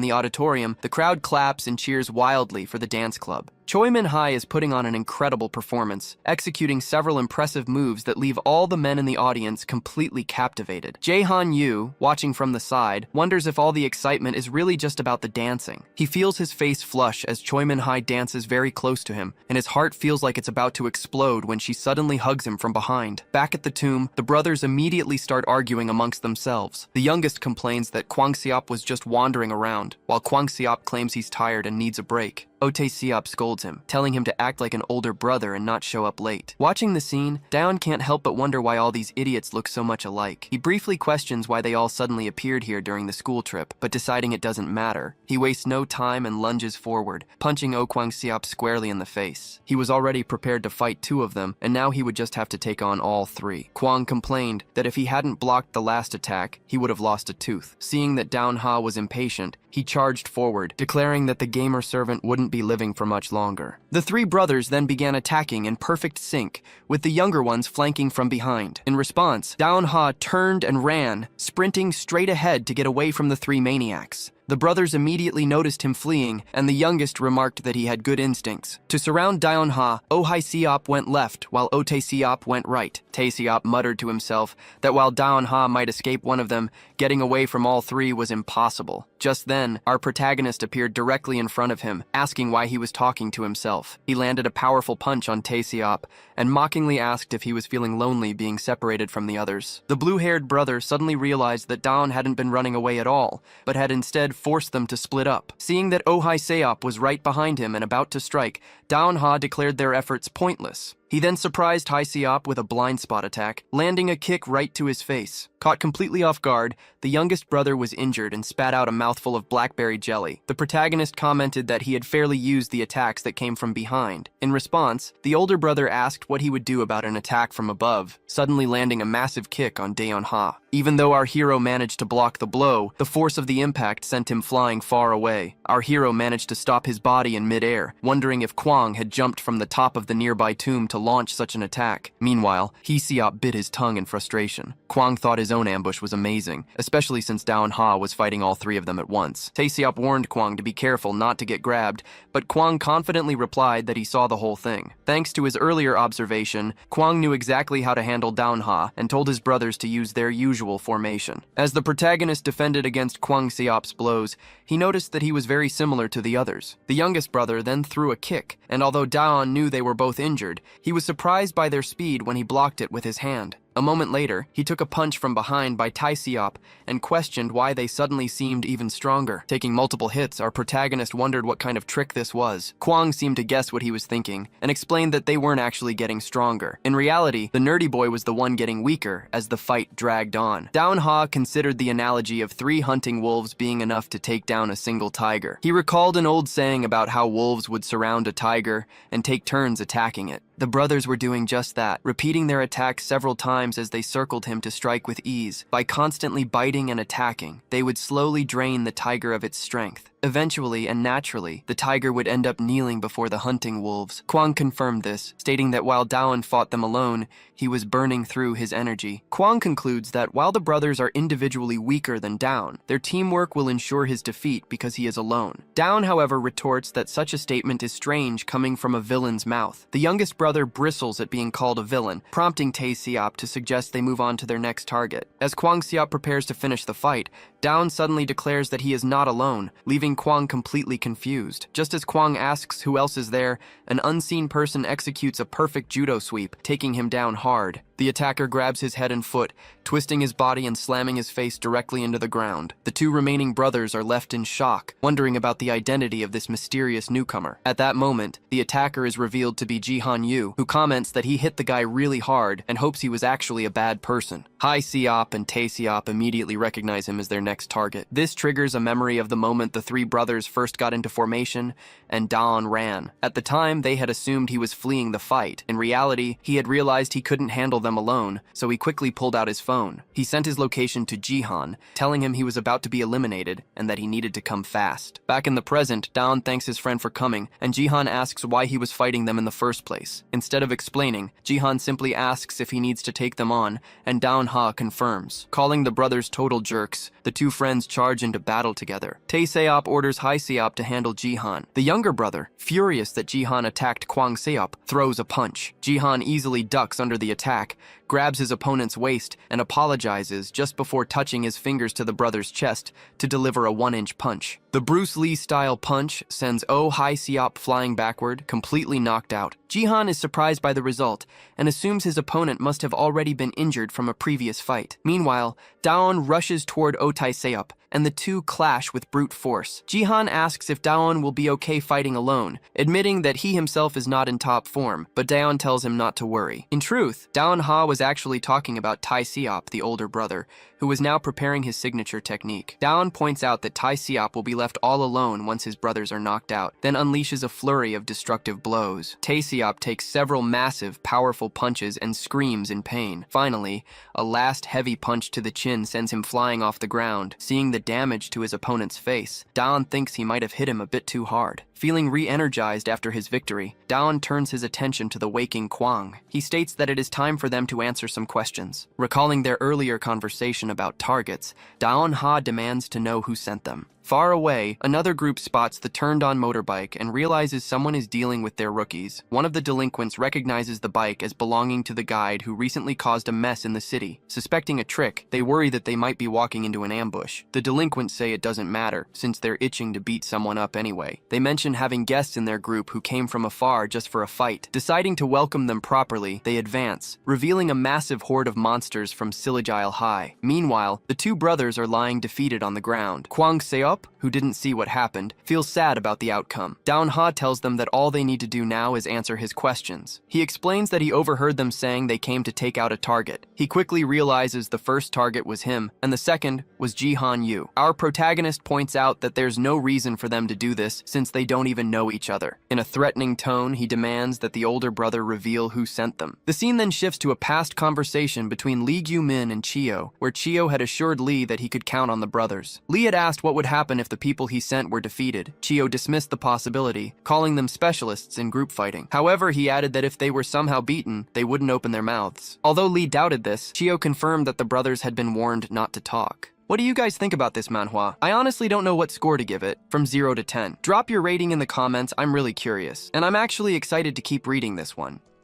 the auditorium, the crowd claps and cheers wildly for the dance club. Choi Min-hae is putting on an incredible performance, executing several impressive moves that leave all the men in the audience completely captivated. Jae-han-yu, watching from the side, wonders if all the excitement is really just about the dancing. He feels his face flush as Choi Min-hae dances very close to him, and his heart feels like it's about to explode when she suddenly hugs him from behind. Back at the tomb, the brothers immediately start arguing amongst themselves. The youngest complains that Kwang-seop was just wandering around, while Kwang-seop claims he's tired and needs a break. Tae-seop scolds him, telling him to act like an older brother and not show up late. Watching the scene, Daeon can't help but wonder why all these idiots look so much alike. He briefly questions why they all suddenly appeared here during the school trip, but deciding it doesn't matter, he wastes no time and lunges forward, punching Kwang-seop squarely in the face. He was already prepared to fight 2 of them, and now he would just have to take on all 3. Kwang complained that if he hadn't blocked the last attack, he would have lost a tooth. Seeing that Daeon-ha was impatient, he charged forward, declaring that the gamer servant wouldn't be living for much longer. The 3 brothers then began attacking in perfect sync, with the younger ones flanking from behind. In response, Daeon-ha turned and ran, sprinting straight ahead to get away from the 3 maniacs. The brothers immediately noticed him fleeing, and the youngest remarked that he had good instincts. To surround Daeon-ha, Hae-seop went left, while Tae-seop went right. Tae-seop muttered to himself that while Daeon-ha might escape one of them, getting away from all 3 was impossible. Just then, our protagonist appeared directly in front of him, asking why he was talking to himself. He landed a powerful punch on Tae-seop, and mockingly asked if he was feeling lonely being separated from the others. The blue-haired brother suddenly realized that Daeon hadn't been running away at all, but had instead forced them to split up. Seeing that Hae-seop was right behind him and about to strike, Daeon-ha declared their efforts pointless. He then surprised Hae-seop with a blind spot attack, landing a kick right to his face. Caught completely off guard, the youngest brother was injured and spat out a mouthful of blackberry jelly. The protagonist commented that he had fairly used the attacks that came from behind. In response, the older brother asked what he would do about an attack from above, suddenly landing a massive kick on Daeon-ha. Even though our hero managed to block the blow, the force of the impact sent him flying far away. Our hero managed to stop his body in midair, wondering if Kwang had jumped from the top of the nearby tomb to launch such an attack. Meanwhile, Hee-seop bit his tongue in frustration. Kwang thought his own ambush was amazing, especially since Daon-ha was fighting all three of them at once. Tae-seop warned Kwang to be careful not to get grabbed, but Kwang confidently replied that he saw the whole thing. Thanks to his earlier observation, Kwang knew exactly how to handle Daon-ha and told his brothers to use their usual formation. As the protagonist defended against Kwang-seop's blows, he noticed that he was very similar to the others. The youngest brother then threw a kick, and although Daon knew they were both injured, he was surprised by their speed when he blocked it with his hand. A moment later, he took a punch from behind by Tae-seop and questioned why they suddenly seemed even stronger. Taking multiple hits, our protagonist wondered what kind of trick this was. Kwang seemed to guess what he was thinking and explained that they weren't actually getting stronger. In reality, the nerdy boy was the one getting weaker as the fight dragged on. Daon-ha considered the analogy of 3 hunting wolves being enough to take down a single tiger. He recalled an old saying about how wolves would surround a tiger and take turns attacking it. The brothers were doing just that, repeating their attacks several times as they circled him to strike with ease. By constantly biting and attacking, they would slowly drain the tiger of its strength. Eventually and naturally, the tiger would end up kneeling before the hunting wolves. Kwang confirmed this, stating that while Daon fought them alone, he was burning through his energy. Kwang concludes that while the brothers are individually weaker than Daon, their teamwork will ensure his defeat because he is alone. Daon, however, retorts that such a statement is strange coming from a villain's mouth. The youngest brother bristles at being called a villain, prompting Tae-seop to suggest they move on to their next target. As Kwang-seop prepares to finish the fight, Daon suddenly declares that he is not alone, leaving Kwang completely confused. Just as Kwang asks who else is there, an unseen person executes a perfect judo sweep, taking him down hard. The attacker grabs his head and foot, twisting his body and slamming his face directly into the ground. The 2 remaining brothers are left in shock, wondering about the identity of this mysterious newcomer. At that moment, the attacker is revealed to be Ji-han-yu, who comments that he hit the guy really hard and hopes he was actually a bad person. Hee-seop and Tae-seop immediately recognize him as their next target. This triggers a memory of the moment the 3 brothers first got into formation and Daon ran. At the time, they had assumed he was fleeing the fight. In reality, he had realized he couldn't handle them alone, so he quickly pulled out his phone. He sent his location to Ji-han, telling him he was about to be eliminated and that he needed to come fast. Back in the present, Daon thanks his friend for coming, and Ji-han asks why he was fighting them in the first place. Instead of explaining, Ji-han simply asks if he needs to take them on, and Daon-ha confirms. Calling the brothers total jerks, the 2 friends charge into battle together. Tae-seop orders Hee-seop to handle Ji-han. The younger brother, furious that Ji-han attacked Kwang-seop, throws a punch. Ji-han easily ducks under the attack, grabs his opponent's waist, and apologizes just before touching his fingers to the brother's chest to deliver a 1-inch punch. The Bruce Lee-style punch sends Hee-seop flying backward, completely knocked out. Ji-han is surprised by the result and assumes his opponent must have already been injured from a previous fight. Meanwhile, Daon rushes toward Tae-seop, and the 2 clash with brute force. Ji-han asks if Daon will be okay fighting alone, admitting that he himself is not in top form, but Daon tells him not to worry. In truth, Daon-ha was actually talking about Tae-seop, the older brother, who was now preparing his signature technique. Daon points out that Tae-seop will be left all alone once his brothers are knocked out, then unleashes a flurry of destructive blows. Tae-seop takes several massive, powerful punches and screams in pain. Finally, a last heavy punch to the chin sends him flying off the ground. Seeing the damage to his opponent's face, Daon thinks he might have hit him a bit too hard. Feeling re-energized after his victory, Daon turns his attention to the waking Kwang. He states that it is time for them to answer some questions. Recalling their earlier conversation about targets, Daon-ha demands to know who sent them. Far away, another group spots the turned-on motorbike and realizes someone is dealing with their rookies. One of the delinquents recognizes the bike as belonging to the guide who recently caused a mess in the city. Suspecting a trick, they worry that they might be walking into an ambush. The delinquents say it doesn't matter, since they're itching to beat someone up anyway. They mention having guests in their group who came from afar just for a fight. Deciding to welcome them properly, they advance, revealing a massive horde of monsters from Silagile High. Meanwhile, the 2 brothers are lying defeated on the ground. Kwang-seop, who didn't see what happened, feels sad about the outcome. Daon-ha tells them that all they need to do now is answer his questions. He explains that he overheard them saying they came to take out a target. He quickly realizes the first target was him, and the second was Ji-han-yu. Our protagonist points out that there's no reason for them to do this since they don't even know each other. In a threatening tone, he demands that the older brother reveal who sent them. The scene then shifts to a past conversation between Lee Gyu-min and Chio, where Chio had assured Lee that he could count on the brothers. Lee had asked what would happen happen if the people he sent were defeated. Chio dismissed the possibility, calling them specialists in group fighting. However, he added that if they were somehow beaten, they wouldn't open their mouths. Although Lee doubted this, Chio confirmed that the brothers had been warned not to talk. What do you guys think about this manhwa? I honestly don't know what score to give it, from 0 to 10. Drop your rating in the comments, I'm really curious. And I'm actually excited to keep reading this one.